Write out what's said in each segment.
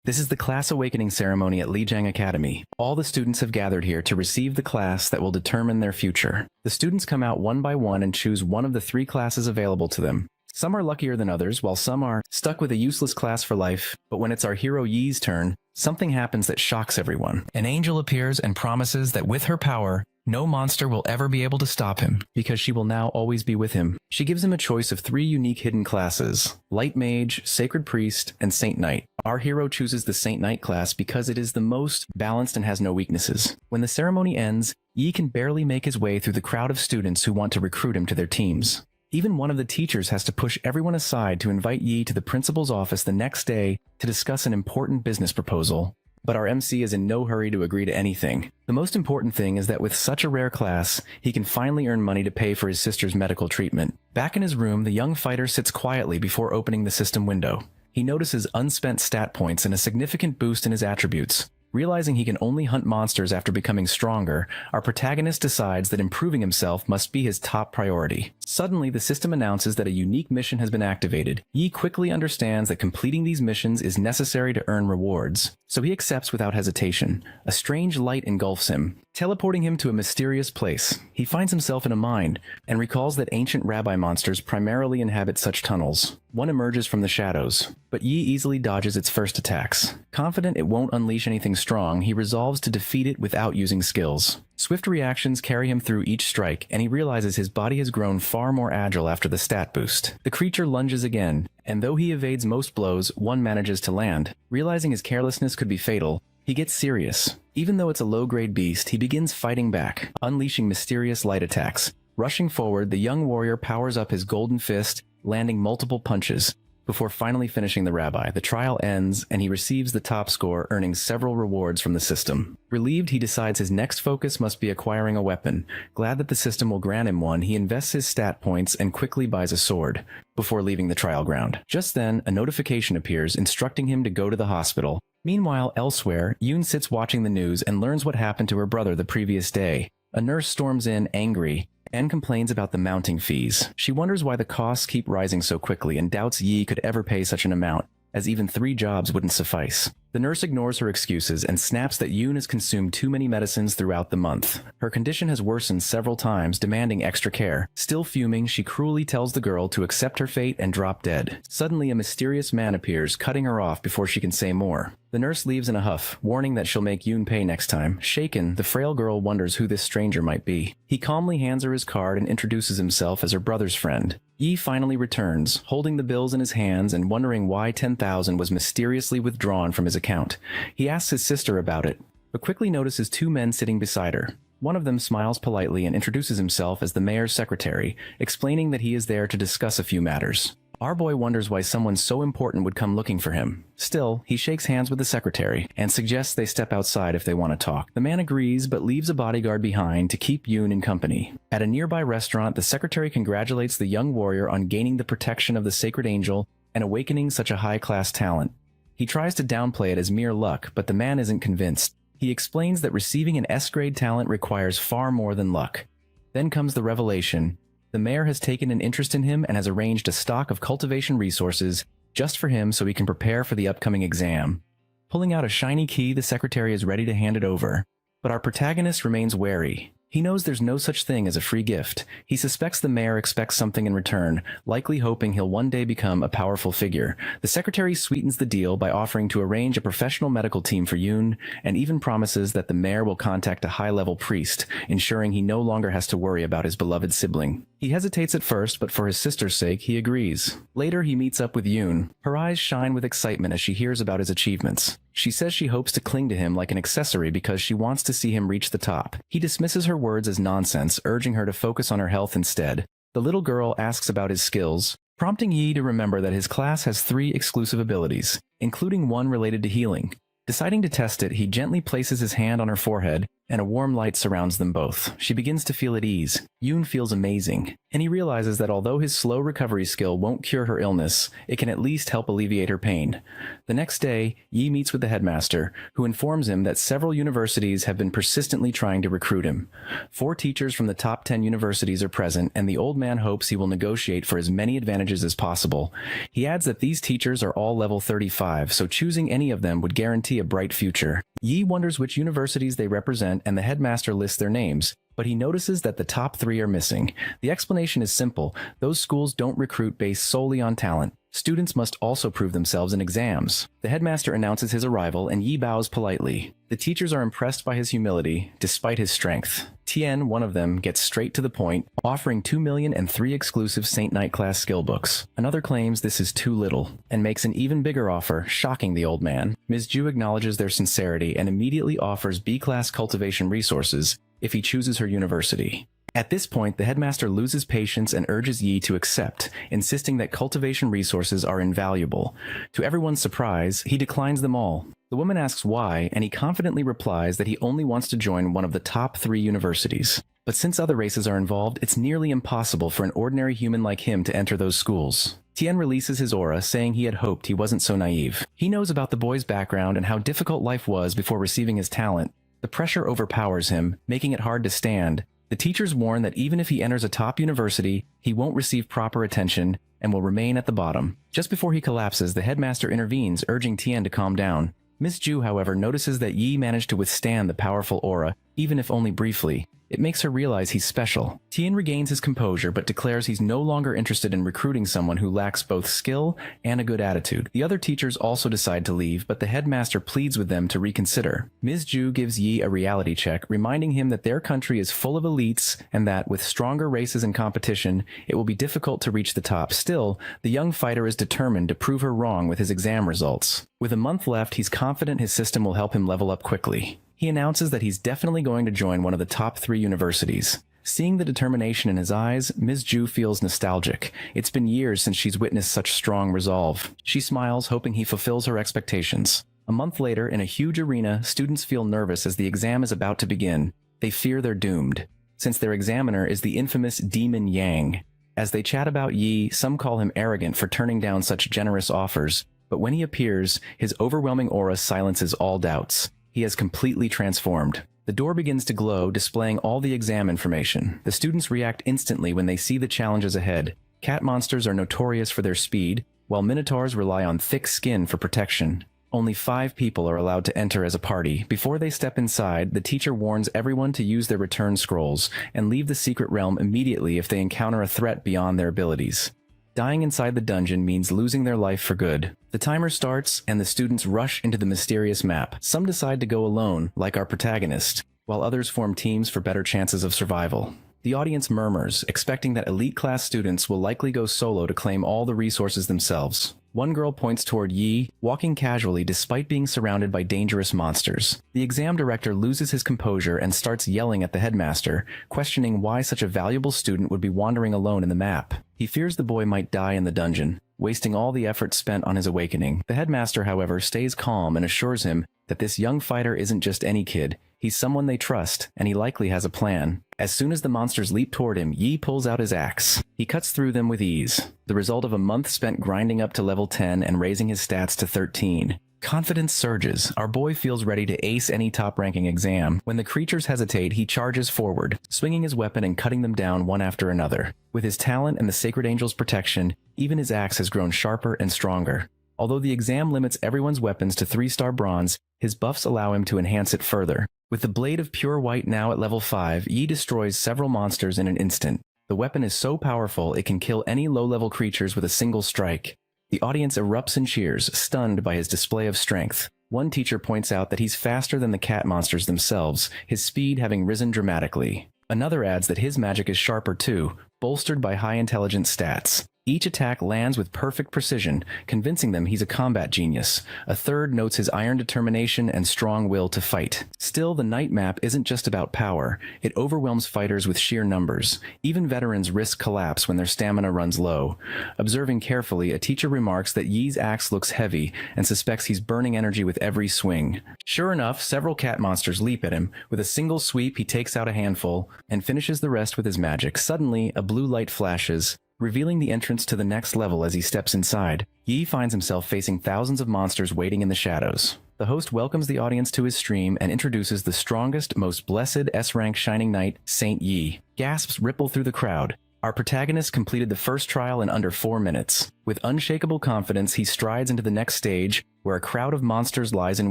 This is the class awakening ceremony at Lijiang Academy. All the students have gathered here to receive the class that will determine their future. The students come out one by one and choose one of the 3 classes available to them. Some are luckier than others, while some are stuck with a useless class for life. But when it's our hero Yi's turn, something happens that shocks everyone. An angel appears and promises that with her power, no monster will ever be able to stop him, because she will now always be with him. She gives him a choice of 3 unique hidden classes: Light Mage, Sacred Priest, and Saint Knight. Our hero chooses the Saint Knight class because it is the most balanced and has no weaknesses. When the ceremony ends, Yi can barely make his way through the crowd of students who want to recruit him to their teams. Even one of the teachers has to push everyone aside to invite Yi to the principal's office the next day to discuss an important business proposal. But our MC is in no hurry to agree to anything. The most important thing is that with such a rare class, he can finally earn money to pay for his sister's medical treatment. Back in his room, the young fighter sits quietly before opening the system window. He notices unspent stat points and a significant boost in his attributes. Realizing he can only hunt monsters after becoming stronger, our protagonist decides that improving himself must be his top priority. Suddenly, the system announces that a unique mission has been activated. Yi quickly understands that completing these missions is necessary to earn rewards, so he accepts without hesitation. A strange light engulfs him, teleporting him to a mysterious place. He finds himself in a mine, and recalls that ancient rabbi monsters primarily inhabit such tunnels. One emerges from the shadows, but Yi easily dodges its first attacks. Confident it won't unleash anything strong, he resolves to defeat it without using skills. Swift reactions carry him through each strike, and he realizes his body has grown far more agile after the stat boost. The creature lunges again, and though he evades most blows, one manages to land. Realizing his carelessness could be fatal, he gets serious. Even though it's a low-grade beast, he begins fighting back, unleashing mysterious light attacks. Rushing forward, the young warrior powers up his golden fist, landing multiple punches. Before finally finishing the rabbi, the trial ends, and he receives the top score, earning several rewards from the system. Relieved, he decides his next focus must be acquiring a weapon. Glad that the system will grant him one, he invests his stat points and quickly buys a sword, before leaving the trial ground. Just then, a notification appears instructing him to go to the hospital. Meanwhile, elsewhere, Yoon sits watching the news and learns what happened to her brother the previous day. A nurse storms in, angry, and complains about the mounting fees. She wonders why the costs keep rising so quickly and doubts Yi could ever pay such an amount, as even 3 jobs wouldn't suffice. The nurse ignores her excuses and snaps that Yoon has consumed too many medicines throughout the month. Her condition has worsened several times, demanding extra care. Still fuming, she cruelly tells the girl to accept her fate and drop dead. Suddenly, a mysterious man appears, cutting her off before she can say more. The nurse leaves in a huff, warning that she'll make Yoon pay next time. Shaken, the frail girl wonders who this stranger might be. He calmly hands her his card and introduces himself as her brother's friend. Yi finally returns, holding the bills in his hands and wondering why 10,000 was mysteriously withdrawn from his account. He asks his sister about it, but quickly notices 2 men sitting beside her. One of them smiles politely and introduces himself as the mayor's secretary, explaining that he is there to discuss a few matters. Our boy wonders why someone so important would come looking for him. Still, he shakes hands with the secretary and suggests they step outside if they want to talk. The man agrees but leaves a bodyguard behind to keep Yoon in company. At a nearby restaurant, the secretary congratulates the young warrior on gaining the protection of the sacred angel and awakening such a high-class talent. He tries to downplay it as mere luck, but the man isn't convinced. He explains that receiving an S-grade talent requires far more than luck. Then comes the revelation. The mayor has taken an interest in him and has arranged a stock of cultivation resources just for him so he can prepare for the upcoming exam. Pulling out a shiny key, the secretary is ready to hand it over. But our protagonist remains wary. He knows there's no such thing as a free gift. He suspects the mayor expects something in return, likely hoping he'll one day become a powerful figure. The secretary sweetens the deal by offering to arrange a professional medical team for Yoon, and even promises that the mayor will contact a high-level priest, ensuring he no longer has to worry about his beloved sibling. He hesitates at first, but for his sister's sake, he agrees. Later, he meets up with Yoon. Her eyes shine with excitement as she hears about his achievements. She says she hopes to cling to him like an accessory because she wants to see him reach the top. He dismisses her words as nonsense, urging her to focus on her health instead. The little girl asks about his skills, prompting Yi to remember that his class has 3 exclusive abilities, including one related to healing. Deciding to test it, he gently places his hand on her forehead and a warm light surrounds them both. She begins to feel at ease. Yoon feels amazing, and he realizes that although his slow recovery skill won't cure her illness, it can at least help alleviate her pain. The next day, Yi meets with the headmaster, who informs him that several universities have been persistently trying to recruit him. 4 teachers from the top 10 universities are present, and the old man hopes he will negotiate for as many advantages as possible. He adds that these teachers are all level 35, so choosing any of them would guarantee a bright future. Yi wonders which universities they represent, and the headmaster lists their names, but he notices that the top 3 are missing. The explanation is simple: those schools don't recruit based solely on talent. Students must also prove themselves in exams. The headmaster announces his arrival, and Yi bows politely. The teachers are impressed by his humility, despite his strength. Tien, one of them, gets straight to the point, offering 2 million and 3 exclusive Saint Knight class skill books. Another claims this is too little, and makes an even bigger offer, shocking the old man. Ms. Ju acknowledges their sincerity and immediately offers B-class cultivation resources if he chooses her university. At this point, the headmaster loses patience and urges Yi to accept, insisting that cultivation resources are invaluable. To everyone's surprise, he declines them all. The woman asks why, and he confidently replies that he only wants to join one of the top 3 universities. But since other races are involved, it's nearly impossible for an ordinary human like him to enter those schools. Tien releases his aura, saying he had hoped he wasn't so naive. He knows about the boy's background and how difficult life was before receiving his talent. The pressure overpowers him, making it hard to stand. The teachers warn that even if he enters a top university, he won't receive proper attention and will remain at the bottom. Just before he collapses, the headmaster intervenes, urging Tien to calm down. Miss Ju, however, notices that Yi managed to withstand the powerful aura, even if only briefly. It makes her realize he's special. Tien regains his composure but declares he's no longer interested in recruiting someone who lacks both skill and a good attitude. The other teachers also decide to leave, but the headmaster pleads with them to reconsider. Ms. Ju gives Yi a reality check, reminding him that their country is full of elites and that, with stronger races and competition, it will be difficult to reach the top. Still, the young fighter is determined to prove her wrong with his exam results. With a month left, he's confident his system will help him level up quickly. He announces that he's definitely going to join one of the top 3 universities. Seeing the determination in his eyes, Ms. Ju feels nostalgic. It's been years since she's witnessed such strong resolve. She smiles, hoping he fulfills her expectations. A month later, in a huge arena, students feel nervous as the exam is about to begin. They fear they're doomed, since their examiner is the infamous Demon Yang. As they chat about Yi, some call him arrogant for turning down such generous offers, but when he appears, his overwhelming aura silences all doubts. He has completely transformed. The door begins to glow, displaying all the exam information. The students react instantly when they see the challenges ahead. Cat monsters are notorious for their speed, while minotaurs rely on thick skin for protection. Only 5 people are allowed to enter as a party. Before they step inside, the teacher warns everyone to use their return scrolls and leave the secret realm immediately if they encounter a threat beyond their abilities. Dying inside the dungeon means losing their life for good. The timer starts, and the students rush into the mysterious map. Some decide to go alone, like our protagonist, while others form teams for better chances of survival. The audience murmurs, expecting that elite-class students will likely go solo to claim all the resources themselves. One girl points toward Yi, walking casually despite being surrounded by dangerous monsters. The exam director loses his composure and starts yelling at the headmaster, questioning why such a valuable student would be wandering alone in the map. He fears the boy might die in the dungeon, wasting all the effort spent on his awakening. The headmaster, however, stays calm and assures him that this young fighter isn't just any kid. He's someone they trust, and he likely has a plan. As soon as the monsters leap toward him, Yi pulls out his axe. He cuts through them with ease, the result of a month spent grinding up to level 10 and raising his stats to 13. Confidence surges. Our boy feels ready to ace any top-ranking exam. When the creatures hesitate, he charges forward, swinging his weapon and cutting them down one after another. With his talent and the Sacred Angel's protection, even his axe has grown sharper and stronger. Although the exam limits everyone's weapons to 3-star bronze, his buffs allow him to enhance it further. With the blade of pure white now at level 5, Yi destroys several monsters in an instant. The weapon is so powerful it can kill any low-level creatures with a single strike. The audience erupts in cheers, stunned by his display of strength. One teacher points out that he's faster than the cat monsters themselves, his speed having risen dramatically. Another adds that his magic is sharper too, bolstered by high intelligence stats. Each attack lands with perfect precision, convincing them he's a combat genius. A third notes his iron determination and strong will to fight. Still, the night map isn't just about power. It overwhelms fighters with sheer numbers. Even veterans risk collapse when their stamina runs low. Observing carefully, a teacher remarks that Yi's axe looks heavy and suspects he's burning energy with every swing. Sure enough, several cat monsters leap at him. With a single sweep, he takes out a handful and finishes the rest with his magic. Suddenly, a blue light flashes, revealing the entrance to the next level as he steps inside. Yi finds himself facing thousands of monsters waiting in the shadows. The host welcomes the audience to his stream and introduces the strongest, most blessed S-rank Shining Knight, Saint Yi. Gasps ripple through the crowd. Our protagonist completed the first trial in under 4 minutes. With unshakable confidence, he strides into the next stage, where a crowd of monsters lies in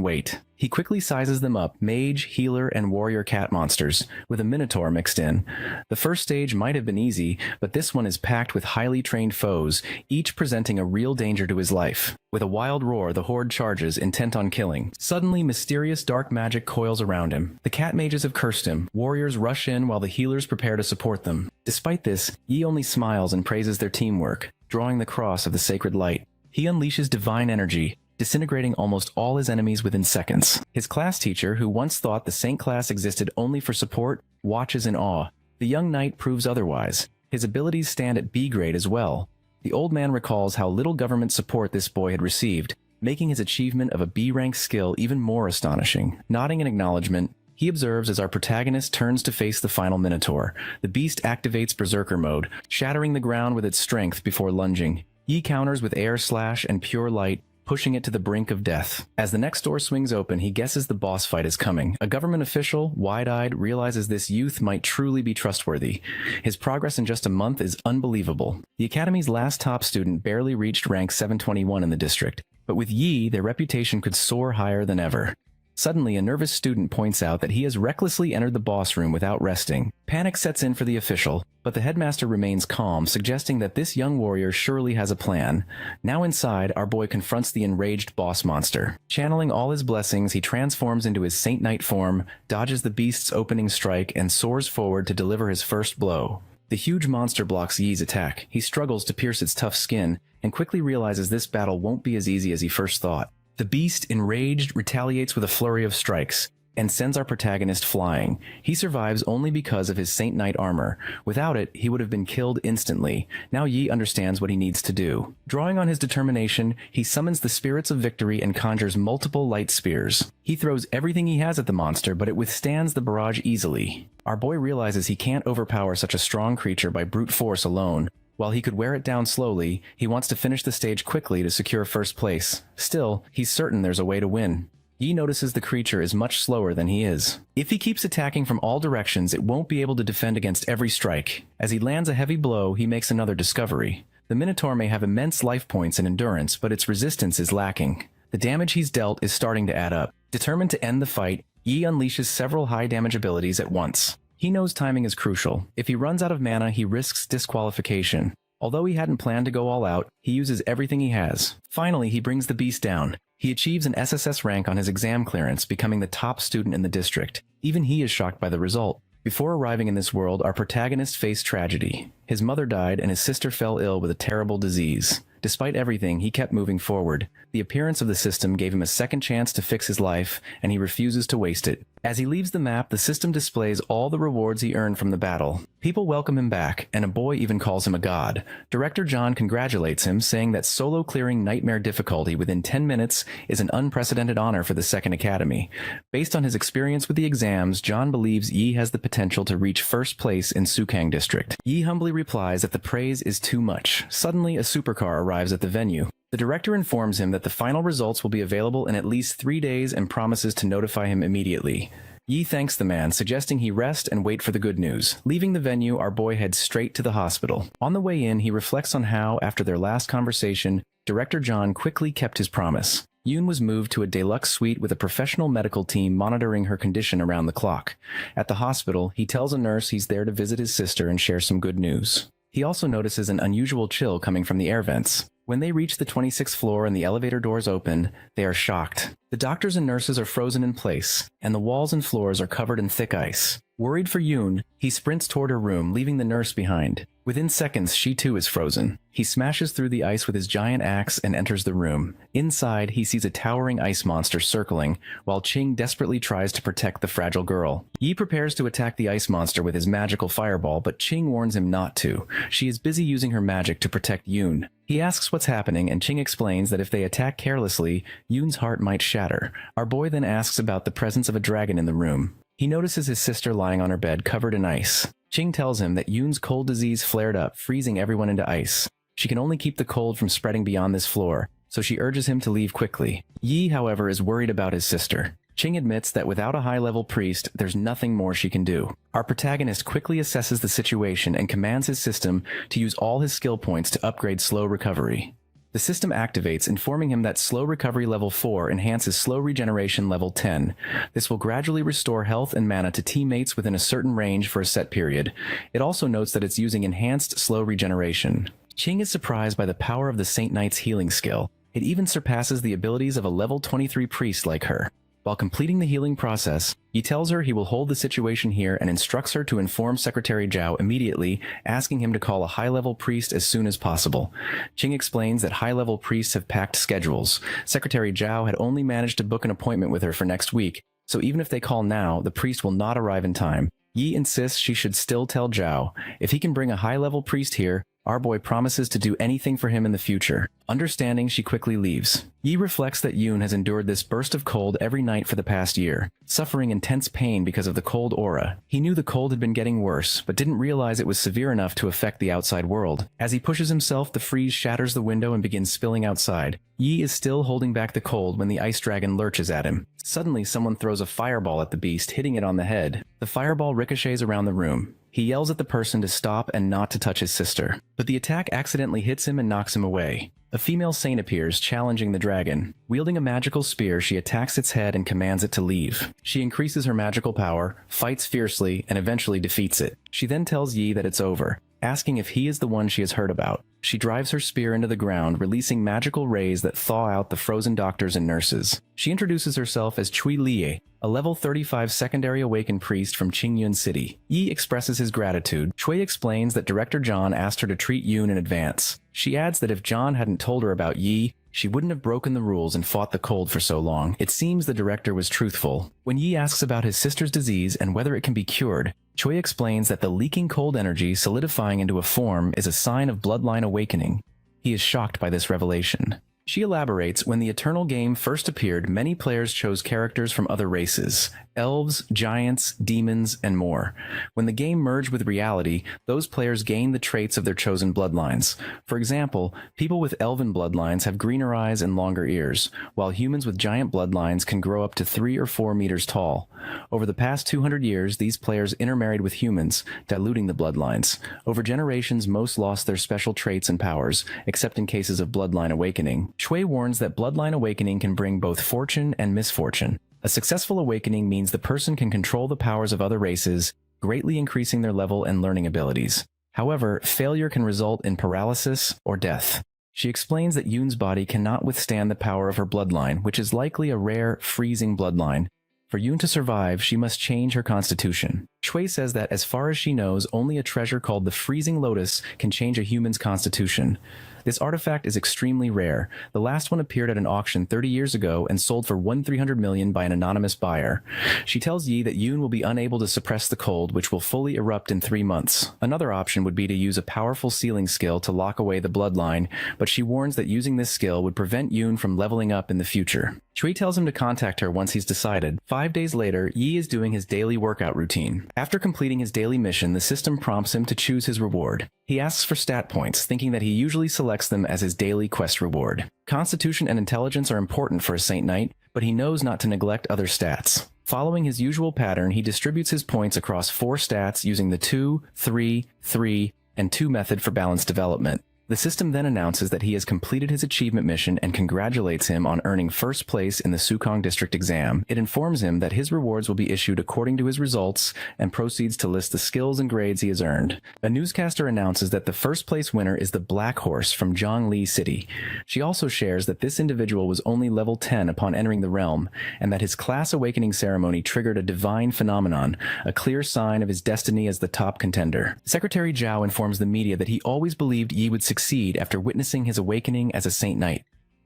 wait. He quickly sizes them up: mage, healer, and warrior cat monsters, with a minotaur mixed in. The first stage might have been easy, but this one is packed with highly trained foes, each presenting a real danger to his life. With a wild roar, the horde charges, intent on killing. Suddenly, mysterious dark magic coils around him. The cat mages have cursed him. Warriors rush in while the healers prepare to support them. Despite this, Yi only smiles and praises their teamwork, drawing the cross of the sacred light. He unleashes divine energy, disintegrating almost all his enemies within seconds. His class teacher, who once thought the Saint class existed only for support, watches in awe. The young knight proves otherwise. His abilities stand at B grade as well. The old man recalls how little government support this boy had received, making his achievement of a B-rank skill even more astonishing. Nodding in acknowledgement, he observes as our protagonist turns to face the final Minotaur. The beast activates Berserker mode, shattering the ground with its strength before lunging. Yi counters with air slash and pure light, pushing it to the brink of death. As the next door swings open, he guesses the boss fight is coming. A government official, wide-eyed, realizes this youth might truly be trustworthy. His progress in just a month is unbelievable. The Academy's last top student barely reached rank 721 in the district, but with Yi, their reputation could soar higher than ever. Suddenly, a nervous student points out that he has recklessly entered the boss room without resting. Panic sets in for the official, but the headmaster remains calm, suggesting that this young warrior surely has a plan. Now inside, our boy confronts the enraged boss monster. Channeling all his blessings, he transforms into his Saint Knight form, dodges the beast's opening strike, and soars forward to deliver his first blow. The huge monster blocks Yi's attack. He struggles to pierce its tough skin, and quickly realizes this battle won't be as easy as he first thought. The beast, enraged, retaliates with a flurry of strikes, and sends our protagonist flying. He survives only because of his Saint Knight armor. Without it, he would have been killed instantly. Now Yi understands what he needs to do. Drawing on his determination, he summons the spirits of victory and conjures multiple light spears. He throws everything he has at the monster, but it withstands the barrage easily. Our boy realizes he can't overpower such a strong creature by brute force alone. While he could wear it down slowly, he wants to finish the stage quickly to secure first place. Still, he's certain there's a way to win. Yi notices the creature is much slower than he is. If he keeps attacking from all directions, it won't be able to defend against every strike. As he lands a heavy blow, he makes another discovery. The Minotaur may have immense life points and endurance, but its resistance is lacking. The damage he's dealt is starting to add up. Determined to end the fight, Yi unleashes several high-damage abilities at once. He knows timing is crucial. If he runs out of mana, he risks disqualification. Although he hadn't planned to go all out, he uses everything he has. Finally, he brings the beast down. He achieves an SSS rank on his exam clearance, becoming the top student in the district. Even he is shocked by the result. Before arriving in this world, our protagonist faced tragedy. His mother died and his sister fell ill with a terrible disease. Despite everything, he kept moving forward. The appearance of the system gave him a second chance to fix his life, and he refuses to waste it. As he leaves the map, the system displays all the rewards he earned from the battle. People welcome him back, and a boy even calls him a god. Director John congratulates him, saying that solo clearing nightmare difficulty within 10 minutes is an unprecedented honor for the Second Academy. Based on his experience with the exams, John believes Yi has the potential to reach first place in Sukang District. Yi humbly replies that the praise is too much. Suddenly, a supercar arrives at the venue. The director informs him that the final results will be available in at least 3 days and promises to notify him immediately. Yi thanks the man, suggesting he rest and wait for the good news. Leaving the venue, our boy heads straight to the hospital. On the way in, he reflects on how, after their last conversation, Director John quickly kept his promise. Yoon was moved to a deluxe suite with a professional medical team monitoring her condition around the clock. At the hospital, he tells a nurse he's there to visit his sister and share some good news. He also notices an unusual chill coming from the air vents. When they reach the 26th floor and the elevator doors open, they are shocked. The doctors and nurses are frozen in place, and the walls and floors are covered in thick ice. Worried for Yoon, he sprints toward her room, leaving the nurse behind. Within seconds, she too is frozen. He smashes through the ice with his giant axe and enters the room. Inside, he sees a towering ice monster circling, while Ching desperately tries to protect the fragile girl. Yi prepares to attack the ice monster with his magical fireball, but Ching warns him not to. She is busy using her magic to protect Yoon. He asks what's happening, and Ching explains that if they attack carelessly, Yoon's heart might shatter. Our boy then asks about the presence of a dragon in the room. He notices his sister lying on her bed covered in ice. Ching tells him that Yoon's cold disease flared up, freezing everyone into ice. She can only keep the cold from spreading beyond this floor, so she urges him to leave quickly. Yi, however, is worried about his sister. Ching admits that without a high-level priest, there's nothing more she can do. Our protagonist quickly assesses the situation and commands his system to use all his skill points to upgrade slow recovery. The system activates, informing him that slow recovery level 4 enhances slow regeneration level 10. This will gradually restore health and mana to teammates within a certain range for a set period. It also notes that it's using enhanced slow regeneration. Ching is surprised by the power of the Saint Knight's healing skill. It even surpasses the abilities of a level 23 priest like her. While completing the healing process, he tells her he will hold the situation here and instructs her to inform Secretary Zhao immediately, asking him to call a high-level priest as soon as possible. Ching explains that high-level priests have packed schedules. Secretary Zhao had only managed to book an appointment with her for next week, so even if they call now, the priest will not arrive in time. Yi insists she should still tell Zhao. If he can bring a high-level priest here, our boy promises to do anything for him in the future. Understanding, she quickly leaves. Yi reflects that Yoon has endured this burst of cold every night for the past year, suffering intense pain because of the cold aura. He knew the cold had been getting worse, but didn't realize it was severe enough to affect the outside world. As he pushes himself, the freeze shatters the window and begins spilling outside. Yi is still holding back the cold when the ice dragon lurches at him. Suddenly, someone throws a fireball at the beast, hitting it on the head. The fireball ricochets around the room. He yells at the person to stop and not to touch his sister, but the attack accidentally hits him and knocks him away. A female saint appears, challenging the dragon. Wielding a magical spear, she attacks its head and commands it to leave. She increases her magical power, fights fiercely, and eventually defeats it. She then tells Yi that it's over, asking if he is the one she has heard about. She drives her spear into the ground, releasing magical rays that thaw out the frozen doctors and nurses. She introduces herself as Cui Lie, a level 35 secondary awakened priest from Qingyun City. Yi expresses his gratitude. Cui explains that Director John asked her to treat Yoon in advance. She adds that if John hadn't told her about Yi, she wouldn't have broken the rules and fought the cold for so long. It seems the director was truthful. When Yi asks about his sister's disease and whether it can be cured, Cui explains that the leaking cold energy solidifying into a form is a sign of bloodline awakening. He is shocked by this revelation. She elaborates, when the Eternal game first appeared, many players chose characters from other races, elves, giants, demons, and more. When the game merged with reality, those players gained the traits of their chosen bloodlines. For example, people with elven bloodlines have greener eyes and longer ears, while humans with giant bloodlines can grow up to 3 or 4 meters tall. Over the past 200 years, these players intermarried with humans, diluting the bloodlines. Over generations, most lost their special traits and powers, except in cases of bloodline awakening. Shui warns that bloodline awakening can bring both fortune and misfortune. A successful awakening means the person can control the powers of other races, greatly increasing their level and learning abilities. However, failure can result in paralysis or death. She explains that Yoon's body cannot withstand the power of her bloodline, which is likely a rare, freezing bloodline. For Yoon to survive, she must change her constitution. Shui says that as far as she knows, only a treasure called the Freezing Lotus can change a human's constitution. This artifact is extremely rare. The last one appeared at an auction 30 years ago and sold for 1,300 million by an anonymous buyer. She tells Yi that Yoon will be unable to suppress the cold, which will fully erupt in 3 months. Another option would be to use a powerful sealing skill to lock away the bloodline, but she warns that using this skill would prevent Yoon from leveling up in the future. Shui tells him to contact her once he's decided. 5 days later, Yi is doing his daily workout routine. After completing his daily mission, the system prompts him to choose his reward. He asks for stat points, thinking that he usually selects them as his daily quest reward. Constitution and intelligence are important for a Saint Knight, but he knows not to neglect other stats. Following his usual pattern, he distributes his points across 4 stats using the 2, 3, 3, and 2 method for balanced development. The system then announces that he has completed his achievement mission and congratulates him on earning first place in the Sukong District exam. It informs him that his rewards will be issued according to his results and proceeds to list the skills and grades he has earned. A newscaster announces that the first place winner is the Black Horse from Zhongli City. She also shares that this individual was only level 10 upon entering the realm, and that his class awakening ceremony triggered a divine phenomenon, a clear sign of his destiny as the top contender. Secretary Zhao informs the media that he always believed Yi would succeed after witnessing his awakening as a Saint Knight.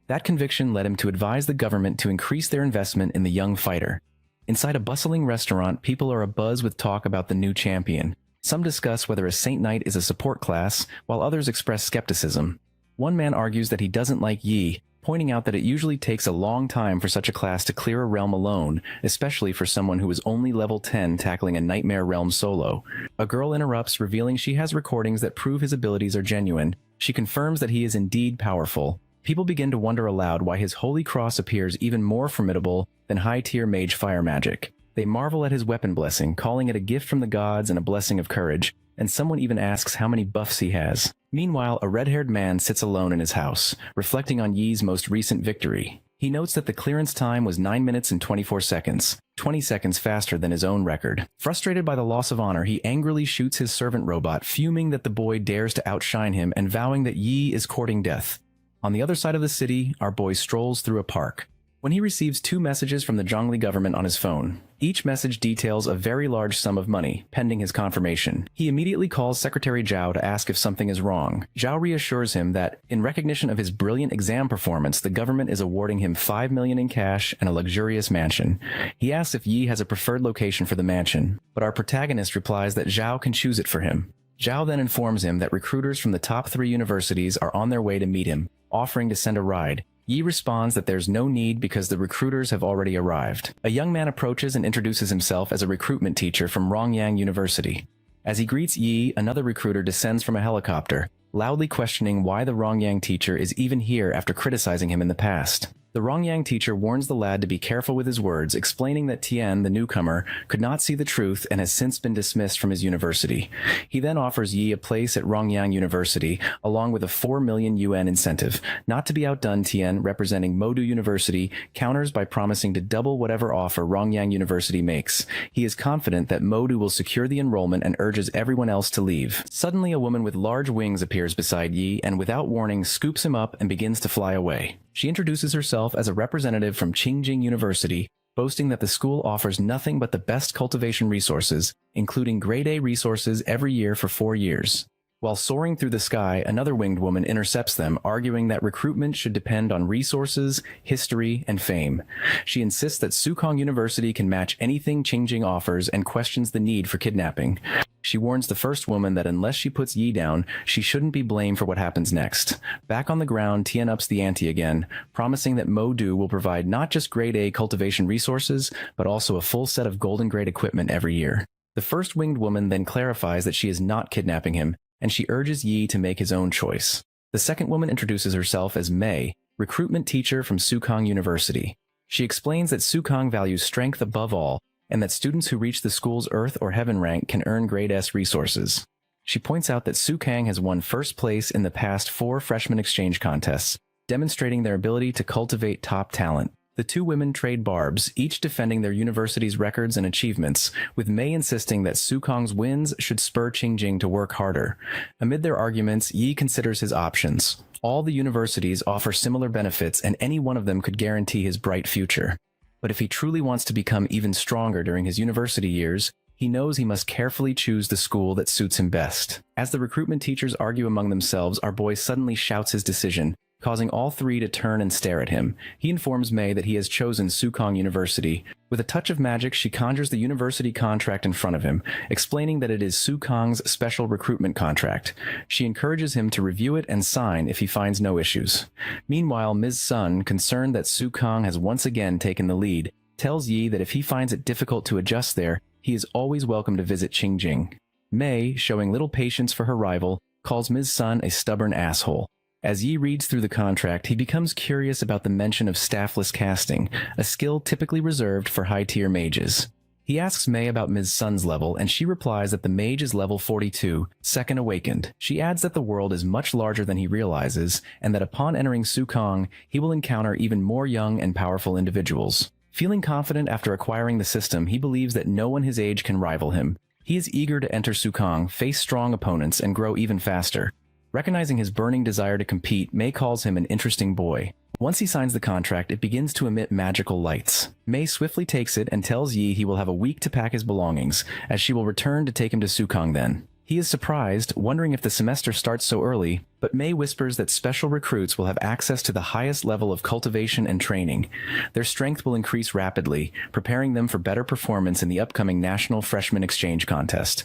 That conviction led him to advise the government to increase their investment in the young fighter. Inside a bustling restaurant, people are abuzz with talk about the new champion. Some discuss whether a Saint Knight is a support class, while others express skepticism. One man argues that he doesn't like Yi, pointing out that it usually takes a long time for such a class to clear a realm alone, especially for someone who is only level 10 tackling a nightmare realm solo. A girl interrupts, revealing she has recordings that prove his abilities are genuine. She confirms that he is indeed powerful. People begin to wonder aloud why his holy cross appears even more formidable than high-tier mage fire magic. They marvel at his weapon blessing, calling it a gift from the gods and a blessing of courage, and someone even asks how many buffs he has. Meanwhile, a red-haired man sits alone in his house, reflecting on Yi's most recent victory. He notes that the clearance time was 9 minutes and 24 seconds, 20 seconds faster than his own record. Frustrated by the loss of honor, he angrily shoots his servant robot, fuming that the boy dares to outshine him and vowing that Yi is courting death. On the other side of the city, our boy strolls through a park. When he receives 2 messages from the Zhongli government on his phone, each message details a very large sum of money, pending his confirmation. He immediately calls Secretary Zhao to ask if something is wrong. Zhao reassures him that, in recognition of his brilliant exam performance, the government is awarding him 5 million in cash and a luxurious mansion. He asks if Yi has a preferred location for the mansion, but our protagonist replies that Zhao can choose it for him. Zhao then informs him that recruiters from the top 3 universities are on their way to meet him, offering to send a ride. Yi responds that there's no need because the recruiters have already arrived. A young man approaches and introduces himself as a recruitment teacher from Rongyang University. As he greets Yi, another recruiter descends from a helicopter, loudly questioning why the Rongyang teacher is even here after criticizing him in the past. The Rongyang teacher warns the lad to be careful with his words, explaining that Tian, the newcomer, could not see the truth and has since been dismissed from his university. He then offers Yi a place at Rongyang University, along with a 4 million yuan incentive. Not to be outdone, Tian, representing Modu University, counters by promising to double whatever offer Rongyang University makes. He is confident that Modu will secure the enrollment and urges everyone else to leave. Suddenly, a woman with large wings appears beside Yi and, without warning, scoops him up and begins to fly away. She introduces herself as a representative from Qingjing University, boasting that the school offers nothing but the best cultivation resources, including grade A resources every year for 4 years. While soaring through the sky, another winged woman intercepts them, arguing that recruitment should depend on resources, history, and fame. She insists that Sukong University can match anything Qingjing offers and questions the need for kidnapping. She warns the first woman that unless she puts Yi down, she shouldn't be blamed for what happens next. Back on the ground, Tian ups the ante again, promising that Modu will provide not just grade A cultivation resources, but also a full set of golden grade equipment every year. The first winged woman then clarifies that she is not kidnapping him, and she urges Yi to make his own choice. The second woman introduces herself as Mei, recruitment teacher from Sukong University. She explains that Sukong values strength above all, and that students who reach the school's Earth or Heaven rank can earn Grade S resources. She points out that Sukang has won first place in the past 4 freshman exchange contests, demonstrating their ability to cultivate top talent. The 2 women trade barbs, each defending their university's records and achievements, with Mei insisting that Sukong's wins should spur Qingjing to work harder. Amid their arguments, Yi considers his options. All the universities offer similar benefits, and any one of them could guarantee his bright future. But if he truly wants to become even stronger during his university years, he knows he must carefully choose the school that suits him best. As the recruitment teachers argue among themselves, our boy suddenly shouts his decision, causing all 3 to turn and stare at him. He informs Mei that he has chosen Sukong University. With a touch of magic, she conjures the university contract in front of him, explaining that it is Sukong's special recruitment contract. She encourages him to review it and sign if he finds no issues. Meanwhile, Ms. Sun, concerned that Sukong has once again taken the lead, tells Yi that if he finds it difficult to adjust there, he is always welcome to visit Qingjing. Mei, showing little patience for her rival, calls Ms. Sun a stubborn asshole. As Yi reads through the contract, he becomes curious about the mention of staffless casting, a skill typically reserved for high-tier mages. He asks Mei about Ms. Sun's level, and she replies that the mage is level 42, second awakened. She adds that the world is much larger than he realizes, and that upon entering Sukong, he will encounter even more young and powerful individuals. Feeling confident after acquiring the system, he believes that no one his age can rival him. He is eager to enter Sukong, face strong opponents, and grow even faster. Recognizing his burning desire to compete, Mei calls him an interesting boy. Once he signs the contract, it begins to emit magical lights. Mei swiftly takes it and tells Yi he will have a week to pack his belongings, as she will return to take him to Sukong then. He is surprised, wondering if the semester starts so early, but Mei whispers that special recruits will have access to the highest level of cultivation and training. Their strength will increase rapidly, preparing them for better performance in the upcoming National Freshman Exchange Contest.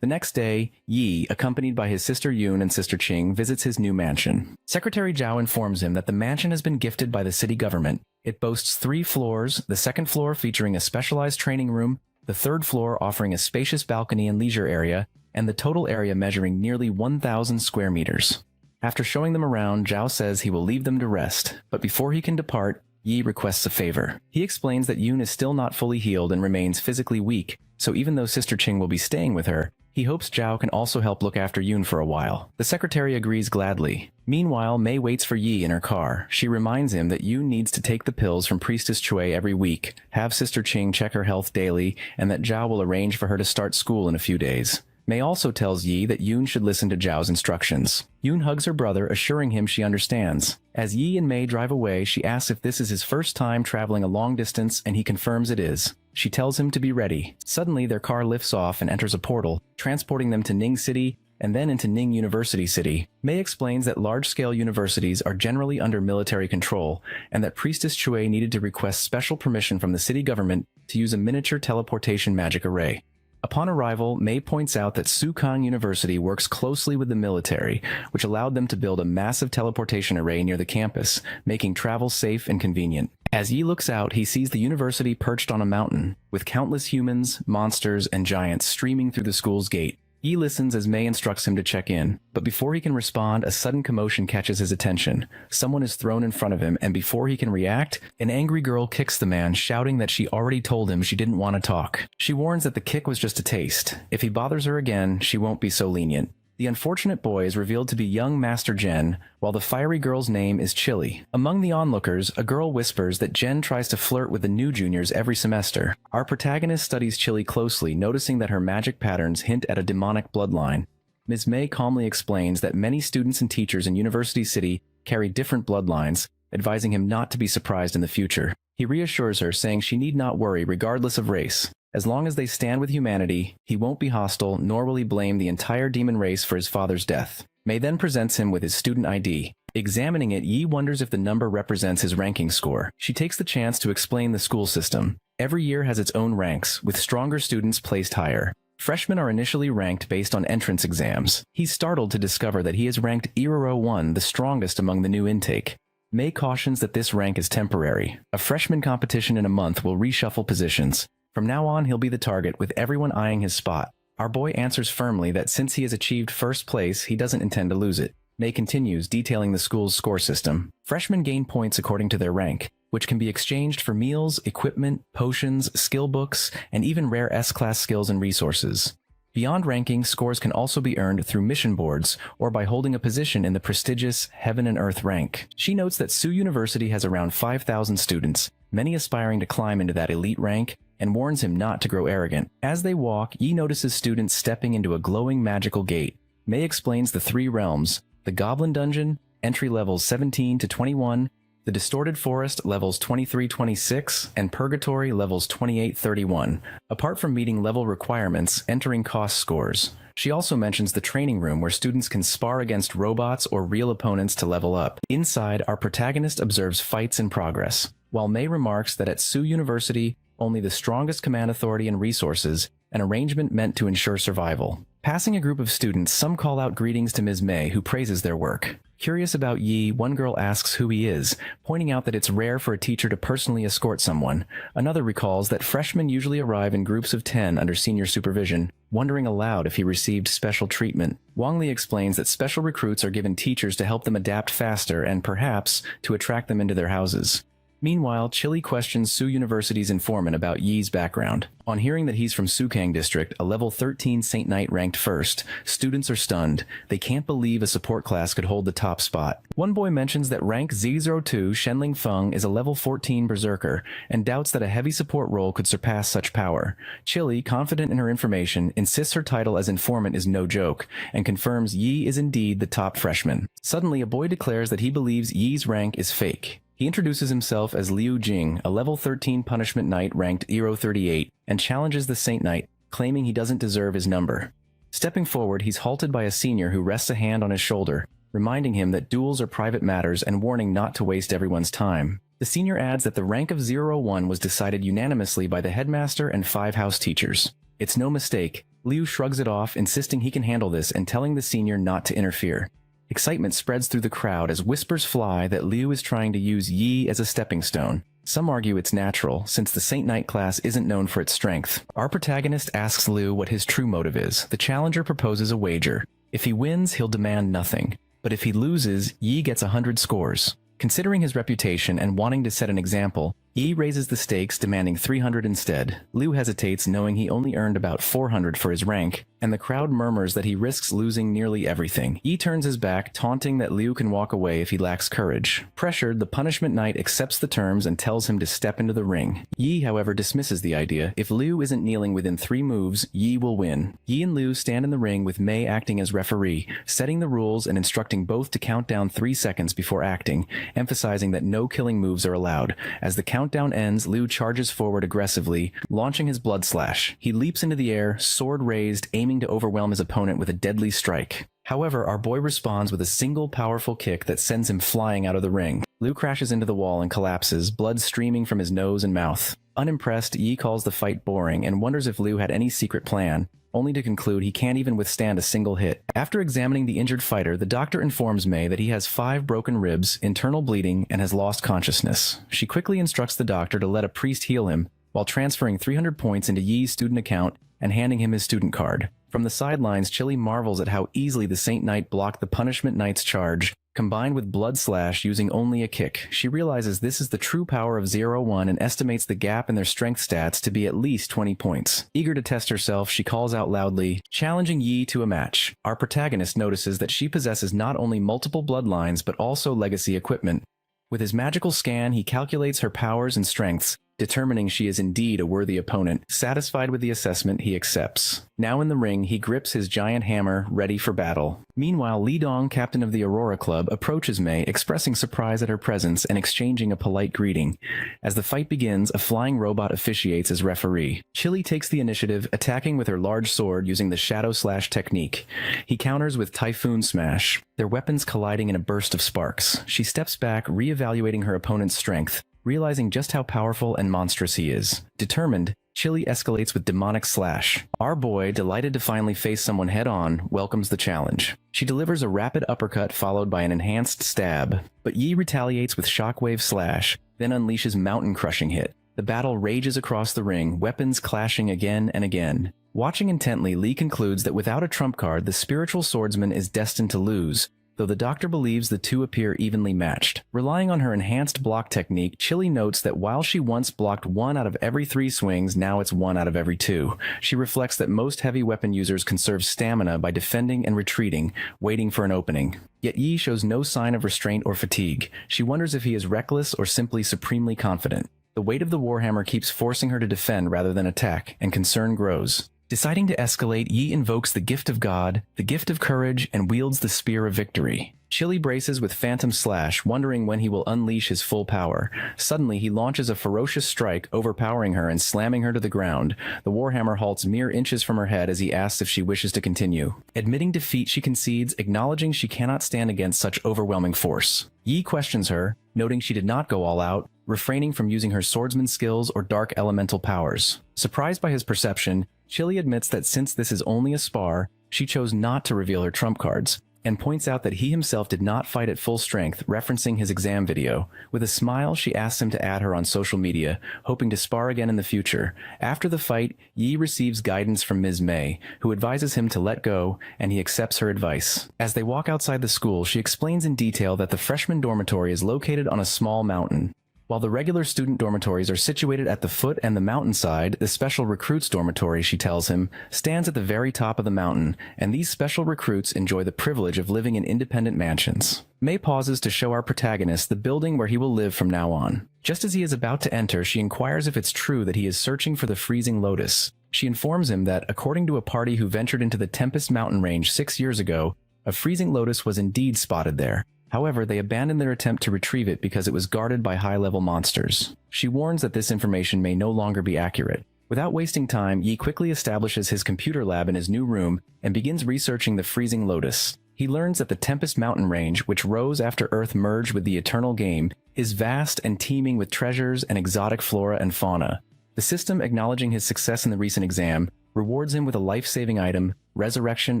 The next day, Yi, accompanied by his sister Yoon and sister Qing, visits his new mansion. Secretary Zhao informs him that the mansion has been gifted by the city government. It boasts 3 floors, the second floor featuring a specialized training room, the third floor offering a spacious balcony and leisure area, and the total area measuring nearly 1,000 square meters. After showing them around, Zhao says he will leave them to rest, but before he can depart, Yi requests a favor. He explains that Yoon is still not fully healed and remains physically weak, so even though Sister Qing will be staying with her, he hopes Zhao can also help look after Yoon for a while. The secretary agrees gladly. Meanwhile, Mei waits for Yi in her car. She reminds him that Yoon needs to take the pills from Priestess Chui every week, have Sister Qing check her health daily, and that Zhao will arrange for her to start school in a few days. Mei also tells Yi that Yoon should listen to Zhao's instructions. Yoon hugs her brother, assuring him she understands. As Yi and Mei drive away, she asks if this is his first time traveling a long distance, and he confirms it is. She tells him to be ready. Suddenly, their car lifts off and enters a portal, transporting them to Ning City and then into Ning University City. Mei explains that large-scale universities are generally under military control, and that Priestess Chui needed to request special permission from the city government to use a miniature teleportation magic array. Upon arrival, Mei points out that Sukong University works closely with the military, which allowed them to build a massive teleportation array near the campus, making travel safe and convenient. As Yi looks out, he sees the university perched on a mountain, with countless humans, monsters, and giants streaming through the school's gate. Yi listens as Mei instructs him to check in, but before he can respond, a sudden commotion catches his attention. Someone is thrown in front of him, and before he can react, an angry girl kicks the man, shouting that she already told him she didn't want to talk. She warns that the kick was just a taste. If he bothers her again, she won't be so lenient. The unfortunate boy is revealed to be young Master Jen, while the fiery girl's name is Chili. Among the onlookers, a girl whispers that Jen tries to flirt with the new juniors every semester. Our protagonist studies Chili closely, noticing that her magic patterns hint at a demonic bloodline. Ms. Mei calmly explains that many students and teachers in University City carry different bloodlines, advising him not to be surprised in the future. He reassures her, saying she need not worry regardless of race. As long as they stand with humanity, he won't be hostile, nor will he blame the entire demon race for his father's death. Mei then presents him with his student ID. Examining it, Yi wonders if the number represents his ranking score. She takes the chance to explain the school system. Every year has its own ranks, with stronger students placed higher. Freshmen are initially ranked based on entrance exams. He's startled to discover that he is ranked Iroro 1, the strongest among the new intake. Mei cautions that this rank is temporary. A freshman competition in a month will reshuffle positions. From now on, he'll be the target, with everyone eyeing his spot. Our boy answers firmly that since he has achieved first place, he doesn't intend to lose it. Mei continues, detailing the school's score system. Freshmen gain points according to their rank, which can be exchanged for meals, equipment, potions, skill books, and even rare S-class skills and resources. Beyond ranking, scores can also be earned through mission boards or by holding a position in the prestigious Heaven and Earth rank. She notes that Su University has around 5,000 students, many aspiring to climb into that elite rank, and warns him not to grow arrogant. As they walk, Yi notices students stepping into a glowing magical gate. Mei explains the 3 realms: the Goblin Dungeon, entry levels 17 to 21, the Distorted Forest levels 23-26, and Purgatory levels 28-31. Apart from meeting level requirements, entering cost scores. She also mentions the training room where students can spar against robots or real opponents to level up. Inside, our protagonist observes fights in progress, while Mei remarks that at Su University, only the strongest command authority and resources, an arrangement meant to ensure survival. Passing a group of students, some call out greetings to Ms. Mei, who praises their work. Curious about Yi, one girl asks who he is, pointing out that it's rare for a teacher to personally escort someone. Another recalls that freshmen usually arrive in groups of 10 under senior supervision, wondering aloud if he received special treatment. Wang Li explains that special recruits are given teachers to help them adapt faster and, perhaps, to attract them into their houses. Meanwhile, Chili questions Sioux University's informant about Yi's background. On hearing that he's from Sukang District, a level 13 Saint Knight ranked first, students are stunned. They can't believe a support class could hold the top spot. One boy mentions that rank Z02 Shenling Feng is a level 14 berserker, and doubts that a heavy support role could surpass such power. Chili, confident in her information, insists her title as informant is no joke, and confirms Yi is indeed the top freshman. Suddenly, a boy declares that he believes Yi's rank is fake. He introduces himself as Liu Jing, a level 13 punishment knight ranked 038, and challenges the Saint Knight, claiming he doesn't deserve his number. Stepping forward, he's halted by a senior who rests a hand on his shoulder, reminding him that duels are private matters and warning not to waste everyone's time. The senior adds that the rank of 001 was decided unanimously by the headmaster and 5 house teachers. It's no mistake. Liu shrugs it off, insisting he can handle this and telling the senior not to interfere. Excitement spreads through the crowd as whispers fly that Liu is trying to use Yi as a stepping stone. Some argue it's natural, since the Saint Knight class isn't known for its strength. Our protagonist asks Liu what his true motive is. The challenger proposes a wager. If he wins, he'll demand nothing. But if he loses, Yi gets 100 scores. Considering his reputation and wanting to set an example, Yi raises the stakes, demanding 300 instead. Liu hesitates, knowing he only earned about 400 for his rank, and the crowd murmurs that he risks losing nearly everything. Yi turns his back, taunting that Liu can walk away if he lacks courage. Pressured, the punishment knight accepts the terms and tells him to step into the ring. Yi, however, dismisses the idea. If Liu isn't kneeling within 3 moves, Yi will win. Yi and Liu stand in the ring with Mei acting as referee, setting the rules and instructing both to count down 3 seconds before acting, emphasizing that no killing moves are allowed. As the countdown ends, Liu charges forward aggressively, launching his blood slash. He leaps into the air, sword raised, aiming to overwhelm his opponent with a deadly strike. However, our boy responds with a single powerful kick that sends him flying out of the ring. Liu crashes into the wall and collapses, blood streaming from his nose and mouth. Unimpressed, Yi calls the fight boring and wonders if Liu had any secret plan, only to conclude he can't even withstand a single hit. After examining the injured fighter, the doctor informs Mei that he has 5 broken ribs, internal bleeding, and has lost consciousness. She quickly instructs the doctor to let a priest heal him, while transferring 300 points into Yi's student account and handing him his student card. From the sidelines, Chili marvels at how easily the Saint Knight blocked the punishment knight's charge, combined with blood slash using only a kick. She realizes this is the true power of 0-1 and estimates the gap in their strength stats to be at least 20 points. Eager to test herself, she calls out loudly, challenging Yi to a match. Our protagonist notices that she possesses not only multiple bloodlines but also legacy equipment. With his magical scan, he calculates her powers and strengths, determining she is indeed a worthy opponent. Satisfied with the assessment, he accepts. Now in the ring, he grips his giant hammer, ready for battle. Meanwhile, Li Dong, captain of the Aurora Club, approaches Mei, expressing surprise at her presence and exchanging a polite greeting. As the fight begins, a flying robot officiates as referee. Chili takes the initiative, attacking with her large sword using the Shadow Slash technique. He counters with Typhoon Smash, their weapons colliding in a burst of sparks. She steps back, re-evaluating her opponent's strength, realizing just how powerful and monstrous he is. Determined, Chili escalates with Demonic Slash. Our boy, delighted to finally face someone head-on, welcomes the challenge. She delivers a rapid uppercut followed by an enhanced stab, but Yi retaliates with Shockwave Slash, then unleashes Mountain Crushing Hit. The battle rages across the ring, weapons clashing again and again. Watching intently, Li concludes that without a trump card, the spiritual swordsman is destined to lose, though the doctor believes the two appear evenly matched. Relying on her enhanced block technique, Chili notes that while she once blocked 1 out of every 3 swings, now it's 1 out of every 2. She reflects that most heavy weapon users conserve stamina by defending and retreating, waiting for an opening. Yet Yi shows no sign of restraint or fatigue. She wonders if he is reckless or simply supremely confident. The weight of the warhammer keeps forcing her to defend rather than attack, and concern grows. Deciding to escalate, Yi invokes the gift of God, the gift of courage, and wields the spear of victory. Chili braces with Phantom Slash, wondering when he will unleash his full power. Suddenly, he launches a ferocious strike, overpowering her and slamming her to the ground. The warhammer halts mere inches from her head as he asks if she wishes to continue. Admitting defeat, she concedes, acknowledging she cannot stand against such overwhelming force. Yi questions her, noting she did not go all out, refraining from using her swordsman skills or dark elemental powers. Surprised by his perception, Chili admits that since this is only a spar, she chose not to reveal her trump cards, and points out that he himself did not fight at full strength, referencing his exam video. With a smile, she asks him to add her on social media, hoping to spar again in the future. After the fight, Yi receives guidance from Ms. Mei, who advises him to let go, and he accepts her advice. As they walk outside the school, she explains in detail that the freshman dormitory is located on a small mountain. While the regular student dormitories are situated at the foot and the mountainside, the special recruits dormitory, she tells him, stands at the very top of the mountain, and these special recruits enjoy the privilege of living in independent mansions. May pauses to show our protagonist the building where he will live from now on. Just as he is about to enter, she inquires if it's true that he is searching for the freezing lotus. She informs him that, according to a party who ventured into the Tempest mountain range 6 years ago, a freezing lotus was indeed spotted there. However, they abandoned their attempt to retrieve it because it was guarded by high-level monsters. She warns that this information may no longer be accurate. Without wasting time, Yi quickly establishes his computer lab in his new room and begins researching the freezing lotus. He learns that the Tempest mountain range, which rose after Earth merged with the Eternal Game, is vast and teeming with treasures and exotic flora and fauna. The system, acknowledging his success in the recent exam, rewards him with a life-saving item, resurrection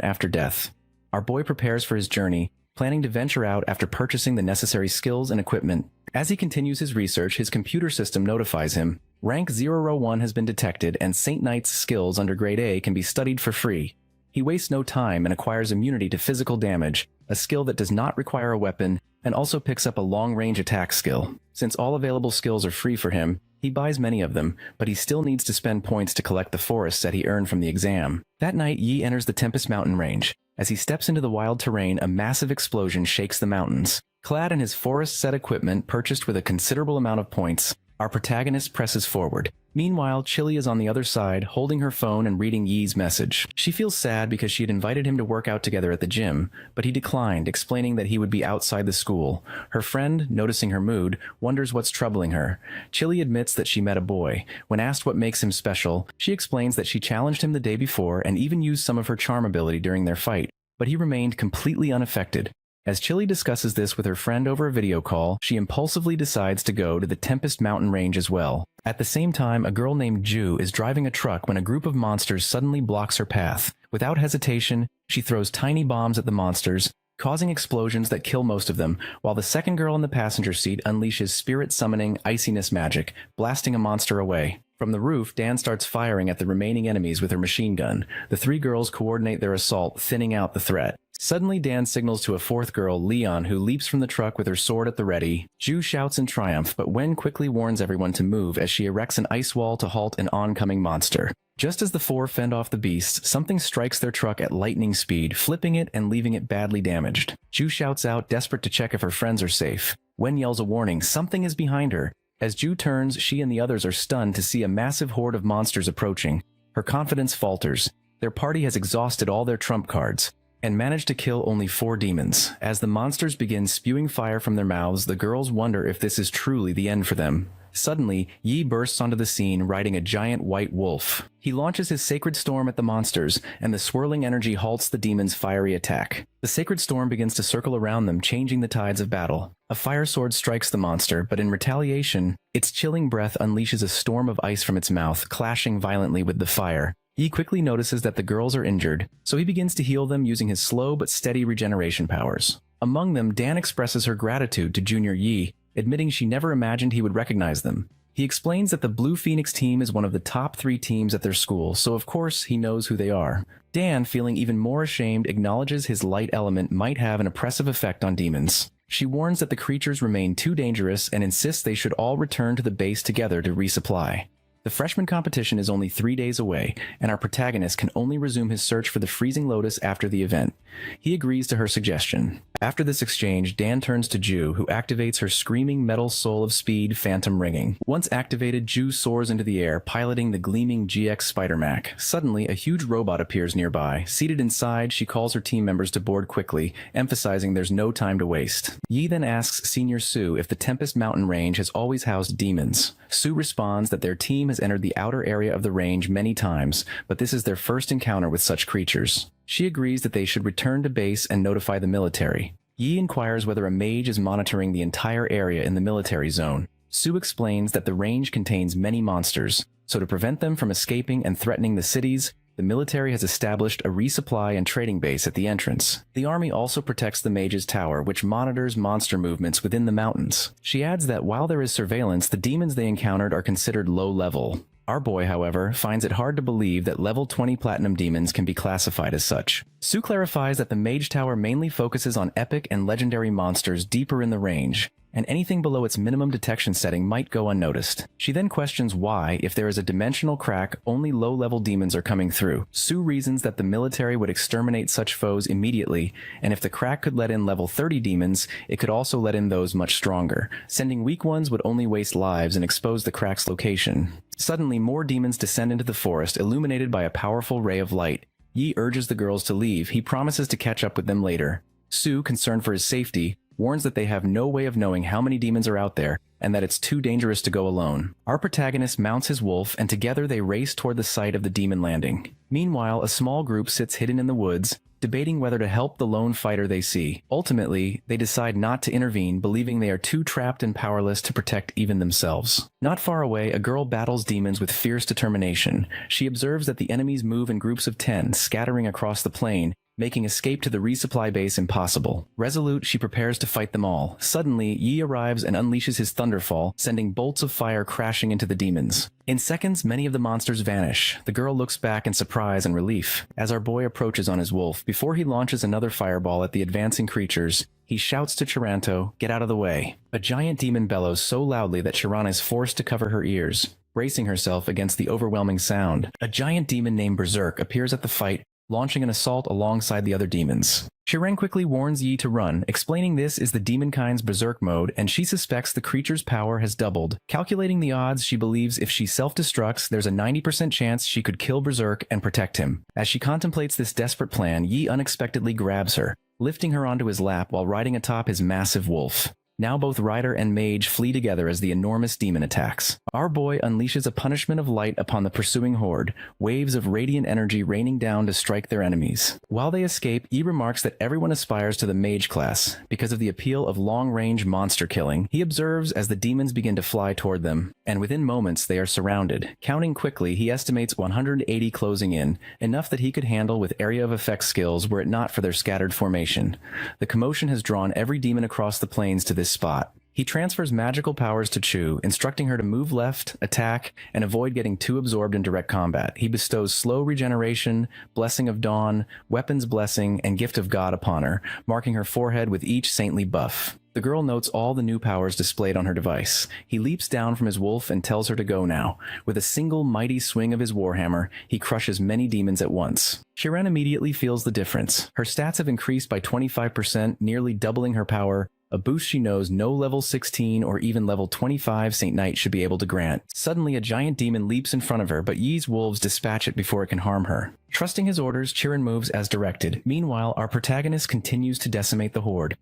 after death. Our boy prepares for his journey, planning to venture out after purchasing the necessary skills and equipment. As he continues his research, his computer system notifies him. Rank 001 has been detected, and Saint Knight's skills under Grade A can be studied for free. He wastes no time and acquires immunity to physical damage, a skill that does not require a weapon, and also picks up a long-range attack skill. Since all available skills are free for him, he buys many of them, but he still needs to spend points to collect the forests that he earned from the exam. That night, Yi enters the Tempest mountain range. As he steps into the wild terrain, a massive explosion shakes the mountains. Clad in his forest-set equipment purchased with a considerable amount of points, our protagonist presses forward. Meanwhile, Chili is on the other side, holding her phone and reading Yi's message. She feels sad because she had invited him to work out together at the gym, but he declined, explaining that he would be outside the school. Her friend, noticing her mood, wonders what's troubling her. Chili admits that she met a boy. When asked what makes him special, she explains that she challenged him the day before and even used some of her charm ability during their fight, but he remained completely unaffected. As Chili discusses this with her friend over a video call, she impulsively decides to go to the Tempest mountain range as well. At the same time, a girl named Ju is driving a truck when a group of monsters suddenly blocks her path. Without hesitation, she throws tiny bombs at the monsters, causing explosions that kill most of them, while the second girl in the passenger seat unleashes spirit-summoning iciness magic, blasting a monster away. From the roof, Dan starts firing at the remaining enemies with her machine gun. The three girls coordinate their assault, thinning out the threat. Suddenly, Dan signals to a fourth girl, Leon, who leaps from the truck with her sword at the ready. Ju shouts in triumph, but Wen quickly warns everyone to move as she erects an ice wall to halt an oncoming monster. Just as the four fend off the beast, something strikes their truck at lightning speed, flipping it and leaving it badly damaged. Ju shouts out, desperate to check if her friends are safe. Wen yells a warning, something is behind her. As Ju turns, she and the others are stunned to see a massive horde of monsters approaching. Her confidence falters. Their party has exhausted all their trump cards and managed to kill only 4 demons. As the monsters begin spewing fire from their mouths, the girls wonder if this is truly the end for them. Suddenly, Yi bursts onto the scene riding a giant white wolf. He launches his sacred storm at the monsters, and the swirling energy halts the demons' fiery attack. The sacred storm begins to circle around them, changing the tides of battle. A fire sword strikes the monster, but in retaliation, its chilling breath unleashes a storm of ice from its mouth, clashing violently with the fire. Yi quickly notices that the girls are injured, so he begins to heal them using his slow but steady regeneration powers. Among them, Dan expresses her gratitude to Junior Yi, admitting she never imagined he would recognize them. He explains that the Blue Phoenix team is one of the top 3 teams at their school, so of course he knows who they are. Dan, feeling even more ashamed, acknowledges his light element might have an oppressive effect on demons. She warns that the creatures remain too dangerous and insists they should all return to the base together to resupply. The freshman competition is only 3 days away, and our protagonist can only resume his search for the freezing lotus after the event. He agrees to her suggestion. After this exchange, Dan turns to Ju, who activates her screaming metal soul of speed phantom ringing. Once activated, Ju soars into the air, piloting the gleaming GX Spider-Mac. Suddenly, a huge robot appears nearby. Seated inside, she calls her team members to board quickly, emphasizing there's no time to waste. Yi then asks Senior Sue if the Tempest Mountain Range has always housed demons. Sue responds that their team has entered the outer area of the range many times, but this is their first encounter with such creatures. She agrees that they should return to base and notify the military. Yi inquires whether a mage is monitoring the entire area in the military zone. Sue explains that the range contains many monsters, so to prevent them from escaping and threatening the cities, the military has established a resupply and trading base at the entrance. The army also protects the mage's tower, which monitors monster movements within the mountains. She adds that while there is surveillance, the demons they encountered are considered low level. Our boy, however, finds it hard to believe that level 20 platinum demons can be classified as such. Sue clarifies that the mage tower mainly focuses on epic and legendary monsters deeper in the range. and anything below its minimum detection setting might go unnoticed. She then questions why, if there is a dimensional crack, only low-level demons are coming through. Sue reasons that the military would exterminate such foes immediately, and if the crack could let in level 30 demons, it could also let in those much stronger. Sending weak ones would only waste lives and expose the crack's location. Suddenly, more demons descend into the forest, illuminated by a powerful ray of light. Yi urges the girls to leave. He promises to catch up with them later. Sue, concerned for his safety, warns that they have no way of knowing how many demons are out there, and that it's too dangerous to go alone. Our protagonist mounts his wolf, and together they race toward the site of the demon landing. Meanwhile, a small group sits hidden in the woods, debating whether to help the lone fighter they see. Ultimately, they decide not to intervene, believing they are too trapped and powerless to protect even themselves. Not far away, a girl battles demons with fierce determination. She observes that the enemies move in groups of 10, scattering across the plain, making escape to the resupply base impossible. Resolute, she prepares to fight them all. Suddenly, Yi arrives and unleashes his thunderfall, sending bolts of fire crashing into the demons. In seconds, many of the monsters vanish. The girl looks back in surprise and relief as our boy approaches on his wolf. Before he launches another fireball at the advancing creatures, he shouts to Chiranto, "Get out of the way." A giant demon bellows so loudly that Chiran is forced to cover her ears, bracing herself against the overwhelming sound. A giant demon named Berserk appears at the fight, launching an assault alongside the other demons. Chiran quickly warns Yi to run, explaining this is the demonkind's berserk mode, and she suspects the creature's power has doubled. Calculating the odds, she believes if she self-destructs, there's a 90% chance she could kill Berserk and protect him. As she contemplates this desperate plan, Yi unexpectedly grabs her, lifting her onto his lap while riding atop his massive wolf. Now both rider and mage flee together as the enormous demon attacks. Our boy unleashes a punishment of light upon the pursuing horde, waves of radiant energy raining down to strike their enemies. While they escape, Yi remarks that everyone aspires to the mage class because of the appeal of long-range monster killing. He observes as the demons begin to fly toward them, and within moments they are surrounded. Counting quickly, he estimates 180 closing in, enough that he could handle with area of effect skills were it not for their scattered formation. The commotion has drawn every demon across the plains to this spot. He transfers magical powers to Chu, instructing her to move left, attack, and avoid getting too absorbed in direct combat. He bestows slow regeneration, Blessing of Dawn, Weapons Blessing, and Gift of God upon her, marking her forehead with each saintly buff. The girl notes all the new powers displayed on her device. He leaps down from his wolf and tells her to go now. With a single mighty swing of his warhammer, he crushes many demons at once. Chiran immediately feels the difference. Her stats have increased by 25%, nearly doubling her power, a boost she knows no level 16 or even level 25 Saint Knight should be able to grant. Suddenly, a giant demon leaps in front of her, but Yi's wolves dispatch it before it can harm her. Trusting his orders, Chiran moves as directed. Meanwhile, our protagonist continues to decimate the horde.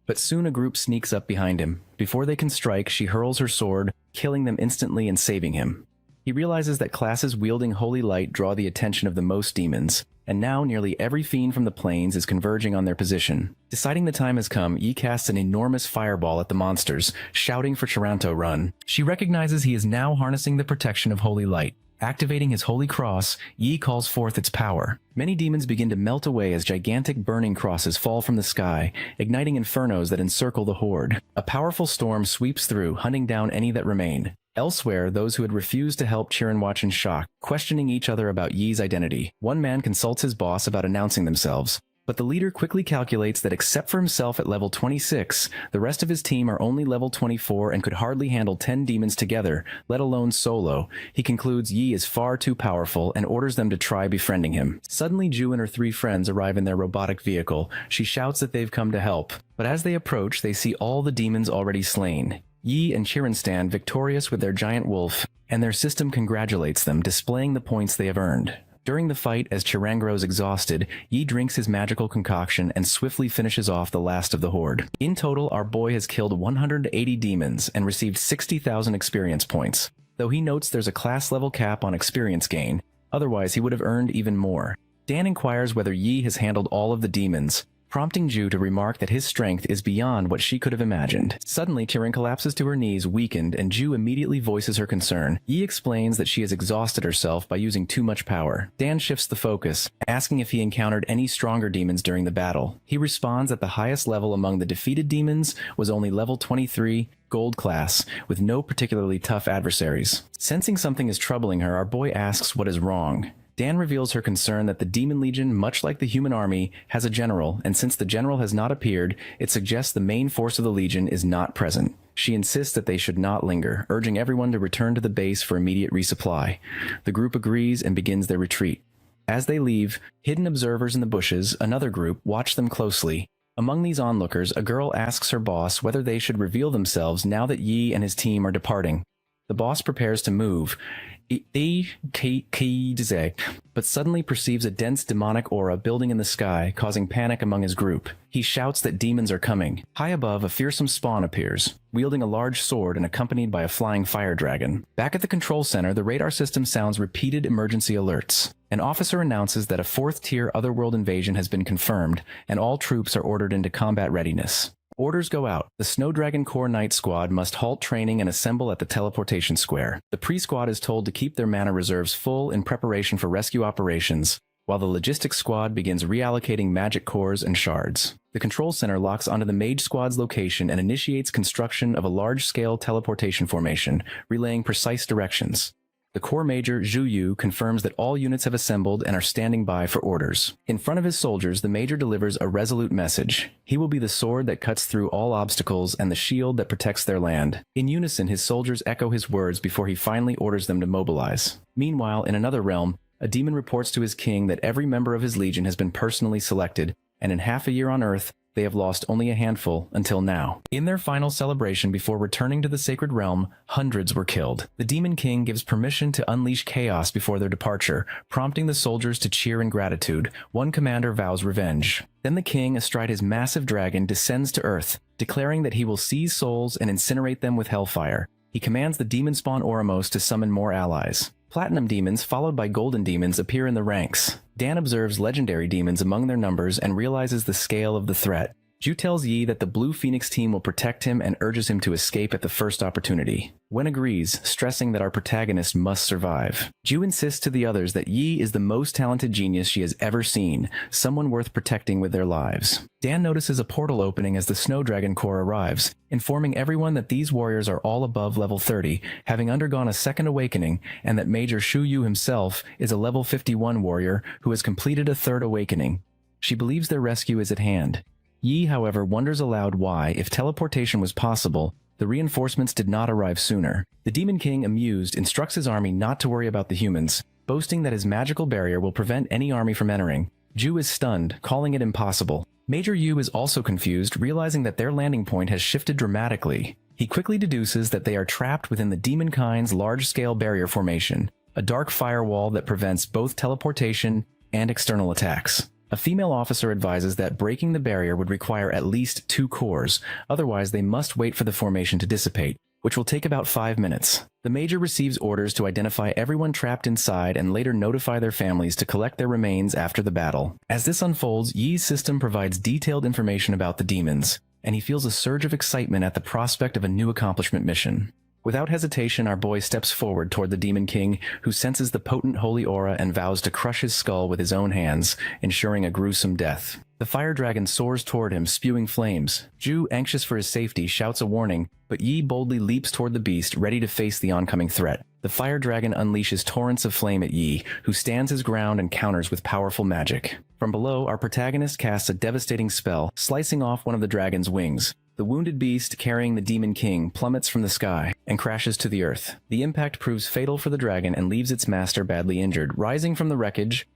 But soon a group sneaks up behind him. Before they can strike, she hurls her sword, killing them instantly and saving him. He realizes that classes wielding holy light draw the attention of the most demons, and now nearly every fiend from the plains is converging on their position. Deciding the time has come, Yi casts an enormous fireball at the monsters, shouting for Chiranto run. She recognizes he is now harnessing the protection of holy light. Activating his holy cross, Yi calls forth its power. Many demons begin to melt away as gigantic burning crosses fall from the sky, igniting infernos that encircle the horde. A powerful storm sweeps through, hunting down any that remain. Elsewhere, those who had refused to help Chiran watch in shock, questioning each other about Yi's identity. One man consults his boss about announcing themselves, but the leader quickly calculates that except for himself at level 26, the rest of his team are only level 24 and could hardly handle 10 demons together, let alone solo. He concludes Yi is far too powerful and orders them to try befriending him. Suddenly, Ju and her 3 friends arrive in their robotic vehicle. She shouts that they've come to help, but as they approach, they see all the demons already slain. Yi and Chiran stand victorious with their giant wolf, and their system congratulates them, displaying the points they have earned. During the fight, as Chiran grows exhausted, Yi drinks his magical concoction and swiftly finishes off the last of the horde. In total, our boy has killed 180 demons and received 60,000 experience points, though he notes there's a class level cap on experience gain, otherwise he would have earned even more. Dan inquires whether Yi has handled all of the demons, prompting Ju to remark that his strength is beyond what she could have imagined. Suddenly, Chiran collapses to her knees, weakened, and Ju immediately voices her concern. Yi explains that she has exhausted herself by using too much power. Dan shifts the focus, asking if he encountered any stronger demons during the battle. He responds that the highest level among the defeated demons was only level 23, Gold class, with no particularly tough adversaries. Sensing something is troubling her, our boy asks what is wrong. Dan reveals her concern that the Demon Legion, much like the human army, has a general, and since the general has not appeared, it suggests the main force of the Legion is not present. She insists that they should not linger, urging everyone to return to the base for immediate resupply. The group agrees and begins their retreat. As they leave, hidden observers in the bushes, another group, watch them closely. Among these onlookers, a girl asks her boss whether they should reveal themselves now that Yi and his team are departing. The boss prepares to move, but suddenly perceives a dense demonic aura building in the sky, causing panic among his group. He shouts that demons are coming. High above, a fearsome spawn appears, wielding a large sword and accompanied by a flying fire dragon. Back at the control center, the radar system sounds repeated emergency alerts. An officer announces that a fourth-tier otherworld invasion has been confirmed, and all troops are ordered into combat readiness. Orders go out. The Snow Dragon Corps Knight Squad must halt training and assemble at the teleportation square. The pre-squad is told to keep their mana reserves full in preparation for rescue operations, while the logistics squad begins reallocating magic cores and shards. The control center locks onto the mage squad's location and initiates construction of a large-scale teleportation formation, relaying precise directions. The Corps Major, Zhu Yu, confirms that all units have assembled and are standing by for orders. In front of his soldiers, the Major delivers a resolute message. He will be the sword that cuts through all obstacles and the shield that protects their land. In unison, his soldiers echo his words before he finally orders them to mobilize. Meanwhile, in another realm, a demon reports to his king that every member of his legion has been personally selected, and in half a year on Earth, they have lost only a handful until now. In their final celebration before returning to the sacred realm, hundreds were killed. The Demon King gives permission to unleash chaos before their departure, prompting the soldiers to cheer in gratitude. One commander vows revenge. Then the king, astride his massive dragon, descends to Earth, declaring that he will seize souls and incinerate them with hellfire. He commands the demon spawn Oramos to summon more allies. Platinum demons, followed by golden demons, appear in the ranks. Dan observes legendary demons among their numbers and realizes the scale of the threat. Ju tells Yi that the Blue Phoenix team will protect him and urges him to escape at the first opportunity. Wen agrees, stressing that our protagonist must survive. Ju insists to the others that Yi is the most talented genius she has ever seen, someone worth protecting with their lives. Dan notices a portal opening as the Snow Dragon Corps arrives, informing everyone that these warriors are all above level 30, having undergone a second awakening, and that Major Shu Yu himself is a level 51 warrior who has completed a third awakening. She believes their rescue is at hand. Yi, however, wonders aloud why, if teleportation was possible, the reinforcements did not arrive sooner. The Demon King, amused, instructs his army not to worry about the humans, boasting that his magical barrier will prevent any army from entering. Ju is stunned, calling it impossible. Major Yu is also confused, realizing that their landing point has shifted dramatically. He quickly deduces that they are trapped within the Demonkind's large-scale barrier formation, a dark firewall that prevents both teleportation and external attacks. A female officer advises that breaking the barrier would require at least 2 cores, otherwise they must wait for the formation to dissipate, which will take about 5 minutes. The Major receives orders to identify everyone trapped inside and later notify their families to collect their remains after the battle. As this unfolds, Yi's system provides detailed information about the demons, and he feels a surge of excitement at the prospect of a new accomplishment mission. Without hesitation, our boy steps forward toward the Demon King, who senses the potent holy aura and vows to crush his skull with his own hands, ensuring a gruesome death. The fire dragon soars toward him, spewing flames. Ju, anxious for his safety, shouts a warning, but Yi boldly leaps toward the beast, ready to face the oncoming threat. The fire dragon unleashes torrents of flame at Yi, who stands his ground and counters with powerful magic. From below, our protagonist casts a devastating spell, slicing off one of the dragon's wings. The wounded beast, carrying the Demon King, plummets from the sky and crashes to the earth. The impact proves fatal for the dragon and leaves its master badly injured. Rising from the wreckage,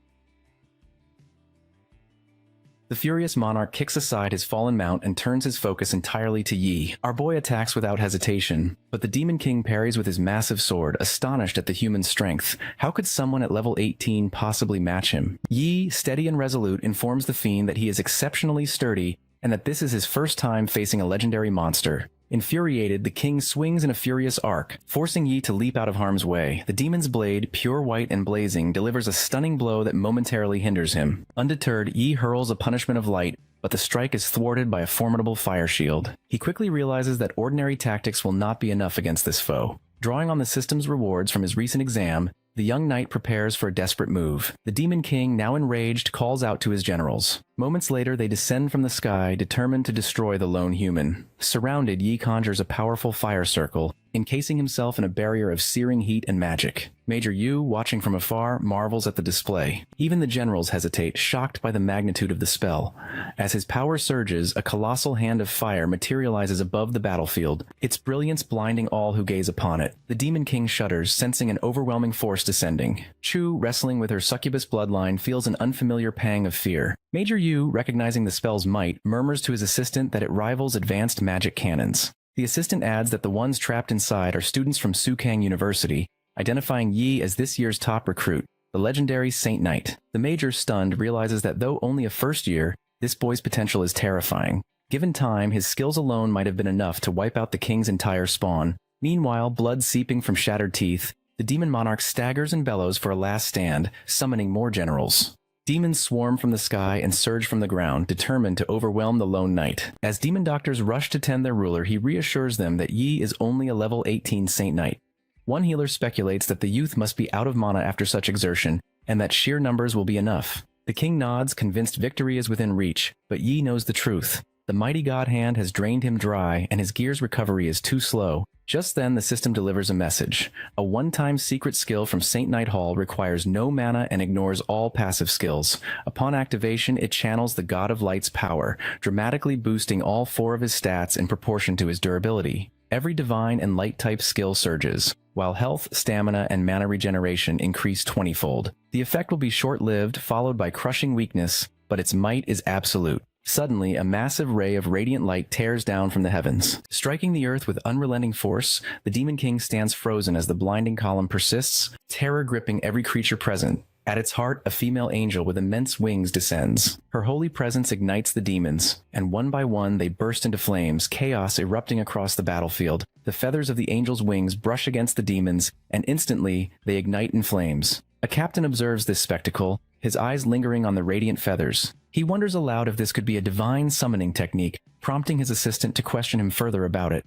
the furious monarch kicks aside his fallen mount and turns his focus entirely to Yi. Our boy attacks without hesitation, but the Demon King parries with his massive sword, astonished at the human's strength. How could someone at level 18 possibly match him? Yi, steady and resolute, informs the fiend that he is exceptionally sturdy and that this is his first time facing a legendary monster. Infuriated, the king swings in a furious arc, forcing Yi to leap out of harm's way. The demon's blade, pure white and blazing, delivers a stunning blow that momentarily hinders him. Undeterred, Yi hurls a punishment of light, but the strike is thwarted by a formidable fire shield. He quickly realizes that ordinary tactics will not be enough against this foe. Drawing on the system's rewards from his recent exam, The young knight prepares for a desperate move. The Demon King, now enraged, calls out to his generals. Moments later, they descend from the sky, determined to destroy the lone human. Surrounded, Yi conjures a powerful fire circle, encasing himself in a barrier of searing heat and magic. Major Yu, watching from afar, marvels at the display. Even the generals hesitate, shocked by the magnitude of the spell. As his power surges, a colossal hand of fire materializes above the battlefield, its brilliance blinding all who gaze upon it. The Demon King shudders, sensing an overwhelming force descending. Chu, wrestling with her succubus bloodline, feels an unfamiliar pang of fear. Major Yu, recognizing the spell's might, murmurs to his assistant that it rivals advanced magic cannons. The assistant adds that the ones trapped inside are students from Sukang University, identifying Yi as this year's top recruit, the legendary Saint Knight. The major, stunned, realizes that though only a first year, this boy's potential is terrifying. Given time, his skills alone might have been enough to wipe out the king's entire spawn. Meanwhile, blood seeping from shattered teeth, the demon monarch staggers and bellows for a last stand, summoning more generals. Demons swarm from the sky and surge from the ground, determined to overwhelm the lone knight. As demon doctors rush to tend their ruler, he reassures them that Yi is only a level 18 Saint Knight. One healer speculates that the youth must be out of mana after such exertion, and that sheer numbers will be enough. The king nods, convinced victory is within reach, but Yi knows the truth. The mighty god hand has drained him dry, and his gear's recovery is too slow. Just then, the system delivers a message. A one-time secret skill from Saint Knight Hall requires no mana and ignores all passive skills. Upon activation, it channels the God of Light's power, dramatically boosting all 4 of his stats in proportion to his durability. Every divine and light-type skill surges, while health, stamina, and mana regeneration increase 20-fold. The effect will be short-lived, followed by crushing weakness, but its might is absolute. Suddenly, a massive ray of radiant light tears down from the heavens. Striking the earth with unrelenting force, the Demon King stands frozen as the blinding column persists, terror gripping every creature present. At its heart, a female angel with immense wings descends. Her holy presence ignites the demons, and one by one they burst into flames, chaos erupting across the battlefield. The feathers of the angel's wings brush against the demons, and instantly they ignite in flames. A captain observes this spectacle, his eyes lingering on the radiant feathers. He wonders aloud if this could be a divine summoning technique, prompting his assistant to question him further about it.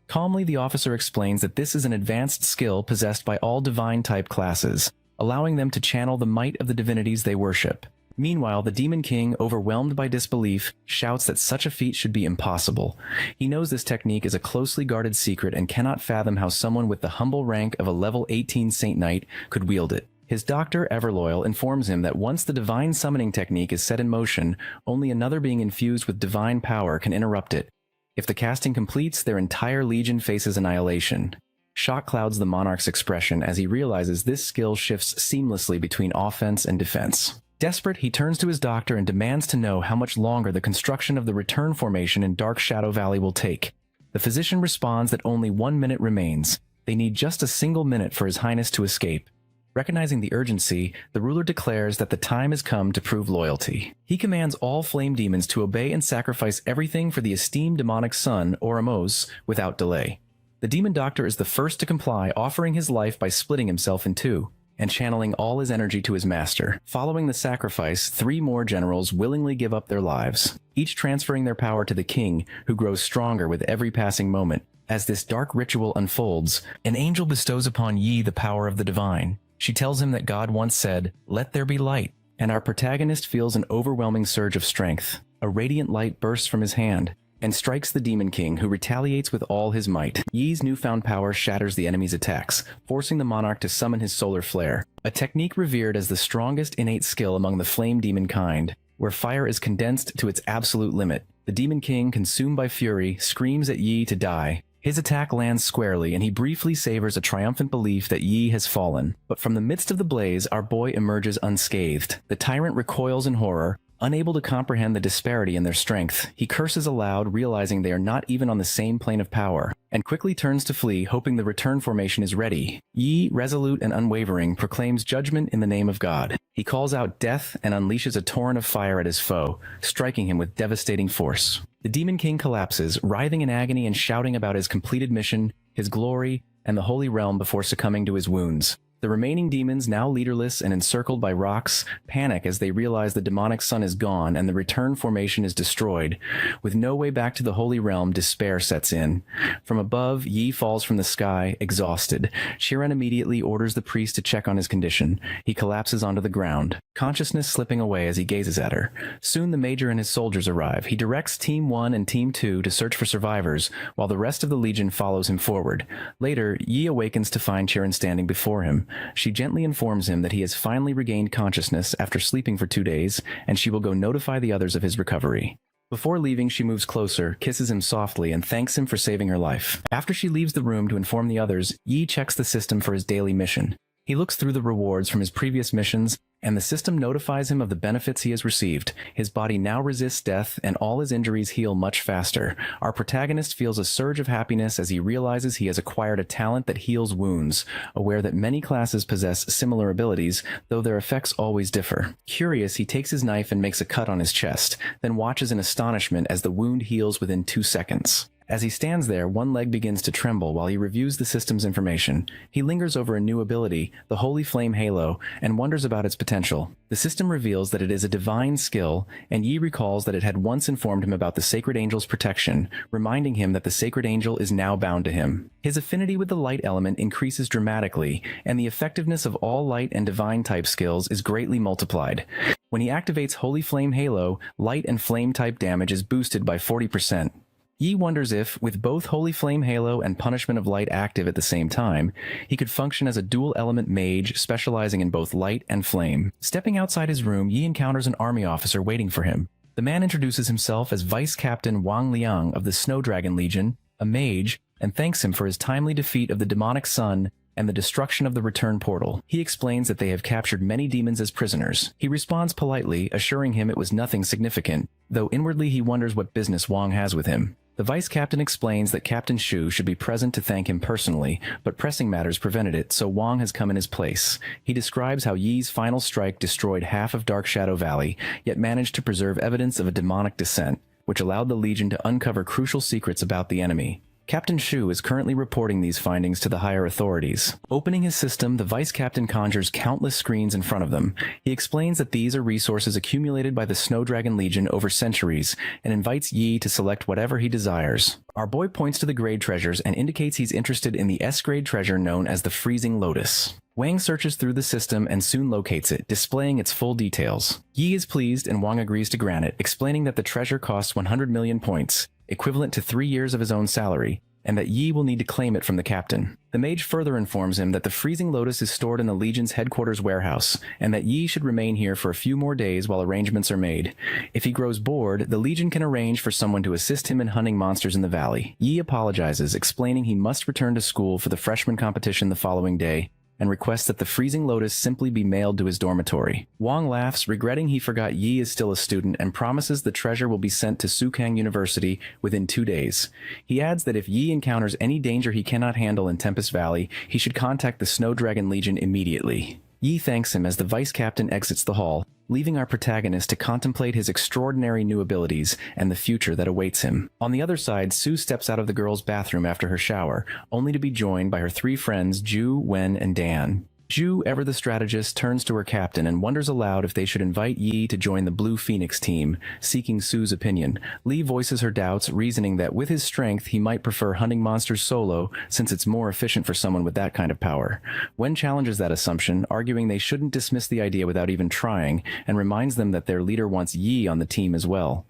Calmly, the officer explains that this is an advanced skill possessed by all divine-type classes, allowing them to channel the might of the divinities they worship. Meanwhile, the Demon King, overwhelmed by disbelief, shouts that such a feat should be impossible. He knows this technique is a closely guarded secret and cannot fathom how someone with the humble rank of a level 18 Saint Knight could wield it. His doctor, Everloyal, informs him that once the divine summoning technique is set in motion, only another being infused with divine power can interrupt it. If the casting completes, their entire legion faces annihilation. Shock clouds the monarch's expression as he realizes this skill shifts seamlessly between offense and defense. Desperate, he turns to his doctor and demands to know how much longer the construction of the return formation in Dark Shadow Valley will take. The physician responds that only 1 minute remains. They need just a single minute for His Highness to escape. Recognizing the urgency, the ruler declares that the time has come to prove loyalty. He commands all flame demons to obey and sacrifice everything for the esteemed demonic son, Oramos, without delay. The demon doctor is the first to comply, offering his life by splitting himself in two, and channeling all his energy to his master. Following the sacrifice, 3 more generals willingly give up their lives, each transferring their power to the king, who grows stronger with every passing moment. As this dark ritual unfolds, an angel bestows upon Yi the power of the divine. She tells him that God once said, "Let there be light," and our protagonist feels an overwhelming surge of strength. A radiant light bursts from his hand and strikes the Demon King, who retaliates with all his might. Yi's newfound power shatters the enemy's attacks, forcing the monarch to summon his solar flare, a technique revered as the strongest innate skill among the flame demon kind, where fire is condensed to its absolute limit. The Demon King, consumed by fury, screams at Yi to die. His attack lands squarely, and he briefly savors a triumphant belief that Yi has fallen. But from the midst of the blaze, our boy emerges unscathed. The tyrant recoils in horror, unable to comprehend the disparity in their strength. He curses aloud, realizing they are not even on the same plane of power, and quickly turns to flee, hoping the return formation is ready. Yi, resolute and unwavering, proclaims judgment in the name of God. He calls out death and unleashes a torrent of fire at his foe, striking him with devastating force. The Demon King collapses, writhing in agony and shouting about his completed mission, his glory, and the Holy Realm before succumbing to his wounds. The remaining demons, now leaderless and encircled by rocks, panic as they realize the demonic sun is gone and the return formation is destroyed. With no way back to the Holy Realm, despair sets in. From above, Yi falls from the sky, exhausted. Chiron immediately orders the priest to check on his condition. He collapses onto the ground, consciousness slipping away as he gazes at her. Soon the Major and his soldiers arrive. He directs Team 1 and Team 2 to search for survivors, while the rest of the Legion follows him forward. Later, Yi awakens to find Chiron standing before him. She gently informs him that he has finally regained consciousness after sleeping for 2 days, and she will go notify the others of his recovery. Before leaving, she moves closer, kisses him softly, and thanks him for saving her life. After she leaves the room to inform the others, Yi checks the system for his daily mission. He looks through the rewards from his previous missions, and the system notifies him of the benefits he has received. His body now resists death, and all his injuries heal much faster. Our protagonist feels a surge of happiness as he realizes he has acquired a talent that heals wounds, aware that many classes possess similar abilities, though their effects always differ. Curious, he takes his knife and makes a cut on his chest, then watches in astonishment as the wound heals within 2 seconds. As he stands there, one leg begins to tremble while he reviews the system's information. He lingers over a new ability, the Holy Flame Halo, and wonders about its potential. The system reveals that it is a divine skill, and Yi recalls that it had once informed him about the Sacred Angel's protection, reminding him that the Sacred Angel is now bound to him. His affinity with the light element increases dramatically, and the effectiveness of all light and divine type skills is greatly multiplied. When he activates Holy Flame Halo, light and flame type damage is boosted by 40%. Yi wonders if, with both Holy Flame Halo and Punishment of Light active at the same time, he could function as a dual-element mage specializing in both light and flame. Stepping outside his room, Yi encounters an army officer waiting for him. The man introduces himself as Vice Captain Wang Liang of the Snow Dragon Legion, a mage, and thanks him for his timely defeat of the demonic sun and the destruction of the return portal. He explains that they have captured many demons as prisoners. He responds politely, assuring him it was nothing significant, though inwardly he wonders what business Wang has with him. The vice captain explains that Captain Shu should be present to thank him personally, but pressing matters prevented it, so Wang has come in his place. He describes how Yi's final strike destroyed half of Dark Shadow Valley, yet managed to preserve evidence of a demonic descent, which allowed the Legion to uncover crucial secrets about the enemy. Captain Shu is currently reporting these findings to the higher authorities. Opening his system, the vice captain conjures countless screens in front of them. He explains that these are resources accumulated by the Snow Dragon Legion over centuries, and invites Yi to select whatever he desires. Our boy points to the grade treasures and indicates he's interested in the S-grade treasure known as the Freezing Lotus. Wang searches through the system and soon locates it, displaying its full details. Yi is pleased and Wang agrees to grant it, explaining that the treasure costs 100 million points, equivalent to 3 years of his own salary, and that Yi will need to claim it from the captain. The mage further informs him that the Freezing Lotus is stored in the Legion's headquarters warehouse, and that Yi should remain here for a few more days while arrangements are made. If he grows bored, the Legion can arrange for someone to assist him in hunting monsters in the valley. Yi apologizes, explaining he must return to school for the freshman competition the following day, and requests that the Freezing Lotus simply be mailed to his dormitory. Wang laughs, regretting he forgot Yi is still a student, and promises the treasure will be sent to Sukang University within 2 days. He adds that if Yi encounters any danger he cannot handle in Tempest Valley, he should contact the Snow Dragon Legion immediately. Yi thanks him as the vice captain exits the hall, leaving our protagonist to contemplate his extraordinary new abilities and the future that awaits him. On the other side, Sue steps out of the girls' bathroom after her shower, only to be joined by her 3 friends, Ju, Wen, and Dan. Ju, ever the strategist, turns to her captain and wonders aloud if they should invite Yi to join the Blue Phoenix team, seeking Sue's opinion. Lee voices her doubts, reasoning that with his strength he might prefer hunting monsters solo since it's more efficient for someone with that kind of power. Wen challenges that assumption, arguing they shouldn't dismiss the idea without even trying, and reminds them that their leader wants Yi on the team as well.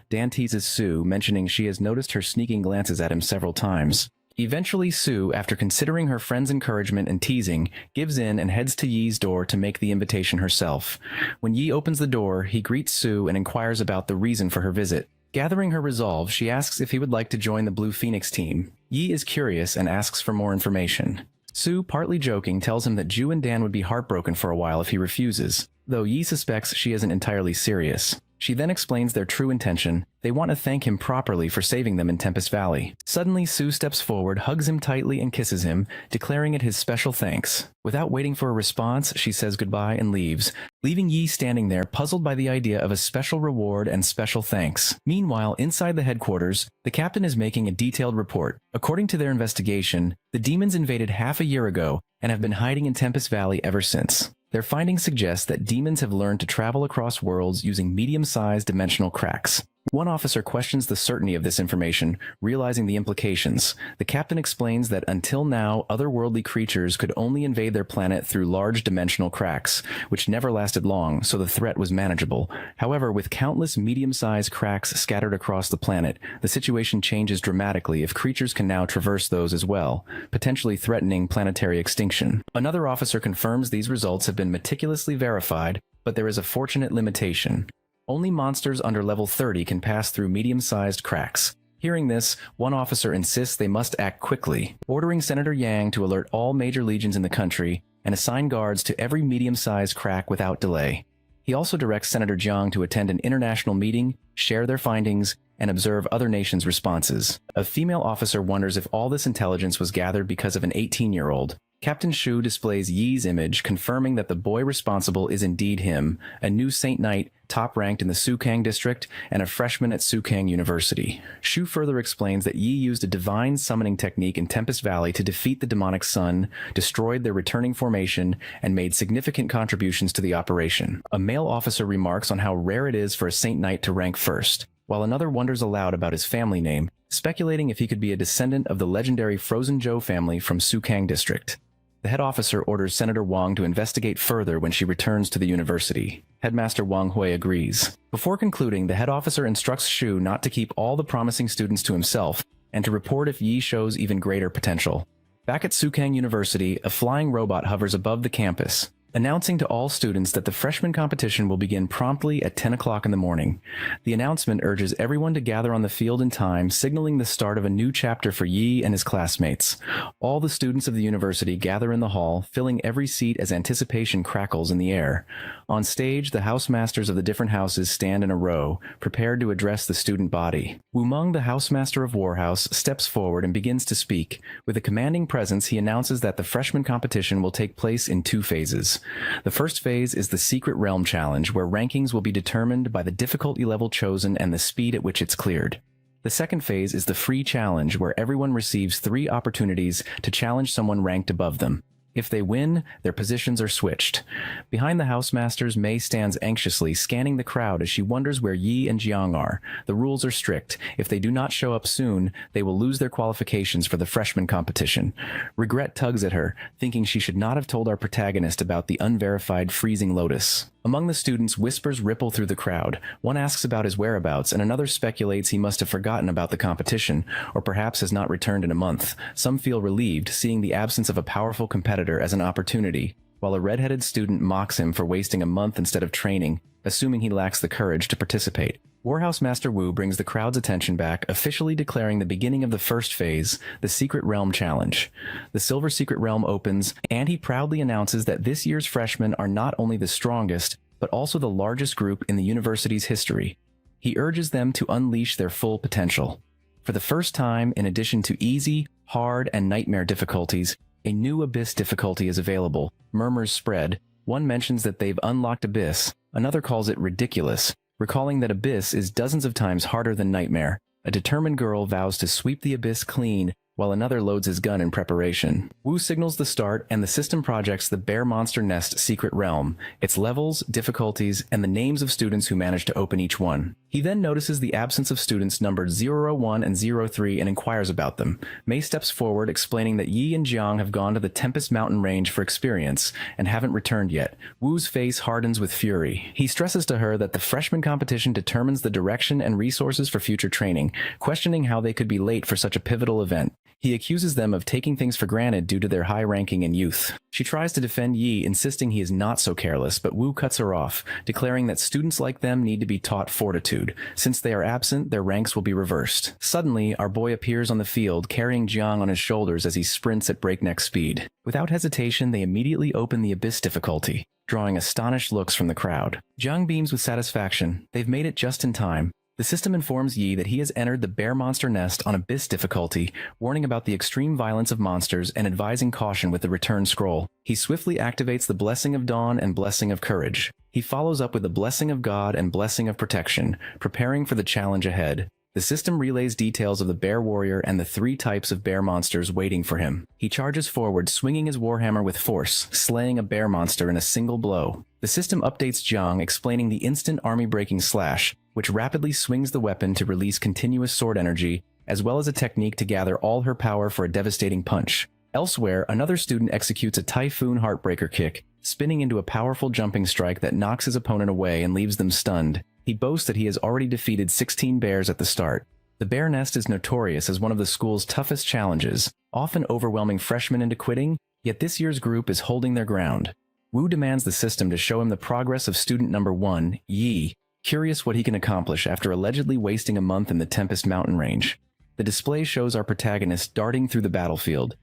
Dan teases Sue, mentioning she has noticed her sneaking glances at him several times. Eventually, Sue, after considering her friend's encouragement and teasing, gives in and heads to Yi's door to make the invitation herself. When Yi opens the door, he greets Sue and inquires about the reason for her visit. Gathering her resolve, she asks if he would like to join the Blue Phoenix team. Yi is curious and asks for more information. Sue, partly joking, tells him that Ju and Dan would be heartbroken for a while if he refuses, though Yi suspects she isn't entirely serious. She then explains their true intention. They want to thank him properly for saving them in Tempest Valley. Suddenly, Sue steps forward, hugs him tightly, and kisses him, declaring it his special thanks. Without waiting for a response, she says goodbye and leaves, leaving Yi standing there, puzzled by the idea of a special reward and special thanks. Meanwhile, inside the headquarters, the captain is making a detailed report. According to their investigation, the demons invaded half a year ago, and have been hiding in Tempest Valley ever since. Their findings suggest that demons have learned to travel across worlds using medium-sized dimensional cracks. One officer questions the certainty of this information, realizing the implications. The captain explains that until now, otherworldly creatures could only invade their planet through large dimensional cracks, which never lasted long, so the threat was manageable. However, with countless medium-sized cracks scattered across the planet, the situation changes dramatically if creatures can now traverse those as well, potentially threatening planetary extinction. Another officer confirms these results have been meticulously verified, but there is a fortunate limitation. Only monsters under level 30 can pass through medium-sized cracks. Hearing this, one officer insists they must act quickly, ordering Senator Yang to alert all major legions in the country and assign guards to every medium-sized crack without delay. He also directs Senator Jiang to attend an international meeting, share their findings, and observe other nations' responses. A female officer wonders if all this intelligence was gathered because of an 18-year-old. Captain Shu displays Yi's image, confirming that the boy responsible is indeed him, a new Saint Knight, top-ranked in the Sukang district, and a freshman at Sukang University. Shu further explains that Yi used a divine summoning technique in Tempest Valley to defeat the demonic sun, destroyed their returning formation, and made significant contributions to the operation. A male officer remarks on how rare it is for a Saint Knight to rank first, while another wonders aloud about his family name, speculating if he could be a descendant of the legendary Frozen Zhou family from Sukang district. The head officer orders Senator Wang to investigate further when she returns to the university. Headmaster Wang Hui agrees. Before concluding, the head officer instructs Shu not to keep all the promising students to himself and to report if Yi shows even greater potential. Back at Sukang University, a flying robot hovers above the campus, announcing to all students that the freshman competition will begin promptly at 10 o'clock in the morning. The announcement urges everyone to gather on the field in time, signaling the start of a new chapter for Yi and his classmates. All the students of the university gather in the hall, filling every seat as anticipation crackles in the air. On stage, the housemasters of the different houses stand in a row, prepared to address the student body. Wu Meng, the housemaster of Warhouse, steps forward and begins to speak. With a commanding presence, he announces that the freshman competition will take place in 2 phases. The first phase is the Secret Realm Challenge, where rankings will be determined by the difficulty level chosen and the speed at which it's cleared. The second phase is the Free Challenge, where everyone receives 3 opportunities to challenge someone ranked above them. If they win, their positions are switched. Behind the housemasters, Mei stands anxiously, scanning the crowd as she wonders where Yi and Jiang are. The rules are strict. If they do not show up soon, they will lose their qualifications for the freshman competition. Regret tugs at her, thinking she should not have told our protagonist about the unverified freezing lotus. Among the students, whispers ripple through the crowd. One asks about his whereabouts, and another speculates he must have forgotten about the competition, or perhaps has not returned in a month. Some feel relieved, seeing the absence of a powerful competitor as an opportunity, while a red-headed student mocks him for wasting a month instead of training, assuming he lacks the courage to participate. Warhouse Master Wu brings the crowd's attention back, officially declaring the beginning of the first phase, the Secret Realm Challenge. The Silver Secret Realm opens, and he proudly announces that this year's freshmen are not only the strongest, but also the largest group in the university's history. He urges them to unleash their full potential. For the first time, in addition to easy, hard, and nightmare difficulties, a new Abyss difficulty is available. Murmurs spread. One mentions that they've unlocked Abyss. Another calls it ridiculous, recalling that Abyss is dozens of times harder than Nightmare. A determined girl vows to sweep the Abyss clean, while another loads his gun in preparation. Wu signals the start, and the system projects the Bear Monster Nest Secret Realm, its levels, difficulties, and the names of students who manage to open each one. He then notices the absence of students numbered 001 and 03 and inquires about them. Mei steps forward, explaining that Yi and Jiang have gone to the Tempest Mountain Range for experience and haven't returned yet. Wu's face hardens with fury. He stresses to her that the freshman competition determines the direction and resources for future training, questioning how they could be late for such a pivotal event. He accuses them of taking things for granted due to their high ranking and youth. She tries to defend Yi, insisting he is not so careless, but Wu cuts her off, declaring that students like them need to be taught fortitude. Since they are absent, their ranks will be reversed. Suddenly, our boy appears on the field, carrying Jiang on his shoulders as he sprints at breakneck speed. Without hesitation, they immediately open the Abyss difficulty, drawing astonished looks from the crowd. Jiang beams with satisfaction. They've made it just in time. The system informs Yi that he has entered the Bear Monster Nest on Abyss difficulty, warning about the extreme violence of monsters and advising caution with the return scroll. He swiftly activates the Blessing of Dawn and Blessing of Courage. He follows up with the Blessing of God and Blessing of Protection, preparing for the challenge ahead. The system relays details of the bear warrior and the 3 types of bear monsters waiting for him. He charges forward, swinging his warhammer with force, slaying a bear monster in a single blow. The system updates Jiang, explaining the instant army-breaking slash, which rapidly swings the weapon to release continuous sword energy, as well as a technique to gather all her power for a devastating punch. Elsewhere, another student executes a typhoon heartbreaker kick, spinning into a powerful jumping strike that knocks his opponent away and leaves them stunned. He boasts that he has already defeated 16 bears at the start. The bear nest is notorious as one of the school's toughest challenges, often overwhelming freshmen into quitting, yet this year's group is holding their ground. Wu demands the system to show him the progress of student number 1, Yi, curious what he can accomplish after allegedly wasting a month in the Tempest mountain range. The display shows our protagonist darting through the battlefield,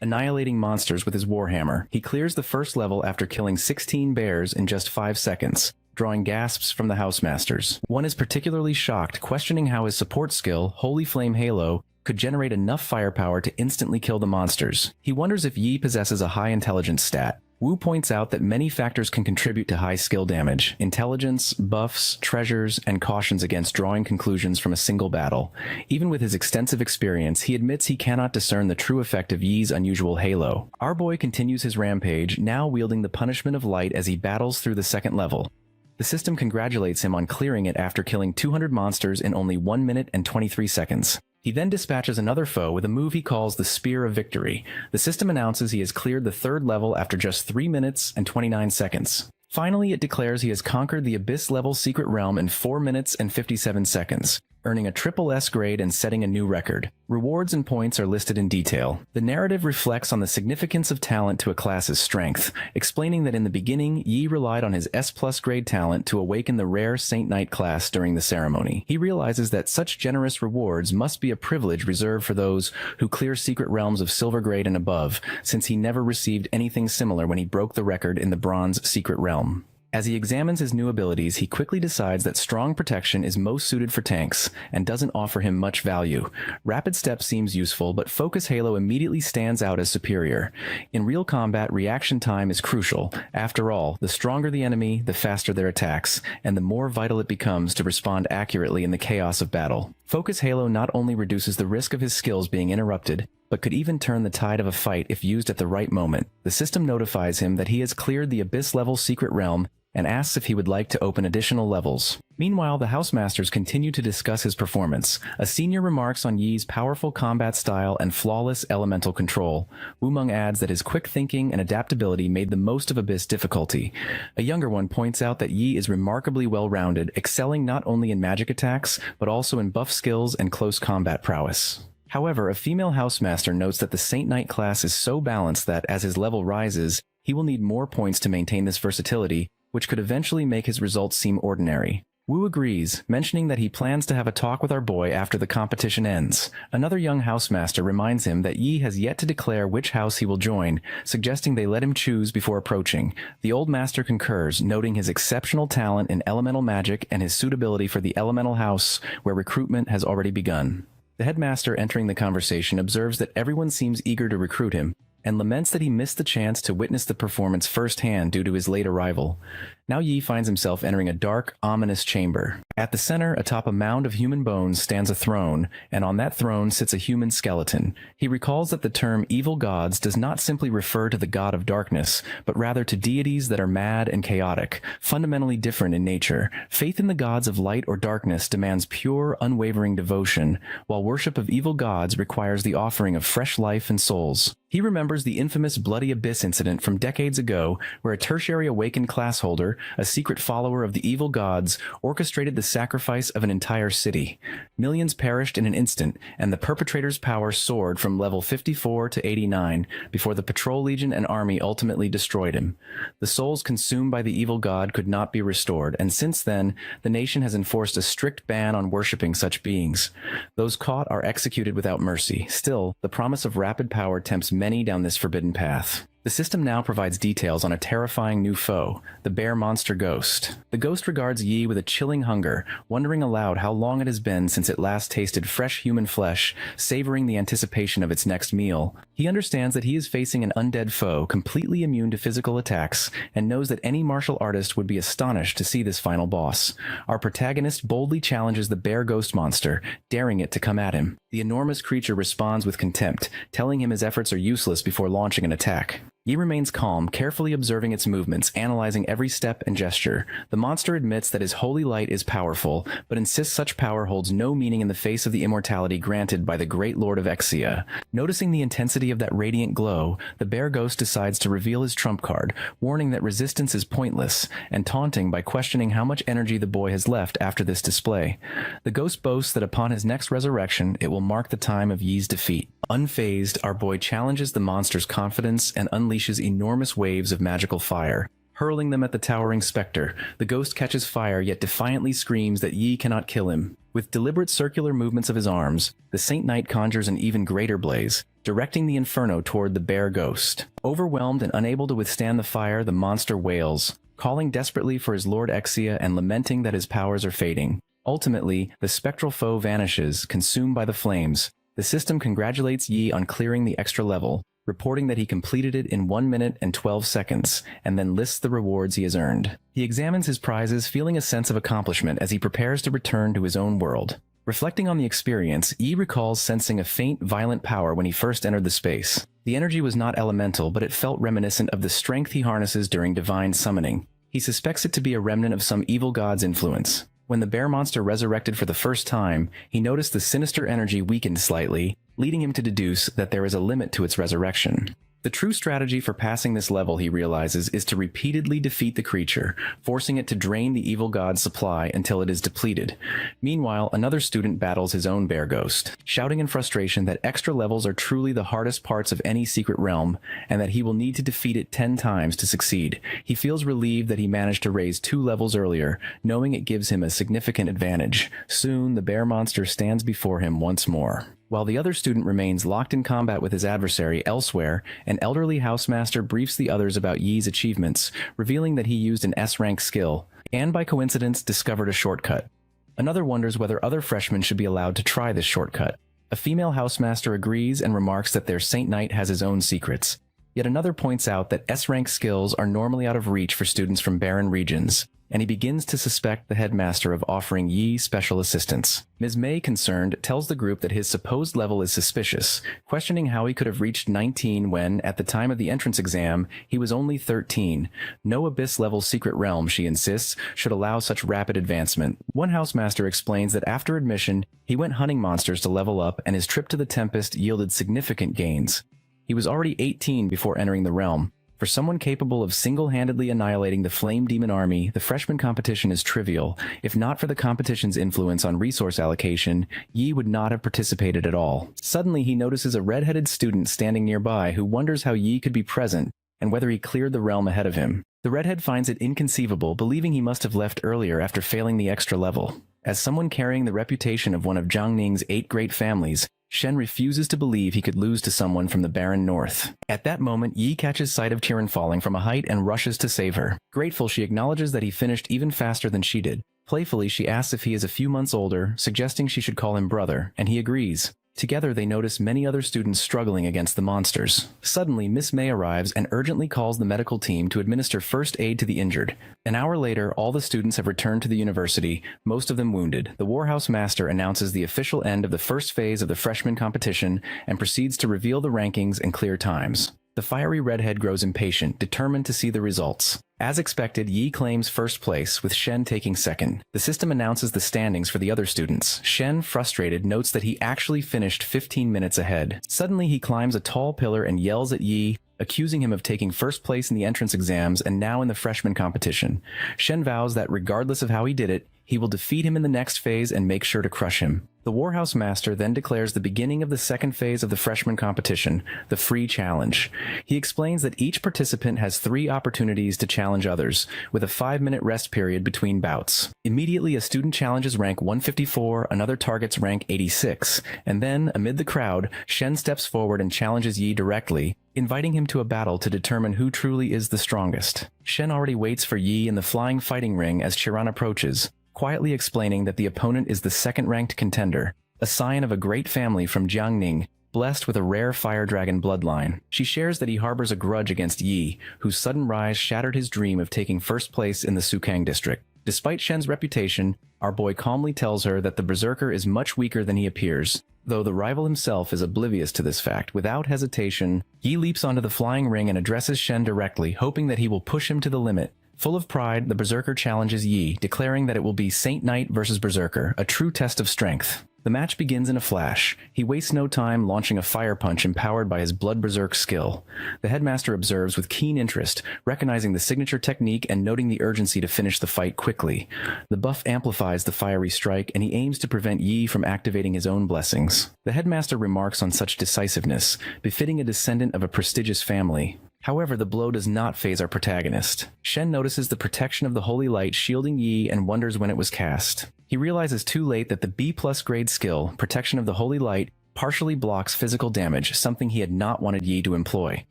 annihilating monsters with his warhammer. He clears the first level after killing 16 bears in just 5 seconds, drawing gasps from the housemasters. One is particularly shocked, questioning how his support skill, Holy Flame Halo, could generate enough firepower to instantly kill the monsters. He wonders if Yi possesses a high intelligence stat. Wu points out that many factors can contribute to high skill damage: intelligence, buffs, treasures, and cautions against drawing conclusions from a single battle. Even with his extensive experience, he admits he cannot discern the true effect of Yi's unusual halo. Our boy continues his rampage, now wielding the punishment of light as he battles through the second level. The system congratulates him on clearing it after killing 200 monsters in only 1 minute and 23 seconds. He then dispatches another foe with a move he calls the Spear of Victory. The system announces he has cleared the 3rd level after just 3 minutes and 29 seconds. Finally, it declares he has conquered the Abyss-level Secret Realm in 4 minutes and 57 seconds, earning a triple S grade and setting a new record. Rewards and points are listed in detail. The narrative reflects on the significance of talent to a class's strength, explaining that in the beginning, Yi relied on his S+ grade talent to awaken the rare Saint Knight class during the ceremony. He realizes that such generous rewards must be a privilege reserved for those who clear secret realms of silver grade and above, since he never received anything similar when he broke the record in the bronze secret realm. As he examines his new abilities, he quickly decides that strong protection is most suited for tanks and doesn't offer him much value. Rapid step seems useful, but focus halo immediately stands out as superior. In real combat, reaction time is crucial. After all, the stronger the enemy, the faster their attacks, and the more vital it becomes to respond accurately in the chaos of battle. Focus halo not only reduces the risk of his skills being interrupted, but could even turn the tide of a fight if used at the right moment. The system notifies him that he has cleared the Abyss-level secret realm and asks if he would like to open additional levels. Meanwhile, the housemasters continue to discuss his performance. A senior remarks on Yi's powerful combat style and flawless elemental control. Wumeng adds that his quick thinking and adaptability made the most of Abyss difficulty. A younger one points out that Yi is remarkably well-rounded, excelling not only in magic attacks, but also in buff skills and close combat prowess. However, a female housemaster notes that the Saint Knight class is so balanced that, as his level rises, he will need more points to maintain this versatility, which could eventually make his results seem ordinary. Wu agrees, mentioning that he plans to have a talk with our boy after the competition ends. Another young housemaster reminds him that Yi has yet to declare which house he will join, suggesting they let him choose before approaching. The old master concurs, noting his exceptional talent in elemental magic and his suitability for the elemental house, where recruitment has already begun. The headmaster, entering the conversation, observes that everyone seems eager to recruit him, and laments that he missed the chance to witness the performance firsthand due to his late arrival. Now Yi finds himself entering a dark, ominous chamber. At the center, atop a mound of human bones, stands a throne, and on that throne sits a human skeleton. He recalls that the term evil gods does not simply refer to the god of darkness, but rather to deities that are mad and chaotic, fundamentally different in nature. Faith in the gods of light or darkness demands pure, unwavering devotion, while worship of evil gods requires the offering of fresh life and souls. He remembers the infamous Bloody Abyss incident from decades ago, where a tertiary awakened class holder, a secret follower of the evil gods, orchestrated the sacrifice of an entire city. Millions perished in an instant, and the perpetrator's power soared from level 54 to 89 before the Patrol Legion and army ultimately destroyed him. The souls consumed by the evil god could not be restored, and since then, the nation has enforced a strict ban on worshipping such beings. Those caught are executed without mercy. Still, the promise of rapid power tempts many down this forbidden path. The system now provides details on a terrifying new foe, the bear monster ghost. The ghost regards Yi with a chilling hunger, wondering aloud how long it has been since it last tasted fresh human flesh, savoring the anticipation of its next meal. He understands that he is facing an undead foe, completely immune to physical attacks, and knows that any martial artist would be astonished to see this final boss. Our protagonist boldly challenges the bear ghost monster, daring it to come at him. The enormous creature responds with contempt, telling him his efforts are useless before launching an attack. Yi remains calm, carefully observing its movements, analyzing every step and gesture. The monster admits that his holy light is powerful, but insists such power holds no meaning in the face of the immortality granted by the great lord of Exia. Noticing the intensity of that radiant glow, the bear ghost decides to reveal his trump card, warning that resistance is pointless, and taunting by questioning how much energy the boy has left after this display. The ghost boasts that upon his next resurrection, it will mark the time of Yi's defeat. Unfazed, our boy challenges the monster's confidence and unleashes enormous waves of magical fire. Hurling them at the towering specter, the ghost catches fire yet defiantly screams that Yi cannot kill him. With deliberate circular movements of his arms, the Saint Knight conjures an even greater blaze, directing the inferno toward the bear ghost. Overwhelmed and unable to withstand the fire, the monster wails, calling desperately for his lord Exia and lamenting that his powers are fading. Ultimately, the spectral foe vanishes, consumed by the flames. The system congratulates Yi on clearing the extra level, reporting that he completed it in 1 minute and 12 seconds, and then lists the rewards he has earned. He examines his prizes, feeling a sense of accomplishment as he prepares to return to his own world. Reflecting on the experience, Yi recalls sensing a faint, violent power when he first entered the space. The energy was not elemental, but it felt reminiscent of the strength he harnesses during divine summoning. He suspects it to be a remnant of some evil god's influence. When the bear monster resurrected for the first time, he noticed the sinister energy weakened slightly, leading him to deduce that there is a limit to its resurrection. The true strategy for passing this level, he realizes, is to repeatedly defeat the creature, forcing it to drain the evil god's supply until it is depleted. Meanwhile, another student battles his own bear ghost, shouting in frustration that extra levels are truly the hardest parts of any secret realm, and that he will need to defeat it 10 times to succeed. He feels relieved that he managed to raise 2 levels earlier, knowing it gives him a significant advantage. Soon, the bear monster stands before him once more. While the other student remains locked in combat with his adversary elsewhere, an elderly housemaster briefs the others about Yi's achievements, revealing that he used an S-rank skill, and by coincidence discovered a shortcut. Another wonders whether other freshmen should be allowed to try this shortcut. A female housemaster agrees and remarks that their Saint Knight has his own secrets. Yet another points out that S-rank skills are normally out of reach for students from barren regions, and he begins to suspect the headmaster of offering Yi special assistance. Ms. May, concerned, tells the group that his supposed level is suspicious, questioning how he could have reached 19 when, at the time of the entrance exam, he was only 13. No abyss-level secret realm, she insists, should allow such rapid advancement. One housemaster explains that after admission, he went hunting monsters to level up, and his trip to the Tempest yielded significant gains. He was already 18 before entering the realm. For someone capable of single-handedly annihilating the Flame Demon army, the freshman competition is trivial. If not for the competition's influence on resource allocation, Yi would not have participated at all. Suddenly, he notices a red-headed student standing nearby who wonders how Yi could be present and whether he cleared the realm ahead of him. The redhead finds it inconceivable, believing he must have left earlier after failing the extra level. As someone carrying the reputation of one of Jiangning's 8 great families, Shen refuses to believe he could lose to someone from the barren north. At that moment, Yi catches sight of Tiran falling from a height and rushes to save her. Grateful, she acknowledges that he finished even faster than she did. Playfully, she asks if he is a few months older, suggesting she should call him brother, and he agrees. Together, they notice many other students struggling against the monsters. Suddenly, Miss May arrives and urgently calls the medical team to administer first aid to the injured. An hour later, all the students have returned to the university, most of them wounded. The Warhouse Master announces the official end of the first phase of the freshman competition and proceeds to reveal the rankings and clear times. The fiery redhead grows impatient, determined to see the results. As expected, Yi claims first place, with Shen taking second. The system announces the standings for the other students. Shen, frustrated, notes that he actually finished 15 minutes ahead. Suddenly, he climbs a tall pillar and yells at Yi, accusing him of taking first place in the entrance exams and now in the freshman competition. Shen vows that regardless of how he did it, he will defeat him in the next phase and make sure to crush him. The Warhouse Master then declares the beginning of the second phase of the freshman competition, the Free Challenge. He explains that each participant has 3 opportunities to challenge others, with a 5-minute rest period between bouts. Immediately, a student challenges rank 154, another targets rank 86, and then, amid the crowd, Shen steps forward and challenges Yi directly, inviting him to a battle to determine who truly is the strongest. Shen already waits for Yi in the flying fighting ring as Chiron approaches, quietly explaining that the opponent is the second-ranked contender, a sign of a great family from Jiangning, blessed with a rare fire dragon bloodline. She shares that he harbors a grudge against Yi, whose sudden rise shattered his dream of taking first place in the Sukang district. Despite Shen's reputation, our boy calmly tells her that the berserker is much weaker than he appears. Though the rival himself is oblivious to this fact, without hesitation, Yi leaps onto the flying ring and addresses Shen directly, hoping that he will push him to the limit. Full of pride, the berserker challenges Yi, declaring that it will be Saint Knight versus Berserker, a true test of strength. The match begins in a flash. He wastes no time launching a fire punch empowered by his blood berserk skill. The headmaster observes with keen interest, recognizing the signature technique and noting the urgency to finish the fight quickly. The buff amplifies the fiery strike, and he aims to prevent Yi from activating his own blessings. The headmaster remarks on such decisiveness, befitting a descendant of a prestigious family. However, the blow does not faze our protagonist. Shen notices the protection of the holy light shielding Yi and wonders when it was cast. He realizes too late that the B+ grade skill, Protection of the Holy Light, partially blocks physical damage, something he had not wanted Yi to employ.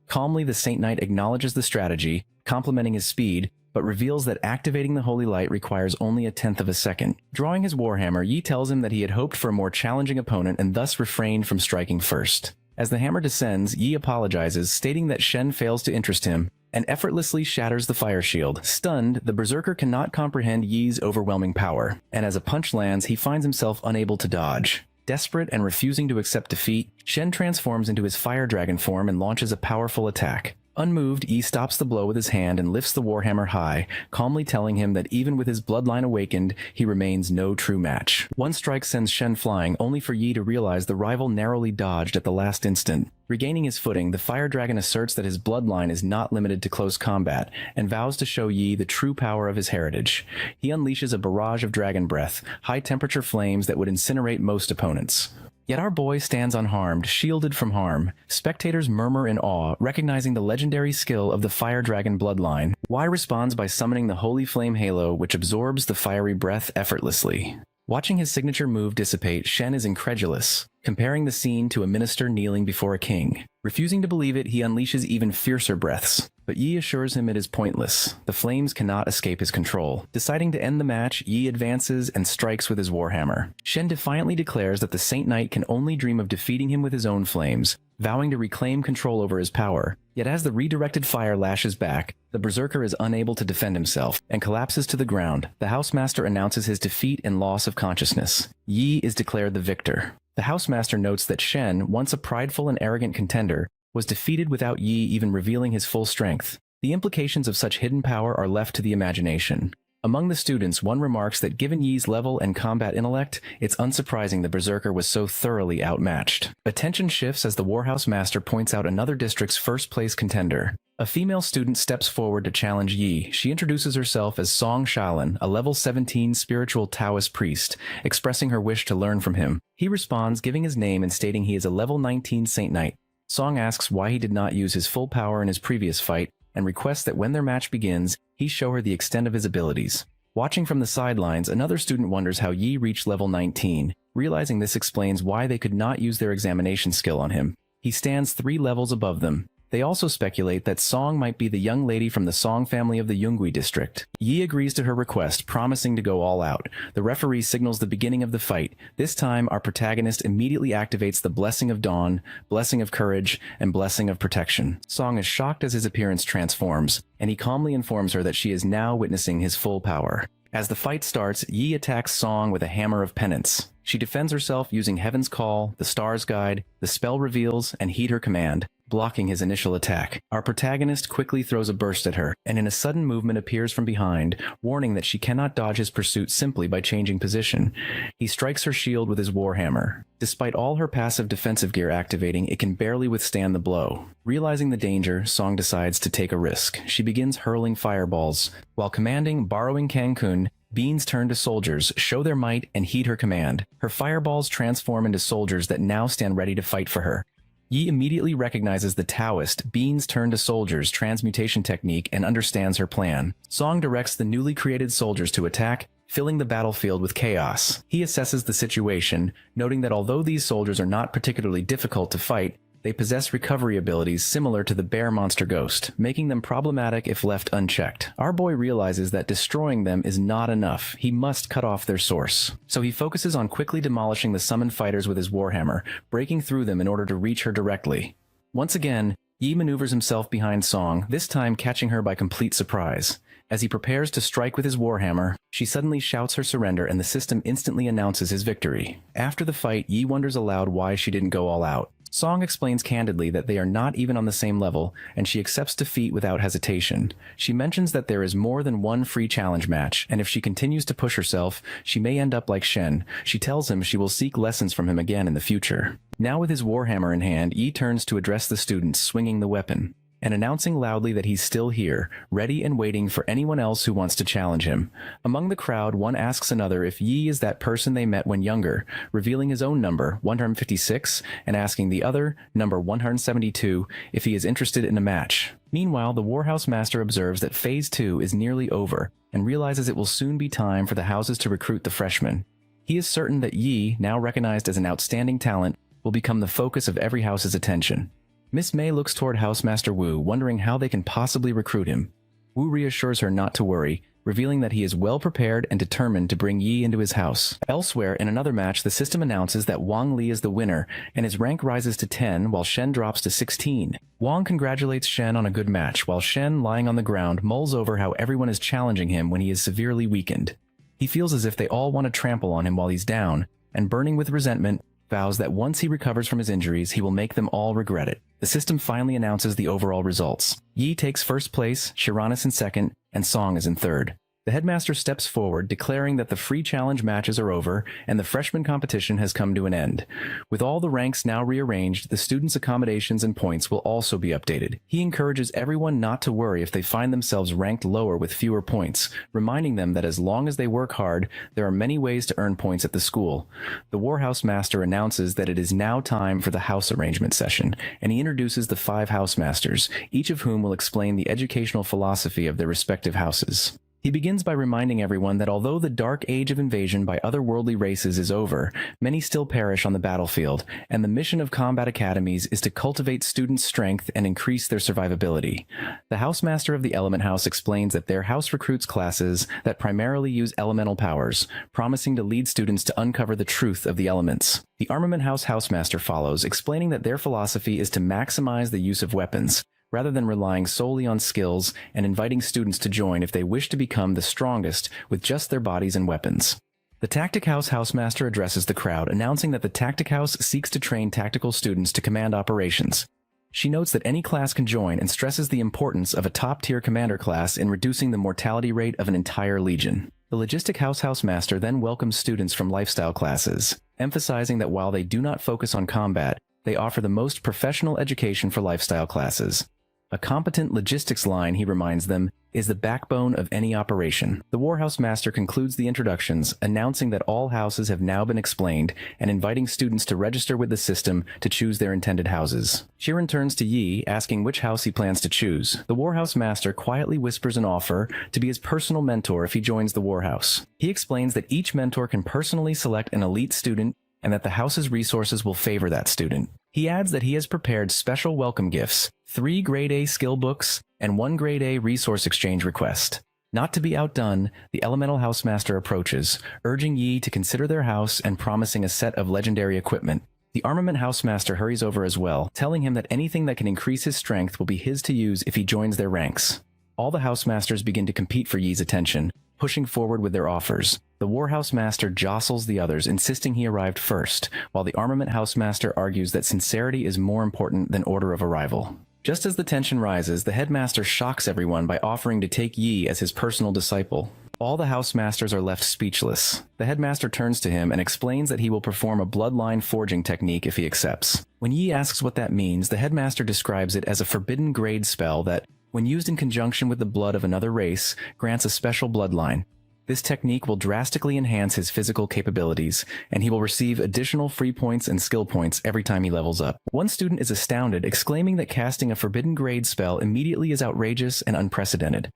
Calmly, the Saint Knight acknowledges the strategy, complimenting his speed, but reveals that activating the Holy Light requires only a tenth of a second. Drawing his warhammer, Yi tells him that he had hoped for a more challenging opponent and thus refrained from striking first. As the hammer descends, Yi apologizes, stating that Shen fails to interest him, and effortlessly shatters the fire shield. Stunned, the berserker cannot comprehend Yi's overwhelming power, and as a punch lands, he finds himself unable to dodge. Desperate and refusing to accept defeat, Shen transforms into his fire dragon form and launches a powerful attack. Unmoved, Yi stops the blow with his hand and lifts the warhammer high, calmly telling him that even with his bloodline awakened, he remains no true match. One strike sends Shen flying, only for Yi to realize the rival narrowly dodged at the last instant. Regaining his footing, the fire dragon asserts that his bloodline is not limited to close combat, and vows to show Yi the true power of his heritage. He unleashes a barrage of dragon breath, high-temperature flames that would incinerate most opponents. Yet our boy stands unharmed, shielded from harm. Spectators murmur in awe, recognizing the legendary skill of the fire dragon bloodline. Y responds by summoning the holy flame halo, which absorbs the fiery breath effortlessly. Watching his signature move dissipate, Shen is incredulous, comparing the scene to a minister kneeling before a king. Refusing to believe it, he unleashes even fiercer breaths. But Yi assures him it is pointless. The flames cannot escape his control. Deciding to end the match, Yi advances and strikes with his warhammer. Shen defiantly declares that the Saint Knight can only dream of defeating him with his own flames, vowing to reclaim control over his power. Yet as the redirected fire lashes back, the berserker is unable to defend himself and collapses to the ground. The housemaster announces his defeat and loss of consciousness. Yi is declared the victor. The housemaster notes that Shen, once a prideful and arrogant contender, was defeated without Yi even revealing his full strength. The implications of such hidden power are left to the imagination. Among the students, one remarks that given Yi's level and combat intellect, it's unsurprising the berserker was so thoroughly outmatched. Attention shifts as the Warhouse Master points out another district's first-place contender. A female student steps forward to challenge Yi. She introduces herself as Song Shaolin, a level 17 spiritual Taoist priest, expressing her wish to learn from him. He responds, giving his name and stating he is a level 19 Saint Knight. Song asks why he did not use his full power in his previous fight, and requests that when their match begins, he show her the extent of his abilities. Watching from the sidelines, another student wonders how Yi reached level 19, realizing this explains why they could not use their examination skill on him. He stands 3 levels above them. They also speculate that Song might be the young lady from the Song family of the Yungui district. Yi agrees to her request, promising to go all out. The referee signals the beginning of the fight. This time, our protagonist immediately activates the Blessing of Dawn, Blessing of Courage, and Blessing of Protection. Song is shocked as his appearance transforms, and he calmly informs her that she is now witnessing his full power. As the fight starts, Yi attacks Song with a hammer of penance. She defends herself using Heaven's Call, the Star's Guide, the Spell Reveals, and Heed Her Command, blocking his initial attack. Our protagonist quickly throws a burst at her, and in a sudden movement appears from behind, warning that she cannot dodge his pursuit simply by changing position. He strikes her shield with his warhammer. Despite all her passive defensive gear activating, it can barely withstand the blow. Realizing the danger, Song decides to take a risk. She begins hurling fireballs. While commanding Borrowing Cancun, beans turn to soldiers, show their might, and heed her command. Her fireballs transform into soldiers that now stand ready to fight for her. Yi immediately recognizes the Taoist beans turn to soldiers transmutation technique and understands her plan. Song directs the newly created soldiers to attack, filling the battlefield with chaos. He assesses the situation, noting that although these soldiers are not particularly difficult to fight, they possess recovery abilities similar to the bear monster ghost, making them problematic if left unchecked. Our boy realizes that destroying them is not enough. He must cut off their source. So he focuses on quickly demolishing the summoned fighters with his warhammer, breaking through them in order to reach her directly. Once again, Yi maneuvers himself behind Song, this time catching her by complete surprise. As he prepares to strike with his warhammer, she suddenly shouts her surrender and the system instantly announces his victory. After the fight, Yi wonders aloud why she didn't go all out. Song explains candidly that they are not even on the same level, and she accepts defeat without hesitation. She mentions that there is more than one free challenge match, and if she continues to push herself, she may end up like Shen. She tells him she will seek lessons from him again in the future. Now with his warhammer in hand, Yi turns to address the students, swinging the weapon, and announcing loudly that he's still here, ready and waiting for anyone else who wants to challenge him. Among the crowd, one asks another if Yi is that person they met when younger, revealing his own number, 156, and asking the other, number 172, if he is interested in a match. Meanwhile, the Warhouse Master observes that Phase 2 is nearly over, and realizes it will soon be time for the houses to recruit the freshmen. He is certain that Yi, now recognized as an outstanding talent, will become the focus of every house's attention. Miss May looks toward Housemaster Wu, wondering how they can possibly recruit him. Wu reassures her not to worry, revealing that he is well prepared and determined to bring Yi into his house. Elsewhere, in another match, the system announces that Wang Li is the winner, and his rank rises to 10 while Shen drops to 16. Wang congratulates Shen on a good match, while Shen, lying on the ground, mulls over how everyone is challenging him when he is severely weakened. He feels as if they all want to trample on him while he's down, and burning with resentment, vows that once he recovers from his injuries, he will make them all regret it. The system finally announces the overall results. Yi takes first place, Shiranus in second, and Song is in third. The headmaster steps forward, declaring that the free challenge matches are over and the freshman competition has come to an end. With all the ranks now rearranged, the students' accommodations and points will also be updated. He encourages everyone not to worry if they find themselves ranked lower with fewer points, reminding them that as long as they work hard, there are many ways to earn points at the school. The Warhouse Master announces that it is now time for the house arrangement session, and he introduces the 5 house masters, each of whom will explain the educational philosophy of their respective houses. He begins by reminding everyone that although the dark age of invasion by otherworldly races is over, many still perish on the battlefield, and the mission of combat academies is to cultivate students' strength and increase their survivability. The housemaster of the Element House explains that their house recruits classes that primarily use elemental powers, promising to lead students to uncover the truth of the elements. The Armament House housemaster follows, explaining that their philosophy is to maximize the use of weapons, rather than relying solely on skills, and inviting students to join if they wish to become the strongest with just their bodies and weapons. The Tactic House housemaster addresses the crowd, announcing that the Tactic House seeks to train tactical students to command operations. She notes that any class can join and stresses the importance of a top-tier commander class in reducing the mortality rate of an entire legion. The Logistic House housemaster then welcomes students from lifestyle classes, emphasizing that while they do not focus on combat, they offer the most professional education for lifestyle classes. A competent logistics line, he reminds them, is the backbone of any operation. The Warhouse Master concludes the introductions, announcing that all houses have now been explained and inviting students to register with the system to choose their intended houses. Shiran turns to Yi, asking which house he plans to choose. The Warhouse Master quietly whispers an offer to be his personal mentor if he joins the Warhouse. He explains that each mentor can personally select an elite student and that the house's resources will favor that student. He adds that he has prepared special welcome gifts, 3 Grade A skill books, and 1 Grade A resource exchange request. Not to be outdone, the Elemental Housemaster approaches, urging Yi to consider their house and promising a set of legendary equipment. The Armament Housemaster hurries over as well, telling him that anything that can increase his strength will be his to use if he joins their ranks. All the Housemasters begin to compete for Yi's attention, pushing forward with their offers. The Warhouse Master jostles the others, insisting he arrived first, while the Armament Housemaster argues that sincerity is more important than order of arrival. Just as the tension rises, the headmaster shocks everyone by offering to take Yi as his personal disciple. All the housemasters are left speechless. The headmaster turns to him and explains that he will perform a bloodline forging technique if he accepts. When Yi asks what that means, the headmaster describes it as a forbidden grade spell that, when used in conjunction with the blood of another race, grants a special bloodline. This technique will drastically enhance his physical capabilities, and he will receive additional free points and skill points every time he levels up. One student is astounded, exclaiming that casting a forbidden grade spell immediately is outrageous and unprecedented.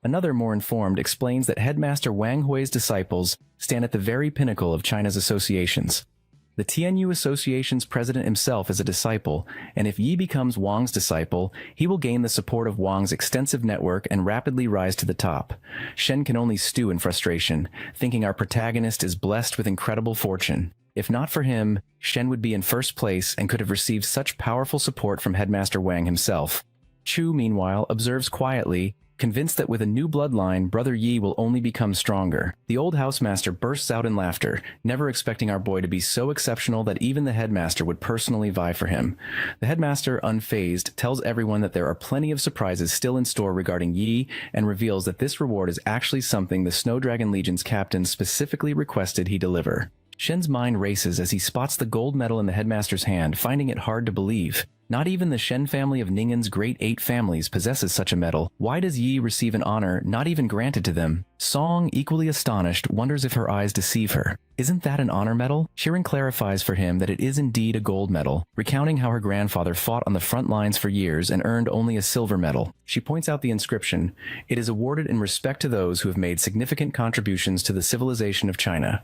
Another, more informed, explains that Headmaster Wang Hui's disciples stand at the very pinnacle of China's associations. The TNU Association's president himself is a disciple, and if Yi becomes Wang's disciple, he will gain the support of Wang's extensive network and rapidly rise to the top. Shen can only stew in frustration, thinking our protagonist is blessed with incredible fortune. If not for him, Shen would be in first place and could have received such powerful support from Headmaster Wang himself. Chu, meanwhile, observes quietly, convinced that with a new bloodline, Brother Yi will only become stronger. The old housemaster bursts out in laughter, never expecting our boy to be so exceptional that even the headmaster would personally vie for him. The headmaster, unfazed, tells everyone that there are plenty of surprises still in store regarding Yi, and reveals that this reward is actually something the Snow Dragon Legion's captain specifically requested he deliver. Shen's mind races as he spots the gold medal in the headmaster's hand, finding it hard to believe. Not even the Shen family of Ning'an's great 8 families possesses such a medal. Why does Yi receive an honor not even granted to them? Song, equally astonished, wonders if her eyes deceive her. Isn't that an honor medal? Shirin clarifies for him that it is indeed a gold medal, recounting how her grandfather fought on the front lines for years and earned only a silver medal. She points out the inscription. It is awarded in respect to those who have made significant contributions to the civilization of China.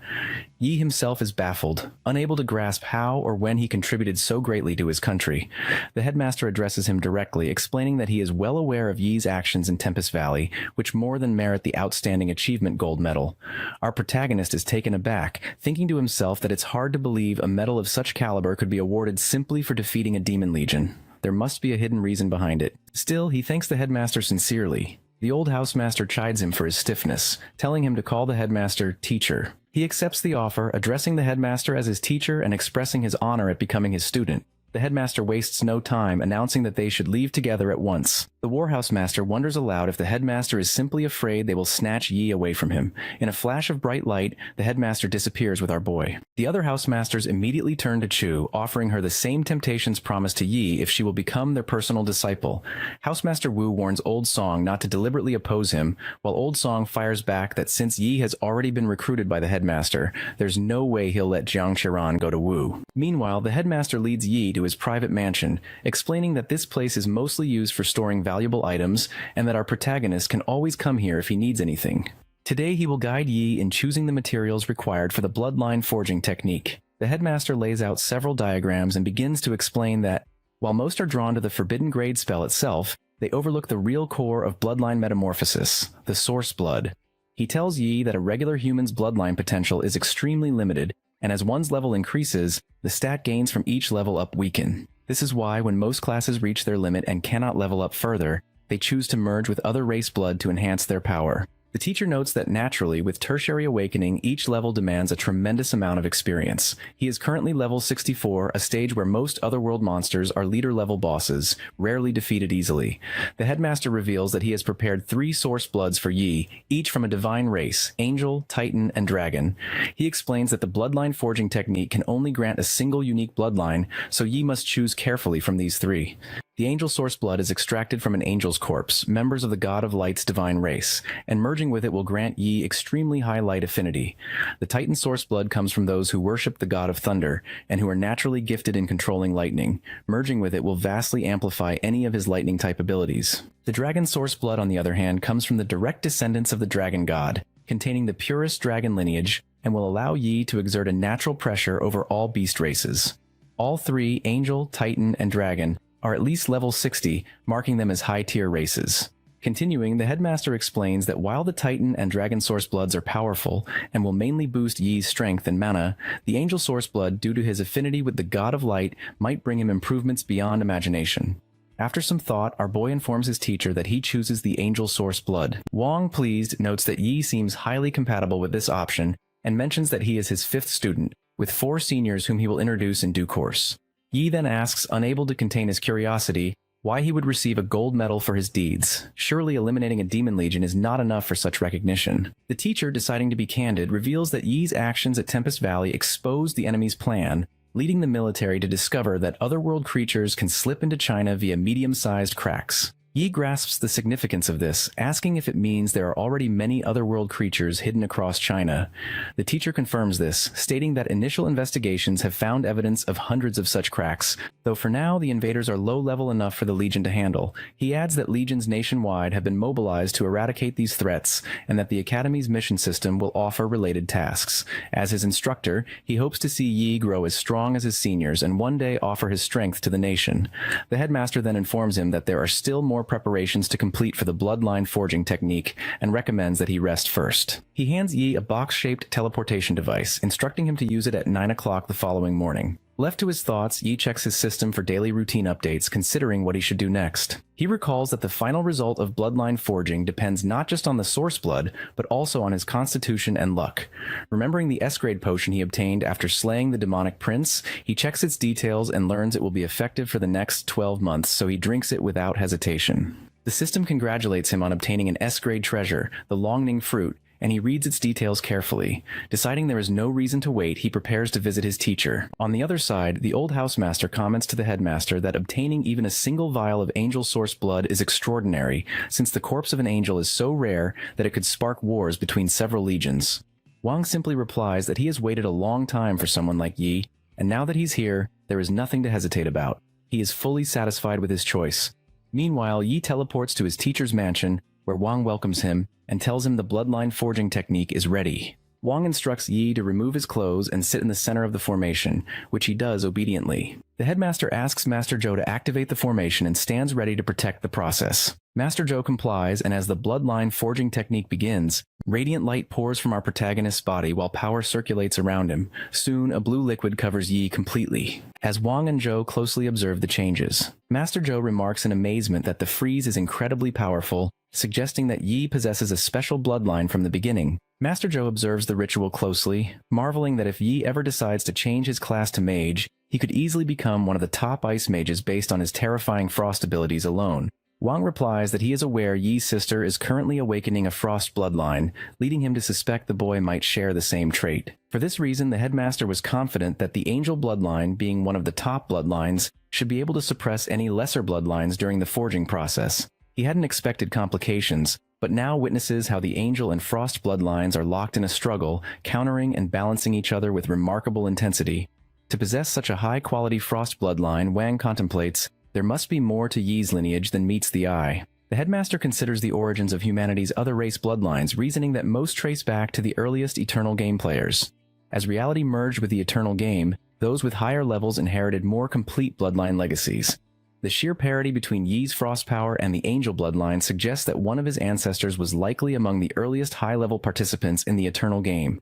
Yi himself is baffled, unable to grasp how or when he contributed so greatly to his country. The headmaster addresses him directly, explaining that he is well aware of Yi's actions in Tempest Valley, which more than merit the Outstanding Achievement Gold Medal. Our protagonist is taken aback, thinking to himself that it's hard to believe a medal of such caliber could be awarded simply for defeating a demon legion. There must be a hidden reason behind it. Still, he thanks the headmaster sincerely. The old housemaster chides him for his stiffness, telling him to call the headmaster teacher. He accepts the offer, addressing the headmaster as his teacher and expressing his honor at becoming his student. The headmaster wastes no time, announcing that they should leave together at once. The Warhouse Master wonders aloud if the headmaster is simply afraid they will snatch Yi away from him. In a flash of bright light, the headmaster disappears with our boy. The other housemasters immediately turn to Chu, offering her the same temptations promised to Yi if she will become their personal disciple. Housemaster Wu warns Old Song not to deliberately oppose him, while Old Song fires back that since Yi has already been recruited by the headmaster, there's no way he'll let Jiang Qiran go to Wu. Meanwhile, the headmaster leads Yi to his private mansion, explaining that this place is mostly used for storing valuable items and that our protagonist can always come here if he needs anything. Today he will guide Yi in choosing the materials required for the bloodline forging technique. The headmaster lays out several diagrams and begins to explain that, while most are drawn to the forbidden grade spell itself, they overlook the real core of bloodline metamorphosis, the source blood. He tells Yi that a regular human's bloodline potential is extremely limited, and as one's level increases, the stat gains from each level up weaken. This is why when most classes reach their limit and cannot level up further, they choose to merge with other race blood to enhance their power. The teacher notes that naturally, with tertiary awakening, each level demands a tremendous amount of experience. He is currently level 64, a stage where most otherworld monsters are leader-level bosses, rarely defeated easily. The headmaster reveals that he has prepared 3 source bloods for Yi, each from a divine race, angel, titan, and dragon. He explains that the bloodline forging technique can only grant a single unique bloodline, so Yi must choose carefully from these 3. The angel source blood is extracted from an angel's corpse, members of the God of Light's divine race, and merging with it will grant Yi extremely high light affinity. The Titan source blood comes from those who worship the God of Thunder, and who are naturally gifted in controlling lightning. Merging with it will vastly amplify any of his lightning-type abilities. The dragon source blood, on the other hand, comes from the direct descendants of the dragon god, containing the purest dragon lineage, and will allow Yi to exert a natural pressure over all beast races. All 3, angel, titan, and dragon, are at least level 60, marking them as high-tier races. Continuing, the headmaster explains that while the Titan and Dragon Source Bloods are powerful and will mainly boost Yi's strength and mana, the Angel Source Blood, due to his affinity with the God of Light, might bring him improvements beyond imagination. After some thought, our boy informs his teacher that he chooses the Angel Source Blood. Wang, pleased, notes that Yi seems highly compatible with this option and mentions that he is his 5th student, with 4 seniors whom he will introduce in due course. Yi then asks, unable to contain his curiosity, why he would receive a gold medal for his deeds. Surely eliminating a demon legion is not enough for such recognition. The teacher, deciding to be candid, reveals that Yi's actions at Tempest Valley exposed the enemy's plan, leading the military to discover that otherworld creatures can slip into China via medium-sized cracks. Yi grasps the significance of this, asking if it means there are already many otherworld creatures hidden across China. The teacher confirms this, stating that initial investigations have found evidence of hundreds of such cracks, though for now the invaders are low-level enough for the Legion to handle. He adds that legions nationwide have been mobilized to eradicate these threats, and that the Academy's mission system will offer related tasks. As his instructor, he hopes to see Yi grow as strong as his seniors and one day offer his strength to the nation. The headmaster then informs him that there are still more preparations to complete for the bloodline forging technique and recommends that he rest first. He hands Yi a box-shaped teleportation device, instructing him to use it at 9 o'clock the following morning. Left to his thoughts, Yi checks his system for daily routine updates, considering what he should do next. He recalls that the final result of bloodline forging depends not just on the source blood, but also on his constitution and luck. Remembering the S-grade potion he obtained after slaying the demonic prince, he checks its details and learns it will be effective for the next 12 months, so he drinks it without hesitation. The system congratulates him on obtaining an S-grade treasure, the Longning fruit, and he reads its details carefully. Deciding there is no reason to wait, he prepares to visit his teacher. On the other side, the old housemaster comments to the headmaster that obtaining even a single vial of angel source blood is extraordinary, since the corpse of an angel is so rare that it could spark wars between several legions. Wang simply replies that he has waited a long time for someone like Yi, and now that he's here, there is nothing to hesitate about. He is fully satisfied with his choice. Meanwhile, Yi teleports to his teacher's mansion, where Wang welcomes him and tells him the bloodline forging technique is ready. Wang instructs Yi to remove his clothes and sit in the center of the formation, which he does obediently. The headmaster asks Master Zhou to activate the formation and stands ready to protect the process. Master Zhou complies, and as the bloodline forging technique begins, radiant light pours from our protagonist's body while power circulates around him. Soon, a blue liquid covers Yi completely. As Wang and Zhou closely observe the changes, Master Zhou remarks in amazement that the freeze is incredibly powerful, suggesting that Yi possesses a special bloodline from the beginning. Master Zhou observes the ritual closely, marveling that if Yi ever decides to change his class to mage, he could easily become one of the top ice mages based on his terrifying frost abilities alone. Wang replies that he is aware Yi's sister is currently awakening a frost bloodline, leading him to suspect the boy might share the same trait. For this reason, the headmaster was confident that the angel bloodline, being one of the top bloodlines, should be able to suppress any lesser bloodlines during the forging process. He hadn't expected complications, but now witnesses how the angel and frost bloodlines are locked in a struggle, countering and balancing each other with remarkable intensity. To possess such a high-quality frost bloodline, Wang contemplates, there must be more to Yi's lineage than meets the eye. The headmaster considers the origins of humanity's other race bloodlines, reasoning that most trace back to the earliest Eternal Game players. As reality merged with the Eternal Game, those with higher levels inherited more complete bloodline legacies. The sheer parity between Yi's frost power and the angel bloodline suggests that one of his ancestors was likely among the earliest high-level participants in the Eternal Game.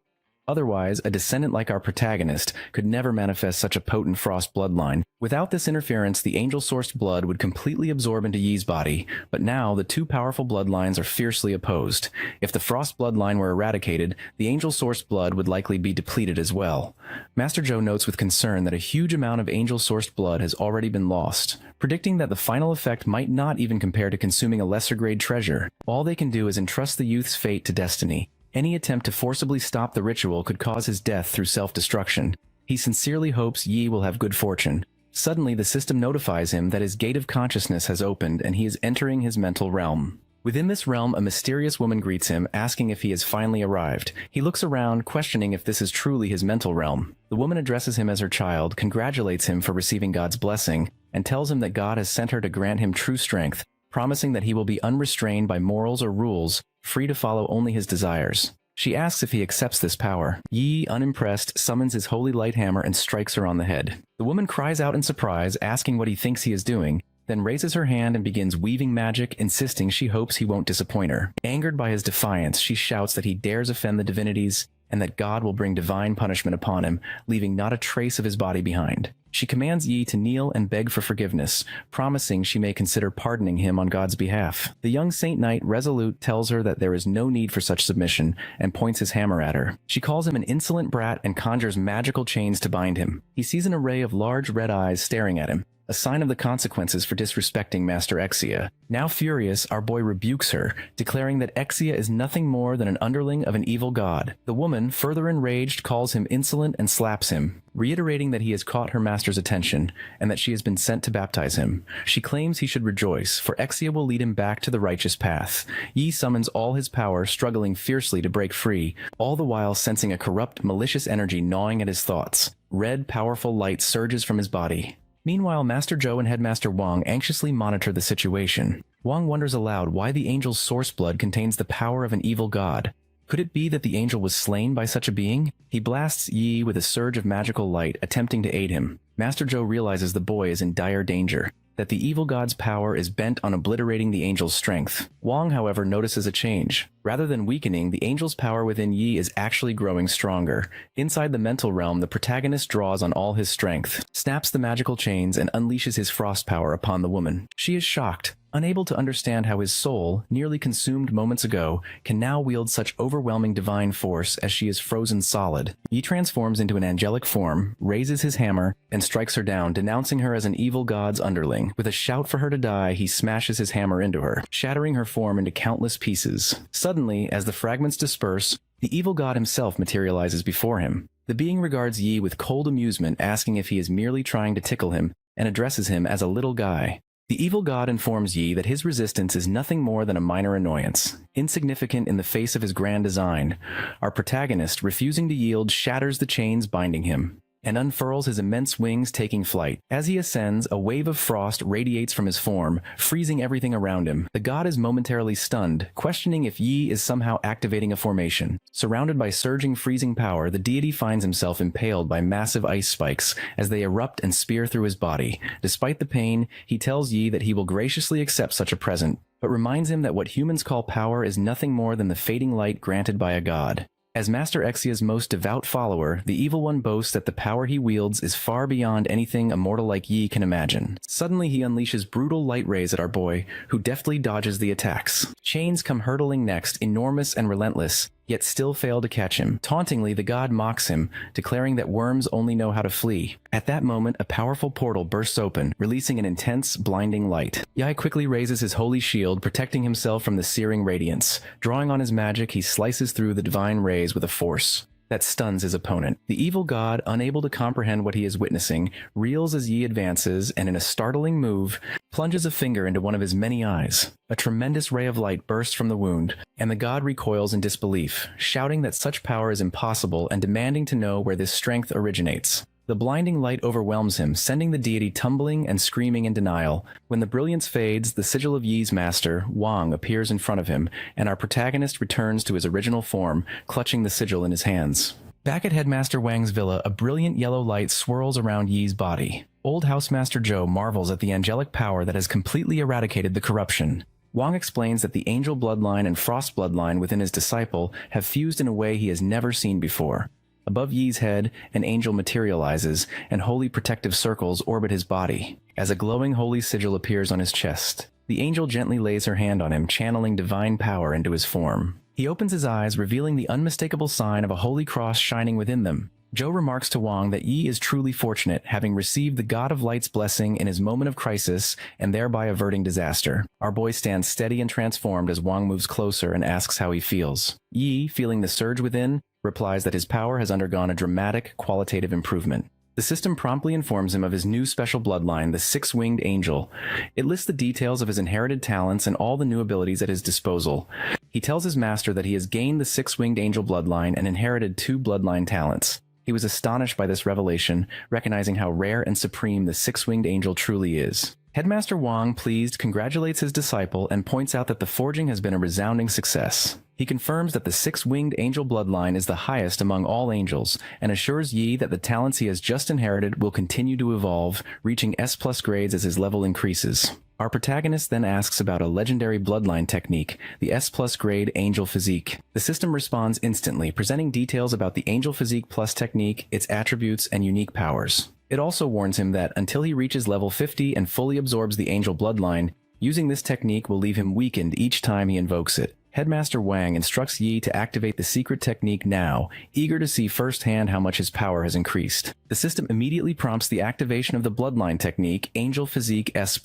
Otherwise, a descendant like our protagonist could never manifest such a potent frost bloodline. Without this interference, the angel-sourced blood would completely absorb into Yi's body, but now the two powerful bloodlines are fiercely opposed. If the frost bloodline were eradicated, the angel-sourced blood would likely be depleted as well. Master Zhou notes with concern that a huge amount of angel-sourced blood has already been lost, predicting that the final effect might not even compare to consuming a lesser-grade treasure. All they can do is entrust the youth's fate to destiny. Any attempt to forcibly stop the ritual could cause his death through self-destruction. He sincerely hopes Yi will have good fortune. Suddenly, the system notifies him that his gate of consciousness has opened and he is entering his mental realm. Within this realm, a mysterious woman greets him, asking if he has finally arrived. He looks around, questioning if this is truly his mental realm. The woman addresses him as her child, congratulates him for receiving God's blessing, and tells him that God has sent her to grant him true strength, promising that he will be unrestrained by morals or rules, free to follow only his desires. She asks if he accepts this power. Yi, unimpressed, summons his holy light hammer and strikes her on the head. The woman cries out in surprise, asking what he thinks he is doing, then raises her hand and begins weaving magic, insisting she hopes he won't disappoint her. Angered by his defiance, she shouts that he dares offend the divinities, and that God will bring divine punishment upon him, leaving not a trace of his body behind. She commands Yi to kneel and beg for forgiveness, promising she may consider pardoning him on God's behalf. The young Saint Knight, resolute, tells her that there is no need for such submission, and points his hammer at her. She calls him an insolent brat and conjures magical chains to bind him. He sees an array of large red eyes staring at him. a sign of the consequences for disrespecting Master Exia. Now furious, our boy rebukes her, declaring that Exia is nothing more than an underling of an evil god. The woman, further enraged, calls him insolent and slaps him, reiterating that he has caught her master's attention and that she has been sent to baptize him. She claims he should rejoice, for Exia will lead him back to the righteous path. Yi summons all his power, struggling fiercely to break free, all the while sensing a corrupt, malicious energy gnawing at his thoughts. Red, powerful light surges from his body. Meanwhile, Master Zhou and Headmaster Wang anxiously monitor the situation. Wang wonders aloud why the angel's source blood contains the power of an evil god. Could it be that the angel was slain by such a being? He blasts Yi with a surge of magical light, attempting to aid him. Master Zhou realizes the boy is in dire danger, that the evil god's power is bent on obliterating the angel's strength. Wang, however, notices a change. Rather than weakening, the angel's power within Yi is actually growing stronger. Inside the mental realm, the protagonist draws on all his strength, snaps the magical chains, and unleashes his frost power upon the woman. She is shocked, unable to understand how his soul, nearly consumed moments ago, can now wield such overwhelming divine force as she is frozen solid. Yi transforms into an angelic form, raises his hammer, and strikes her down, denouncing her as an evil god's underling. With a shout for her to die, he smashes his hammer into her, shattering her form into countless pieces. Suddenly, as the fragments disperse, the evil god himself materializes before him. The being regards Yi with cold amusement, asking if he is merely trying to tickle him, and addresses him as a little guy. The evil god informs Yi that his resistance is nothing more than a minor annoyance, insignificant in the face of his grand design. Our protagonist, refusing to yield, shatters the chains binding him, and unfurls his immense wings, taking flight. As he ascends, a wave of frost radiates from his form, freezing everything around him. The god is momentarily stunned, questioning if Yi is somehow activating a formation. Surrounded by surging freezing power, the deity finds himself impaled by massive ice spikes as they erupt and spear through his body. Despite the pain, he tells Yi that he will graciously accept such a present, but reminds him that what humans call power is nothing more than the fading light granted by a god. As Master Exia's most devout follower, the Evil One boasts that the power he wields is far beyond anything a mortal like Yi can imagine. Suddenly he unleashes brutal light rays at our boy, who deftly dodges the attacks. Chains come hurtling next, enormous and relentless, yet still fail to catch him. Tauntingly, the god mocks him, declaring that worms only know how to flee. At that moment, a powerful portal bursts open, releasing an intense, blinding light. Yi quickly raises his holy shield, protecting himself from the searing radiance. Drawing on his magic, he slices through the divine rays with a force that stuns his opponent. The evil god, unable to comprehend what he is witnessing, reels as Yi advances and, in a startling move, plunges a finger into one of his many eyes. A tremendous ray of light bursts from the wound, and the god recoils in disbelief, shouting that such power is impossible and demanding to know where this strength originates. The blinding light overwhelms him, sending the deity tumbling and screaming in denial. When the brilliance fades, the sigil of Yi's master, Wang, appears in front of him, and our protagonist returns to his original form, clutching the sigil in his hands. Back at Headmaster Wang's villa, a brilliant yellow light swirls around Yi's body. Old Housemaster Zhou marvels at the angelic power that has completely eradicated the corruption. Wang explains that the angel bloodline and frost bloodline within his disciple have fused in a way he has never seen before. Above Yi's head, an angel materializes, and holy protective circles orbit his body. As a glowing holy sigil appears on his chest, the angel gently lays her hand on him, channeling divine power into his form. He opens his eyes, revealing the unmistakable sign of a holy cross shining within them. Zhou remarks to Wang that Yi is truly fortunate, having received the God of Light's blessing in his moment of crisis and thereby averting disaster. Our boy stands steady and transformed as Wang moves closer and asks how he feels. Yi, feeling the surge within, replies that his power has undergone a dramatic, qualitative improvement. The system promptly informs him of his new special bloodline, the Six-Winged Angel. It lists the details of his inherited talents and all the new abilities at his disposal. He tells his master that he has gained the Six-Winged Angel bloodline and inherited 2 bloodline talents. He was astonished by this revelation, recognizing how rare and supreme the Six-Winged Angel truly is. Headmaster Wang, pleased, congratulates his disciple and points out that the forging has been a resounding success. He confirms that the Six-Winged Angel bloodline is the highest among all angels, and assures Yi that the talents he has just inherited will continue to evolve, reaching S+ grades as his level increases. Our protagonist then asks about a legendary bloodline technique, the S+ grade Angel Physique. The system responds instantly, presenting details about the Angel Physique Plus technique, its attributes, and unique powers. It also warns him that until he reaches level 50 and fully absorbs the Angel bloodline, using this technique will leave him weakened each time he invokes it. Headmaster Wang instructs Yi to activate the secret technique now, eager to see firsthand how much his power has increased. The system immediately prompts the activation of the bloodline technique, Angel Physique S+,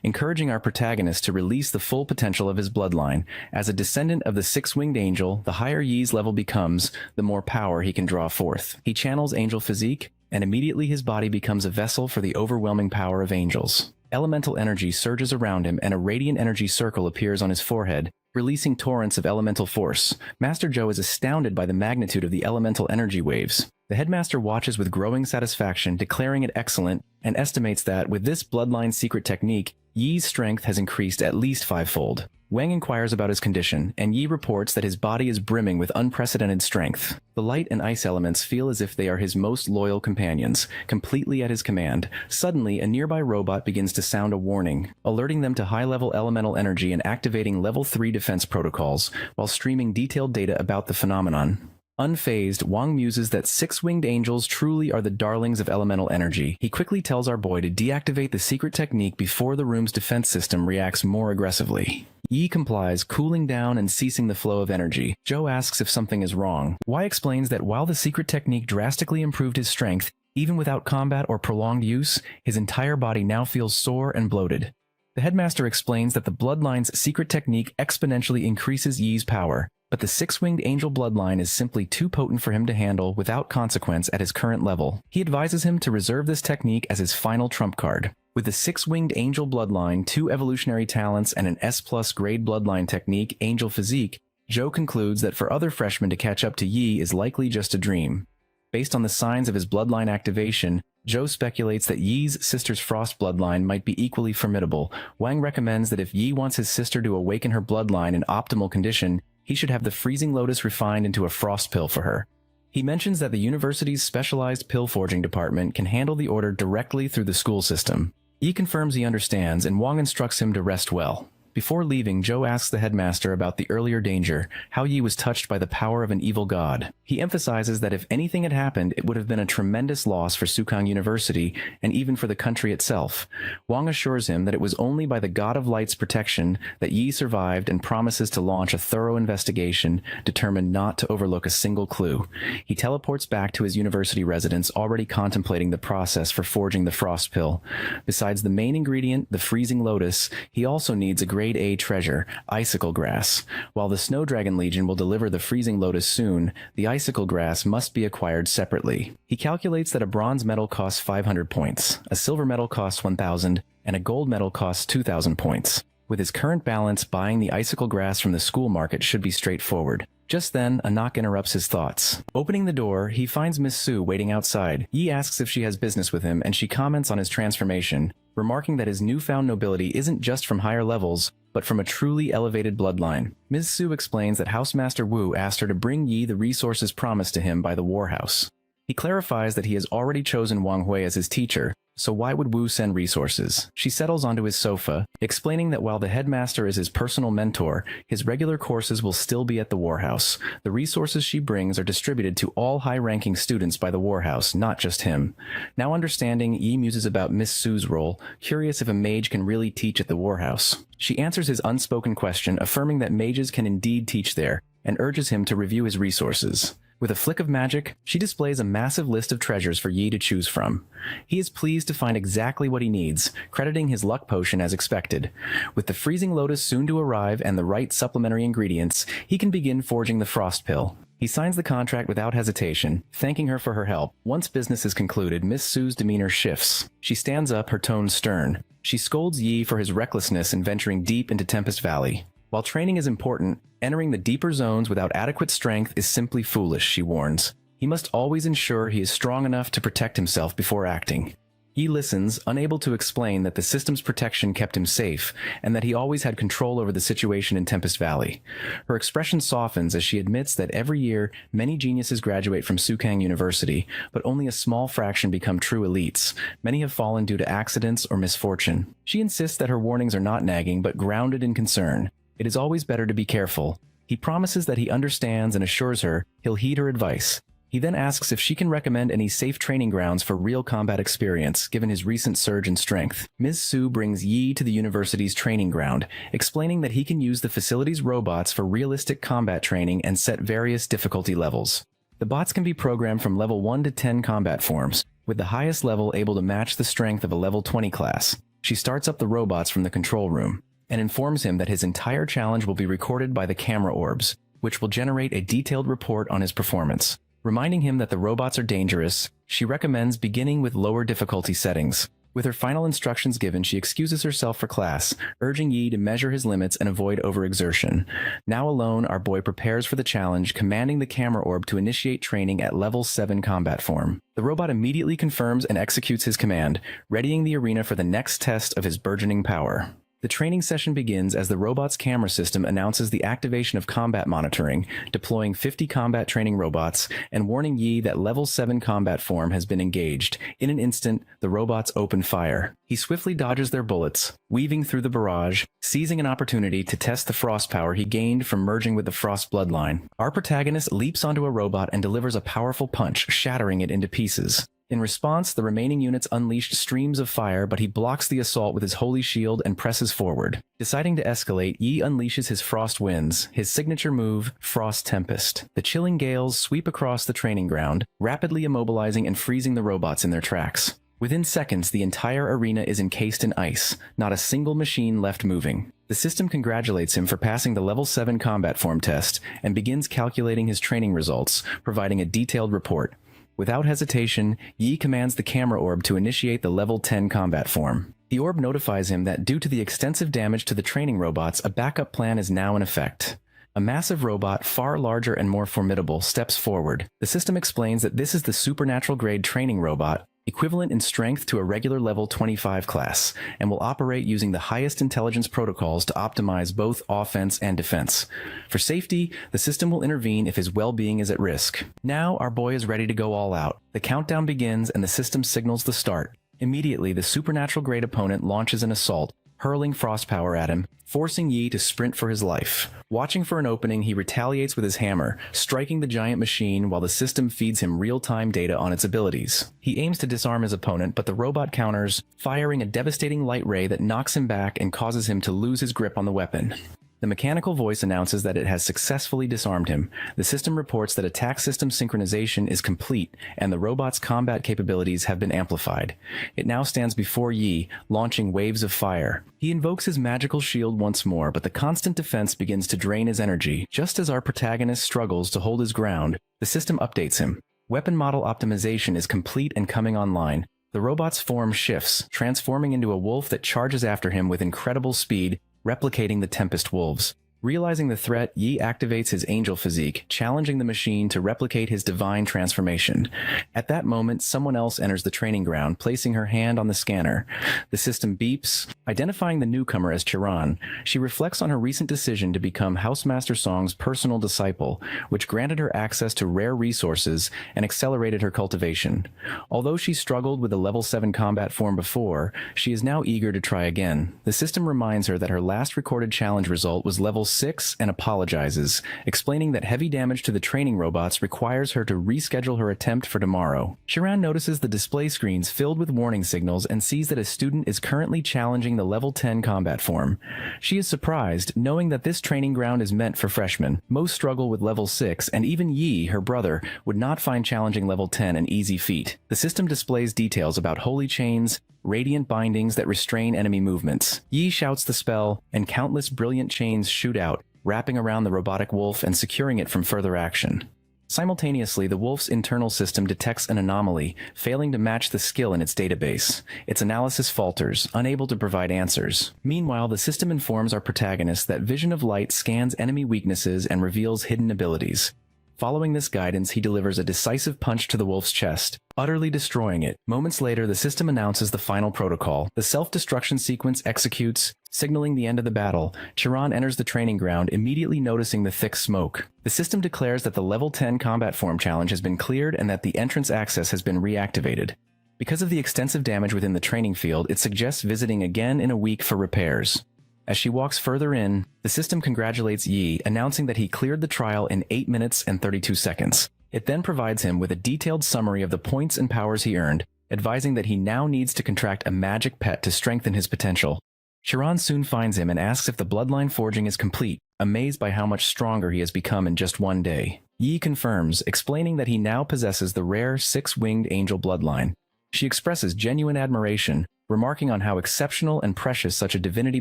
encouraging our protagonist to release the full potential of his bloodline. As a descendant of the six-winged angel, the higher Yi's level becomes, the more power he can draw forth. He channels Angel Physique, and immediately his body becomes a vessel for the overwhelming power of angels. Elemental energy surges around him, and a radiant energy circle appears on his forehead, releasing torrents of elemental force. Master Zhou is astounded by the magnitude of the elemental energy waves. The headmaster watches with growing satisfaction, declaring it excellent, and estimates that, with this bloodline secret technique, Yi's strength has increased at least fivefold. Wang inquires about his condition, and Yi reports that his body is brimming with unprecedented strength. The light and ice elements feel as if they are his most loyal companions, completely at his command. Suddenly, a nearby robot begins to sound a warning, alerting them to high-level elemental energy and activating Level 3 defense protocols, while streaming detailed data about the phenomenon. Unfazed, Wang muses that six-winged angels truly are the darlings of elemental energy. He quickly tells our boy to deactivate the secret technique before the room's defense system reacts more aggressively. Yi complies, cooling down and ceasing the flow of energy. Zhou asks if something is wrong. Wei explains that while the secret technique drastically improved his strength, even without combat or prolonged use, his entire body now feels sore and bloated. The headmaster explains that the bloodline's secret technique exponentially increases Yi's power, but the six-winged angel bloodline is simply too potent for him to handle without consequence at his current level. He advises him to reserve this technique as his final trump card. With the six-winged angel bloodline, 2 evolutionary talents, and an S+ grade bloodline technique, Angel Physique, Zhou concludes that for other freshmen to catch up to Yi is likely just a dream. Based on the signs of his bloodline activation, Zhou speculates that Yi's sister's frost bloodline might be equally formidable. Wang recommends that if Yi wants his sister to awaken her bloodline in optimal condition, he should have the freezing lotus refined into a frost pill for her. He mentions that the university's specialized pill forging department can handle the order directly through the school system. Yi confirms he understands, and Wang instructs him to rest well. Before leaving, Zhou asks the headmaster about the earlier danger, how Yi was touched by the power of an evil god. He emphasizes that if anything had happened, it would have been a tremendous loss for Sukang University, and even for the country itself. Wang assures him that it was only by the God of Light's protection that Yi survived, and promises to launch a thorough investigation, determined not to overlook a single clue. He teleports back to his university residence, already contemplating the process for forging the frost pill. Besides the main ingredient, the freezing lotus, he also needs a Grade A treasure, icicle grass. While the Snow Dragon Legion will deliver the freezing lotus soon, the icicle grass must be acquired separately. He calculates that a bronze medal costs 500 points, a silver medal costs 1,000, and a gold medal costs 2,000 points. With his current balance, buying the icicle grass from the school market should be straightforward. Just then, a knock interrupts his thoughts. Opening the door, he finds Miss Su waiting outside. Yi asks if she has business with him, and she comments on his transformation, remarking that his newfound nobility isn't just from higher levels, but from a truly elevated bloodline. Ms. Su explains that Housemaster Wu asked her to bring Yi the resources promised to him by the War House. He clarifies that he has already chosen Wang Hui as his teacher, so why would Wu send resources? She settles onto his sofa, explaining that while the headmaster is his personal mentor, his regular courses will still be at the War House. The resources she brings are distributed to all high-ranking students by the War House, not just him. Now understanding, Yi muses about Miss Su's role, curious if a mage can really teach at the War House. She answers his unspoken question, affirming that mages can indeed teach there, and urges him to review his resources. With a flick of magic, she displays a massive list of treasures for Yi to choose from. He is pleased to find exactly what he needs, crediting his luck potion as expected. With the freezing lotus soon to arrive and the right supplementary ingredients, he can begin forging the frost pill. He signs the contract without hesitation, thanking her for her help. Once business is concluded, Miss Su's demeanor shifts. She stands up, her tone stern. She scolds Yi for his recklessness in venturing deep into Tempest Valley. While training is important, entering the deeper zones without adequate strength is simply foolish, she warns. He must always ensure he is strong enough to protect himself before acting. He listens, unable to explain that the system's protection kept him safe, and that he always had control over the situation in Tempest Valley. Her expression softens as she admits that every year, many geniuses graduate from Sukang University, but only a small fraction become true elites. Many have fallen due to accidents or misfortune. She insists that her warnings are not nagging, but grounded in concern. It is always better to be careful. He promises that he understands and assures her he'll heed her advice. He then asks if she can recommend any safe training grounds for real combat experience, given his recent surge in strength. Ms. Su brings Yi to the university's training ground, explaining that he can use the facility's robots for realistic combat training and set various difficulty levels. The bots can be programmed from level 1 to 10 combat forms, with the highest level able to match the strength of a level 20 class. She starts up the robots from the control room, and informs him that his entire challenge will be recorded by the camera orbs, which will generate a detailed report on his performance. Reminding him that the robots are dangerous, she recommends beginning with lower difficulty settings. With her final instructions given, she excuses herself for class, urging Yi to measure his limits and avoid overexertion. Now alone, our boy prepares for the challenge, commanding the camera orb to initiate training at level 7 combat form. The robot immediately confirms and executes his command, readying the arena for the next test of his burgeoning power. The training session begins as the robot's camera system announces the activation of combat monitoring, deploying 50 combat training robots, and warning Yi that level 7 combat form has been engaged. In an instant, the robots open fire. He swiftly dodges their bullets, weaving through the barrage, seizing an opportunity to test the frost power he gained from merging with the frost bloodline. Our protagonist leaps onto a robot and delivers a powerful punch, shattering it into pieces. In response, the remaining units unleashed streams of fire, but he blocks the assault with his holy shield and presses forward. Deciding to escalate, Yi unleashes his Frost Winds, his signature move, Frost Tempest. The chilling gales sweep across the training ground, rapidly immobilizing and freezing the robots in their tracks. Within seconds, the entire arena is encased in ice, not a single machine left moving. The system congratulates him for passing the level 7 combat form test, and begins calculating his training results, providing a detailed report. Without hesitation, Yi commands the camera orb to initiate the level 10 combat form. The orb notifies him that due to the extensive damage to the training robots, a backup plan is now in effect. A massive robot, far larger and more formidable, steps forward. The system explains that this is the supernatural-grade training robot, equivalent in strength to a regular level 25 class, and will operate using the highest intelligence protocols to optimize both offense and defense. For safety, the system will intervene if his well-being is at risk. Now, our boy is ready to go all out. The countdown begins and the system signals the start. Immediately, the supernatural-grade opponent launches an assault, hurling frost power at him, forcing Yi to sprint for his life. Watching for an opening, he retaliates with his hammer, striking the giant machine while the system feeds him real-time data on its abilities. He aims to disarm his opponent, but the robot counters, firing a devastating light ray that knocks him back and causes him to lose his grip on the weapon. The mechanical voice announces that it has successfully disarmed him. The system reports that attack system synchronization is complete, and the robot's combat capabilities have been amplified. It now stands before Yi, launching waves of fire. He invokes his magical shield once more, but the constant defense begins to drain his energy. Just as our protagonist struggles to hold his ground, the system updates him. Weapon model optimization is complete and coming online. The robot's form shifts, transforming into a wolf that charges after him with incredible speed, replicating the Tempest Wolves. Realizing the threat, Yi activates his angel physique, challenging the machine to replicate his divine transformation. At that moment, someone else enters the training ground, placing her hand on the scanner. The system beeps, identifying the newcomer as Chiron. She reflects on her recent decision to become Housemaster Song's personal disciple, which granted her access to rare resources and accelerated her cultivation. Although she struggled with a level 7 combat form before, she is now eager to try again. The system reminds her that her last recorded challenge result was level 6 and apologizes, explaining that heavy damage to the training robots requires her to reschedule her attempt for tomorrow. Chiron notices the display screens filled with warning signals and sees that a student is currently challenging the level 10 combat form. She is surprised, knowing that this training ground is meant for freshmen. Most struggle with level 6, and even Yi, her brother, would not find challenging level 10 an easy feat. The system displays details about holy chains, radiant bindings that restrain enemy movements. Yi shouts the spell, and countless brilliant chains shoot out, wrapping around the robotic wolf and securing it from further action. Simultaneously, the wolf's internal system detects an anomaly, failing to match the skill in its database. Its analysis falters, unable to provide answers. Meanwhile, the system informs our protagonist that Vision of Light scans enemy weaknesses and reveals hidden abilities. Following this guidance, he delivers a decisive punch to the wolf's chest, utterly destroying it. Moments later, the system announces the final protocol. The self-destruction sequence executes, signaling the end of the battle. Chiron enters the training ground, immediately noticing the thick smoke. The system declares that the level 10 combat form challenge has been cleared and that the entrance access has been reactivated. Because of the extensive damage within the training field, it suggests visiting again in a week for repairs. As she walks further in, the system congratulates Yi, announcing that he cleared the trial in 8 minutes and 32 seconds. It then provides him with a detailed summary of the points and powers he earned, advising that he now needs to contract a magic pet to strengthen his potential. Chiron soon finds him and asks if the bloodline forging is complete, amazed by how much stronger he has become in just one day. Yi confirms, explaining that he now possesses the rare six-winged angel bloodline. She expresses genuine admiration, remarking on how exceptional and precious such a divinity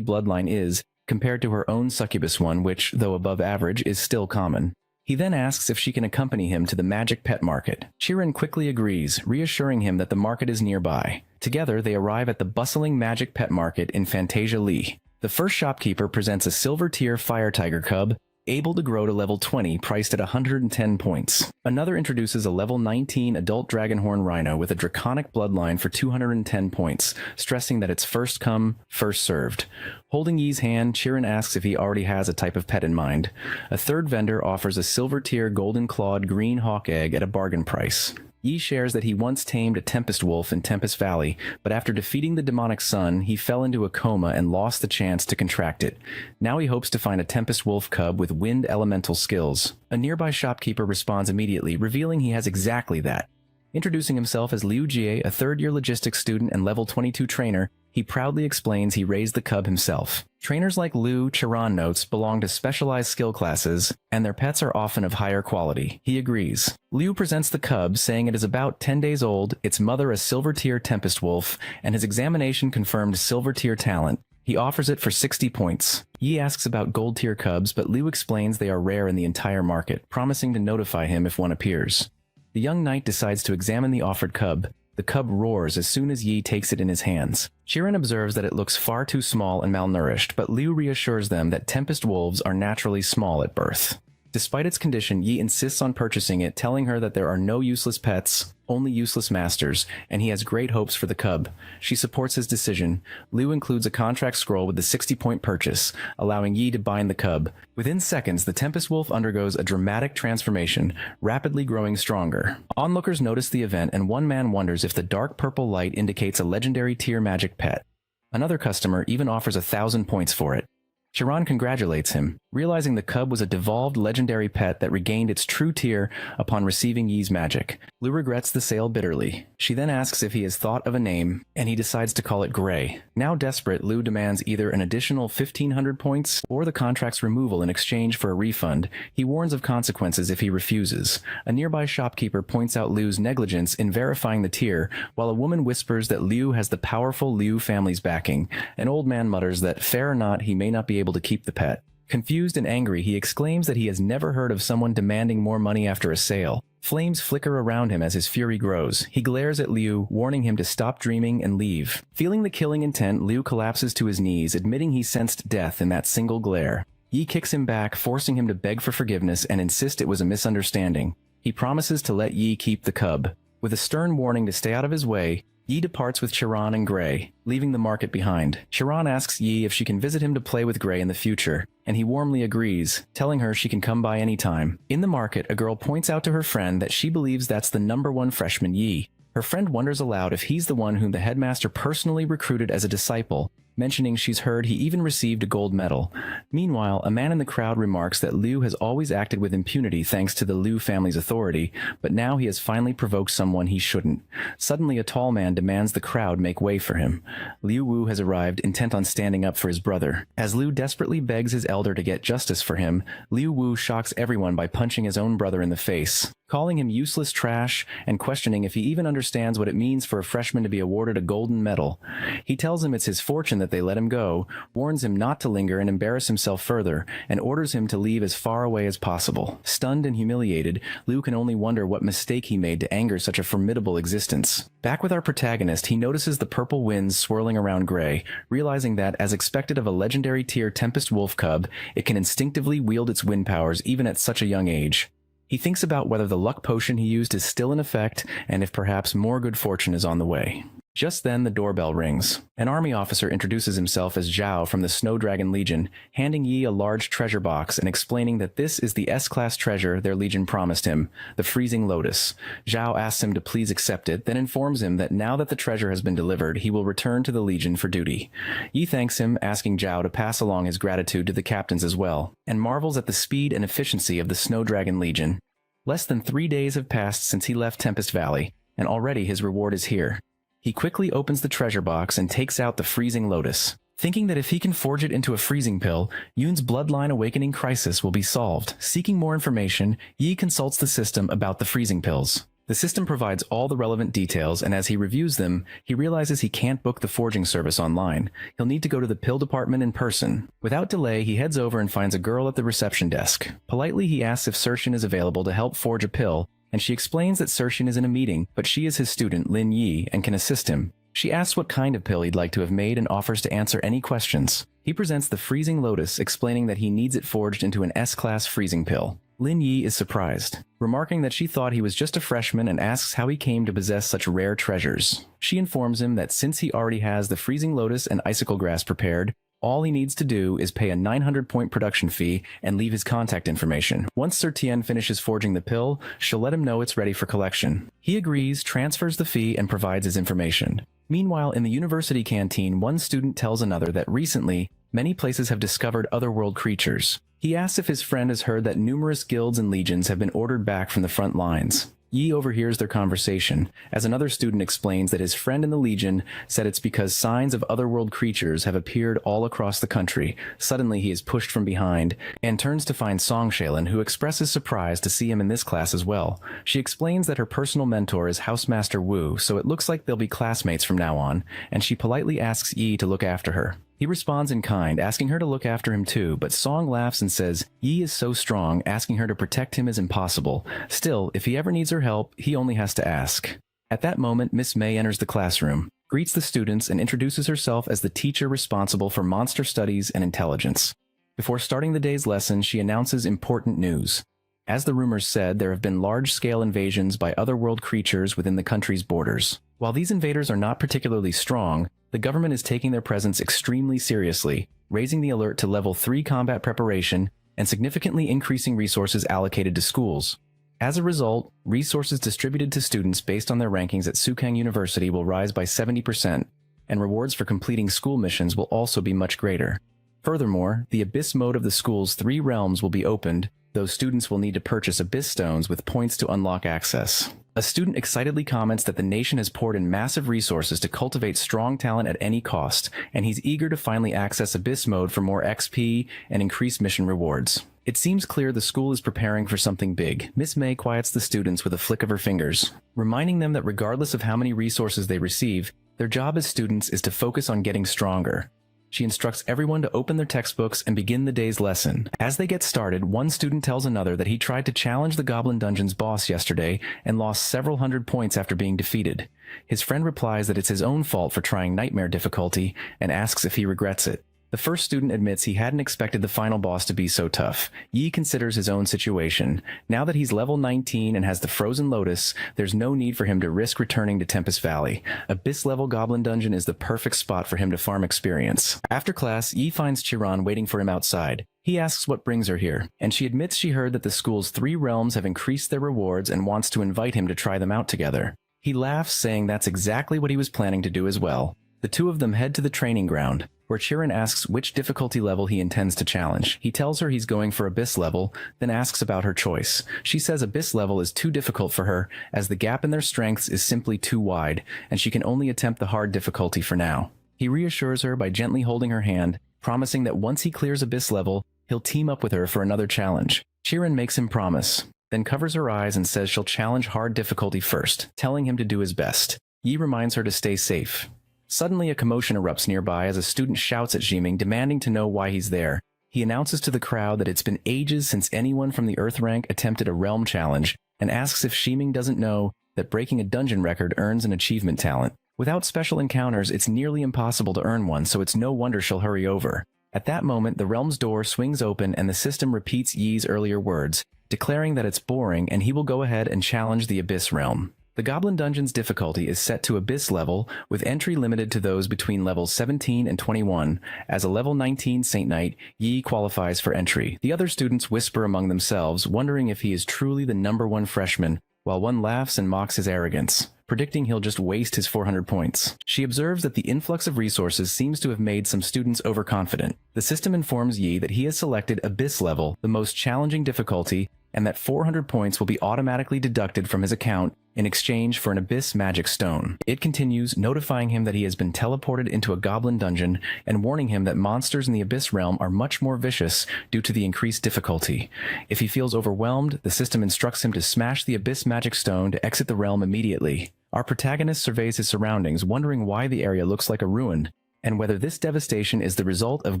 bloodline is compared to her own succubus one, which, though above average, is still common. He then asks if she can accompany him to the magic pet market. Chiron quickly agrees, reassuring him that the market is nearby. Together, they arrive at the bustling magic pet market in Fantasia Lee. The first shopkeeper presents a silver-tier fire tiger cub, able to grow to level 20, priced at 110 points. Another introduces a level 19 adult dragonhorn rhino with a draconic bloodline for 210 points, stressing that it's first come, first served. Holding Yi's hand, Chiron asks if he already has a type of pet in mind. A third vendor offers a silver-tier golden-clawed green hawk egg at a bargain price. Yi shares that he once tamed a tempest wolf in Tempest Valley, but after defeating the demonic sun, he fell into a coma and lost the chance to contract it. Now he hopes to find a tempest wolf cub with wind elemental skills. A nearby shopkeeper responds immediately, revealing he has exactly that. Introducing himself as Liu Jie, a third-year logistics student and level 22 trainer, he proudly explains he raised the cub himself. Trainers like Liu, Chiron notes, belong to specialized skill classes, and their pets are often of higher quality. He agrees. Liu presents the cub, saying it is about 10 days old, its mother a silver-tier tempest wolf, and his examination confirmed silver-tier talent. He offers it for 60 points. Yi asks about gold-tier cubs, but Liu explains they are rare in the entire market, promising to notify him if one appears. The young knight decides to examine the offered cub. The cub roars as soon as Yi takes it in his hands. Chiron observes that it looks far too small and malnourished, but Liu reassures them that tempest wolves are naturally small at birth. Despite its condition, Yi insists on purchasing it, telling her that there are no useless pets, only useless masters, and he has great hopes for the cub. She supports his decision. Liu includes a contract scroll with the 60-point purchase, allowing Yi to bind the cub. Within seconds, the Tempest Wolf undergoes a dramatic transformation, rapidly growing stronger. Onlookers notice the event, and one man wonders if the dark purple light indicates a legendary tier magic pet. Another customer even offers 1,000 points for it. Chiron congratulates him, realizing the cub was a devolved legendary pet that regained its true tier upon receiving Yi's magic. Liu regrets the sale bitterly. She then asks if he has thought of a name, and he decides to call it Gray. Now desperate, Liu demands either an additional 1,500 points or the contract's removal in exchange for a refund. He warns of consequences if he refuses. A nearby shopkeeper points out Liu's negligence in verifying the tier, while a woman whispers that Liu has the powerful Liu family's backing. An old man mutters that, fair or not, he may not be able to keep the pet. Confused and angry, he exclaims that he has never heard of someone demanding more money after a sale. Flames flicker around him as his fury grows. He glares at Liu, warning him to stop dreaming and leave. Feeling the killing intent, Liu collapses to his knees, admitting he sensed death in that single glare. Yi kicks him back, forcing him to beg for forgiveness and insist it was a misunderstanding. He promises to let Yi keep the cub. With a stern warning to stay out of his way, Yi departs with Chiron and Gray, leaving the market behind. Chiron asks Yi if she can visit him to play with Gray in the future, and he warmly agrees, telling her she can come by any time. In the market, a girl points out to her friend that she believes that's the #1 freshman Yi. Her friend wonders aloud if he's the one whom the headmaster personally recruited as a disciple, mentioning she's heard he even received a gold medal. Meanwhile, a man in the crowd remarks that Liu has always acted with impunity thanks to the Liu family's authority, but now he has finally provoked someone he shouldn't. Suddenly, a tall man demands the crowd make way for him. Liu Wu has arrived, intent on standing up for his brother. As Liu desperately begs his elder to get justice for him, Liu Wu shocks everyone by punching his own brother in the face, calling him useless trash and questioning if he even understands what it means for a freshman to be awarded a golden medal. He tells him it's his fortune that they let him go, warns him not to linger and embarrass himself further, and orders him to leave as far away as possible. Stunned and humiliated, Liu can only wonder what mistake he made to anger such a formidable existence. Back with our protagonist, he notices the purple winds swirling around Gray, realizing that, as expected of a legendary tier Tempest Wolf cub, it can instinctively wield its wind powers even at such a young age. He thinks about whether the luck potion he used is still in effect, and if perhaps more good fortune is on the way. Just then, the doorbell rings. An army officer introduces himself as Zhao from the Snow Dragon Legion, handing Yi a large treasure box and explaining that this is the S-class treasure their legion promised him, the Freezing Lotus. Zhao asks him to please accept it, then informs him that now that the treasure has been delivered, he will return to the legion for duty. Yi thanks him, asking Zhao to pass along his gratitude to the captains as well, and marvels at the speed and efficiency of the Snow Dragon Legion. Less than 3 days have passed since he left Tempest Valley, and already his reward is here. He quickly opens the treasure box and takes out the freezing lotus. Thinking that if he can forge it into a freezing pill, Yoon's bloodline awakening crisis will be solved. Seeking more information, Yi consults the system about the freezing pills. The system provides all the relevant details, and as he reviews them, he realizes he can't book the forging service online. He'll need to go to the pill department in person. Without delay, he heads over and finds a girl at the reception desk. Politely, he asks if Sershin is available to help forge a pill, and she explains that Sershin is in a meeting, but she is his student, Lin Yi, and can assist him. She asks what kind of pill he'd like to have made and offers to answer any questions. He presents the freezing lotus, explaining that he needs it forged into an S-class freezing pill. Lin Yi is surprised, remarking that she thought he was just a freshman and asks how he came to possess such rare treasures. She informs him that since he already has the freezing lotus and icicle grass prepared, all he needs to do is pay a 900-point production fee and leave his contact information. Once Sir Tien finishes forging the pill, she'll let him know it's ready for collection. He agrees, transfers the fee, and provides his information. Meanwhile, in the university canteen, one student tells another that recently, many places have discovered otherworld creatures. He asks if his friend has heard that numerous guilds and legions have been ordered back from the front lines. Yi overhears their conversation, as another student explains that his friend in the Legion said it's because signs of otherworld creatures have appeared all across the country. Suddenly he is pushed from behind, and turns to find Song Shaylin, who expresses surprise to see him in this class as well. She explains that her personal mentor is Housemaster Wu, so it looks like they'll be classmates from now on, and she politely asks Yi to look after her. He responds in kind, asking her to look after him too, but Song laughs and says Yi is so strong, asking her to protect him is impossible. Still, if he ever needs her help, he only has to ask. At that moment, Miss May enters the classroom, greets the students, and introduces herself as the teacher responsible for monster studies and intelligence. Before starting the day's lesson, she announces important news. As the rumors said, there have been large-scale invasions by otherworld creatures within the country's borders. While these invaders are not particularly strong, the government is taking their presence extremely seriously, raising the alert to level 3 combat preparation and significantly increasing resources allocated to schools. As a result, resources distributed to students based on their rankings at Sukang University will rise by 70%, and rewards for completing school missions will also be much greater. Furthermore, the Abyss mode of the school's 3 realms will be opened, though students will need to purchase Abyss stones with points to unlock access. A student excitedly comments that the nation has poured in massive resources to cultivate strong talent at any cost, and he's eager to finally access Abyss mode for more XP and increased mission rewards. It seems clear the school is preparing for something big. Miss May quiets the students with a flick of her fingers, reminding them that regardless of how many resources they receive, their job as students is to focus on getting stronger. She instructs everyone to open their textbooks and begin the day's lesson. As they get started, one student tells another that he tried to challenge the Goblin Dungeon's boss yesterday and lost several hundred points after being defeated. His friend replies that it's his own fault for trying Nightmare difficulty and asks if he regrets it. The first student admits he hadn't expected the final boss to be so tough. Yi considers his own situation. Now that he's level 19 and has the Frozen Lotus, there's no need for him to risk returning to Tempest Valley. Abyss-level Goblin Dungeon is the perfect spot for him to farm experience. After class, Yi finds Chiron waiting for him outside. He asks what brings her here, and she admits she heard that the school's 3 realms have increased their rewards and wants to invite him to try them out together. He laughs, saying that's exactly what he was planning to do as well. The two of them head to the training ground, where Chiron asks which difficulty level he intends to challenge. He tells her he's going for Abyss level, then asks about her choice. She says Abyss level is too difficult for her, as the gap in their strengths is simply too wide, and she can only attempt the hard difficulty for now. He reassures her by gently holding her hand, promising that once he clears Abyss level, he'll team up with her for another challenge. Chiron makes him promise, then covers her eyes and says she'll challenge hard difficulty first, telling him to do his best. Yi reminds her to stay safe. Suddenly, a commotion erupts nearby as a student shouts at Jiming, demanding to know why he's there. He announces to the crowd that it's been ages since anyone from the Earth rank attempted a realm challenge, and asks if Jiming doesn't know that breaking a dungeon record earns an achievement talent. Without special encounters, it's nearly impossible to earn one, so it's no wonder she'll hurry over. At that moment, the realm's door swings open and the system repeats Yi's earlier words, declaring that it's boring and he will go ahead and challenge the Abyss realm. The Goblin Dungeon's difficulty is set to Abyss level, with entry limited to those between levels 17 and 21. As a level 19 Saint Knight, Yi qualifies for entry. The other students whisper among themselves, wondering if he is truly the #1 freshman, while one laughs and mocks his arrogance, predicting he'll just waste his 400 points. She observes that the influx of resources seems to have made some students overconfident. The system informs Yi that he has selected Abyss level, the most challenging difficulty, and that 400 points will be automatically deducted from his account in exchange for an Abyss Magic Stone. It continues, notifying him that he has been teleported into a goblin dungeon and warning him that monsters in the Abyss realm are much more vicious due to the increased difficulty. If he feels overwhelmed, the system instructs him to smash the Abyss Magic Stone to exit the realm immediately. Our protagonist surveys his surroundings, wondering why the area looks like a ruin, and whether this devastation is the result of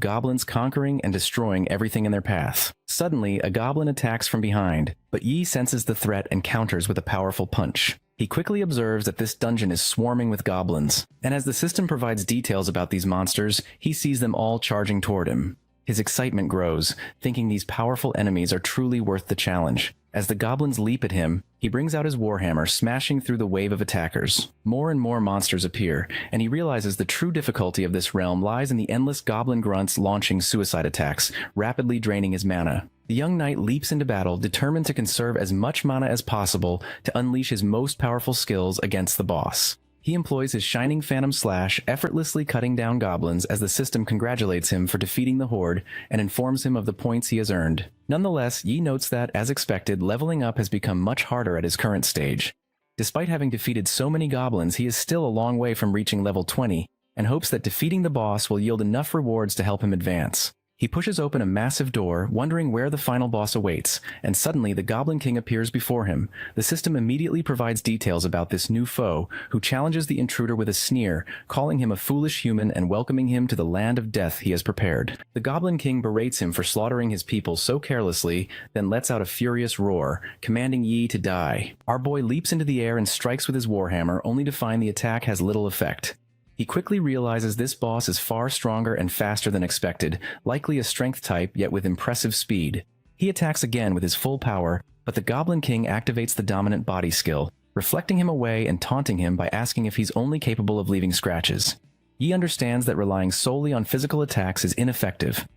goblins conquering and destroying everything in their path. Suddenly, a goblin attacks from behind, but Yi senses the threat and counters with a powerful punch. He quickly observes that this dungeon is swarming with goblins, and as the system provides details about these monsters, he sees them all charging toward him. His excitement grows, thinking these powerful enemies are truly worth the challenge. As the goblins leap at him, he brings out his warhammer, smashing through the wave of attackers. More and more monsters appear, and he realizes the true difficulty of this realm lies in the endless goblin grunts launching suicide attacks, rapidly draining his mana. The young knight leaps into battle, determined to conserve as much mana as possible to unleash his most powerful skills against the boss. He employs his Shining Phantom Slash, effortlessly cutting down goblins as the system congratulates him for defeating the horde and informs him of the points he has earned. Nonetheless, Yi notes that, as expected, leveling up has become much harder at his current stage. Despite having defeated so many goblins, he is still a long way from reaching level 20, and hopes that defeating the boss will yield enough rewards to help him advance. He pushes open a massive door, wondering where the final boss awaits, and suddenly the Goblin King appears before him. The system immediately provides details about this new foe, who challenges the intruder with a sneer, calling him a foolish human and welcoming him to the land of death he has prepared. The Goblin King berates him for slaughtering his people so carelessly, then lets out a furious roar, commanding Yi to die. Our boy leaps into the air and strikes with his warhammer, only to find the attack has little effect. He quickly realizes this boss is far stronger and faster than expected, likely a strength type yet with impressive speed. He attacks again with his full power, but the Goblin King activates the dominant body skill, reflecting him away and taunting him by asking if he's only capable of leaving scratches. Yi understands that relying solely on physical attacks is ineffective.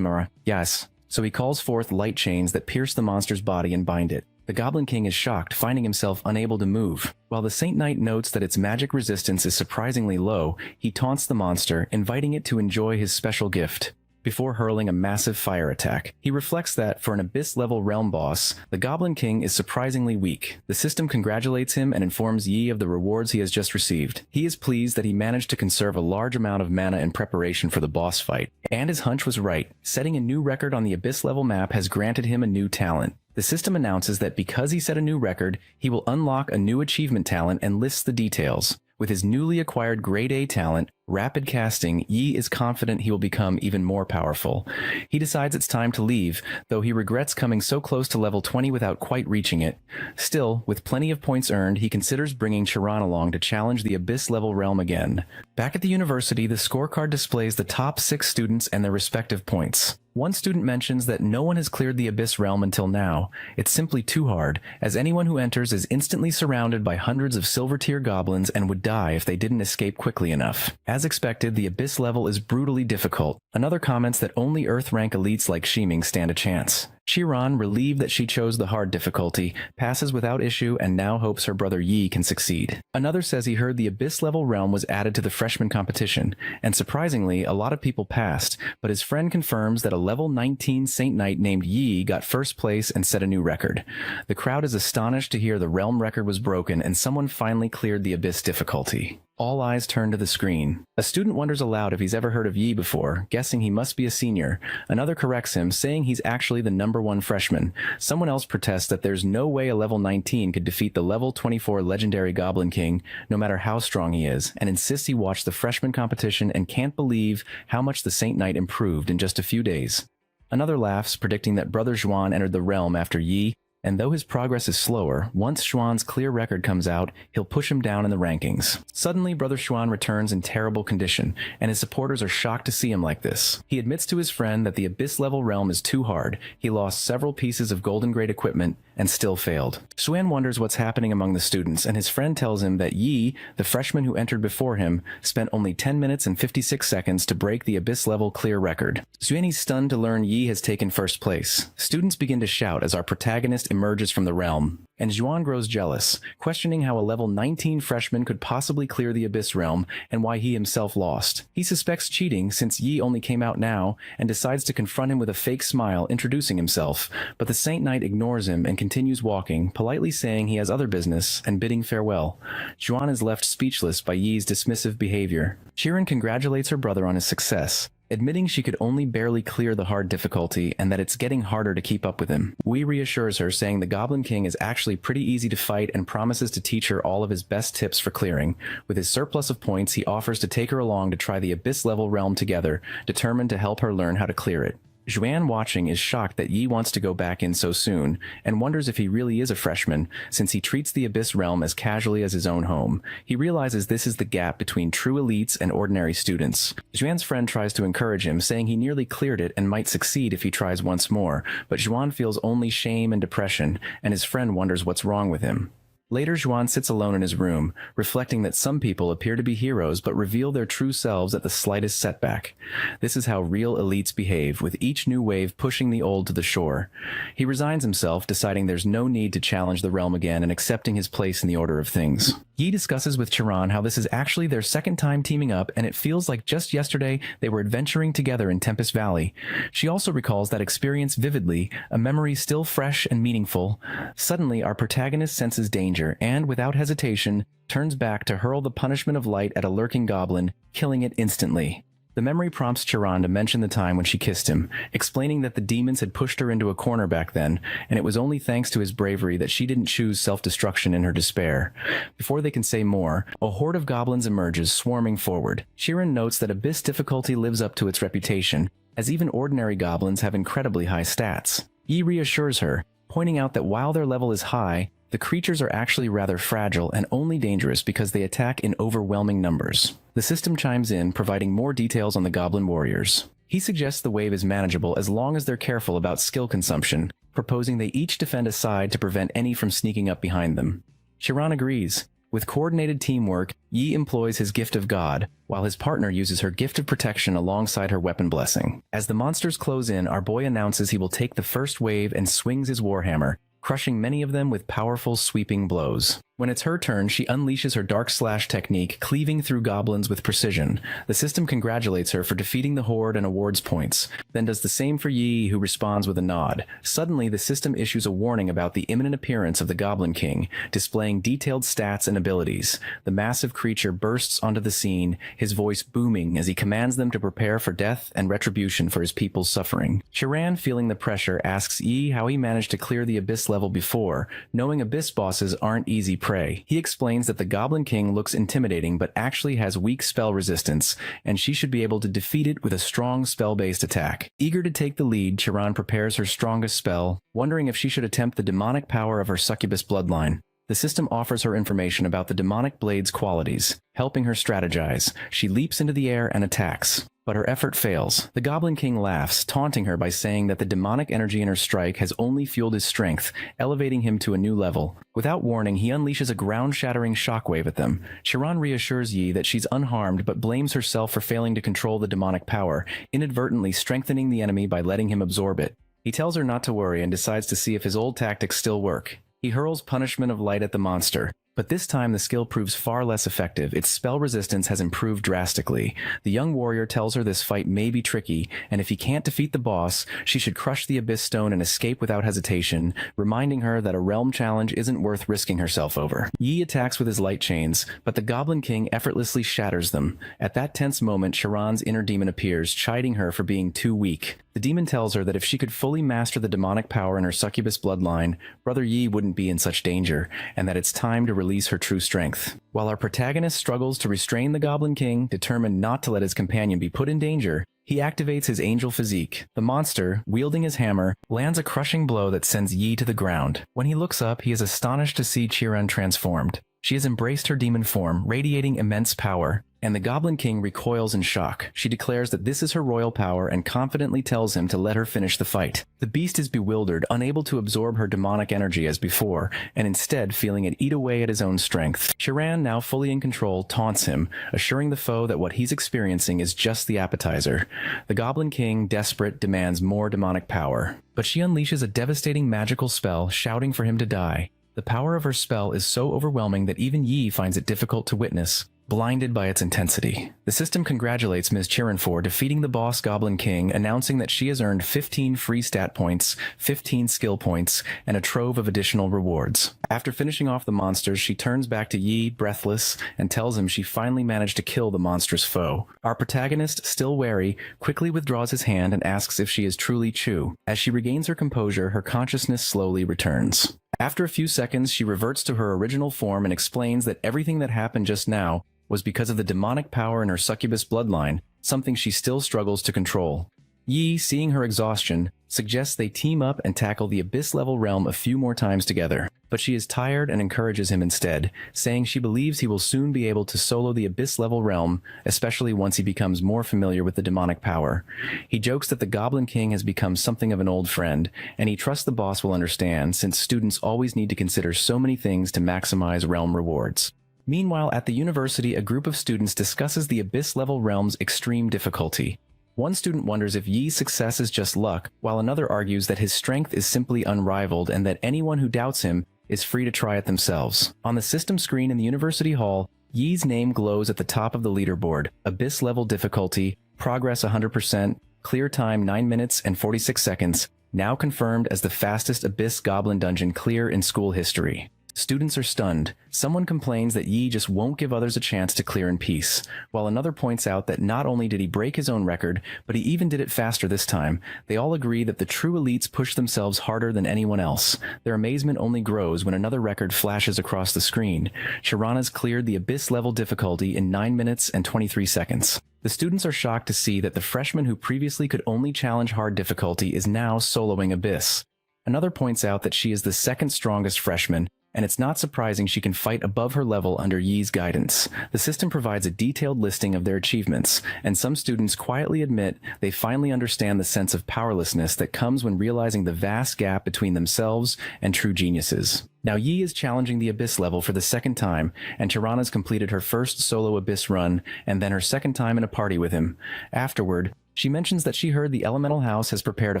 Yes, so he calls forth light chains that pierce the monster's body and bind it. The Goblin King is shocked, finding himself unable to move. While the Saint Knight notes that its magic resistance is surprisingly low, he taunts the monster, inviting it to enjoy his special gift. Before hurling a massive fire attack, he reflects that, for an Abyss-level realm boss, the Goblin King is surprisingly weak. The system congratulates him and informs Yi of the rewards he has just received. He is pleased that he managed to conserve a large amount of mana in preparation for the boss fight. And his hunch was right. Setting a new record on the Abyss-level map has granted him a new talent. The system announces that because he set a new record, he will unlock a new achievement talent and lists the details. With his newly acquired Grade A talent, Rapid Casting, Yi is confident he will become even more powerful. He decides it's time to leave, though he regrets coming so close to level 20 without quite reaching it. Still, with plenty of points earned, he considers bringing Chiron along to challenge the Abyss-level realm again. Back at the university, the scorecard displays the top 6 students and their respective points. One student mentions that no one has cleared the Abyss realm until now. It's simply too hard, as anyone who enters is instantly surrounded by hundreds of silver-tier goblins and would die if they didn't escape quickly enough. As expected, the Abyss level is brutally difficult. Another comments that only Earth-rank elites like Shiming stand a chance. Chiron, relieved that she chose the hard difficulty, passes without issue and now hopes her brother Yi can succeed. Another says he heard the Abyss-level realm was added to the freshman competition, and surprisingly, a lot of people passed, but his friend confirms that a level 19 Saint Knight named Yi got first place and set a new record. The crowd is astonished to hear the realm record was broken and someone finally cleared the Abyss difficulty. All eyes turn to the screen. A student wonders aloud if he's ever heard of Yi before, guessing he must be a senior. Another corrects him, saying he's actually the #1 freshman. Someone else protests that there's no way a level 19 could defeat the level 24 legendary Goblin King, no matter how strong he is, and insists he watched the freshman competition and can't believe how much the Saint Knight improved in just a few days. Another laughs, predicting that Brother Xuan entered the realm after Yi, and though his progress is slower, once Xuan's clear record comes out, he'll push him down in the rankings. Suddenly, Brother Xuan returns in terrible condition, and his supporters are shocked to see him like this. He admits to his friend that the Abyss-level realm is too hard. He lost several pieces of golden grade equipment, and still failed. Xuan wonders what's happening among the students, and his friend tells him that Yi, the freshman who entered before him, spent only 10 minutes and 56 seconds to break the Abyss-level clear record. Xuan is stunned to learn Yi has taken first place. Students begin to shout as our protagonist emerges from the realm, and Zhuan grows jealous, questioning how a level 19 freshman could possibly clear the Abyss realm and why he himself lost. He suspects cheating since Yi only came out now and decides to confront him with a fake smile, introducing himself, but the Saint Knight ignores him and continues walking, politely saying he has other business and bidding farewell. Zhuan is left speechless by Yi's dismissive behavior. Qiren congratulates her brother on his success, admitting she could only barely clear the hard difficulty and that it's getting harder to keep up with him. Wei reassures her, saying the Goblin King is actually pretty easy to fight and promises to teach her all of his best tips for clearing. With his surplus of points, he offers to take her along to try the Abyss-level realm together, determined to help her learn how to clear it. Zhuan, watching, is shocked that Yi wants to go back in so soon, and wonders if he really is a freshman, since he treats the Abyss realm as casually as his own home. He realizes this is the gap between true elites and ordinary students. Zhuan's friend tries to encourage him, saying he nearly cleared it and might succeed if he tries once more, but Zhuan feels only shame and depression, and his friend wonders what's wrong with him. Later, Zhuan sits alone in his room, reflecting that some people appear to be heroes but reveal their true selves at the slightest setback. This is how real elites behave, with each new wave pushing the old to the shore. He resigns himself, deciding there's no need to challenge the realm again and accepting his place in the order of things. Yi discusses with Qiren how this is actually their second time teaming up, and it feels like just yesterday they were adventuring together in Tempest Valley. She also recalls that experience vividly, a memory still fresh and meaningful. Suddenly, our protagonist senses danger and, without hesitation, turns back to hurl the punishment of light at a lurking goblin, killing it instantly. The memory prompts Qiren to mention the time when she kissed him, explaining that the demons had pushed her into a corner back then, and it was only thanks to his bravery that she didn't choose self-destruction in her despair. Before they can say more, a horde of goblins emerges, swarming forward. Qiren notes that Abyss difficulty lives up to its reputation, as even ordinary goblins have incredibly high stats. Yi reassures her, pointing out that while their level is high, the creatures are actually rather fragile and only dangerous because they attack in overwhelming numbers. The system chimes in, providing more details on the goblin warriors. He suggests the wave is manageable as long as they're careful about skill consumption, proposing they each defend a side to prevent any from sneaking up behind them. Qiren agrees. With coordinated teamwork, Yi employs his Gift of God, while his partner uses her Gift of Protection alongside her Weapon Blessing. As the monsters close in, our boy announces he will take the first wave and swings his warhammer, crushing many of them with powerful sweeping blows. When it's her turn, she unleashes her Dark Slash technique, cleaving through goblins with precision. The system congratulates her for defeating the horde and awards points, then does the same for Yi, who responds with a nod. Suddenly, the system issues a warning about the imminent appearance of the Goblin King, displaying detailed stats and abilities. The massive creature bursts onto the scene, his voice booming as he commands them to prepare for death and retribution for his people's suffering. Qiren, feeling the pressure, asks Yi how he managed to clear the Abyss level before, knowing Abyss bosses aren't easy prey. He explains that the Goblin King looks intimidating but actually has weak spell resistance, and she should be able to defeat it with a strong spell-based attack. Eager to take the lead, Qiren prepares her strongest spell, wondering if she should attempt the demonic power of her succubus bloodline. The system offers her information about the demonic blade's qualities, helping her strategize. She leaps into the air and attacks, but her effort fails. The Goblin King laughs, taunting her by saying that the demonic energy in her strike has only fueled his strength, elevating him to a new level. Without warning, he unleashes a ground-shattering shockwave at them. Qiren reassures Yi that she's unharmed but blames herself for failing to control the demonic power, inadvertently strengthening the enemy by letting him absorb it. He tells her not to worry and decides to see if his old tactics still work. He hurls Punishment of Light at the monster, but this time the skill proves far less effective. Its spell resistance has improved drastically. The young warrior tells her this fight may be tricky, and if he can't defeat the boss, she should crush the Abyss Stone and escape without hesitation, reminding her that a realm challenge isn't worth risking herself over. Yi attacks with his light chains, but the Goblin King effortlessly shatters them. At that tense moment, Chiron's inner demon appears, chiding her for being too weak. The demon tells her that if she could fully master the demonic power in her succubus bloodline, Brother Yi wouldn't be in such danger, and that it's time to release her true strength. While our protagonist struggles to restrain the Goblin King, determined not to let his companion be put in danger, he activates his angel physique. The monster, wielding his hammer, lands a crushing blow that sends Yi to the ground. When he looks up, he is astonished to see Qiren transformed. She has embraced her demon form, radiating immense power, and the Goblin King recoils in shock. She declares that this is her royal power and confidently tells him to let her finish the fight. The beast is bewildered, unable to absorb her demonic energy as before, and instead feeling it eat away at his own strength. Chiran, now fully in control, taunts him, assuring the foe that what he's experiencing is just the appetizer. The Goblin King, desperate, demands more demonic power. But she unleashes a devastating magical spell, shouting for him to die. The power of her spell is so overwhelming that even Yi finds it difficult to witness, blinded by its intensity. The system congratulates Ms. Chiran for defeating the boss Goblin King, announcing that she has earned 15 free stat points, 15 skill points, and a trove of additional rewards. After finishing off the monsters, she turns back to Yi, breathless, and tells him she finally managed to kill the monstrous foe. Our protagonist, still wary, quickly withdraws his hand and asks if she is truly Chu. As she regains her composure, her consciousness slowly returns. After a few seconds, she reverts to her original form and explains that everything that happened just now was because of the demonic power in her succubus bloodline, something she still struggles to control. Yi, seeing her exhaustion, suggests they team up and tackle the Abyss-level realm a few more times together. But she is tired and encourages him instead, saying she believes he will soon be able to solo the Abyss-level realm, especially once he becomes more familiar with the demonic power. He jokes that the Goblin King has become something of an old friend, and he trusts the boss will understand, since students always need to consider so many things to maximize realm rewards. Meanwhile, at the university, a group of students discusses the Abyss-level realm's extreme difficulty. One student wonders if Yi's success is just luck, while another argues that his strength is simply unrivaled and that anyone who doubts him is free to try it themselves. On the system screen in the university hall, Yi's name glows at the top of the leaderboard: Abyss-level difficulty, progress 100%, clear time 9 minutes and 46 seconds, now confirmed as the fastest Abyss Goblin dungeon clear in school history. Students are stunned. Someone complains that Yi just won't give others a chance to clear in peace, while another points out that not only did he break his own record, but he even did it faster this time. They all agree that the true elites push themselves harder than anyone else. Their amazement only grows when another record flashes across the screen. Sharana's cleared the Abyss-level difficulty in 9 minutes and 23 seconds. The students are shocked to see that the freshman who previously could only challenge hard difficulty is now soloing Abyss. Another points out that she is the second strongest freshman, and it's not surprising she can fight above her level under Yi's guidance. The system provides a detailed listing of their achievements, and some students quietly admit they finally understand the sense of powerlessness that comes when realizing the vast gap between themselves and true geniuses. Now Yi is challenging the Abyss level for the second time, and Tirana's completed her first solo Abyss run, and then her second time in a party with him. Afterward, she mentions that she heard the Elemental House has prepared a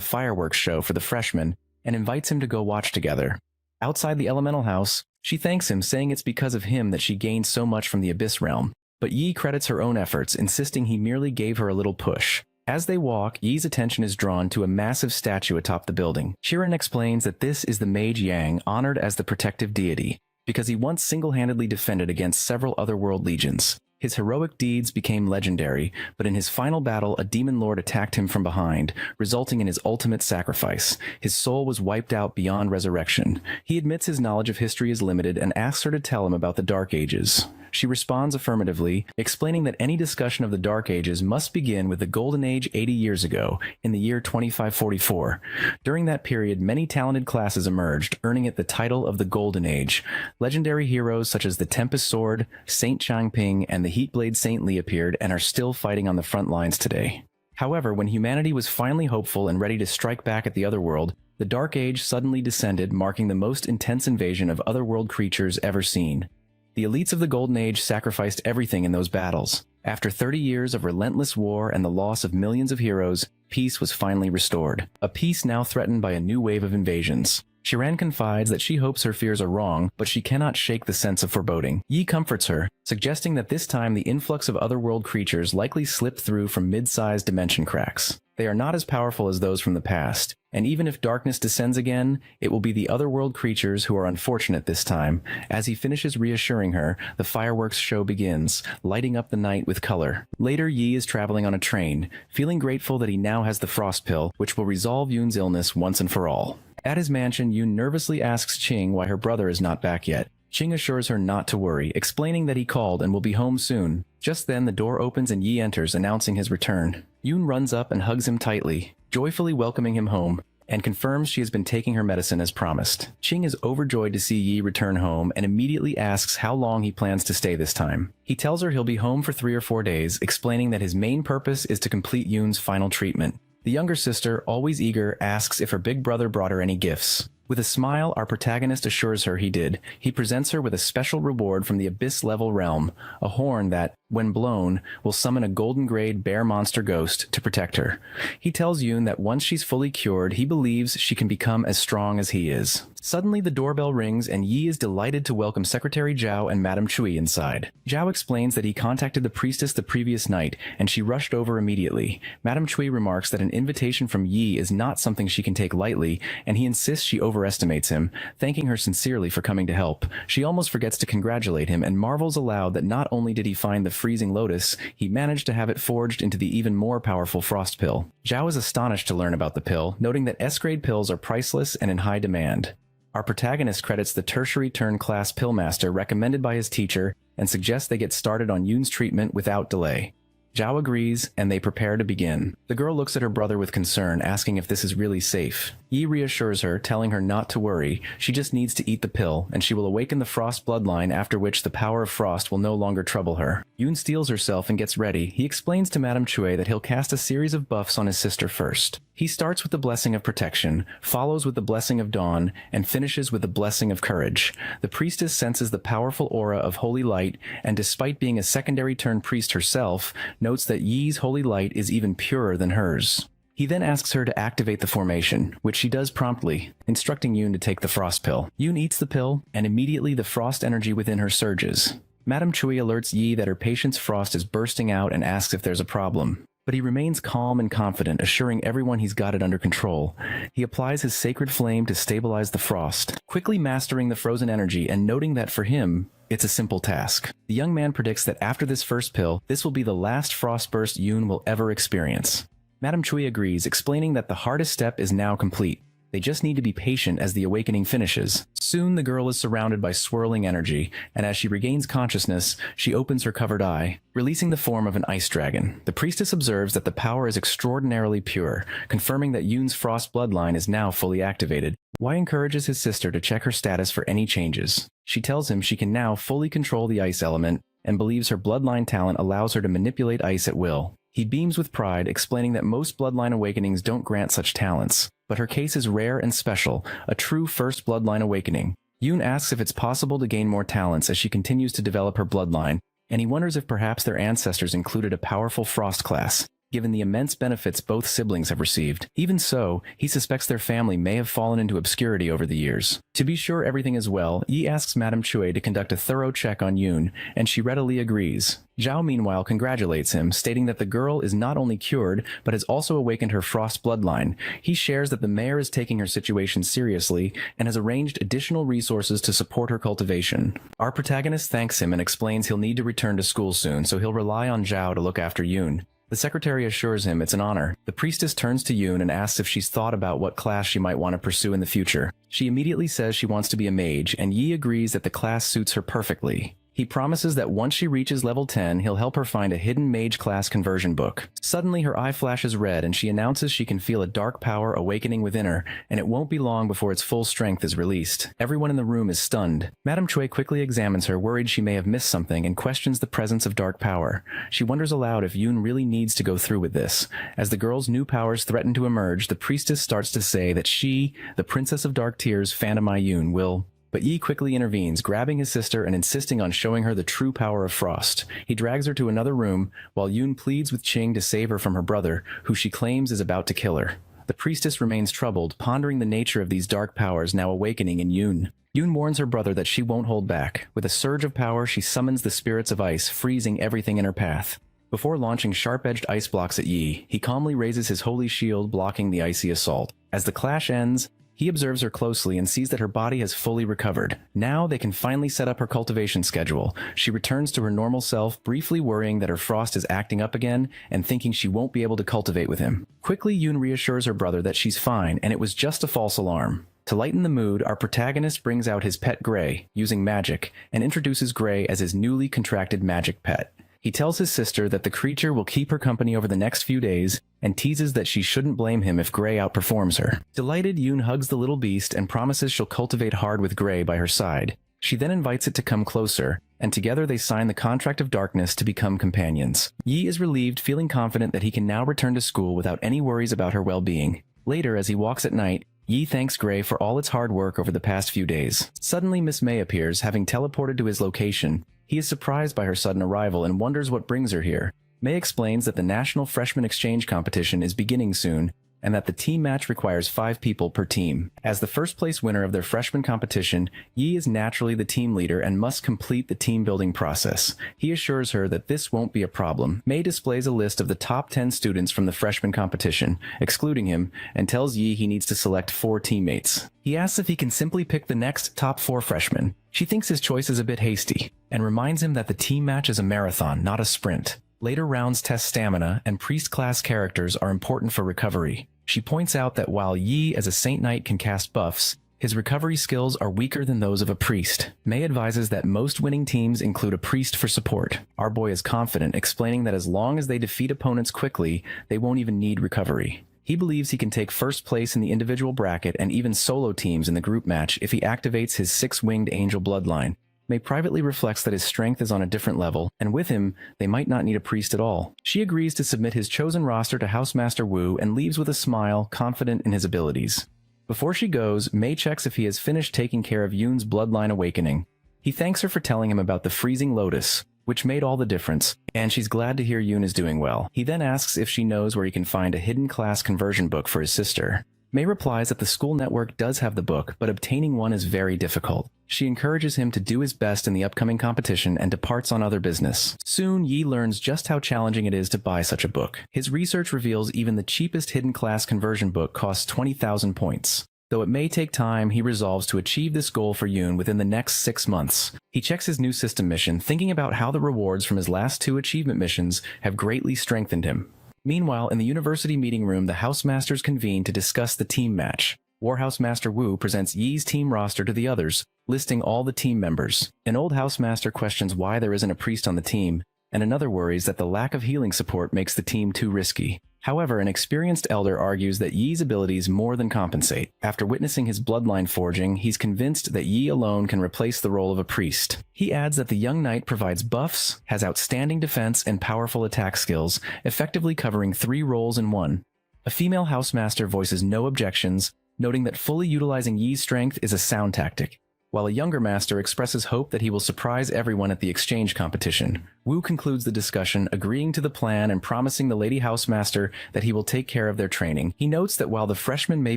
fireworks show for the freshmen, and invites him to go watch together. Outside the Elemental House, she thanks him, saying it's because of him that she gained so much from the Abyss realm. But Yi credits her own efforts, insisting he merely gave her a little push. As they walk, Yi's attention is drawn to a massive statue atop the building. Chiran explains that this is the Mage Yang, honored as the protective deity, because he once single-handedly defended against several otherworld legions. His heroic deeds became legendary, but in his final battle, a demon lord attacked him from behind, resulting in his ultimate sacrifice. His soul was wiped out beyond resurrection. He admits his knowledge of history is limited and asks her to tell him about the Dark Ages. She responds affirmatively, explaining that any discussion of the Dark Ages must begin with the Golden Age 80 years ago, in the year 2544. During that period, many talented classes emerged, earning it the title of the Golden Age. Legendary heroes such as the Tempest Sword, Saint Changping, and the Heatblade Saint Li appeared and are still fighting on the front lines today. However, when humanity was finally hopeful and ready to strike back at the Otherworld, the Dark Age suddenly descended, marking the most intense invasion of otherworld creatures ever seen. The elites of the Golden Age sacrificed everything in those battles. After 30 years of relentless war and the loss of millions of heroes, peace was finally restored. A peace now threatened by a new wave of invasions. Chiran confides that she hopes her fears are wrong, but she cannot shake the sense of foreboding. Yi comforts her, suggesting that this time the influx of otherworld creatures likely slipped through from mid-sized dimension cracks. They are not as powerful as those from the past, and even if darkness descends again, it will be the otherworld creatures who are unfortunate this time. As he finishes reassuring her, the fireworks show begins, lighting up the night with color. Later, Yi is traveling on a train, feeling grateful that he now has the frost pill, which will resolve Yoon's illness once and for all. At his mansion, Yoon nervously asks Ching why her brother is not back yet. Ching assures her not to worry, explaining that he called and will be home soon. Just then, the door opens and Yi enters, announcing his return. Yoon runs up and hugs him tightly, joyfully welcoming him home, and confirms she has been taking her medicine as promised. Ching is overjoyed to see Yi return home and immediately asks how long he plans to stay this time. He tells her he'll be home for 3 or 4 days, explaining that his main purpose is to complete Yoon's final treatment. The younger sister, always eager, asks if her big brother brought her any gifts. With a smile, our protagonist assures her he did. He presents her with a special reward from the Abyss-level realm, a horn that, when blown, will summon a golden-grade bear monster ghost to protect her. He tells Yoon that once she's fully cured, he believes she can become as strong as he is. Suddenly, the doorbell rings and Yi is delighted to welcome Secretary Zhao and Madame Chui inside. Zhao explains that he contacted the priestess the previous night, and she rushed over immediately. Madame Chui remarks that an invitation from Yi is not something she can take lightly, and he insists she overestimates him, thanking her sincerely for coming to help. She almost forgets to congratulate him and marvels aloud that not only did he find the freezing lotus, he managed to have it forged into the even more powerful frost pill. Zhao is astonished to learn about the pill, noting that S-grade pills are priceless and in high demand. Our protagonist credits the tertiary turn class pillmaster recommended by his teacher and suggests they get started on Yoon's treatment without delay. Zhao agrees, and they prepare to begin. The girl looks at her brother with concern, asking if this is really safe. Yi reassures her, telling her not to worry. She just needs to eat the pill, and she will awaken the frost bloodline, after which the power of frost will no longer trouble her. Yoon steels herself and gets ready. He explains to Madame Chui that he'll cast a series of buffs on his sister first. He starts with the blessing of protection, follows with the blessing of dawn, and finishes with the blessing of courage. The priestess senses the powerful aura of holy light, and despite being a secondary turn priest herself, notes that Yi's holy light is even purer than hers. He then asks her to activate the formation, which she does promptly, instructing Yoon to take the frost pill. Yoon eats the pill, and immediately the frost energy within her surges. Madame Chui alerts Yi that her patient's frost is bursting out and asks if there's a problem. But he remains calm and confident, assuring everyone he's got it under control. He applies his sacred flame to stabilize the frost, quickly mastering the frozen energy and noting that for him, it's a simple task. The young man predicts that after this first pill, this will be the last frost burst Yoon will ever experience. Madame Chui agrees, explaining that the hardest step is now complete. They just need to be patient as the awakening finishes. Soon the girl is surrounded by swirling energy, and as she regains consciousness, she opens her covered eye, releasing the form of an ice dragon. The priestess observes that the power is extraordinarily pure, confirming that Yoon's frost bloodline is now fully activated. Wei encourages his sister to check her status for any changes. She tells him she can now fully control the ice element, and believes her bloodline talent allows her to manipulate ice at will. He beams with pride, explaining that most bloodline awakenings don't grant such talents, but her case is rare and special, a true first bloodline awakening. Yoon asks if it's possible to gain more talents as she continues to develop her bloodline, and he wonders if perhaps their ancestors included a powerful frost class, given the immense benefits both siblings have received. Even so, he suspects their family may have fallen into obscurity over the years. To be sure everything is well, Yi asks Madame Chui to conduct a thorough check on Yoon, and she readily agrees. Zhao meanwhile congratulates him, stating that the girl is not only cured, but has also awakened her frost bloodline. He shares that the mayor is taking her situation seriously, and has arranged additional resources to support her cultivation. Our protagonist thanks him and explains he'll need to return to school soon, so he'll rely on Zhao to look after Yoon. The secretary assures him it's an honor. The priestess turns to Yoon and asks if she's thought about what class she might want to pursue in the future. She immediately says she wants to be a mage, and Yi agrees that the class suits her perfectly. He promises that once she reaches level 10, he'll help her find a hidden mage class conversion book. Suddenly, her eye flashes red, and she announces she can feel a dark power awakening within her, and it won't be long before its full strength is released. Everyone in the room is stunned. Madame Chui quickly examines her, worried she may have missed something, and questions the presence of dark power. She wonders aloud if Yoon really needs to go through with this. As the girl's new powers threaten to emerge, the priestess starts to say that she, the Princess of Dark Tears, Phantom Yoon, will... But Yi quickly intervenes, grabbing his sister and insisting on showing her the true power of frost. He drags her to another room, while Yoon pleads with Ching to save her from her brother, who she claims is about to kill her. The priestess remains troubled, pondering the nature of these dark powers now awakening in Yoon. Yoon warns her brother that she won't hold back. With a surge of power, she summons the spirits of ice, freezing everything in her path. Before launching sharp-edged ice blocks at Yi, he calmly raises his holy shield, blocking the icy assault. As the clash ends, he observes her closely and sees that her body has fully recovered. Now they can finally set up her cultivation schedule. She returns to her normal self, briefly worrying that her frost is acting up again and thinking she won't be able to cultivate with him. Quickly, Yoon reassures her brother that she's fine and it was just a false alarm. To lighten the mood, our protagonist brings out his pet Gray, using magic, and introduces Gray as his newly contracted magic pet. He tells his sister that the creature will keep her company over the next few days and teases that she shouldn't blame him if Gray outperforms her. Delighted, Yoon hugs the little beast and promises she'll cultivate hard with Gray by her side. She then invites it to come closer, and together they sign the contract of darkness to become companions. Yi is relieved, feeling confident that he can now return to school without any worries about her well-being. Later, as he walks at night, Yi thanks Gray for all its hard work over the past few days. Suddenly, Miss May appears, having teleported to his location. He is surprised by her sudden arrival and wonders what brings her here. May explains that the National Freshman Exchange Competition is beginning soon, and that the team match requires 5 people per team. As the first-place winner of their freshman competition, Yi is naturally the team leader and must complete the team-building process. He assures her that this won't be a problem. May displays a list of the top 10 students from the freshman competition, excluding him, and tells Yi he needs to select 4 teammates. He asks if he can simply pick the next top 4 freshmen. She thinks his choice is a bit hasty, and reminds him that the team match is a marathon, not a sprint. Later rounds test stamina, and priest-class characters are important for recovery. She points out that while Yi as a Saint Knight can cast buffs, his recovery skills are weaker than those of a priest. May advises that most winning teams include a priest for support. Our boy is confident, explaining that as long as they defeat opponents quickly, they won't even need recovery. He believes he can take first place in the individual bracket and even solo teams in the group match if he activates his 6-winged angel bloodline. May privately reflects that his strength is on a different level, and with him, they might not need a priest at all. She agrees to submit his chosen roster to Housemaster Wu and leaves with a smile, confident in his abilities. Before she goes, May checks if he has finished taking care of Yoon's bloodline awakening. He thanks her for telling him about the freezing lotus, which made all the difference, and she's glad to hear Yoon is doing well. He then asks if she knows where he can find a hidden class conversion book for his sister. May replies that the school network does have the book, but obtaining one is very difficult. She encourages him to do his best in the upcoming competition and departs on other business. Soon, Yi learns just how challenging it is to buy such a book. His research reveals even the cheapest hidden class conversion book costs 20,000 points. Though it may take time, he resolves to achieve this goal for Yoon within the next 6 months. He checks his new system mission, thinking about how the rewards from his last 2 achievement missions have greatly strengthened him. Meanwhile, in the university meeting room, the Housemasters convene to discuss the team match. Warhouse Master Wu presents Yi's team roster to the others, listing all the team members. An old housemaster questions why there isn't a priest on the team, and another worries that the lack of healing support makes the team too risky. However, an experienced elder argues that Yi's abilities more than compensate. After witnessing his bloodline forging, he's convinced that Yi alone can replace the role of a priest. He adds that the young knight provides buffs, has outstanding defense, and powerful attack skills, effectively covering 3 roles in one. A female housemaster voices no objections, noting that fully utilizing Yi's strength is a sound tactic, while a younger master expresses hope that he will surprise everyone at the exchange competition. Wu concludes the discussion, agreeing to the plan and promising the lady housemaster that he will take care of their training. He notes that while the freshmen may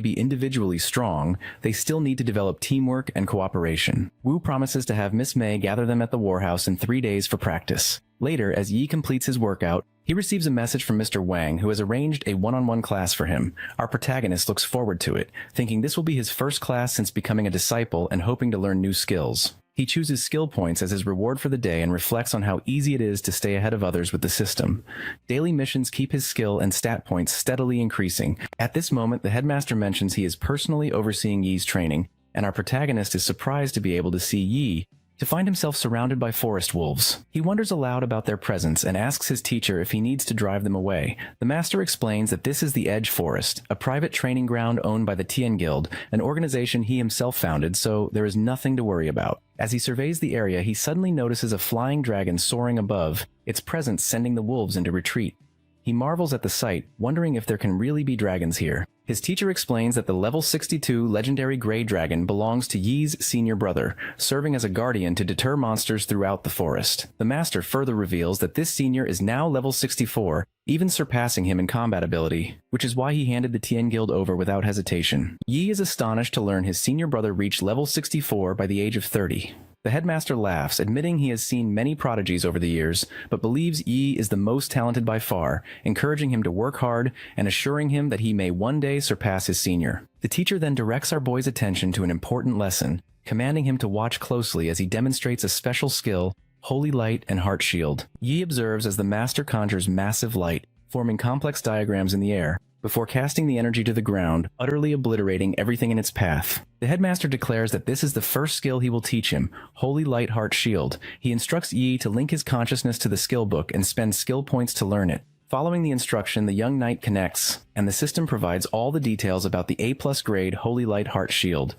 be individually strong, they still need to develop teamwork and cooperation. Wu promises to have Miss May gather them at the Warhouse in 3 days for practice. Later, as Yi completes his workout, he receives a message from Mr. Wang, who has arranged a one-on-one class for him. Our protagonist looks forward to it, thinking this will be his first class since becoming a disciple and hoping to learn new skills. He chooses skill points as his reward for the day and reflects on how easy it is to stay ahead of others with the system. Daily missions keep his skill and stat points steadily increasing. At this moment, the headmaster mentions he is personally overseeing Yi's training, and our protagonist is surprised to be able to see Yi, to find himself surrounded by forest wolves. He wonders aloud about their presence and asks his teacher if he needs to drive them away. The master explains that this is the Edge Forest, a private training ground owned by the Tien Guild, an organization he himself founded, so there is nothing to worry about. As he surveys the area, he suddenly notices a flying dragon soaring above, its presence sending the wolves into retreat. He marvels at the sight, wondering if there can really be dragons here. His teacher explains that the level 62 legendary Grey Dragon belongs to Yi's senior brother, serving as a guardian to deter monsters throughout the forest. The master further reveals that this senior is now level 64, even surpassing him in combat ability, which is why he handed the Tien Guild over without hesitation. Yi is astonished to learn his senior brother reached level 64 by the age of 30. The headmaster laughs, admitting he has seen many prodigies over the years, but believes Yi is the most talented by far, encouraging him to work hard and assuring him that he may one day surpass his senior. The teacher then directs our boy's attention to an important lesson, commanding him to watch closely as he demonstrates a special skill, Holy Light and Heart Shield. Yi observes as the master conjures massive light, forming complex diagrams in the air, before casting the energy to the ground, utterly obliterating everything in its path. The headmaster declares that this is the first skill he will teach him, Holy Light Heart Shield. He instructs Yi to link his consciousness to the skill book and spend skill points to learn it. Following the instruction, the young knight connects, and the system provides all the details about the A+ grade Holy Light Heart Shield.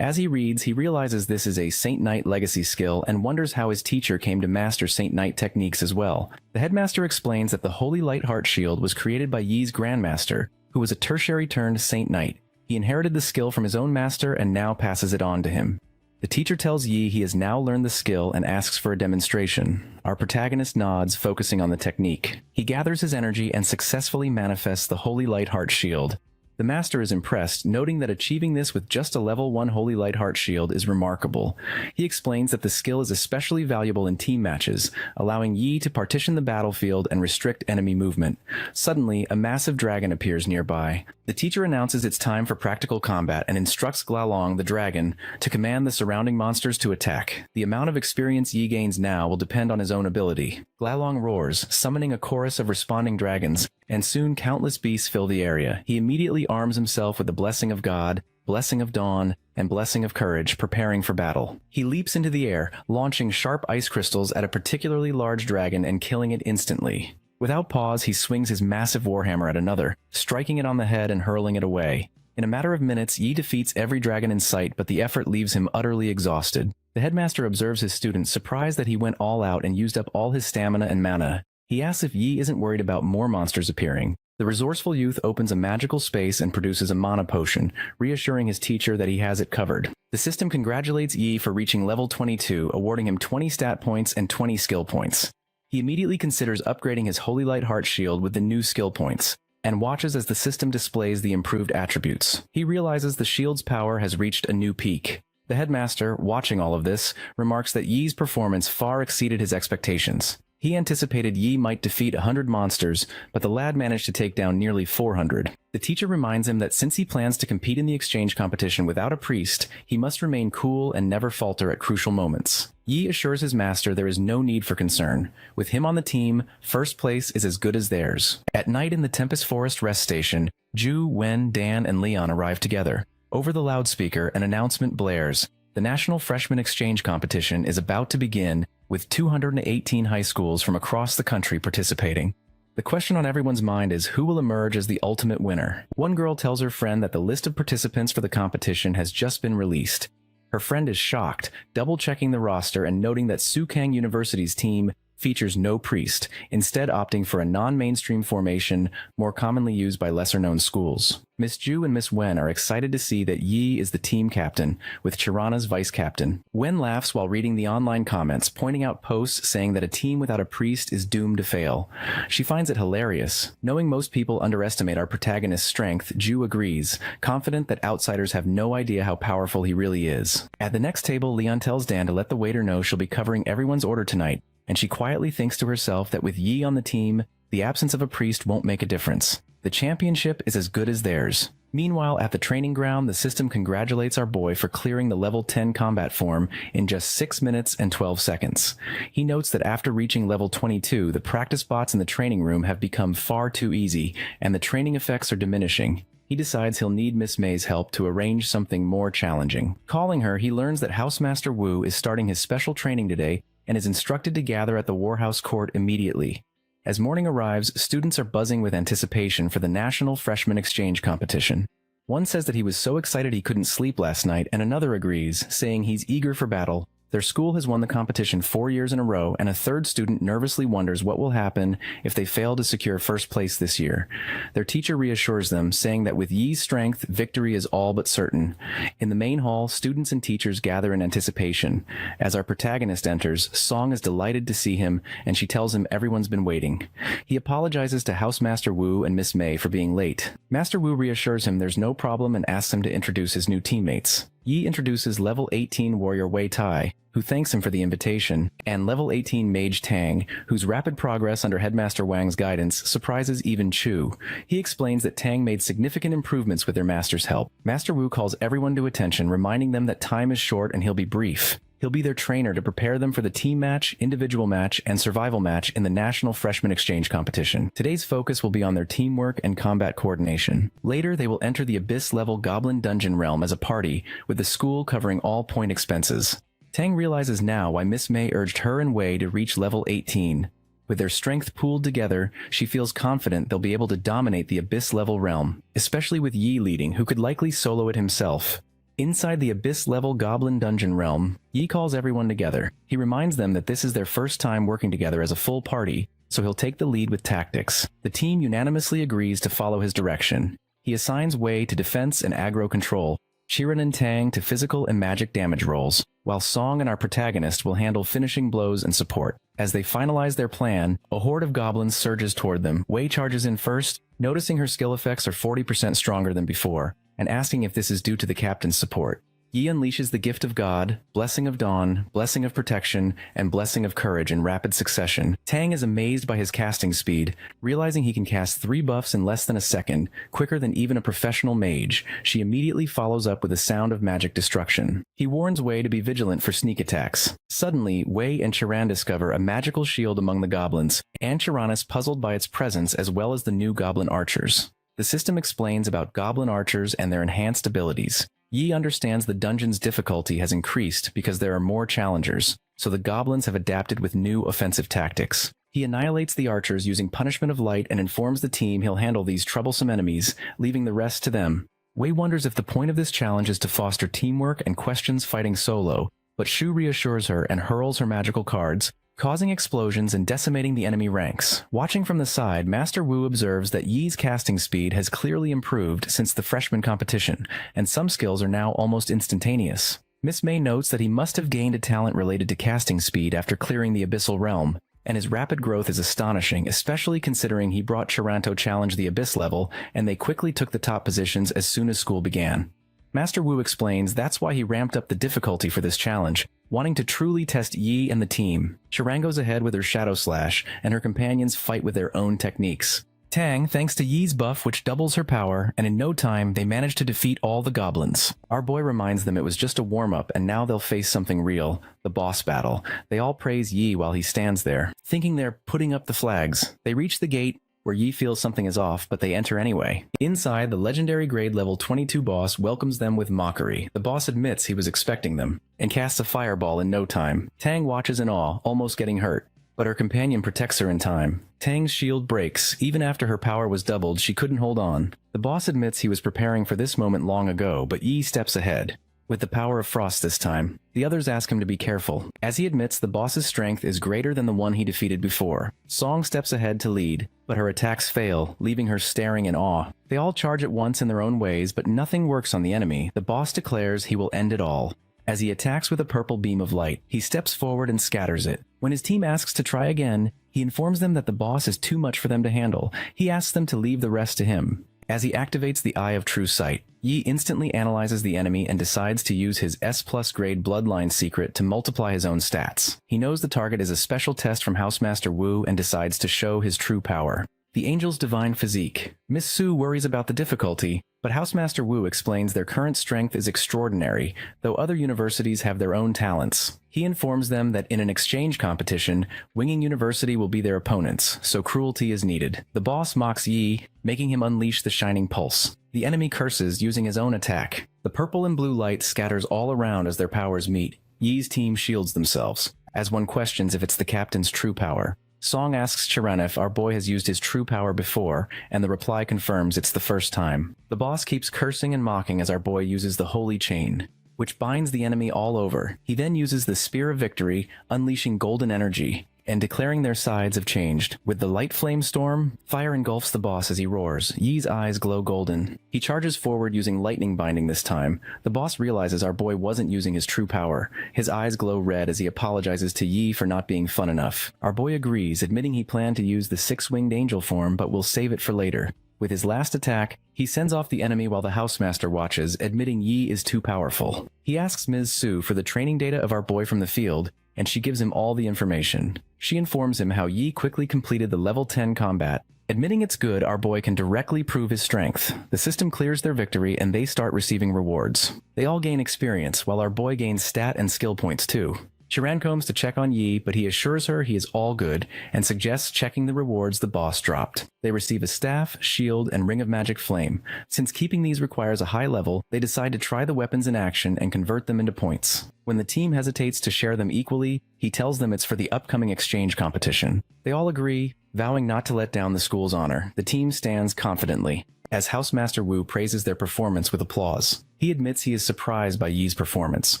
As he reads, he realizes this is a Saint Knight legacy skill and wonders how his teacher came to master Saint Knight techniques as well. The headmaster explains that the Holy Light Heart Shield was created by Yi's grandmaster, who was a tertiary-turned Saint Knight. He inherited the skill from his own master and now passes it on to him. The teacher tells Yi he has now learned the skill and asks for a demonstration. Our protagonist nods, focusing on the technique. He gathers his energy and successfully manifests the Holy Light Heart Shield. The master is impressed, noting that achieving this with just a level 1 Holy Light Heart Shield is remarkable. He explains that the skill is especially valuable in team matches, allowing Yi to partition the battlefield and restrict enemy movement. Suddenly, a massive dragon appears nearby. The teacher announces it's time for practical combat and instructs Glalong, the dragon, to command the surrounding monsters to attack. The amount of experience Yi gains now will depend on his own ability. Glalong roars, summoning a chorus of responding dragons, and soon countless beasts fill the area. He immediately arms himself with the Blessing of God, Blessing of Dawn, and Blessing of Courage, preparing for battle. He leaps into the air, launching sharp ice crystals at a particularly large dragon and killing it instantly. Without pause, he swings his massive warhammer at another, striking it on the head and hurling it away. In a matter of minutes, Yi defeats every dragon in sight, but the effort leaves him utterly exhausted. The headmaster observes his student, surprised that he went all out and used up all his stamina and mana. He asks if Yi isn't worried about more monsters appearing. The resourceful youth opens a magical space and produces a mana potion, reassuring his teacher that he has it covered. The system congratulates Yi for reaching level 22, awarding him 20 stat points and 20 skill points. He immediately considers upgrading his Holy Light Heart Shield with the new skill points, and watches as the system displays the improved attributes. He realizes the shield's power has reached a new peak. The headmaster, watching all of this, remarks that Yi's performance far exceeded his expectations. He anticipated Yi might defeat 100 monsters, but the lad managed to take down nearly 400. The teacher reminds him that since he plans to compete in the exchange competition without a priest, he must remain cool and never falter at crucial moments. Yi assures his master there is no need for concern. With him on the team, first place is as good as theirs. At night in the Tempest Forest rest station, Ju, Wen, Dan, and Leon arrive together. Over the loudspeaker, an announcement blares. The National Freshman Exchange Competition is about to begin, with 218 high schools from across the country participating. The question on everyone's mind is who will emerge as the ultimate winner. One girl tells her friend that the list of participants for the competition has just been released. Her friend is shocked, double-checking the roster and noting that Sukang University's team features no priest, instead opting for a non-mainstream formation more commonly used by lesser-known schools. Miss Ju and Miss Wen are excited to see that Yi is the team captain, with Chirana's vice-captain. Wen laughs while reading the online comments, pointing out posts saying that a team without a priest is doomed to fail. She finds it hilarious. Knowing most people underestimate our protagonist's strength, Ju agrees, confident that outsiders have no idea how powerful he really is. At the next table, Leon tells Dan to let the waiter know she'll be covering everyone's order tonight, and she quietly thinks to herself that with Yi on the team, the absence of a priest won't make a difference. The championship is as good as theirs. Meanwhile, at the training ground, the system congratulates our boy for clearing the level 10 combat form in just 6 minutes and 12 seconds. He notes that after reaching level 22, the practice bots in the training room have become far too easy, and the training effects are diminishing. He decides he'll need Miss May's help to arrange something more challenging. Calling her, he learns that Housemaster Wu is starting his special training today and is instructed to gather at the Warhouse Court immediately. As morning arrives, students are buzzing with anticipation for the National Freshman Exchange Competition. One says that he was so excited he couldn't sleep last night, and another agrees, saying he's eager for battle. Their school has won the competition 4 years in a row, and a third student nervously wonders what will happen if they fail to secure first place this year. Their teacher reassures them, saying that with Yi's strength, victory is all but certain. In the main hall, students and teachers gather in anticipation. As our protagonist enters, Song is delighted to see him, and she tells him everyone's been waiting. He apologizes to Housemaster Wu and Miss May for being late. Master Wu reassures him there's no problem and asks him to introduce his new teammates. Yi introduces level 18 warrior Wei Tai, who thanks him for the invitation, and level 18 mage Tang, whose rapid progress under Headmaster Wang's guidance surprises even Chu. He explains that Tang made significant improvements with their master's help. Master Wu calls everyone to attention, reminding them that time is short and he'll be brief. He'll be their trainer to prepare them for the team match, individual match, and survival match in the National Freshman Exchange Competition. Today's focus will be on their teamwork and combat coordination. Later, they will enter the Abyss-level Goblin Dungeon realm as a party, with the school covering all point expenses. Tang realizes now why Miss May urged her and Wei to reach level 18. With their strength pooled together, she feels confident they'll be able to dominate the Abyss-level realm, especially with Yi leading, who could likely solo it himself. Inside the Abyss-level Goblin Dungeon realm, Yi calls everyone together. He reminds them that this is their first time working together as a full party, so he'll take the lead with tactics. The team unanimously agrees to follow his direction. He assigns Wei to defense and aggro control, Chiron and Tang to physical and magic damage rolls, while Song and our protagonist will handle finishing blows and support. As they finalize their plan, a horde of goblins surges toward them. Wei charges in first, noticing her skill effects are 40% stronger than before, and asking if this is due to the captain's support. Yi unleashes the Gift of God, Blessing of Dawn, Blessing of Protection, and Blessing of Courage in rapid succession. Tang is amazed by his casting speed, realizing he can cast 3 buffs in less than a second, quicker than even a professional mage. She immediately follows up with a sound of magic destruction. He warns Wei to be vigilant for sneak attacks. Suddenly, Wei and Chiran discover a magical shield among the goblins, and Chiran is puzzled by its presence as well as the new goblin archers. The system explains about goblin archers and their enhanced abilities. Yi understands the dungeon's difficulty has increased because there are more challengers, so the goblins have adapted with new offensive tactics. He annihilates the archers using Punishment of Light and informs the team he'll handle these troublesome enemies, leaving the rest to them. Wei wonders if the point of this challenge is to foster teamwork and questions fighting solo, but Shu reassures her and hurls her magical cards, causing explosions and decimating the enemy ranks. Watching from the side, Master Wu observes that Yi's casting speed has clearly improved since the freshman competition, and some skills are now almost instantaneous. Miss May notes that he must have gained a talent related to casting speed after clearing the Abyssal Realm, and his rapid growth is astonishing, especially considering he brought Chiranto challenge the Abyss level, and they quickly took the top positions as soon as school began. Master Wu explains that's why he ramped up the difficulty for this challenge, wanting to truly test Yi and the team. Chiran goes ahead with her Shadow Slash, and her companions fight with their own techniques. Tang, thanks to Yi's buff which doubles her power, and in no time they manage to defeat all the goblins. Our boy reminds them it was just a warm-up and now they'll face something real, the boss battle. They all praise Yi while he stands there, thinking they're putting up the flags. They reach the gate, where Yi feels something is off, but they enter anyway. Inside, the legendary grade level 22 boss welcomes them with mockery. The boss admits he was expecting them, and casts a fireball in no time. Tang watches in awe, almost getting hurt, but her companion protects her in time. Tang's shield breaks. Even after her power was doubled, she couldn't hold on. The boss admits he was preparing for this moment long ago, but Yi steps ahead, with the power of frost this time. The others ask him to be careful. As he admits, the boss's strength is greater than the one he defeated before. Song steps ahead to lead, but her attacks fail, leaving her staring in awe. They all charge at once in their own ways, but nothing works on the enemy. The boss declares he will end it all. As he attacks with a purple beam of light, he steps forward and scatters it. When his team asks to try again, he informs them that the boss is too much for them to handle. He asks them to leave the rest to him. As he activates the Eye of True Sight, Yi instantly analyzes the enemy and decides to use his S+ grade bloodline secret to multiply his own stats. He knows the target is a special test from Housemaster Wu and decides to show his true power. The Angel's Divine Physique. Miss Su worries about the difficulty, but Housemaster Wu explains their current strength is extraordinary, though other universities have their own talents. He informs them that in an exchange competition, Winging University will be their opponents, so cruelty is needed. The boss mocks Yi, making him unleash the Shining Pulse. The enemy curses using his own attack. The purple and blue light scatters all around as their powers meet. Yi's team shields themselves, as one questions if it's the captain's true power. Song asks Chiran if our boy has used his true power before, and the reply confirms it's the first time. The boss keeps cursing and mocking as our boy uses the Holy Chain, which binds the enemy all over. He then uses the Spear of Victory, unleashing golden energy, and declaring their sides have changed. With the Light Flame Storm, fire engulfs the boss as he roars. Yi's eyes glow golden. He charges forward using lightning binding this time. The boss realizes our boy wasn't using his true power. His eyes glow red as he apologizes to Yi for not being fun enough. Our boy agrees, admitting he planned to use the six-winged angel form but will save it for later. With his last attack, he sends off the enemy while the Housemaster watches, admitting Yi is too powerful. He asks Ms. Su for the training data of our boy from the field, and she gives him all the information. She informs him how Yi quickly completed the level 10 combat, Admitting it's good, our boy can directly prove his strength. The system clears their victory and they start receiving rewards. They all gain experience, while our boy gains stat and skill points too. Chiran comes to check on Yi, but he assures her he is all good and suggests checking the rewards the boss dropped. They receive a staff, shield, and ring of magic flame. Since keeping these requires a high level, they decide to try the weapons in action and convert them into points. When the team hesitates to share them equally, he tells them it's for the upcoming exchange competition. They all agree, vowing not to let down the school's honor. The team stands confidently, as Housemaster Wu praises their performance with applause. He admits he is surprised by Yi's performance,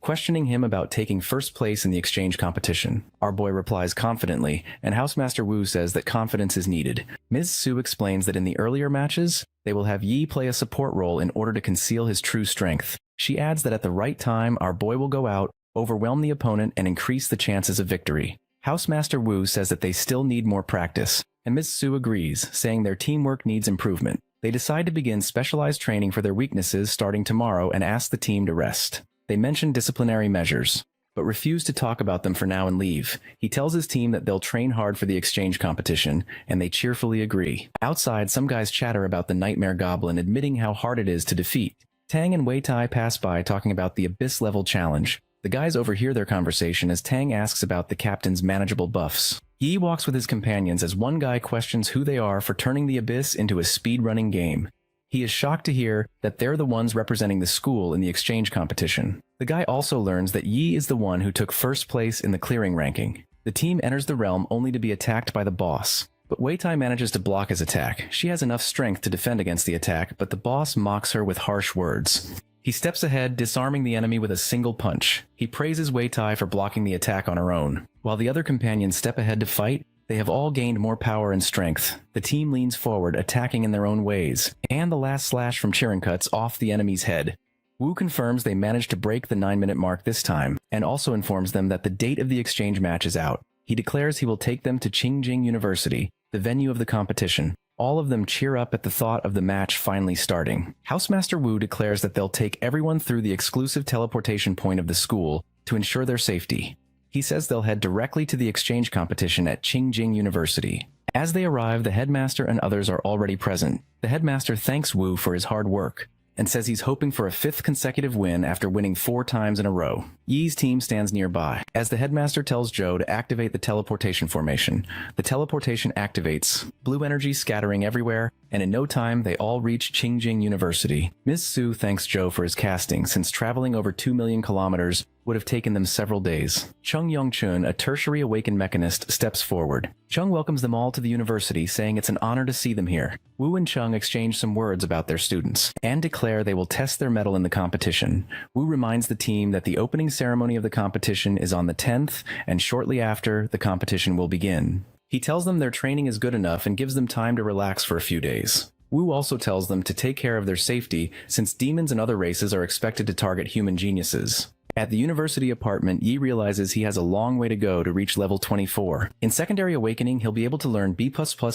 questioning him about taking first place in the exchange competition. Our boy replies confidently, and Housemaster Wu says that confidence is needed. Ms. Su explains that in the earlier matches, they will have Yi play a support role in order to conceal his true strength. She adds that at the right time, our boy will go out, overwhelm the opponent, and increase the chances of victory. Housemaster Wu says that they still need more practice, and Ms. Su agrees, saying their teamwork needs improvement. They decide to begin specialized training for their weaknesses starting tomorrow and ask the team to rest. They mention disciplinary measures, but refuse to talk about them for now and leave. He tells his team that they'll train hard for the exchange competition, and they cheerfully agree. Outside, some guys chatter about the Nightmare Goblin, admitting how hard it is to defeat. Tang and Wei Tai pass by talking about the Abyss level challenge. The guys overhear their conversation as Tang asks about the captain's manageable buffs. Yi walks with his companions as one guy questions who they are for turning the Abyss into a speedrunning game. He is shocked to hear that they're the ones representing the school in the exchange competition. The guy also learns that Yi is the one who took first place in the clearing ranking. The team enters the realm only to be attacked by the boss, but Wei Tai manages to block his attack. She has enough strength to defend against the attack, but the boss mocks her with harsh words. He steps ahead, disarming the enemy with a single punch. He praises Wei Tai for blocking the attack on her own. While the other companions step ahead to fight, they have all gained more power and strength. The team leans forward, attacking in their own ways, and the last slash from Chirin cuts off the enemy's head. Wu confirms they managed to break the 9-minute mark this time, and also informs them that the date of the exchange match is out. He declares he will take them to Qingjing University, the venue of the competition. All of them cheer up at the thought of the match finally starting. Housemaster Wu declares that they'll take everyone through the exclusive teleportation point of the school to ensure their safety. He says they'll head directly to the exchange competition at Qingjing University. As they arrive, the headmaster and others are already present. The headmaster thanks Wu for his hard work and says he's hoping for a 5th consecutive win after winning 4 times in a row. Yi's team stands nearby. As the headmaster tells Zhou to activate the teleportation formation, the teleportation activates, blue energy scattering everywhere, and in no time they all reach Qingjing University. Ms. Su thanks Zhou for his casting, since traveling over 2 million kilometers would have taken them several days. Chung Yongchun, a tertiary awakened mechanist, steps forward. Chung welcomes them all to the university, saying it's an honor to see them here. Wu and Chung exchange some words about their students, and declare they will test their mettle in the competition. Wu reminds the team that the opening ceremony of the competition is on the 10th, and shortly after, the competition will begin. He tells them their training is good enough and gives them time to relax for a few days. Wu also tells them to take care of their safety, since demons and other races are expected to target human geniuses. At the university apartment, Yi realizes he has a long way to go to reach level 24. In Secondary Awakening, he'll be able to learn B++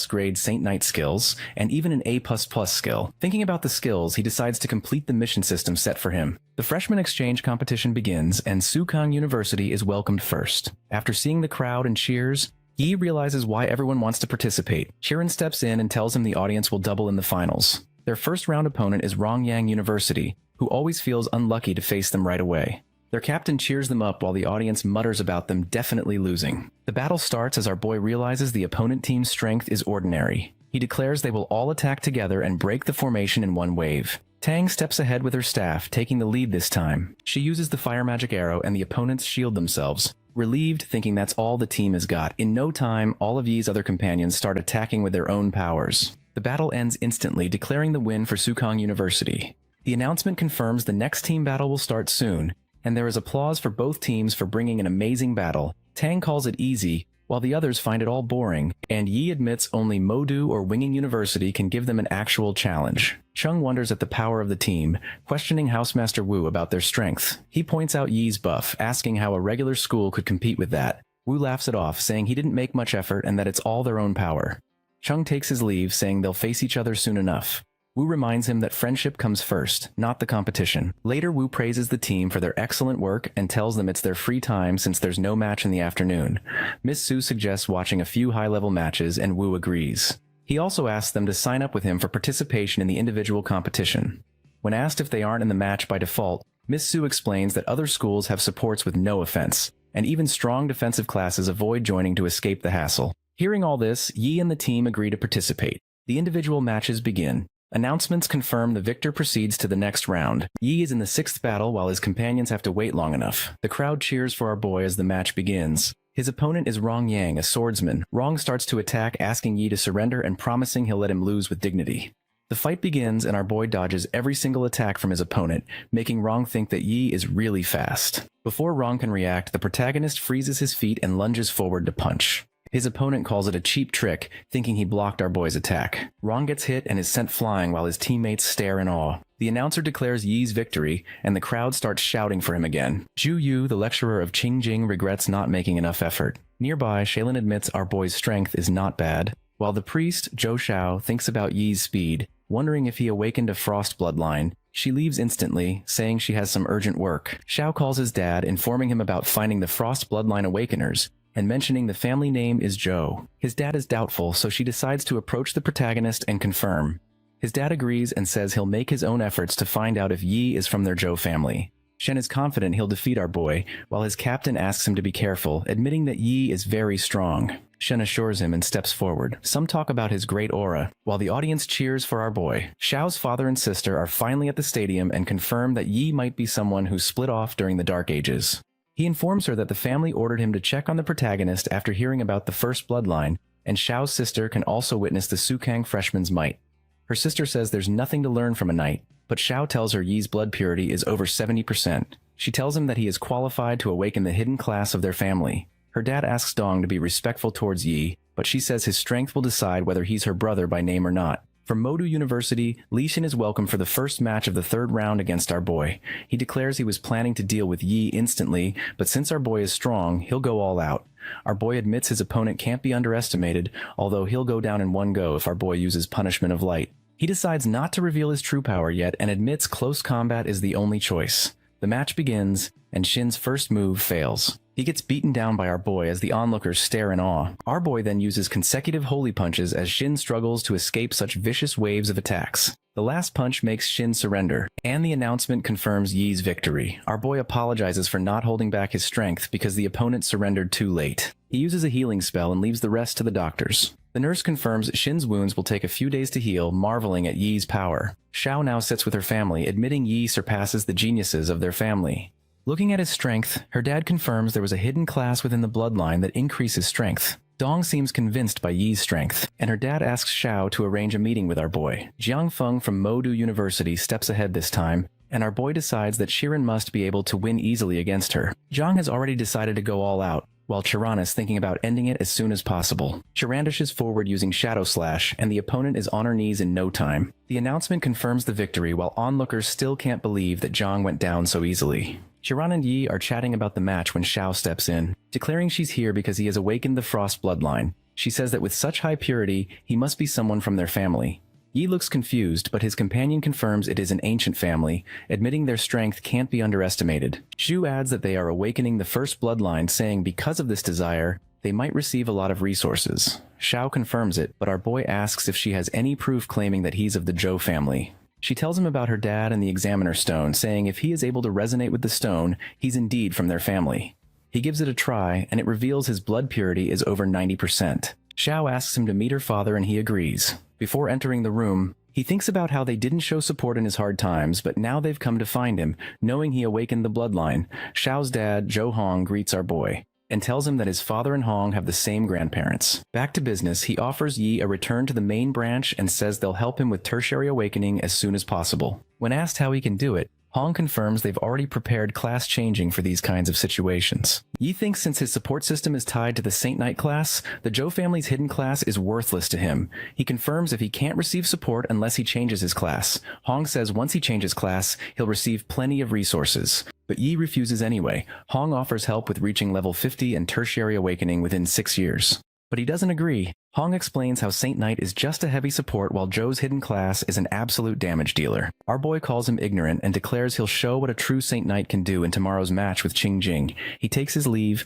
grade Saint Knight skills, and even an A++ skill. Thinking about the skills, he decides to complete the mission system set for him. The freshman exchange competition begins, and Sukang University is welcomed first. After seeing the crowd and cheers, Yi realizes why everyone wants to participate. Chirin steps in and tells him the audience will double in the finals. Their first round opponent is Rongyang University, who always feels unlucky to face them right away. Their captain cheers them up while the audience mutters about them definitely losing. The battle starts as our boy realizes the opponent team's strength is ordinary. He declares they will all attack together and break the formation in one wave. Tang steps ahead with her staff, taking the lead this time. She uses the fire magic arrow and the opponents shield themselves, relieved, thinking that's all the team has got. In no time, all of Yi's other companions start attacking with their own powers. The battle ends instantly, declaring the win for Sukang University. The announcement confirms the next team battle will start soon, and there is applause for both teams for bringing an amazing battle. Tang calls it easy, while the others find it all boring, and Yi admits only Modu or Winging University can give them an actual challenge. Chung wonders at the power of the team, questioning Housemaster Wu about their strength. He points out Yi's buff, asking how a regular school could compete with that. Wu laughs it off, saying he didn't make much effort and that it's all their own power. Chung takes his leave, saying they'll face each other soon enough. Wu reminds him that friendship comes first, not the competition. Later, Wu praises the team for their excellent work and tells them it's their free time since there's no match in the afternoon. Miss Su suggests watching a few high-level matches, and Wu agrees. He also asks them to sign up with him for participation in the individual competition. When asked if they aren't in the match by default, Miss Su explains that other schools have supports with no offense, and even strong defensive classes avoid joining to escape the hassle. Hearing all this, Yi and the team agree to participate. The individual matches begin. Announcements confirm the victor proceeds to the next round. Yi is in the 6th battle while his companions have to wait long enough. The crowd cheers for our boy as the match begins. His opponent is Rong Yang, a swordsman. Rong starts to attack, asking Yi to surrender and promising he'll let him lose with dignity. The fight begins and our boy dodges every single attack from his opponent, making Rong think that Yi is really fast. Before Rong can react, the protagonist freezes his feet and lunges forward to punch. His opponent calls it a cheap trick, thinking he blocked our boy's attack. Rong gets hit and is sent flying while his teammates stare in awe. The announcer declares Yi's victory, and the crowd starts shouting for him again. Zhu Yu, the lecturer of Qingjing, regrets not making enough effort. Nearby, Shaylin admits our boy's strength is not bad, while the priest, Zhou Shao, thinks about Yi's speed, wondering if he awakened a frost bloodline. She leaves instantly, saying she has some urgent work. Shao calls his dad, informing him about finding the frost bloodline awakeners, and mentioning the family name is Zhou. His dad is doubtful, so she decides to approach the protagonist and confirm. His dad agrees and says he'll make his own efforts to find out if Yi is from their Zhou family. Shen is confident he'll defeat our boy, while his captain asks him to be careful, admitting that Yi is very strong. Shen assures him and steps forward. Some talk about his great aura, while the audience cheers for our boy. Xiao's father and sister are finally at the stadium and confirm that Yi might be someone who split off during the Dark Ages. He informs her that the family ordered him to check on the protagonist after hearing about the first bloodline, and Xiao's sister can also witness the Sukang freshman's might. Her sister says there's nothing to learn from a knight, but Xiao tells her Yi's blood purity is over 70%. She tells him that he is qualified to awaken the hidden class of their family. Her dad asks Dong to be respectful towards Yi, but she says his strength will decide whether he's her brother by name or not. From Modu University, Li Xin is welcome for the first match of the 3rd round against our boy. He declares he was planning to deal with Yi instantly, but since our boy is strong, he'll go all out. Our boy admits his opponent can't be underestimated, although he'll go down in one go if our boy uses Punishment of Light. He decides not to reveal his true power yet and admits close combat is the only choice. The match begins, and Shin's first move fails. He gets beaten down by our boy as the onlookers stare in awe. Our boy then uses consecutive holy punches as Shin struggles to escape such vicious waves of attacks. The last punch makes Shin surrender, and the announcement confirms Yi's victory. Our boy apologizes for not holding back his strength because the opponent surrendered too late. He uses a healing spell and leaves the rest to the doctors. The nurse confirms Shin's wounds will take a few days to heal, marveling at Yi's power. Xiao now sits with her family, admitting Yi surpasses the geniuses of their family. Looking at his strength, her dad confirms there was a hidden class within the bloodline that increases strength. Dong seems convinced by Yi's strength, and her dad asks Xiao to arrange a meeting with our boy. Jiang Feng from Modu University steps ahead this time, and our boy decides that Shirin must be able to win easily against her. Jiang has already decided to go all out, while Chiran is thinking about ending it as soon as possible. Chiran dashes forward using Shadow Slash, and the opponent is on her knees in no time. The announcement confirms the victory, while onlookers still can't believe that Jiang went down so easily. Chiran and Yi are chatting about the match when Xiao steps in, declaring she's here because he has awakened the Frost bloodline. She says that with such high purity, he must be someone from their family. Yi looks confused, but his companion confirms it is an ancient family, admitting their strength can't be underestimated. Zhu adds that they are awakening the first bloodline, saying because of this desire, they might receive a lot of resources. Xiao confirms it, but our boy asks if she has any proof claiming that he's of the Zhou family. She tells him about her dad and the Examiner Stone, saying if he is able to resonate with the stone, he's indeed from their family. He gives it a try, and it reveals his blood purity is over 90%. Xiao asks him to meet her father and he agrees. Before entering the room, he thinks about how they didn't show support in his hard times, but now they've come to find him, knowing he awakened the bloodline. Xiao's dad, Zhou Hong, greets our boy, and tells him that his father and Hong have the same grandparents. Back to business, he offers Yi a return to the main branch and says they'll help him with tertiary awakening as soon as possible. When asked how he can do it, Hong confirms they've already prepared class changing for these kinds of situations. Yi thinks since his support system is tied to the Saint Knight class, the Zhou family's hidden class is worthless to him. He confirms if he can't receive support unless he changes his class. Hong says once he changes class, he'll receive plenty of resources. But Yi refuses anyway. Hong offers help with reaching level 50 and tertiary awakening within 6 years. But he doesn't agree. Hong explains how Saint Knight is just a heavy support while Zhou's hidden class is an absolute damage dealer. Our boy calls him ignorant and declares he'll show what a true Saint Knight can do in tomorrow's match with Qingjing. He takes his leave.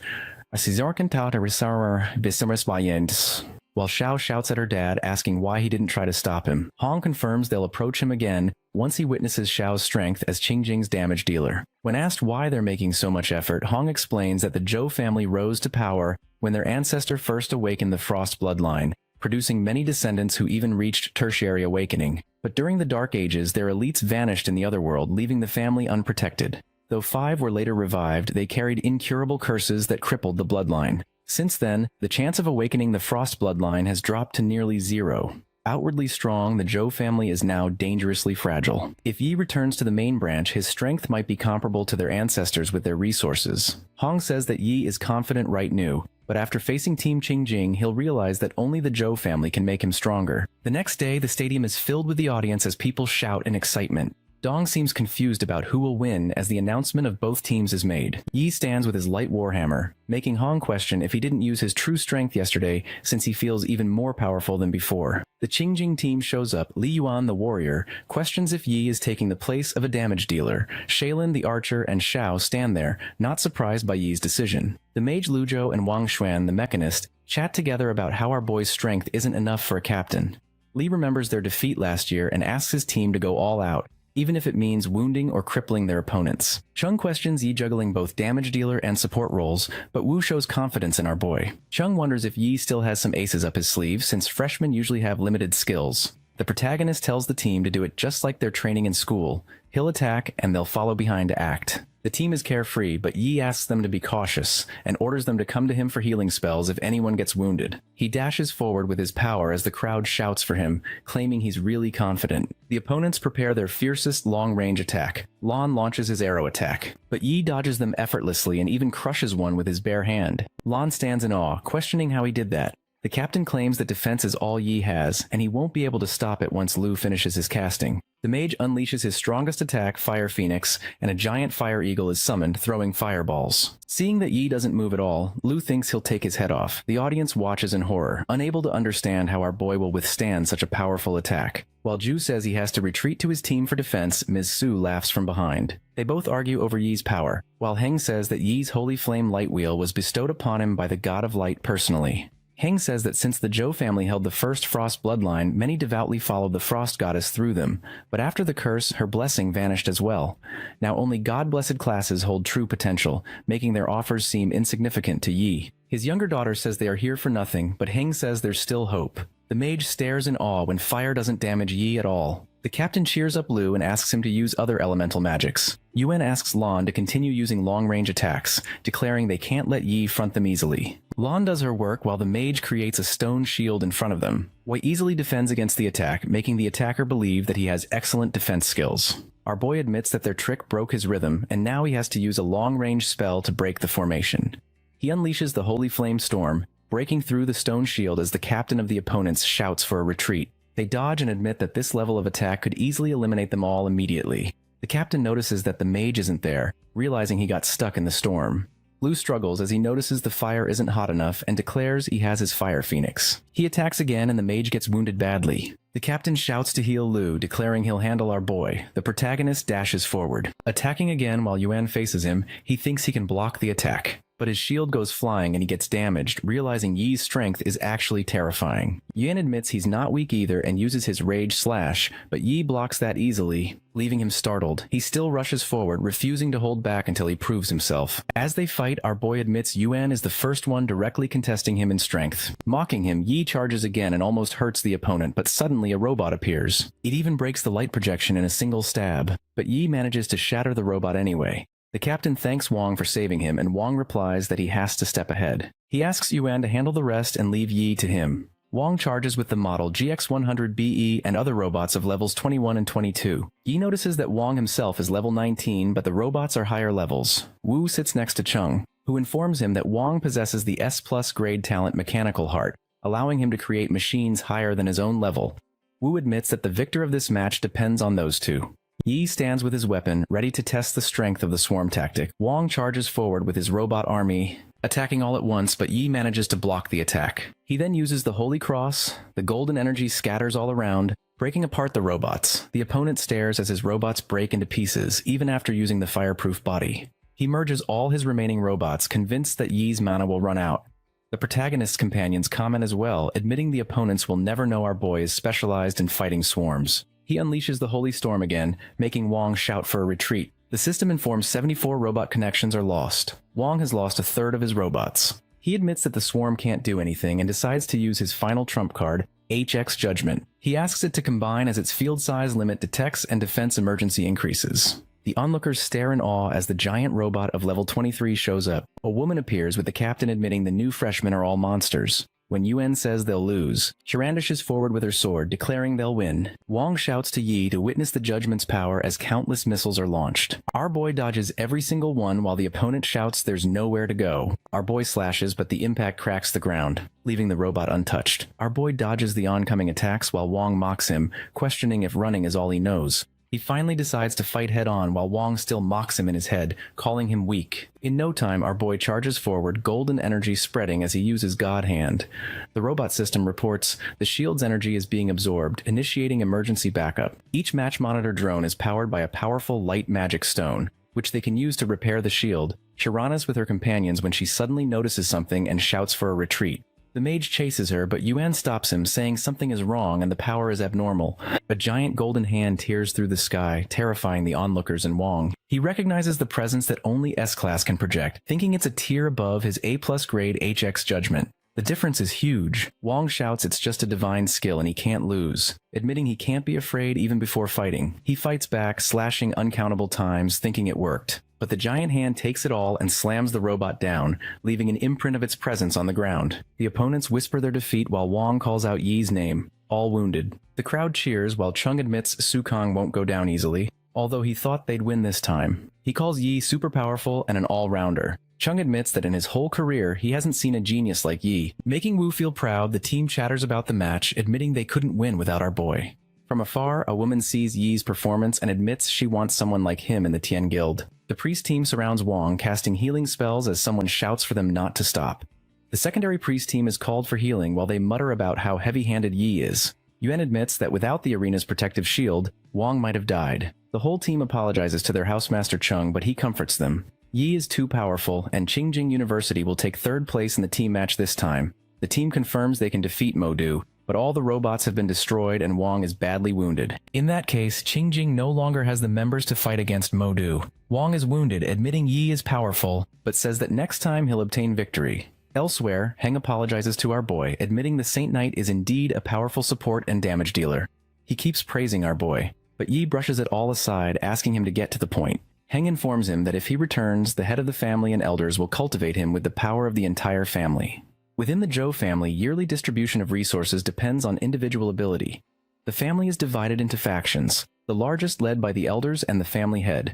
While while Xiao shouts at her dad asking why he didn't try to stop him. Hong confirms they'll approach him again once he witnesses Xiao's strength as Qingjing's damage dealer. When asked why they're making so much effort, Hong explains that the Zhou family rose to power when their ancestor first awakened the Frost bloodline, producing many descendants who even reached tertiary awakening. But during the Dark Ages, their elites vanished in the otherworld, leaving the family unprotected. Though 5 were later revived, they carried incurable curses that crippled the bloodline. Since then, the chance of awakening the Frost bloodline has dropped to nearly 0. Outwardly strong, the Zhou family is now dangerously fragile. If Yi returns to the main branch, his strength might be comparable to their ancestors with their resources. Hong says that Yi is confident right now, but after facing Team Qingjing, he'll realize that only the Zhou family can make him stronger. The next day, the stadium is filled with the audience as people shout in excitement. Dong seems confused about who will win as the announcement of both teams is made. Yi stands with his light warhammer, making Hong question if he didn't use his true strength yesterday since he feels even more powerful than before. The Qingjing team shows up. Li Yuan, the warrior, questions if Yi is taking the place of a damage dealer. Shaylin, the archer, and Xiao stand there, not surprised by Yi's decision. The mage Luzhou and Wang Xuan, the mechanist, chat together about how our boy's strength isn't enough for a captain. Li remembers their defeat last year and asks his team to go all out, even if it means wounding or crippling their opponents. Chung questions Yi juggling both damage dealer and support roles, but Wu shows confidence in our boy. Chung wonders if Yi still has some aces up his sleeve, since freshmen usually have limited skills. The protagonist tells the team to do it just like they're training in school. He'll attack, and they'll follow behind to act. The team is carefree, but Yi asks them to be cautious, and orders them to come to him for healing spells if anyone gets wounded. He dashes forward with his power as the crowd shouts for him, claiming he's really confident. The opponents prepare their fiercest long-range attack. Lan launches his arrow attack, but Yi dodges them effortlessly and even crushes one with his bare hand. Lan stands in awe, questioning how he did that. The captain claims that defense is all Yi has, and he won't be able to stop it once Lu finishes his casting. The mage unleashes his strongest attack, Fire Phoenix, and a giant fire eagle is summoned, throwing fireballs. Seeing that Yi doesn't move at all, Lu thinks he'll take his head off. The audience watches in horror, unable to understand how our boy will withstand such a powerful attack. While Ju says he has to retreat to his team for defense, Ms. Su laughs from behind. They both argue over Yi's power, while Heng says that Yi's Holy Flame Light Wheel was bestowed upon him by the God of Light personally. Heng says that since the Zhou family held the first Frost bloodline, many devoutly followed the Frost goddess through them, but after the curse, her blessing vanished as well. Now only God-blessed classes hold true potential, making their offers seem insignificant to Yi. His younger daughter says they are here for nothing, but Heng says there's still hope. The mage stares in awe when fire doesn't damage Yi at all. The captain cheers up Lu and asks him to use other elemental magics. Yuan asks Lan to continue using long-range attacks, declaring they can't let Yi front them easily. Lan does her work while the mage creates a stone shield in front of them. Wei easily defends against the attack, making the attacker believe that he has excellent defense skills. Our boy admits that their trick broke his rhythm, and now he has to use a long-range spell to break the formation. He unleashes the Holy Flame Storm, breaking through the stone shield as the captain of the opponents shouts for a retreat. They dodge and admit that this level of attack could easily eliminate them all immediately. The captain notices that the mage isn't there, realizing he got stuck in the storm. Lu struggles as he notices the fire isn't hot enough and declares he has his Fire Phoenix. He attacks again and the mage gets wounded badly. The captain shouts to heal Lu, declaring he'll handle our boy. The protagonist dashes forward. Attacking again while Yuan faces him, he thinks he can block the attack. But his shield goes flying and he gets damaged, realizing Yi's strength is actually terrifying. Yuan admits he's not weak either and uses his Rage Slash, but Yi blocks that easily, leaving him startled. He still rushes forward, refusing to hold back until he proves himself. As they fight, our boy admits Yuan is the first one directly contesting him in strength. Mocking him, Yi charges again and almost hurts the opponent, but suddenly a robot appears. It even breaks the light projection in a single stab, but Yi manages to shatter the robot anyway. The captain thanks Wang for saving him, and Wang replies that he has to step ahead. He asks Yuan to handle the rest and leave Yi to him. Wang charges with the model GX100BE and other robots of levels 21 and 22. Yi notices that Wang himself is level 19, but the robots are higher levels. Wu sits next to Chung, who informs him that Wang possesses the S+ grade talent Mechanical Heart, allowing him to create machines higher than his own level. Wu admits that the victor of this match depends on those two. Yi stands with his weapon, ready to test the strength of the swarm tactic. Wang charges forward with his robot army, attacking all at once, but Yi manages to block the attack. He then uses the Holy Cross. The golden energy scatters all around, breaking apart the robots. The opponent stares as his robots break into pieces, even after using the fireproof body. He merges all his remaining robots, convinced that Yi's mana will run out. The protagonist's companions comment as well, admitting the opponents will never know our boy is specialized in fighting swarms. He unleashes the Holy Storm again, making Wong shout for a retreat. The system informs 74 robot connections are lost. Wong has lost a third of his robots. He admits that the swarm can't do anything and decides to use his final trump card, HX Judgment. He asks it to combine as its field size limit detects and defense emergency increases. The onlookers stare in awe as the giant robot of level 23 shows up. A woman appears with the captain admitting the new freshmen are all monsters. When Yuan says they'll lose, she brandishes forward with her sword, declaring they'll win. Wong shouts to Yi to witness the judgment's power as countless missiles are launched. Our boy dodges every single one while the opponent shouts there's nowhere to go. Our boy slashes, but the impact cracks the ground, leaving the robot untouched. Our boy dodges the oncoming attacks while Wong mocks him, questioning if running is all he knows. He finally decides to fight head-on while Wong still mocks him in his head, calling him weak. In no time, our boy charges forward, golden energy spreading as he uses God Hand. The robot system reports the shield's energy is being absorbed, initiating emergency backup. Each match monitor drone is powered by a powerful light magic stone, which they can use to repair the shield. Chiron is with her companions when she suddenly notices something and shouts for a retreat. The mage chases her, but Yuan stops him, saying something is wrong and the power is abnormal. A giant golden hand tears through the sky, terrifying the onlookers and Wong. He recognizes the presence that only S-Class can project, thinking it's a tier above his A+ grade HX Judgment. The difference is huge. Wong shouts it's just a divine skill and he can't lose, admitting he can't be afraid even before fighting. He fights back, slashing uncountable times, thinking it worked. But the giant hand takes it all and slams the robot down, leaving an imprint of its presence on the ground. The opponents whisper their defeat while Wong calls out Yi's name, all wounded. The crowd cheers while Chung admits Sukong won't go down easily, although he thought they'd win this time. He calls Yi super powerful and an all-rounder. Chung admits that in his whole career, he hasn't seen a genius like Yi. Making Wu feel proud, the team chatters about the match, admitting they couldn't win without our boy. From afar, a woman sees Yi's performance and admits she wants someone like him in the Tien Guild. The priest team surrounds Wong, casting healing spells as someone shouts for them not to stop. The secondary priest team is called for healing while they mutter about how heavy-handed Yi is. Yuan admits that without the arena's protective shield, Wong might have died. The whole team apologizes to their housemaster Chung, but he comforts them. Yi is too powerful, and Qingjing University will take third place in the team match this time. The team confirms they can defeat Modu, but all the robots have been destroyed and Wong is badly wounded. In that case, Qingjing no longer has the members to fight against Modu. Wong is wounded, admitting Yi is powerful, but says that next time he'll obtain victory. Elsewhere, Heng apologizes to our boy, admitting the Saint Knight is indeed a powerful support and damage dealer. He keeps praising our boy, but Yi brushes it all aside, asking him to get to the point. Heng informs him that if he returns, the head of the family and elders will cultivate him with the power of the entire family. Within the Zhou family, yearly distribution of resources depends on individual ability. The family is divided into factions, the largest led by the elders and the family head.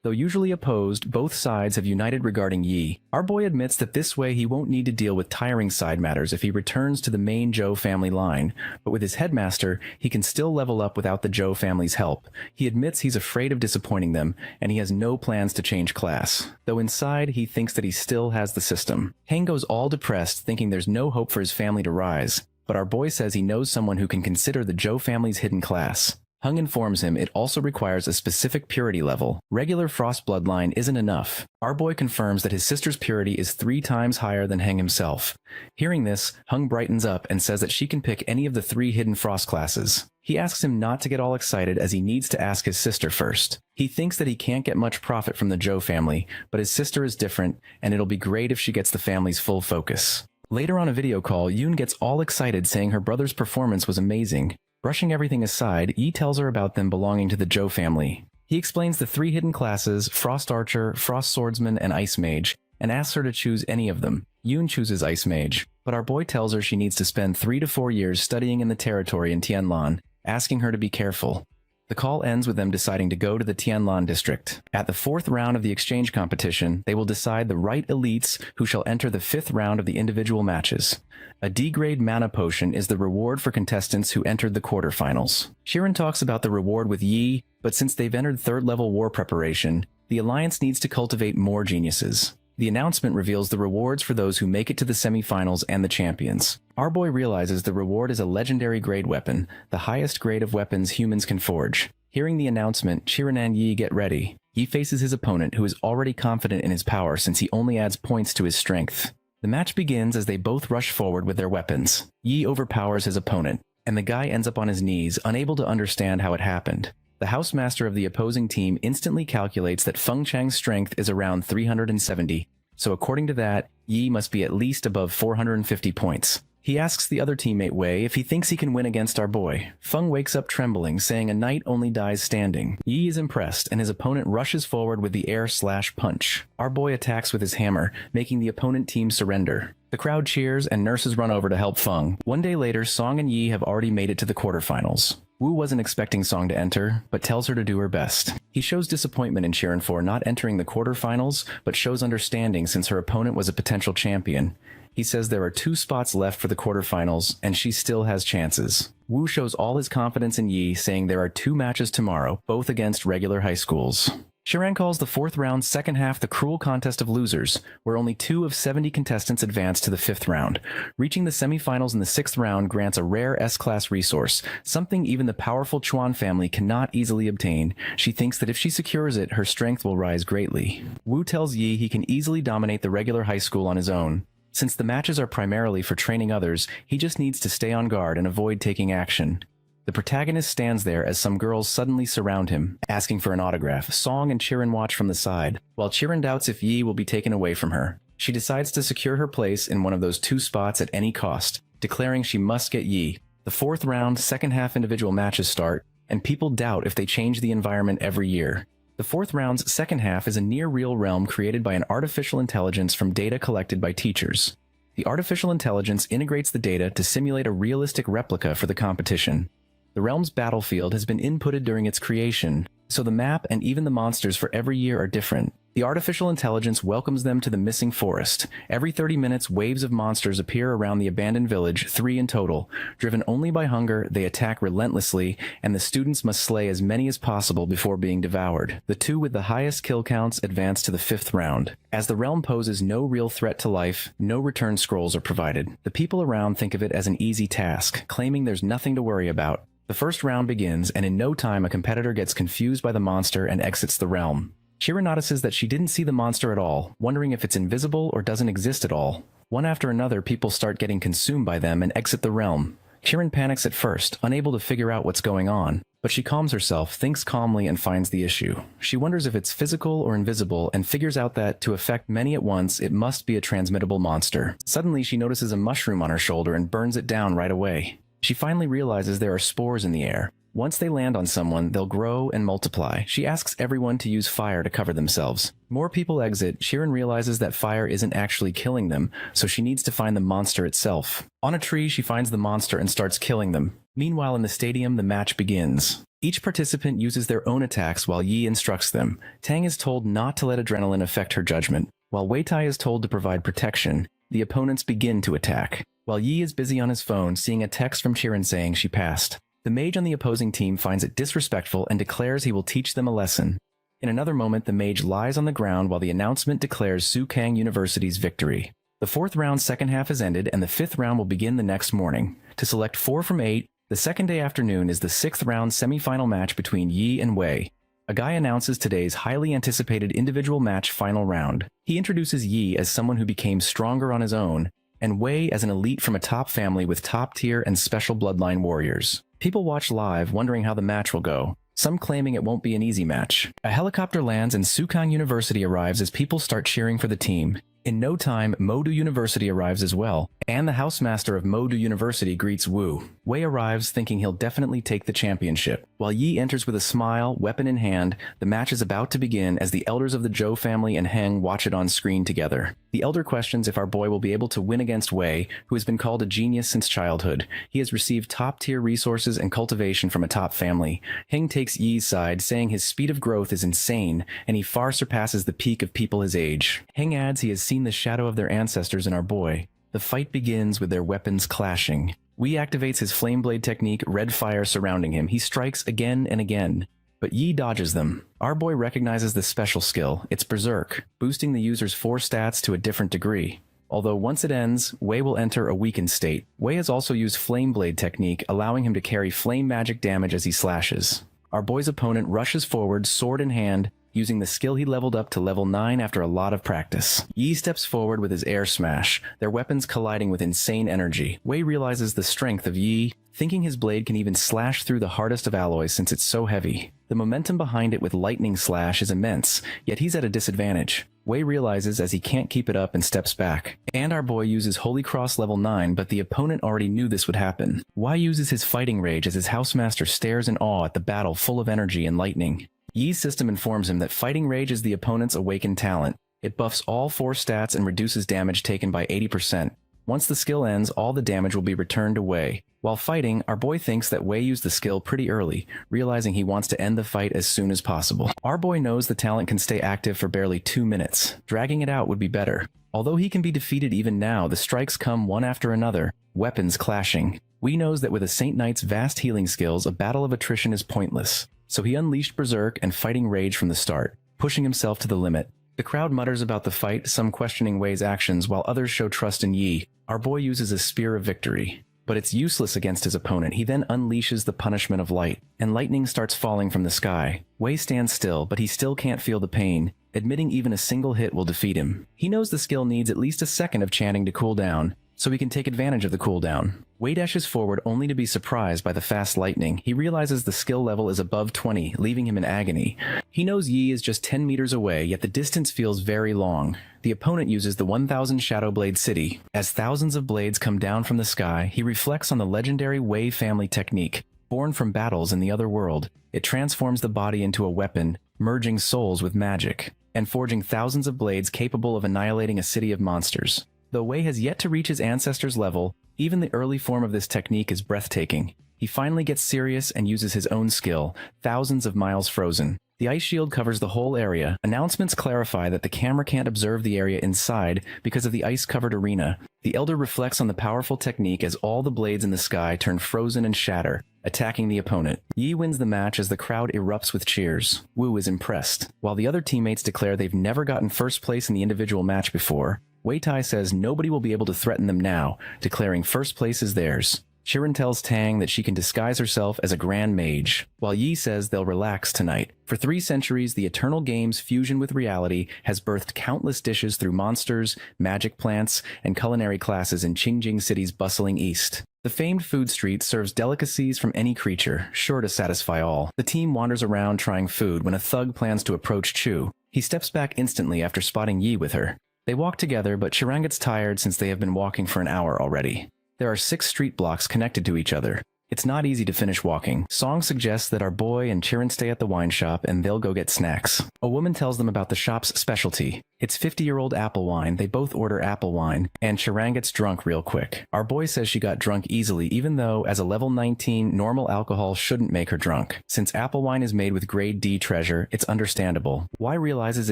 Though usually opposed, both sides have united regarding Yi. Our boy admits that this way he won't need to deal with tiring side matters if he returns to the main Zhou family line, but with his headmaster, he can still level up without the Zhou family's help. He admits he's afraid of disappointing them, and he has no plans to change class, though inside he thinks that he still has the system. Heng goes all depressed, thinking there's no hope for his family to rise, but our boy says he knows someone who can consider the Zhou family's hidden class. Hung informs him it also requires a specific purity level. Regular Frost bloodline isn't enough. Our boy confirms that his sister's purity is 3 times higher than Heng himself. Hearing this, Hung brightens up and says that she can pick any of the 3 hidden Frost classes. He asks him not to get all excited as he needs to ask his sister first. He thinks that he can't get much profit from the Zhou family, but his sister is different, and it'll be great if she gets the family's full focus. Later on a video call, Yoon gets all excited saying her brother's performance was amazing. Brushing everything aside, Yi tells her about them belonging to the Zhou family. He explains the 3 hidden classes, Frost Archer, Frost Swordsman, and Ice Mage, and asks her to choose any of them. Yoon chooses Ice Mage, but our boy tells her she needs to spend 3 to 4 years studying in the territory in Tianlan, asking her to be careful. The call ends with them deciding to go to the Tianlan district. At the 4th round of the exchange competition, they will decide the right elites who shall enter the 5th round of the individual matches. A D-grade mana potion is the reward for contestants who entered the quarterfinals. Shirin talks about the reward with Yi, but since they've entered 3rd level war preparation, the alliance needs to cultivate more geniuses. The announcement reveals the rewards for those who make it to the semifinals and the champions. Our boy realizes the reward is a legendary grade weapon, the highest grade of weapons humans can forge. Hearing the announcement, Shirin and Yi get ready. Yi faces his opponent, who is already confident in his power since he only adds points to his strength. The The match begins as they both rush forward with their weapons. Yi overpowers his opponent, and the guy ends up on his knees, unable to understand how it happened. The housemaster of the opposing team instantly calculates that Feng Chang's strength is around 370, so according to that, Yi must be at least above 450 points. He asks the other teammate Wei if he thinks he can win against our boy. Feng wakes up trembling, saying a knight only dies standing. Yi is impressed, and his opponent rushes forward with the air/punch. Our boy attacks with his hammer, making the opponent team surrender. The crowd cheers, and nurses run over to help Feng. One day later, Song and Yi have already made it to the quarterfinals. Wu wasn't expecting Song to enter, but tells her to do her best. He shows disappointment in Chiron for not entering the quarterfinals, but shows understanding since her opponent was a potential champion. He says there are 2 spots left for the quarterfinals, and she still has chances. Wu shows all his confidence in Yi, saying there are 2 matches tomorrow, both against regular high schools. Chiron calls the 4th round second half the cruel contest of losers, where only 2 of 70 contestants advance to the 5th round. Reaching the semifinals in the 6th round grants a rare S-class resource, something even the powerful Chuan family cannot easily obtain. She thinks that if she secures it, her strength will rise greatly. Wu tells Yi he can easily dominate the regular high school on his own. Since the matches are primarily for training others, he just needs to stay on guard and avoid taking action. The protagonist stands there as some girls suddenly surround him, asking for an autograph. Song and Chiron watch from the side, while Chiron doubts if Yi will be taken away from her. She decides to secure her place in one of those 2 spots at any cost, declaring she must get Yi. The 4th round, second half individual matches start, and people doubt if they change the environment every year. The 4th round's second half is a near-real realm created by an artificial intelligence from data collected by teachers. The artificial intelligence integrates the data to simulate a realistic replica for the competition. The realm's battlefield has been inputted during its creation, so the map and even the monsters for every year are different. The artificial intelligence welcomes them to the missing forest. Every 30 minutes, waves of monsters appear around the abandoned village, 3 in total. Driven only by hunger, they attack relentlessly, and the students must slay as many as possible before being devoured. The 2 with the highest kill counts advance to the 5th round. As the realm poses no real threat to life, no return scrolls are provided. The people around think of it as an easy task, claiming there's nothing to worry about. The 1st round begins, and in no time a competitor gets confused by the monster and exits the realm. Chiron notices that she didn't see the monster at all, wondering if it's invisible or doesn't exist at all. One after another, people start getting consumed by them and exit the realm. Chiron panics at first, unable to figure out what's going on, but she calms herself, thinks calmly, and finds the issue. She wonders if it's physical or invisible and figures out that, to affect many at once, it must be a transmittable monster. Suddenly, she notices a mushroom on her shoulder and burns it down right away. She finally realizes there are spores in the air. Once they land on someone, they'll grow and multiply. She asks everyone to use fire to cover themselves. More people exit. Chiron realizes that fire isn't actually killing them, so she needs to find the monster itself. On a tree, she finds the monster and starts killing them. Meanwhile, in the stadium, the match begins. Each participant uses their own attacks while Yi instructs them. Tang is told not to let adrenaline affect her judgment. While Wei Tai is told to provide protection, the opponents begin to attack. While Yi is busy on his phone, seeing a text from Chiron saying she passed. The mage on the opposing team finds it disrespectful and declares he will teach them a lesson. In another moment, the mage lies on the ground while the announcement declares Sukang University's victory. The 4th round second half has ended, and the 5th round will begin the next morning. To select 4 from 8, the second day afternoon is the 6th round semi-final match between Yi and Wei. A guy announces today's highly anticipated individual match final round. He introduces Yi as someone who became stronger on his own, and Wei as an elite from a top family with top-tier and special bloodline warriors. People watch live, wondering how the match will go, some claiming it won't be an easy match. A helicopter lands and Sukang University arrives as people start cheering for the team. In no time, Modu University arrives as well, and the housemaster of Modu University greets Wu. Wei arrives thinking he'll definitely take the championship. While Yi enters with a smile, weapon in hand, the match is about to begin as the elders of the Zhou family and Heng watch it on screen together. The elder questions if our boy will be able to win against Wei, who has been called a genius since childhood. He has received top-tier resources and cultivation from a top family. Heng takes Yi's side, saying his speed of growth is insane, and he far surpasses the peak of people his age. Heng adds he has seen the shadow of their ancestors in our boy. The fight begins with their weapons clashing. Wei activates his flame blade technique, red fire surrounding him. He strikes again and again, but Yi dodges them. Our boy recognizes this special skill. It's Berserk, boosting the user's 4 stats to a different degree. Although once it ends, Wei will enter a weakened state. Wei has also used flame blade technique, allowing him to carry flame magic damage as he slashes. Our boy's opponent rushes forward, sword in hand. using the skill he leveled up to level 9 after a lot of practice. Yi steps forward with his air smash, their weapons colliding with insane energy. Wei realizes the strength of Yi, thinking his blade can even slash through the hardest of alloys since it's so heavy. The momentum behind it with lightning slash is immense, yet he's at a disadvantage. Wei realizes as he can't keep it up and steps back. And our boy uses Holy Cross level 9, but the opponent already knew this would happen. Wei uses his fighting rage as his housemaster stares in awe at the battle full of energy and lightning. Yi's system informs him that fighting rage is the opponent's awakened talent. It buffs all 4 stats and reduces damage taken by 80%. Once the skill ends, all the damage will be returned to Wei. While fighting, our boy thinks that Wei used the skill pretty early, realizing he wants to end the fight as soon as possible. Our boy knows the talent can stay active for barely 2 minutes. Dragging it out would be better. Although he can be defeated even now, the strikes come one after another, weapons clashing. Wei knows that with a Saint Knight's vast healing skills, a battle of attrition is pointless. So he unleashed Berserk and fighting rage from the start, pushing himself to the limit. The crowd mutters about the fight, some questioning Wei's actions while others show trust in Yi. Our boy uses a Spear of Victory, but it's useless against his opponent. He then unleashes the punishment of light, and lightning starts falling from the sky. Wei stands still, but he still can't feel the pain, admitting even a single hit will defeat him. He knows the skill needs at least a second of chanting to cool down, so he can take advantage of the cooldown. Wei dashes forward only to be surprised by the fast lightning. He realizes the skill level is above 20, leaving him in agony. He knows Yi is just 10 meters away, yet the distance feels very long. The opponent uses the 1000 Shadow Blade City. As thousands of blades come down from the sky, he reflects on the legendary Wei family technique. Born from battles in the other world, it transforms the body into a weapon, merging souls with magic, and forging thousands of blades capable of annihilating a city of monsters. Though Wei has yet to reach his ancestors' level, even the early form of this technique is breathtaking. He finally gets serious and uses his own skill, thousands of miles frozen. The ice shield covers the whole area. Announcements clarify that the camera can't observe the area inside because of the ice-covered arena. The Elder reflects on the powerful technique as all the blades in the sky turn frozen and shatter, attacking the opponent. Yi wins the match as the crowd erupts with cheers. Wu is impressed. While the other teammates declare they've never gotten first place in the individual match before, Wei Tai says nobody will be able to threaten them now, declaring first place is theirs. Chirin tells Tang that she can disguise herself as a grand mage, while Yi says they'll relax tonight. For 3 centuries, the Eternal Game's fusion with reality has birthed countless dishes through monsters, magic plants, and culinary classes in Qingjing City's bustling east. The famed food street serves delicacies from any creature, sure to satisfy all. The team wanders around trying food when a thug plans to approach Chu. He steps back instantly after spotting Yi with her. They walk together, but Chiran gets tired since they have been walking for an hour already. There are 6 street blocks connected to each other. It's not easy to finish walking. Song suggests that our boy and Chiran stay at the wine shop and they'll go get snacks. A woman tells them about the shop's specialty. It's 50-year-old apple wine. They both order apple wine, and Chiran gets drunk real quick. Our boy says she got drunk easily, even though, as a level 19, normal alcohol shouldn't make her drunk. Since apple wine is made with grade D treasure, it's understandable. Wai realizes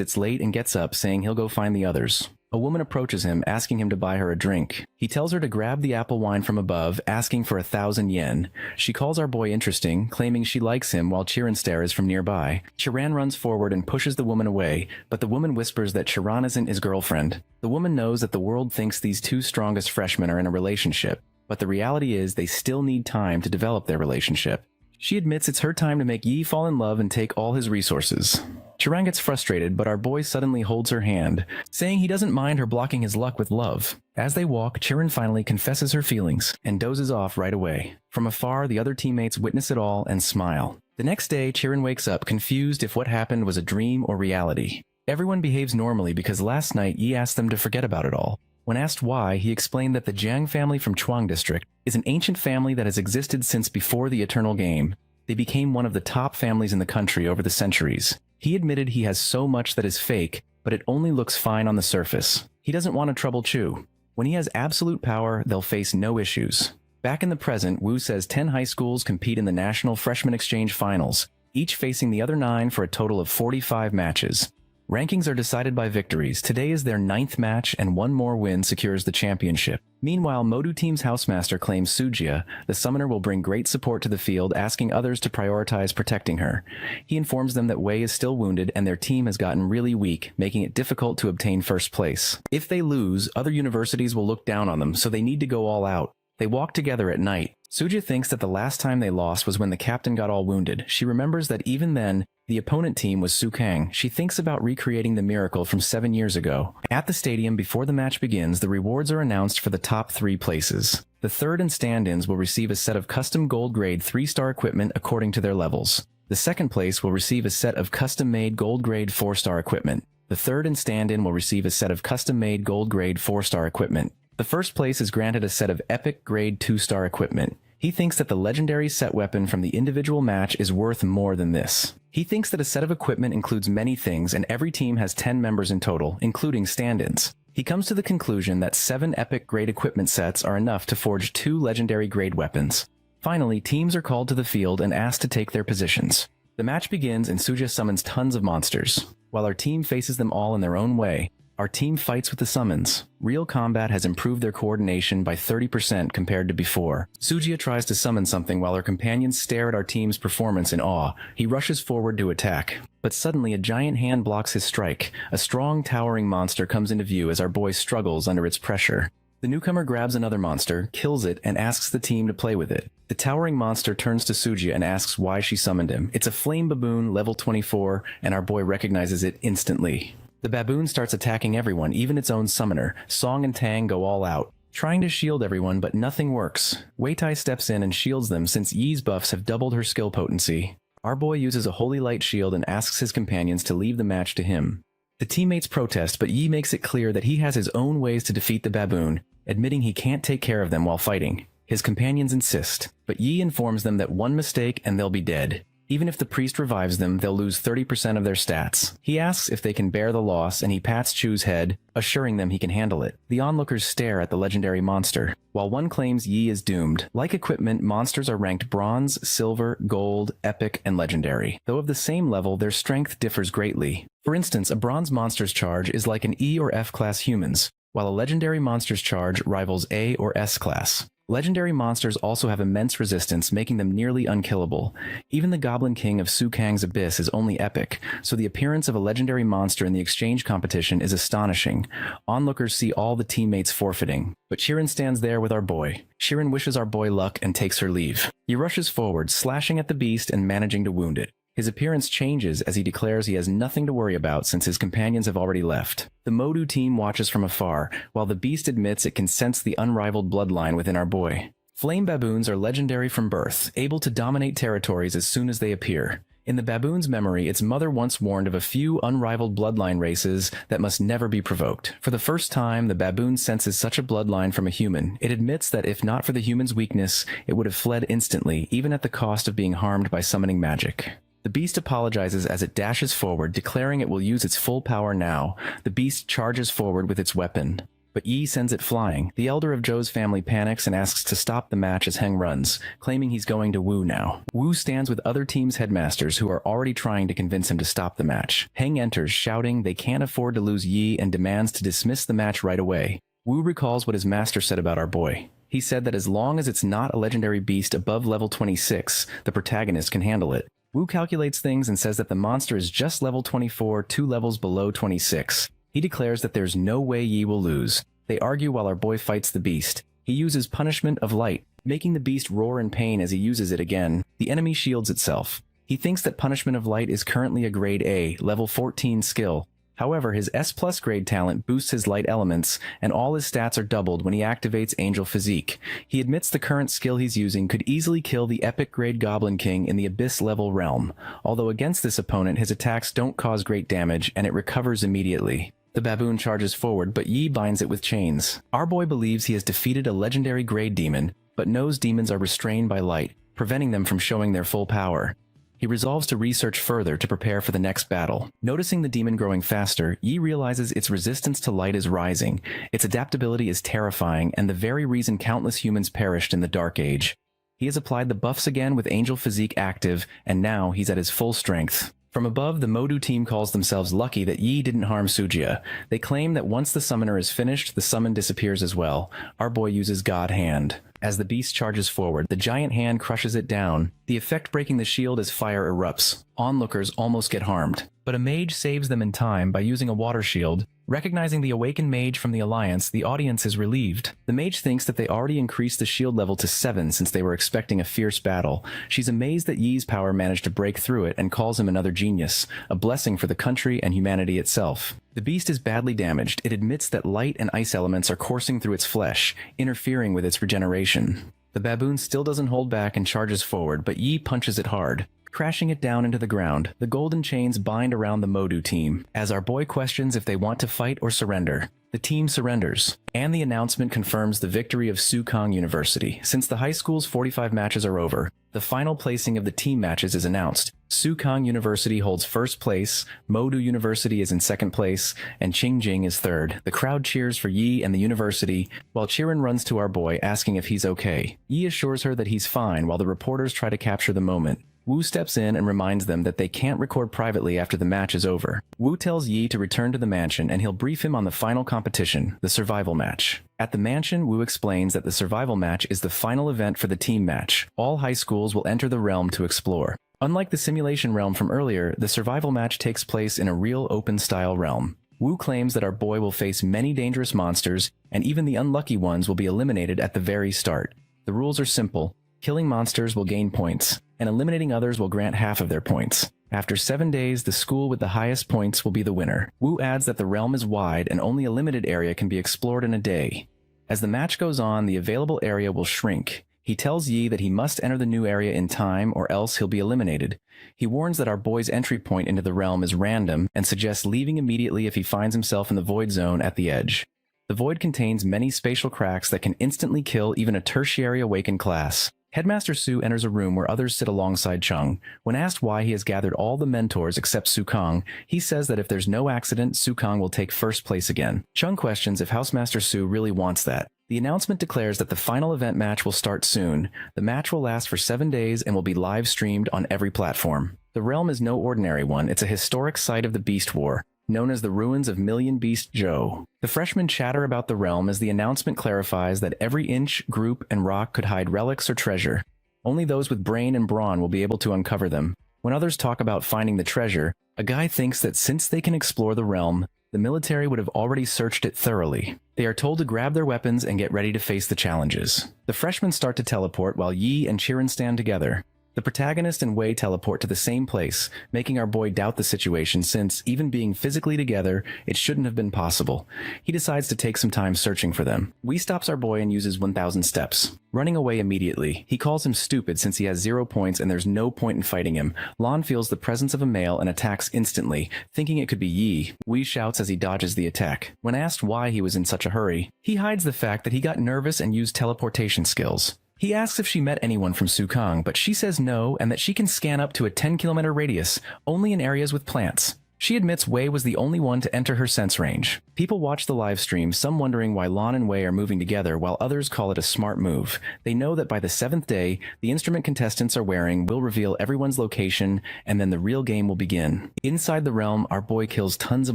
it's late and gets up, saying he'll go find the others. A woman approaches him, asking him to buy her a drink. He tells her to grab the apple wine from above, asking for 1,000 yen. She calls our boy interesting, claiming she likes him while Chiran stares from nearby. Chiran runs forward and pushes the woman away, but the woman whispers that Chiran isn't his girlfriend. The woman knows that the world thinks these 2 strongest freshmen are in a relationship, but the reality is they still need time to develop their relationship. She admits it's her time to make Yi fall in love and take all his resources. Chiran gets frustrated, but our boy suddenly holds her hand, saying he doesn't mind her blocking his luck with love. As they walk, Chiran finally confesses her feelings and dozes off right away. From afar, the other teammates witness it all and smile. The next day, Chiran wakes up confused if what happened was a dream or reality. Everyone behaves normally because last night Yi asked them to forget about it all. When asked why, he explained that the Jiang family from Chuang District is an ancient family that has existed since before the Eternal Game. They became one of the top families in the country over the centuries. He admitted he has so much that is fake, but it only looks fine on the surface. He doesn't want to trouble Chu. When he has absolute power, they'll face no issues. Back in the present, Wu says 10 high schools compete in the National Freshman Exchange Finals, each facing the other 9 for a total of 45 matches. Rankings are decided by victories. Today is their 9th match, and 1 more win secures the championship. Meanwhile, Modu Team's housemaster claims Sujia, the summoner, will bring great support to the field, asking others to prioritize protecting her. He informs them that Wei is still wounded and their team has gotten really weak, making it difficult to obtain first place. If they lose, other universities will look down on them, so they need to go all out. They walk together at night. Sujia thinks that the last time they lost was when the captain got all wounded. She remembers that even then, The opponent team was Su Kang. She thinks about recreating the miracle from 7 years ago. At the stadium before the match begins, the rewards are announced for the top 3 places. The third and stand-ins will receive a set of custom gold grade 3-star equipment according to their levels. The second place will receive a set of custom-made gold grade 4-star equipment. The third and stand-in will receive a set of custom-made gold grade 4-star equipment. The first place is granted a set of epic grade 2-star equipment. He thinks that the legendary set weapon from the individual match is worth more than this. He thinks that a set of equipment includes many things and every team has 10 members in total, including stand-ins. He comes to the conclusion that 7 epic grade equipment sets are enough to forge 2 legendary grade weapons. Finally, teams are called to the field and asked to take their positions. The match begins and Suja summons tons of monsters. While our team faces them all in their own way, our team fights with the summons. Real combat has improved their coordination by 30% compared to before. Sujia tries to summon something while her companions stare at our team's performance in awe. He rushes forward to attack. But suddenly a giant hand blocks his strike. A strong, towering monster comes into view as our boy struggles under its pressure. The newcomer grabs another monster, kills it, and asks the team to play with it. The towering monster turns to Sujia and asks why she summoned him. It's a flame baboon, level 24, and our boy recognizes it instantly. The baboon starts attacking everyone, even its own summoner. Song and Tang go all out, trying to shield everyone, but nothing works. Weitai steps in and shields them since Yi's buffs have doubled her skill potency. Our boy uses a holy light shield and asks his companions to leave the match to him. The teammates protest, but Yi makes it clear that he has his own ways to defeat the baboon, admitting he can't take care of them while fighting. His companions insist, but Yi informs them that one mistake and they'll be dead. Even if the priest revives them, they'll lose 30% of their stats. He asks if they can bear the loss, and he pats Chu's head, assuring them he can handle it. The onlookers stare at the legendary monster, while one claims Yi is doomed. Like equipment, monsters are ranked bronze, silver, gold, epic, and legendary. Though of the same level, their strength differs greatly. For instance, a bronze monster's charge is like an E or F class humans, while a legendary monster's charge rivals A or S class. Legendary monsters also have immense resistance, making them nearly unkillable. Even the Goblin King of Su Kang's Abyss is only epic, so the appearance of a legendary monster in the exchange competition is astonishing. Onlookers see all the teammates forfeiting. But Shirin stands there with our boy. Shirin wishes our boy luck and takes her leave. He rushes forward, slashing at the beast and managing to wound it. His appearance changes as he declares he has nothing to worry about since his companions have already left. The Modu team watches from afar, while the beast admits it can sense the unrivaled bloodline within our boy. Flame baboons are legendary from birth, able to dominate territories as soon as they appear. In the baboon's memory, its mother once warned of a few unrivaled bloodline races that must never be provoked. For the first time, the baboon senses such a bloodline from a human. It admits that if not for the human's weakness, it would have fled instantly, even at the cost of being harmed by summoning magic. The beast apologizes as it dashes forward, declaring it will use its full power now. The beast charges forward with its weapon, but Yi sends it flying. The elder of Zhou's family panics and asks to stop the match as Heng runs, claiming he's going to Wu now. Wu stands with other teams' headmasters who are already trying to convince him to stop the match. Heng enters, shouting they can't afford to lose Yi and demands to dismiss the match right away. Wu recalls what his master said about our boy. He said that as long as it's not a legendary beast above level 26, the protagonist can handle it. Wu calculates things and says that the monster is just level 24, 2 levels below 26. He declares that there's no way Yi will lose. They argue while our boy fights the beast. He uses Punishment of Light, making the beast roar in pain as he uses it again. The enemy shields itself. He thinks that Punishment of Light is currently a grade A, level 14 skill. However, his S+ grade talent boosts his light elements, and all his stats are doubled when he activates Angel Physique. He admits the current skill he's using could easily kill the epic grade Goblin King in the Abyss level realm. Although against this opponent, his attacks don't cause great damage, and it recovers immediately. The baboon charges forward, but Yi binds it with chains. Our boy believes he has defeated a legendary grade demon, but knows demons are restrained by light, preventing them from showing their full power. He resolves to research further to prepare for the next battle. Noticing the demon growing faster, Yi realizes its resistance to light is rising. Its adaptability is terrifying, and the very reason countless humans perished in the Dark Age. He has applied the buffs again with Angel Physique active, and now he's at his full strength. From above, the Modu team calls themselves lucky that Yi didn't harm Sujia. They claim that once the summoner is finished, the summon disappears as well. Our boy uses God Hand. As the beast charges forward, the giant hand crushes it down, the effect breaking the shield as fire erupts. Onlookers almost get harmed, but a mage saves them in time by using a water shield. Recognizing the awakened mage from the Alliance, the audience is relieved. The mage thinks that they already increased the shield level to 7 since they were expecting a fierce battle. She's amazed that Yi's power managed to break through it and calls him another genius, a blessing for the country and humanity itself. The beast is badly damaged. It admits that light and ice elements are coursing through its flesh, interfering with its regeneration. The baboon still doesn't hold back and charges forward, but Yi punches it hard, crashing it down into the ground. The golden chains bind around the Modu team. As our boy questions if they want to fight or surrender, the team surrenders, and the announcement confirms the victory of Sukong University. Since the high school's 45 matches are over, the final placing of the team matches is announced. Sukong University holds first place, Modu University is in second place, and Qingjing is third. The crowd cheers for Yi and the university, while Chirin runs to our boy asking if he's okay. Yi assures her that he's fine while the reporters try to capture the moment. Wu steps in and reminds them that they can't record privately after the match is over. Wu tells Yi to return to the mansion and he'll brief him on the final competition, the survival match. At the mansion, Wu explains that the survival match is the final event for the team match. All high schools will enter the realm to explore. Unlike the simulation realm from earlier, the survival match takes place in a real open-style realm. Wu claims that our boy will face many dangerous monsters, and even the unlucky ones will be eliminated at the very start. The rules are simple. Killing monsters will gain points, and eliminating others will grant half of their points. After 7 days, the school with the highest points will be the winner. Wu adds that the realm is wide and only a limited area can be explored in a day. As the match goes on, the available area will shrink. He tells Yi that he must enter the new area in time or else he'll be eliminated. He warns that our boy's entry point into the realm is random and suggests leaving immediately if he finds himself in the void zone at the edge. The void contains many spatial cracks that can instantly kill even a tertiary awakened class. Headmaster Su enters a room where others sit alongside Chung. When asked why he has gathered all the mentors except Sukong, he says that if there's no accident, Sukong will take first place again. Chung questions if Housemaster Su really wants that. The announcement declares that the final event match will start soon. The match will last for 7 days and will be live streamed on every platform. The realm is no ordinary one. It's a historic site of the Beast War, known as the ruins of Million Beast Zhou. The freshmen chatter about the realm as the announcement clarifies that every inch, group, and rock could hide relics or treasure. Only those with brain and brawn will be able to uncover them. When others talk about finding the treasure, a guy thinks that since they can explore the realm, the military would have already searched it thoroughly. They are told to grab their weapons and get ready to face the challenges. The freshmen start to teleport while Yi and Chirin stand together. The protagonist and Wei teleport to the same place, making our boy doubt the situation since, even being physically together, it shouldn't have been possible. He decides to take some time searching for them. Wei stops our boy and uses 1,000 steps, running away immediately. He calls him stupid since he has 0 points and there's no point in fighting him. Lan feels the presence of a male and attacks instantly, thinking it could be Yi. Wei shouts as he dodges the attack. When asked why he was in such a hurry, he hides the fact that he got nervous and used teleportation skills. He asks if she met anyone from Sukong, but she says no and that she can scan up to a 10-kilometer radius, only in areas with plants. She admits Wei was the only one to enter her sense range. People watch the live stream, some wondering why Lan and Wei are moving together, while others call it a smart move. They know that by the 7th day, the instrument contestants are wearing will reveal everyone's location, and then the real game will begin. Inside the realm, our boy kills tons of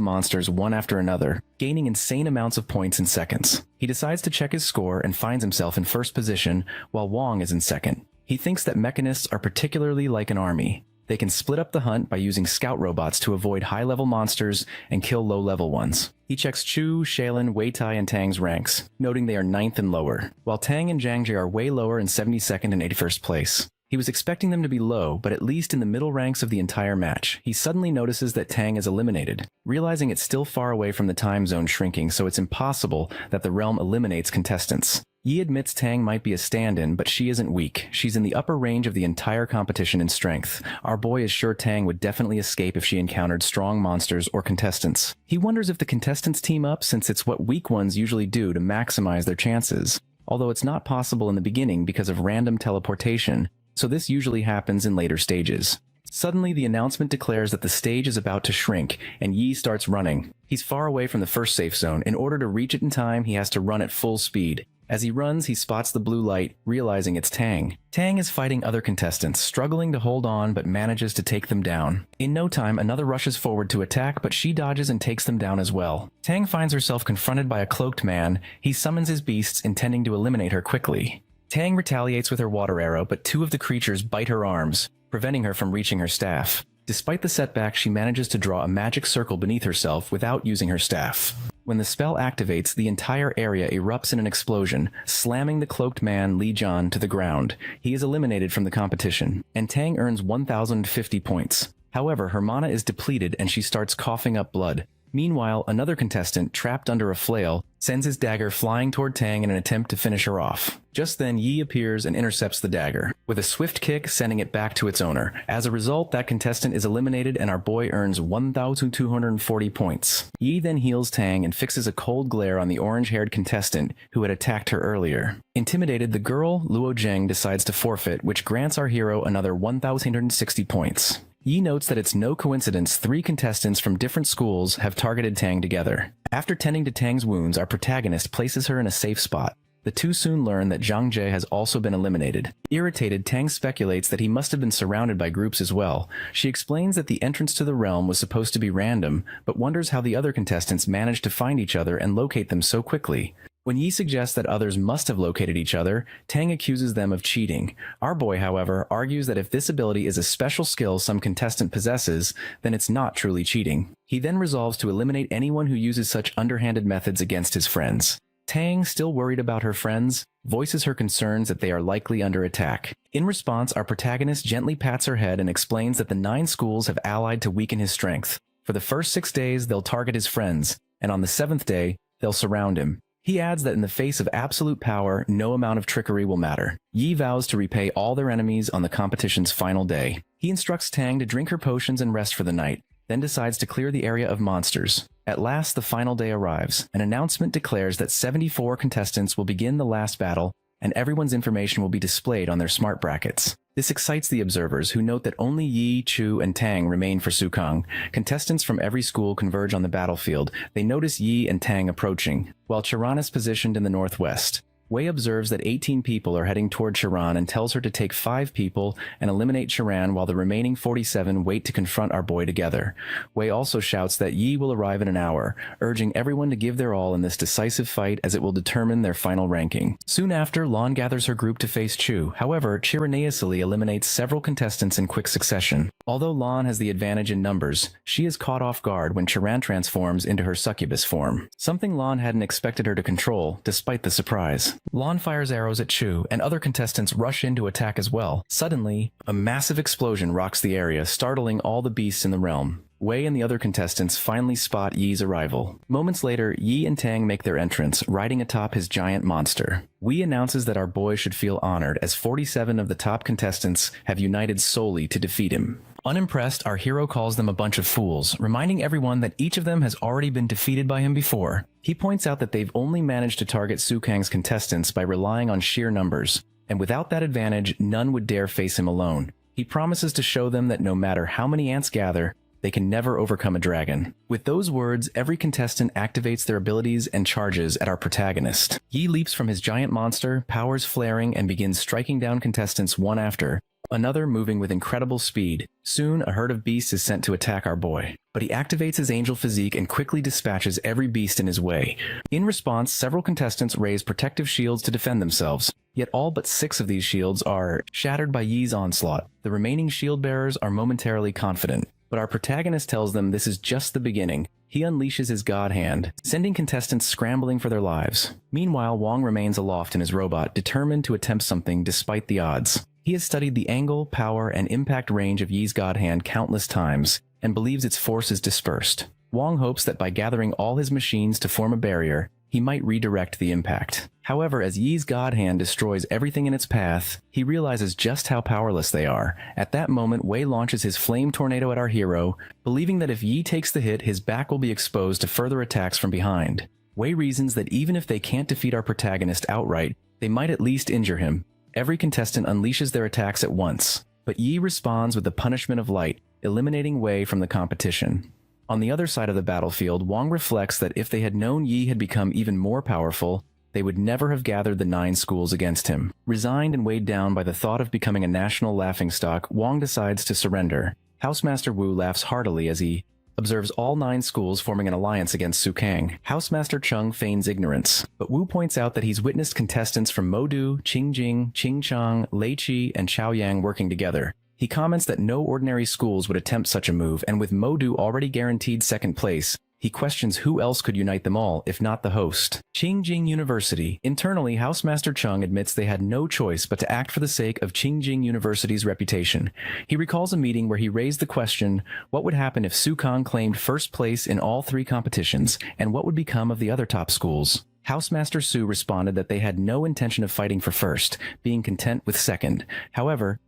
monsters one after another, gaining insane amounts of points in seconds. He decides to check his score and finds himself in first position, while Wong is in second. He thinks that mechanists are particularly like an army. They can split up the hunt by using scout robots to avoid high-level monsters and kill low-level ones. He checks Chu, Shaolin, Wei Tai, and Tang's ranks, noting they are 9th and lower, while Tang and Jiangji are way lower in 72nd and 81st place. He was expecting them to be low, but at least in the middle ranks of the entire match. He suddenly notices that Tang is eliminated, realizing it's still far away from the time zone shrinking, so it's impossible that the realm eliminates contestants. Yi admits Tang might be a stand-in, but she isn't weak. She's in the upper range of the entire competition in strength. Our boy is sure Tang would definitely escape if she encountered strong monsters or contestants. He wonders if the contestants team up since it's what weak ones usually do to maximize their chances. Although it's not possible in the beginning because of random teleportation, so this usually happens in later stages. Suddenly, the announcement declares that the stage is about to shrink, and Yi starts running. He's far away from the first safe zone. In order to reach it in time, he has to run at full speed. As he runs, he spots the blue light, realizing it's Tang. Tang is fighting other contestants, struggling to hold on but manages to take them down. In no time, another rushes forward to attack, but she dodges and takes them down as well. Tang finds herself confronted by a cloaked man. He summons his beasts, intending to eliminate her quickly. Tang retaliates with her water arrow, but two of the creatures bite her arms, preventing her from reaching her staff. Despite the setback, she manages to draw a magic circle beneath herself without using her staff. When the spell activates, the entire area erupts in an explosion, slamming the cloaked man Li Jian to the ground. He is eliminated from the competition, and Tang earns 1,050 points. However, her mana is depleted and she starts coughing up blood. Meanwhile, another contestant, trapped under a flail, sends his dagger flying toward Tang in an attempt to finish her off. Just then, Yi appears and intercepts the dagger, with a swift kick sending it back to its owner. As a result, that contestant is eliminated and our boy earns 1,240 points. Yi then heals Tang and fixes a cold glare on the orange-haired contestant who had attacked her earlier. Intimidated, the girl, Luo Zheng, decides to forfeit, which grants our hero another 1,860 points. Yi notes that it's no coincidence 3 contestants from different schools have targeted Tang together. After tending to Tang's wounds, our protagonist places her in a safe spot. The two soon learn that Zhang Jie has also been eliminated. Irritated, Tang speculates that he must have been surrounded by groups as well. She explains that the entrance to the realm was supposed to be random, but wonders how the other contestants managed to find each other and locate them so quickly. When Yi suggests that others must have located each other, Tang accuses them of cheating. Our boy, however, argues that if this ability is a special skill some contestant possesses, then it's not truly cheating. He then resolves to eliminate anyone who uses such underhanded methods against his friends. Tang, still worried about her friends, voices her concerns that they are likely under attack. In response, our protagonist gently pats her head and explains that the 9 schools have allied to weaken his strength. For the first 6 days, they'll target his friends, and on the 7th day, they'll surround him. He adds that in the face of absolute power, no amount of trickery will matter. Yi vows to repay all their enemies on the competition's final day. He instructs Tang to drink her potions and rest for the night, then decides to clear the area of monsters. At last, the final day arrives. An announcement declares that 74 contestants will begin the last battle, and everyone's information will be displayed on their smart brackets. This excites the observers, who note that only Yi, Chu, and Tang remain for Sukang. Contestants from every school converge on the battlefield. They notice Yi and Tang approaching, while Chiron is positioned in the northwest. Wei observes that 18 people are heading toward Chiron and tells her to take 5 people and eliminate Chiron while the remaining 47 wait to confront our boy together. Wei also shouts that Yi will arrive in an hour, urging everyone to give their all in this decisive fight as it will determine their final ranking. Soon after, Lan gathers her group to face Chu. However, Chironeously eliminates several contestants in quick succession. Although Lan has the advantage in numbers, she is caught off guard when Chiron transforms into her succubus form, something Lan hadn't expected her to control, despite the surprise. Lan fires arrows at Chu, and other contestants rush in to attack as well. Suddenly, a massive explosion rocks the area, startling all the beasts in the realm. Wei and the other contestants finally spot Yi's arrival. Moments later, Yi and Tang make their entrance, riding atop his giant monster. Wei announces that our boy should feel honored, as 47 of the top contestants have united solely to defeat him. Unimpressed, our hero calls them a bunch of fools, reminding everyone that each of them has already been defeated by him before. He points out that they've only managed to target Sukang's contestants by relying on sheer numbers, and without that advantage, none would dare face him alone. He promises to show them that no matter how many ants gather, they can never overcome a dragon. With those words, every contestant activates their abilities and charges at our protagonist. Yi leaps from his giant monster, powers flaring, and begins striking down contestants one after another, moving with incredible speed. Soon, a herd of beasts is sent to attack our boy, but he activates his angel physique and quickly dispatches every beast in his way. In response, several contestants raise protective shields to defend themselves, yet all but 6 of these shields are shattered by Yi's onslaught. The remaining shield bearers are momentarily confident, but our protagonist tells them this is just the beginning. He unleashes his god hand, sending contestants scrambling for their lives. Meanwhile, Wang remains aloft in his robot, determined to attempt something despite the odds. He has studied the angle, power, and impact range of Yi's god hand countless times, and believes its force is dispersed. Wang hopes that by gathering all his machines to form a barrier, he might redirect the impact. However, as Yi's god hand destroys everything in its path, he realizes just how powerless they are. At that moment, Wei launches his flame tornado at our hero, believing that if Yi takes the hit, his back will be exposed to further attacks from behind. Wei reasons that even if they can't defeat our protagonist outright, they might at least injure him. Every contestant unleashes their attacks at once, but Yi responds with the punishment of light, eliminating Wei from the competition. On the other side of the battlefield, Wang reflects that if they had known Yi had become even more powerful, they would never have gathered the 9 schools against him. Resigned and weighed down by the thought of becoming a national laughingstock, Wang decides to surrender. Housemaster Wu laughs heartily as he observes all 9 schools forming an alliance against Sukang. Housemaster Chung feigns ignorance, but Wu points out that he's witnessed contestants from Modu, Qingjing, Qingchang, Leiqi, and Chaoyang working together. He comments that no ordinary schools would attempt such a move, and with Modu already guaranteed second place, he questions who else could unite them all, if not the host. Qingjing University. Internally, Housemaster Chung admits they had no choice but to act for the sake of Qingjing University's reputation. He recalls a meeting where he raised the question, what would happen if Sukang claimed first place in all 3 competitions, and what would become of the other top schools? Housemaster Su responded that they had no intention of fighting for first, being content with second. However,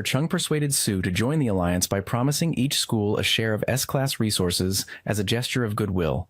Chung persuaded Su to join the alliance by promising each school a share of S-class resources as a gesture of goodwill.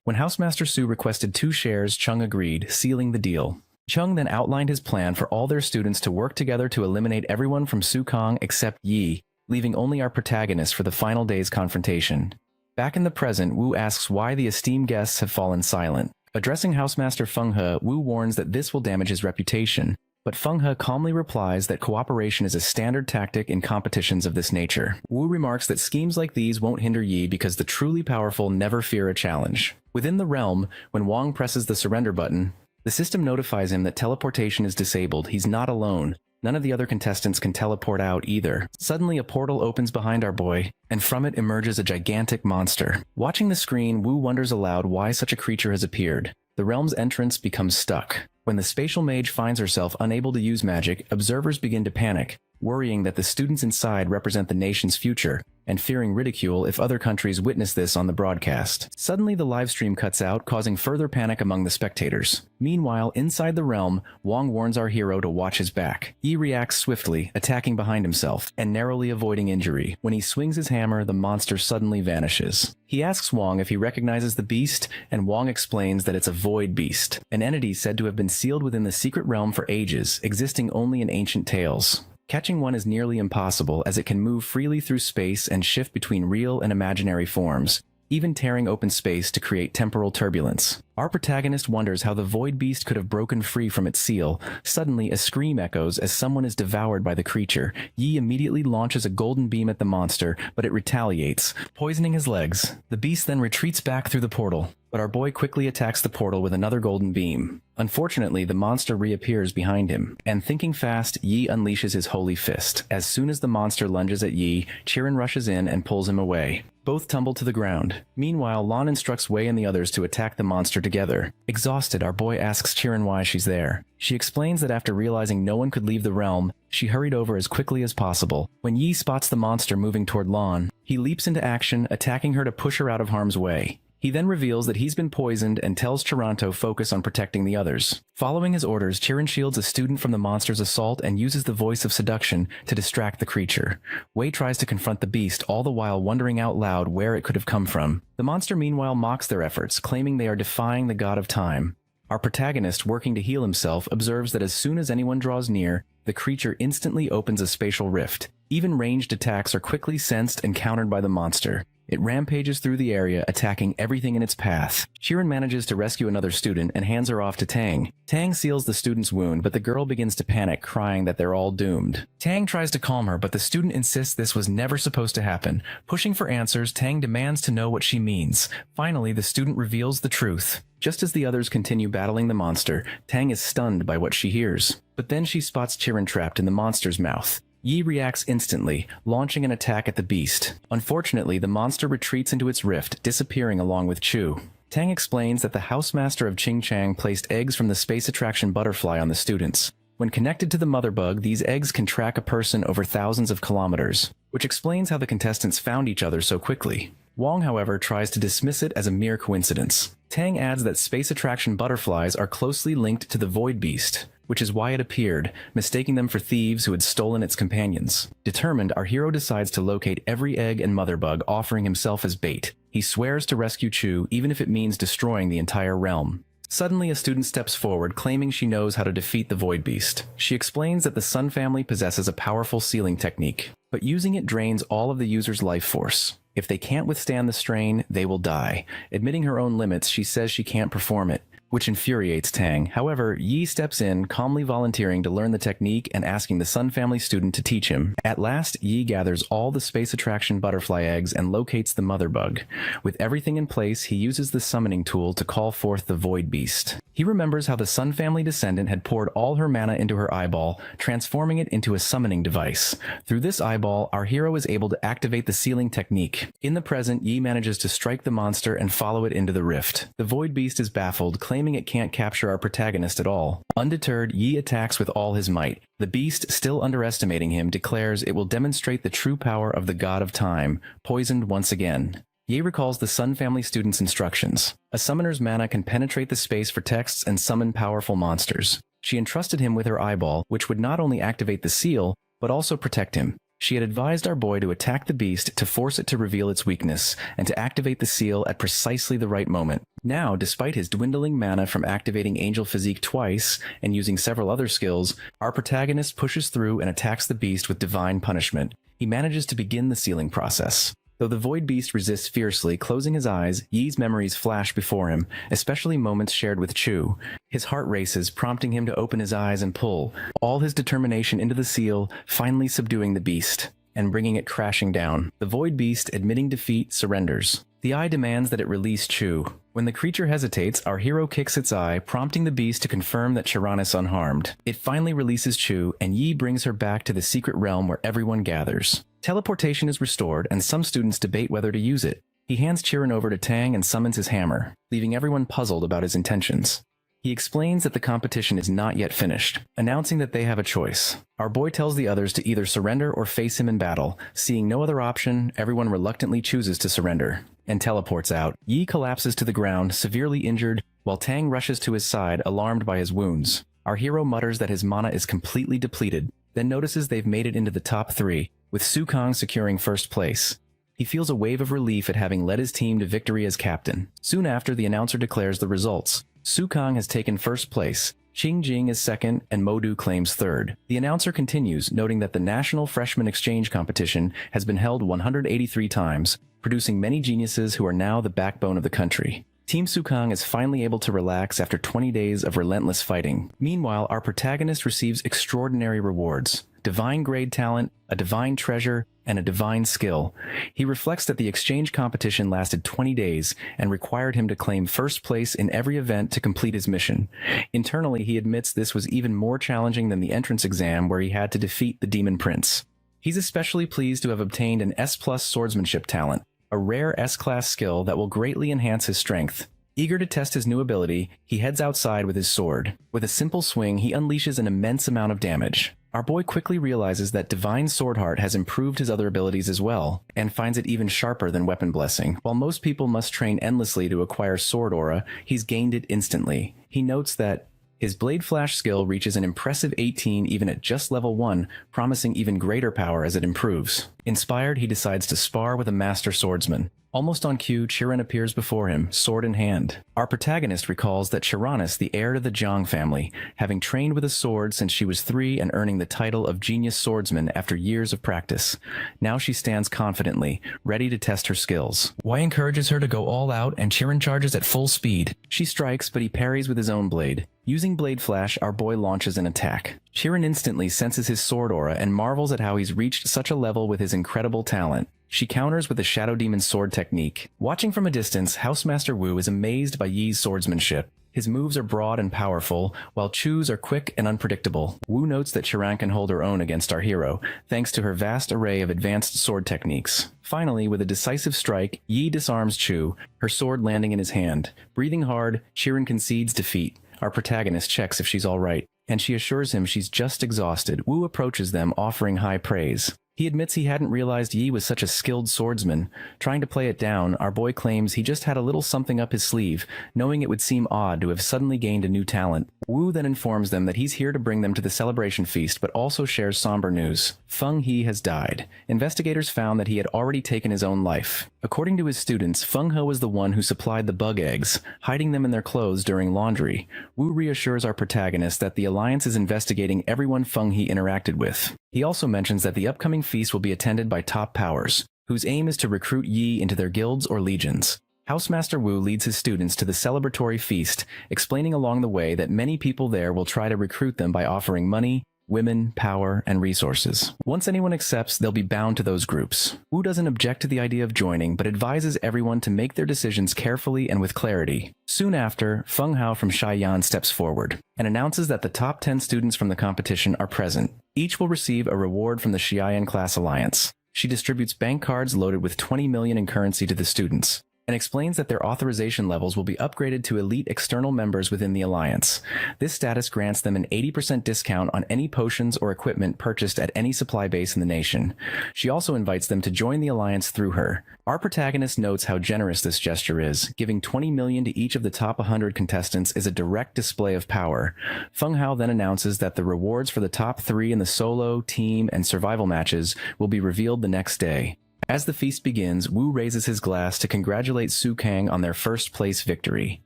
When Housemaster Su requested 2 shares, Chung agreed, sealing the deal. Chung then outlined his plan for all their students to work together to eliminate everyone from Sukang except Yi, leaving only our protagonist for the final day's confrontation. Back in the present, Wu asks why the esteemed guests have fallen silent. Addressing Housemaster Feng He, Wu warns that this will damage his reputation, but Feng He calmly replies that cooperation is a standard tactic in competitions of this nature. Wu remarks that schemes like these won't hinder Yi because the truly powerful never fear a challenge. Within the realm, when Wang presses the surrender button, the system notifies him that teleportation is disabled. He's not alone. None of the other contestants can teleport out either. Suddenly, a portal opens behind our boy, and from it emerges a gigantic monster. Watching the screen, Wu wonders aloud why such a creature has appeared. The realm's entrance becomes stuck. When the spatial mage finds herself unable to use magic, observers begin to panic, worrying that the students inside represent the nation's future, and fearing ridicule if other countries witness this on the broadcast. Suddenly, the livestream cuts out, causing further panic among the spectators. Meanwhile, inside the realm, Wang warns our hero to watch his back. Yi reacts swiftly, attacking behind himself, and narrowly avoiding injury. When he swings his hammer, the monster suddenly vanishes. He asks Wang if he recognizes the beast, and Wang explains that it's a void beast, an entity said to have been sealed within the secret realm for ages, existing only in ancient tales. Catching one is nearly impossible, as it can move freely through space and shift between real and imaginary forms, even tearing open space to create temporal turbulence. Our protagonist wonders how the void beast could have broken free from its seal. Suddenly, a scream echoes as someone is devoured by the creature. Yi immediately launches a golden beam at the monster, but it retaliates, poisoning his legs. The beast then retreats back through the portal, but our boy quickly attacks the portal with another golden beam. Unfortunately, the monster reappears behind him, and thinking fast, Yi unleashes his holy fist. As soon as the monster lunges at Yi, Chirin rushes in and pulls him away. Both tumble to the ground. Meanwhile, Lan instructs Wei and the others to attack the monster together. Exhausted, our boy asks Chirin why she's there. She explains that after realizing no one could leave the realm, she hurried over as quickly as possible. When Yi spots the monster moving toward Lan, he leaps into action, attacking her to push her out of harm's way. He then reveals that he's been poisoned and tells Chiranto focus on protecting the others. Following his orders, Chirin shields a student from the monster's assault and uses the voice of seduction to distract the creature. Wei tries to confront the beast, all the while wondering out loud where it could have come from. The monster meanwhile mocks their efforts, claiming they are defying the god of time. Our protagonist, working to heal himself, observes that as soon as anyone draws near, the creature instantly opens a spatial rift. Even ranged attacks are quickly sensed and countered by the monster. It rampages through the area, attacking everything in its path. Chirin manages to rescue another student and hands her off to Tang. Tang seals the student's wound, but the girl begins to panic, crying that they're all doomed. Tang tries to calm her, but the student insists this was never supposed to happen. Pushing for answers, Tang demands to know what she means. Finally, the student reveals the truth. Just as the others continue battling the monster, Tang is stunned by what she hears. But then she spots Chirin trapped in the monster's mouth. Yi reacts instantly, launching an attack at the beast. Unfortunately, the monster retreats into its rift, disappearing along with Chu. Tang explains that the housemaster of Qingchang placed eggs from the space attraction butterfly on the students. When connected to the mother bug, these eggs can track a person over thousands of kilometers, which explains how the contestants found each other so quickly. Wang, however, tries to dismiss it as a mere coincidence. Tang adds that space attraction butterflies are closely linked to the void beast, which is why it appeared, mistaking them for thieves who had stolen its companions. Determined, our hero decides to locate every egg and mother bug, offering himself as bait. He swears to rescue Chu, even if it means destroying the entire realm. Suddenly, a student steps forward, claiming she knows how to defeat the void beast. She explains that the Sun family possesses a powerful sealing technique, but using it drains all of the user's life force. If they can't withstand the strain, they will die. Admitting her own limits, she says she can't perform it. which infuriates Tang. However, Yi steps in, calmly volunteering to learn the technique and asking the Sun family student to teach him. At last, Yi gathers all the space attraction butterfly eggs and locates the mother bug. With everything in place, he uses the summoning tool to call forth the Void Beast. He remembers how the Sun family descendant had poured all her mana into her eyeball, transforming it into a summoning device. Through this eyeball, our hero is able to activate the sealing technique. In the present, Yi manages to strike the monster and follow it into the rift. The Void Beast is baffled, claiming it can't capture our protagonist at all. Undeterred, Yi attacks with all his might. The beast, still underestimating him, declares it will demonstrate the true power of the God of Time, poisoned once again. Yi recalls the Sun family student's instructions. A summoner's mana can penetrate the space for texts and summon powerful monsters. She entrusted him with her eyeball, which would not only activate the seal, but also protect him. She had advised our boy to attack the beast to force it to reveal its weakness, and to activate the seal at precisely the right moment. Now, despite his dwindling mana from activating Angel Physique twice, and using several other skills, our protagonist pushes through and attacks the beast with divine punishment. He manages to begin the sealing process. Though the Void Beast resists fiercely, closing his eyes, Yi's memories flash before him, especially moments shared with Chu. His heart races, prompting him to open his eyes and pull, all his determination into the seal, finally subduing the beast, and bringing it crashing down. The Void Beast, admitting defeat, surrenders. The eye demands that it release Chu. When the creature hesitates, our hero kicks its eye, prompting the beast to confirm that Chiron is unharmed. It finally releases Chu, and Yi brings her back to the secret realm where everyone gathers. Teleportation is restored, and some students debate whether to use it. He hands Chiron over to Tang and summons his hammer, leaving everyone puzzled about his intentions. He explains that the competition is not yet finished, announcing that they have a choice. Our boy tells the others to either surrender or face him in battle. Seeing no other option, everyone reluctantly chooses to surrender, and teleports out. Yi collapses to the ground, severely injured, while Tang rushes to his side, alarmed by his wounds. Our hero mutters that his mana is completely depleted, then notices they've made it into the top 3, with Su Kang securing first place. He feels a wave of relief at having led his team to victory as captain. Soon after, the announcer declares the results. Su Kang has taken first place, Qing Jing is second, and Modu claims third. The announcer continues, noting that the National Freshman Exchange Competition has been held 183 times, producing many geniuses who are now the backbone of the country. Team Su Kang is finally able to relax after 20 days of relentless fighting. Meanwhile, our protagonist receives extraordinary rewards: divine grade talent, a divine treasure, and a divine skill. He reflects that the exchange competition lasted 20 days and required him to claim first place in every event to complete his mission. Internally, he admits this was even more challenging than the entrance exam where he had to defeat the Demon Prince. He's especially pleased to have obtained an S+ swordsmanship talent, a rare S-class skill that will greatly enhance his strength. Eager to test his new ability, he heads outside with his sword. With a simple swing, he unleashes an immense amount of damage. Our boy quickly realizes that Divine Swordheart has improved his other abilities as well, and finds it even sharper than Weapon Blessing. While most people must train endlessly to acquire Sword Aura, he's gained it instantly. He notes that his Blade Flash skill reaches an impressive 18 even at just level 1, promising even greater power as it improves. Inspired, he decides to spar with a master swordsman. Almost on cue, Chiron appears before him, sword in hand. Our protagonist recalls that Chironis, the heir to the Zhang family, having trained with a sword since she was 3 and earning the title of Genius Swordsman after years of practice. Now she stands confidently, ready to test her skills. Wei encourages her to go all out, and Chiron charges at full speed. She strikes, but he parries with his own blade. Using Blade Flash, our boy launches an attack. Chiron instantly senses his sword aura and marvels at how he's reached such a level with his incredible talent. She counters with the Shadow Demon sword technique. Watching from a distance, Housemaster Wu is amazed by Yi's swordsmanship. His moves are broad and powerful, while Chu's are quick and unpredictable. Wu notes that Chiron can hold her own against our hero, thanks to her vast array of advanced sword techniques. Finally, with a decisive strike, Yi disarms Chu, her sword landing in his hand. Breathing hard, Chiron concedes defeat. Our protagonist checks if she's alright, and she assures him she's just exhausted. Wu approaches them, offering high praise. He admits he hadn't realized Yi was such a skilled swordsman. Trying to play it down, our boy claims he just had a little something up his sleeve, knowing it would seem odd to have suddenly gained a new talent. Wu then informs them that he's here to bring them to the celebration feast, but also shares somber news. Feng He has died. Investigators found that he had already taken his own life. According to his students, Feng He was the one who supplied the bug eggs, hiding them in their clothes during laundry. Wu reassures our protagonist that the Alliance is investigating everyone Feng He interacted with. He also mentions that the upcoming feast will be attended by top powers, whose aim is to recruit Yi into their guilds or legions. Housemaster Wu leads his students to the celebratory feast, explaining along the way that many people there will try to recruit them by offering money, women, power, and resources. Once anyone accepts, they'll be bound to those groups. Wu doesn't object to the idea of joining, but advises everyone to make their decisions carefully and with clarity. Soon after, Feng Hao from Shaiyan steps forward and announces that the top 10 students from the competition are present. Each will receive a reward from the Xiaoyan Class Alliance. She distributes bank cards loaded with 20 million in currency to the students, and explains that their authorization levels will be upgraded to elite external members within the alliance. This status grants them an 80% discount on any potions or equipment purchased at any supply base in the nation. She also invites them to join the alliance through her. Our protagonist notes how generous this gesture is. Giving 20 million to each of the top 100 contestants is a direct display of power. Feng Hao then announces that the rewards for the top 3 in the solo, team, and survival matches will be revealed the next day. As the feast begins, Wu raises his glass to congratulate Su Kang on their first-place victory.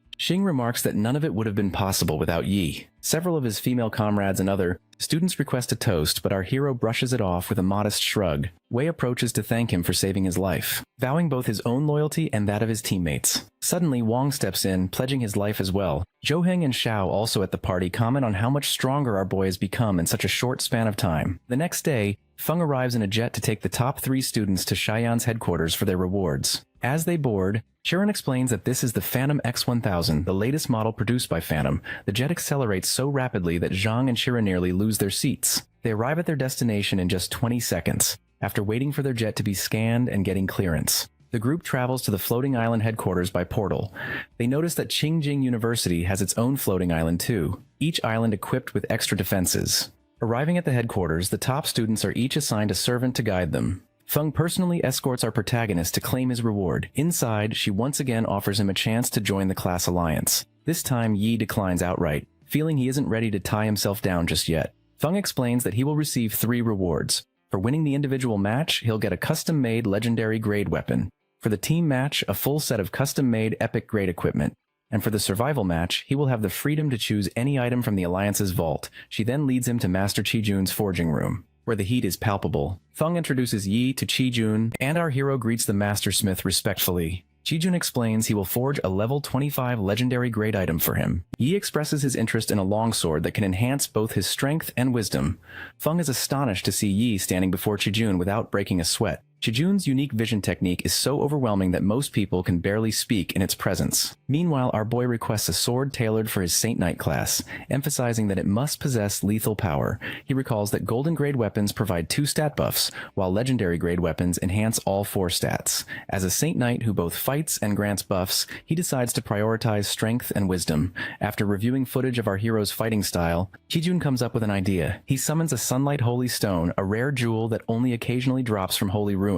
Xing remarks that none of it would have been possible without Yi. Several of his female comrades and other students request a toast, but our hero brushes it off with a modest shrug. Wei approaches to thank him for saving his life, vowing both his own loyalty and that of his teammates. Suddenly, Wang steps in, pledging his life as well. Zhou and Xiao, also at the party, comment on how much stronger our boy has become in such a short span of time. The next day, Feng arrives in a jet to take the top 3 students to Shaiyan's headquarters for their rewards. As they board, Sharon explains that this is the Phantom X1000, the latest model produced by Phantom. The jet accelerates so rapidly that Zhang and Shira nearly lose their seats. They arrive at their destination in just 20 seconds, after waiting for their jet to be scanned and getting clearance. The group travels to the floating island headquarters by portal. They notice that Qingjing University has its own floating island too, each island equipped with extra defenses. Arriving at the headquarters, the top students are each assigned a servant to guide them. Feng personally escorts our protagonist to claim his reward. Inside, she once again offers him a chance to join the class alliance. This time, Yi declines outright, feeling he isn't ready to tie himself down just yet. Feng explains that he will receive 3 rewards. For winning the individual match, he'll get a custom-made legendary grade weapon. For the team match, a full set of custom-made epic grade equipment. And for the survival match, he will have the freedom to choose any item from the Alliance's vault. She then leads him to Master Qijun's forging room, where the heat is palpable. Feng introduces Yi to Qijun, and our hero greets the Master Smith respectfully. Qijun explains he will forge a level 25 legendary grade item for him. Yi expresses his interest in a longsword that can enhance both his strength and wisdom. Feng is astonished to see Yi standing before Qijun without breaking a sweat. Qijun's unique vision technique is so overwhelming that most people can barely speak in its presence. Meanwhile, our boy requests a sword tailored for his Saint Knight class, emphasizing that it must possess lethal power. He recalls that golden grade weapons provide 2 stat buffs, while legendary grade weapons enhance all 4 stats. As a Saint Knight who both fights and grants buffs, he decides to prioritize strength and wisdom. After reviewing footage of our hero's fighting style, Qijun comes up with an idea. He summons a Sunlight Holy Stone, a rare jewel that only occasionally drops from holy ruins.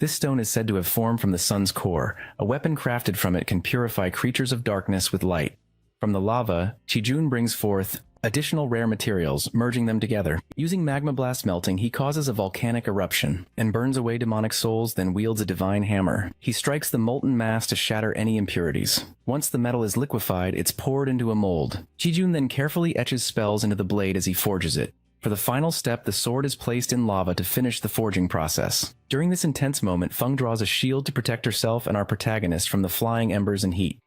This stone is said to have formed from the sun's core. A weapon crafted from it can purify creatures of darkness with light. From the lava, Qijun brings forth additional rare materials, merging them together. Using magma blast melting, he causes a volcanic eruption and burns away demonic souls, then wields a divine hammer. He strikes the molten mass to shatter any impurities. Once the metal is liquefied, it's poured into a mold. Qijun then carefully etches spells into the blade as he forges it. For the final step, the sword is placed in lava to finish the forging process. During this intense moment, Feng draws a shield to protect herself and our protagonist from the flying embers and heat.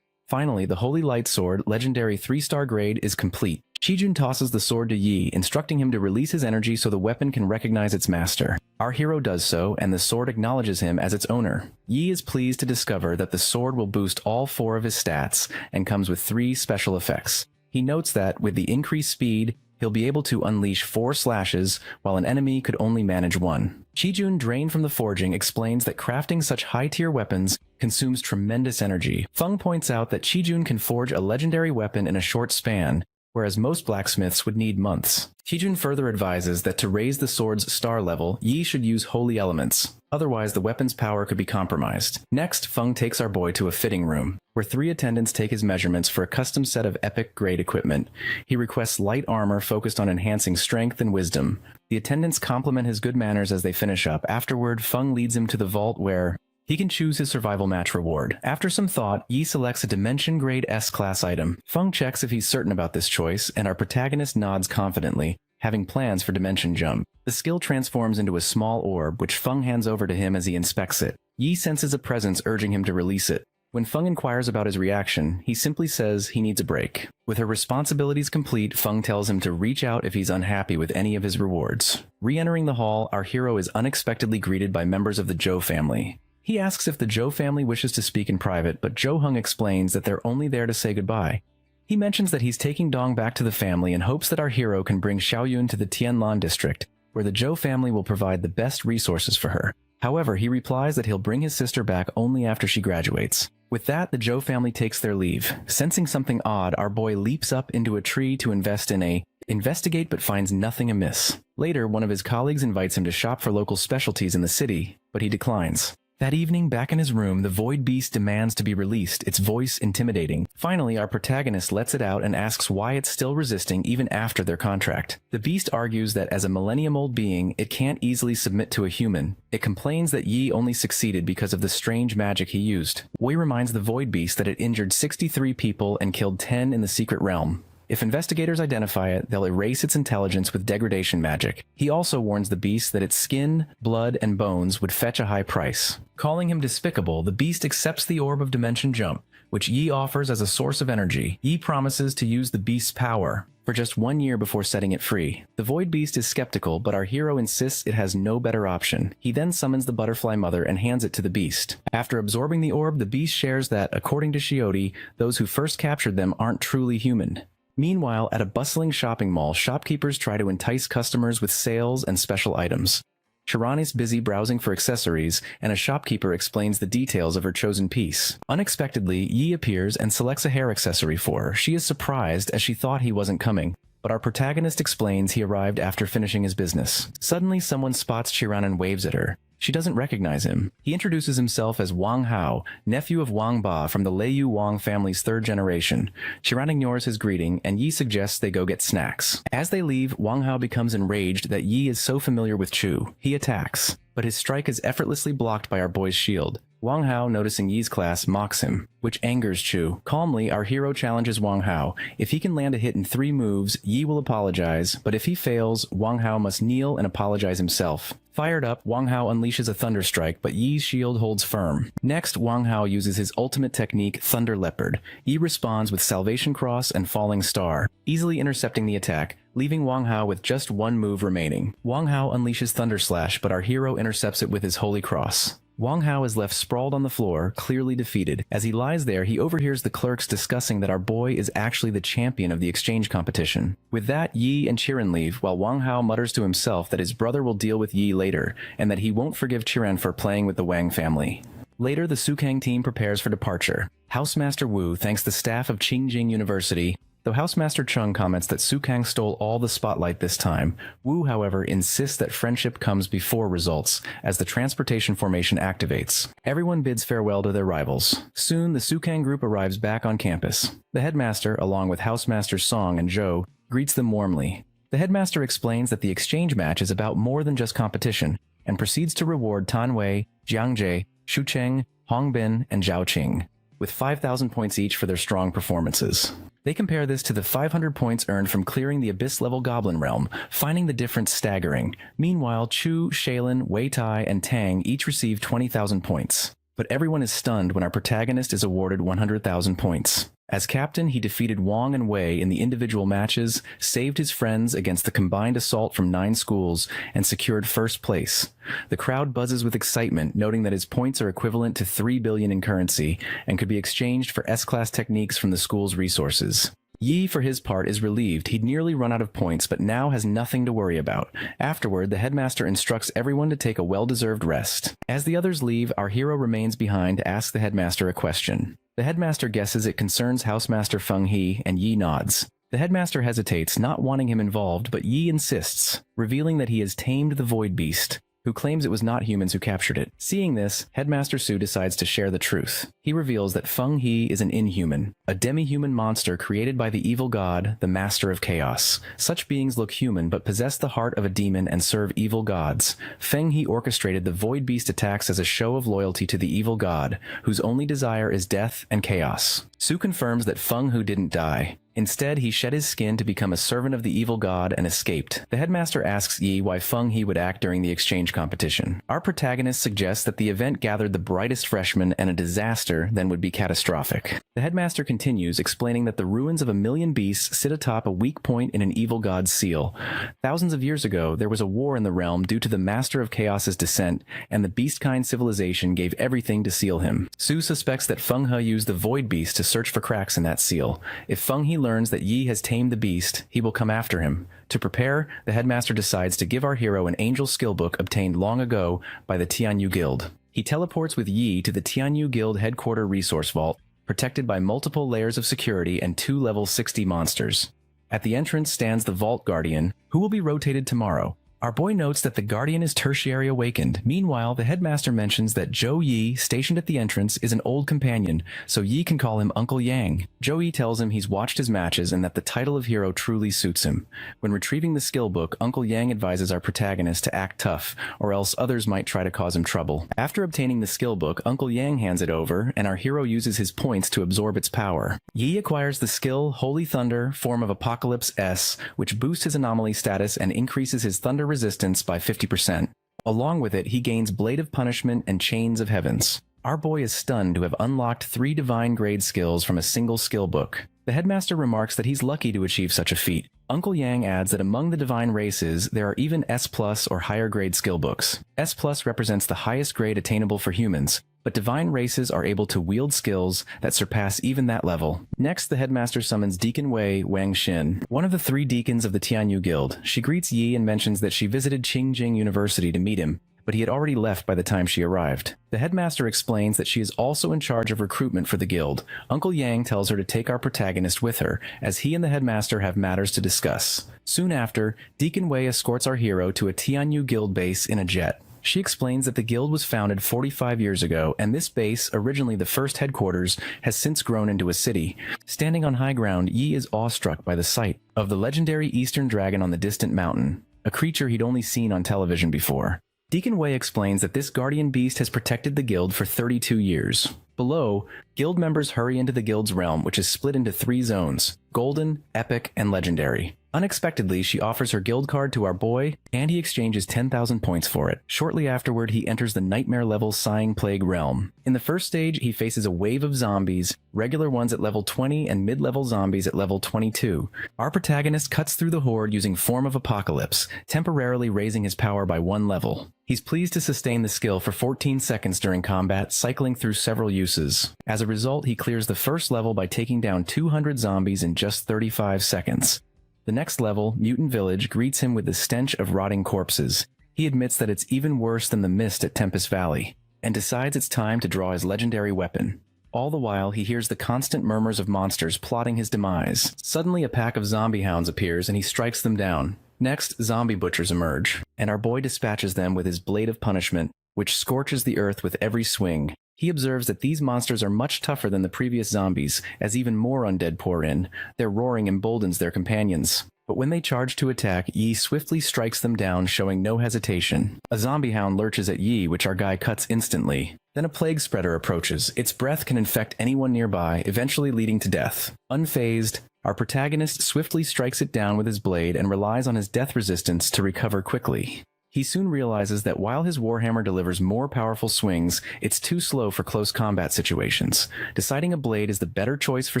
Finally, the Holy Light Sword, legendary 3-star grade, is complete. Qijun tosses the sword to Yi, instructing him to release his energy so the weapon can recognize its master. Our hero does so, and the sword acknowledges him as its owner. Yi is pleased to discover that the sword will boost all 4 of his stats and comes with 3 special effects. He notes that, with the increased speed, he'll be able to unleash 4 slashes, while an enemy could only manage 1. Qijun, drained from the forging, explains that crafting such high-tier weapons consumes tremendous energy. Feng points out that Qijun can forge a legendary weapon in a short span, whereas most blacksmiths would need months. Qijun further advises that to raise the sword's star level, Yi should use holy elements. Otherwise, the weapon's power could be compromised. Next, Feng takes our boy to a fitting room, where 3 attendants take his measurements for a custom set of epic-grade equipment. He requests light armor focused on enhancing strength and wisdom. The attendants compliment his good manners as they finish up. Afterward, Feng leads him to the vault where he can choose his survival match reward. After some thought, Yi selects a Dimension Grade S-Class item. Feng checks if he's certain about this choice, and our protagonist nods confidently, having plans for Dimension Jump. The skill transforms into a small orb, which Feng hands over to him as he inspects it. Yi senses a presence urging him to release it. When Feng inquires about his reaction, he simply says he needs a break. With her responsibilities complete, Feng tells him to reach out if he's unhappy with any of his rewards. Re-entering the hall, our hero is unexpectedly greeted by members of the Zhou family. He asks if the Zhou family wishes to speak in private, but Zhou Heng explains that they're only there to say goodbye. He mentions that he's taking Dong back to the family and hopes that our hero can bring Xiaoyun to the Tianlan district, where the Zhou family will provide the best resources for her. However, he replies that he'll bring his sister back only after she graduates. With that, the Zhou family takes their leave. Sensing something odd, our boy leaps up into a tree to investigate but finds nothing amiss. Later, one of his colleagues invites him to shop for local specialties in the city, but he declines. That evening, back in his room, the Void Beast demands to be released, its voice intimidating. Finally, our protagonist lets it out and asks why it's still resisting even after their contract. The beast argues that as a millennium-old being, it can't easily submit to a human. It complains that Yi only succeeded because of the strange magic he used. Wei reminds the Void Beast that it injured 63 people and killed 10 in the secret realm. If investigators identify it, they'll erase its intelligence with degradation magic. He also warns the beast that its skin, blood, and bones would fetch a high price. Calling him despicable, the beast accepts the Orb of Dimension Jump, which Yi offers as a source of energy. Yi promises to use the beast's power for just 1 year before setting it free. The Void Beast is skeptical, but our hero insists it has no better option. He then summons the Butterfly Mother and hands it to the beast. After absorbing the orb, the beast shares that, according to Shioti, those who first captured them aren't truly human. Meanwhile, at a bustling shopping mall, shopkeepers try to entice customers with sales and special items. Chiron is busy browsing for accessories, and a shopkeeper explains the details of her chosen piece. Unexpectedly, Yi appears and selects a hair accessory for her. She is surprised as she thought he wasn't coming, but our protagonist explains he arrived after finishing his business. Suddenly, someone spots Chiron and waves at her. She doesn't recognize him. He introduces himself as Wang Hao, nephew of Wang Ba from the Leiyu Wang family's 3rd generation. Chiron ignores his greeting, and Yi suggests they go get snacks. As they leave, Wang Hao becomes enraged that Yi is so familiar with Chu. He attacks, but his strike is effortlessly blocked by our boy's shield. Wang Hao, noticing Yi's class, mocks him, which angers Chu. Calmly, our hero challenges Wang Hao. If he can land a hit in 3 moves, Yi will apologize, but if he fails, Wang Hao must kneel and apologize himself. Fired up, Wang Hao unleashes a Thunder Strike, but Yi's shield holds firm. Next, Wang Hao uses his ultimate technique, Thunder Leopard. Yi responds with Salvation Cross and Falling Star, easily intercepting the attack, leaving Wang Hao with just 1 move remaining. Wang Hao unleashes Thunder Slash, but our hero intercepts it with his Holy Cross. Wang Hao is left sprawled on the floor, clearly defeated. As he lies there, he overhears the clerks discussing that our boy is actually the champion of the exchange competition. With that, Yi and Chiran leave, while Wang Hao mutters to himself that his brother will deal with Yi later, and that he won't forgive Chiran for playing with the Wang family. Later, the Sukang team prepares for departure. Housemaster Wu thanks the staff of Qingjing University, though Housemaster Chung comments that Sukang stole all the spotlight this time. Wu, however, insists that friendship comes before results, as the transportation formation activates. Everyone bids farewell to their rivals. Soon, the Sukang group arrives back on campus. The headmaster, along with Housemasters Song and Zhou, greets them warmly. The headmaster explains that the exchange match is about more than just competition, and proceeds to reward Tan Wei, Jiang Jie, Shu Cheng, Hong Bin, and Zhao Qing, with 5,000 points each for their strong performances. They compare this to the 500 points earned from clearing the Abyss-level Goblin Realm, finding the difference staggering. Meanwhile, Chu, Shaylin, Wei Tai, and Tang each receive 20,000 points. But everyone is stunned when our protagonist is awarded 100,000 points. As captain, he defeated Wang and Wei in the individual matches, saved his friends against the combined assault from 9 schools, and secured first place. The crowd buzzes with excitement, noting that his points are equivalent to 3 billion in currency, and could be exchanged for S-class techniques from the school's resources. Yi, for his part, is relieved. He'd nearly run out of points, but now has nothing to worry about. Afterward, the headmaster instructs everyone to take a well-deserved rest. As the others leave, our hero remains behind to ask the headmaster a question. The headmaster guesses it concerns Housemaster Feng He, and Yi nods. The headmaster hesitates, not wanting him involved, but Yi insists, revealing that he has tamed the Void Beast, who claims it was not humans who captured it. Seeing this, Headmaster Su decides to share the truth. He reveals that Feng He is an inhuman, a demi-human monster created by the evil god, the Master of Chaos. Such beings look human but possess the heart of a demon and serve evil gods. Feng He orchestrated the Void Beast attacks as a show of loyalty to the evil god, whose only desire is death and chaos. Su confirms that Feng Hu didn't die. Instead, he shed his skin to become a servant of the evil god and escaped. The headmaster asks Yi why Feng He would act during the exchange competition. Our protagonist suggests that the event gathered the brightest freshmen and a disaster then would be catastrophic. The headmaster continues, explaining that the ruins of a million beasts sit atop a weak point in an evil god's seal. Thousands of years ago, there was a war in the realm due to the Master of Chaos's descent, and the beast-kind civilization gave everything to seal him. Su suspects that Feng He used the Void Beast to search for cracks in that seal. If Feng He learns that Yi has tamed the beast, he will come after him. To prepare, the headmaster decides to give our hero an angel skill book obtained long ago by the Tianyu Guild. He teleports with Yi to the Tianyu Guild headquarter resource vault, protected by multiple layers of security and 2 level 60 monsters. At the entrance stands the Vault Guardian, who will be rotated tomorrow. Our boy notes that the Guardian is tertiary awakened. Meanwhile, the headmaster mentions that Zhou Yi, stationed at the entrance, is an old companion, so Yi can call him Uncle Yang. Zhou Yi tells him he's watched his matches and that the title of hero truly suits him. When retrieving the skill book, Uncle Yang advises our protagonist to act tough, or else others might try to cause him trouble. After obtaining the skill book, Uncle Yang hands it over, and our hero uses his points to absorb its power. Yi acquires the skill Holy Thunder, form of Apocalypse S, which boosts his anomaly status and increases his thunder resistance by 50%. Along with it, he gains Blade of Punishment and Chains of Heavens. Our boy is stunned to have unlocked 3 divine grade skills from a single skill book. The headmaster remarks that he's lucky to achieve such a feat. Uncle Yang adds that among the divine races, there are even S+ or higher grade skill books. S+ represents the highest grade attainable for humans, but divine races are able to wield skills that surpass even that level. Next, the headmaster summons Deacon Wei Wang Xin, one of the 3 deacons of the Tianyu Guild. She greets Yi and mentions that she visited Qingjing University to meet him, but he had already left by the time she arrived. The headmaster explains that she is also in charge of recruitment for the guild. Uncle Yang tells her to take our protagonist with her, as he and the headmaster have matters to discuss. Soon after, Deacon Wei escorts our hero to a Tianyu Guild base in a jet. She explains that the guild was founded 45 years ago, and this base, originally the first headquarters, has since grown into a city. Standing on high ground, Yi is awestruck by the sight of the legendary Eastern Dragon on the distant mountain, a creature he'd only seen on television before. Deacon Wei explains that this guardian beast has protected the guild for 32 years. Below, guild members hurry into the guild's realm, which is split into 3 zones: Golden, Epic, and Legendary. Unexpectedly, she offers her guild card to our boy, and he exchanges 10,000 points for it. Shortly afterward, he enters the nightmare-level Sighing Plague realm. In the first stage, he faces a wave of zombies, regular ones at level 20 and mid-level zombies at level 22. Our protagonist cuts through the horde using Form of Apocalypse, temporarily raising his power by 1 level. He's pleased to sustain the skill for 14 seconds during combat, cycling through several uses. As a result, he clears the first level by taking down 200 zombies in just 35 seconds. The next level, Mutant Village, greets him with the stench of rotting corpses. He admits that it's even worse than the mist at Tempest Valley, and decides it's time to draw his legendary weapon. All the while, he hears the constant murmurs of monsters plotting his demise. Suddenly, a pack of zombie hounds appears and he strikes them down. Next, zombie butchers emerge, and our boy dispatches them with his Blade of Punishment, which scorches the earth with every swing. He observes that these monsters are much tougher than the previous zombies, as even more undead pour in. Their roaring emboldens their companions. But when they charge to attack, Yi swiftly strikes them down, showing no hesitation. A zombie hound lurches at Yi, which our guy cuts instantly. Then a plague spreader approaches. Its breath can infect anyone nearby, eventually leading to death. Unfazed, our protagonist swiftly strikes it down with his blade and relies on his death resistance to recover quickly. He soon realizes that while his warhammer delivers more powerful swings, it's too slow for close combat situations. Deciding a blade is the better choice for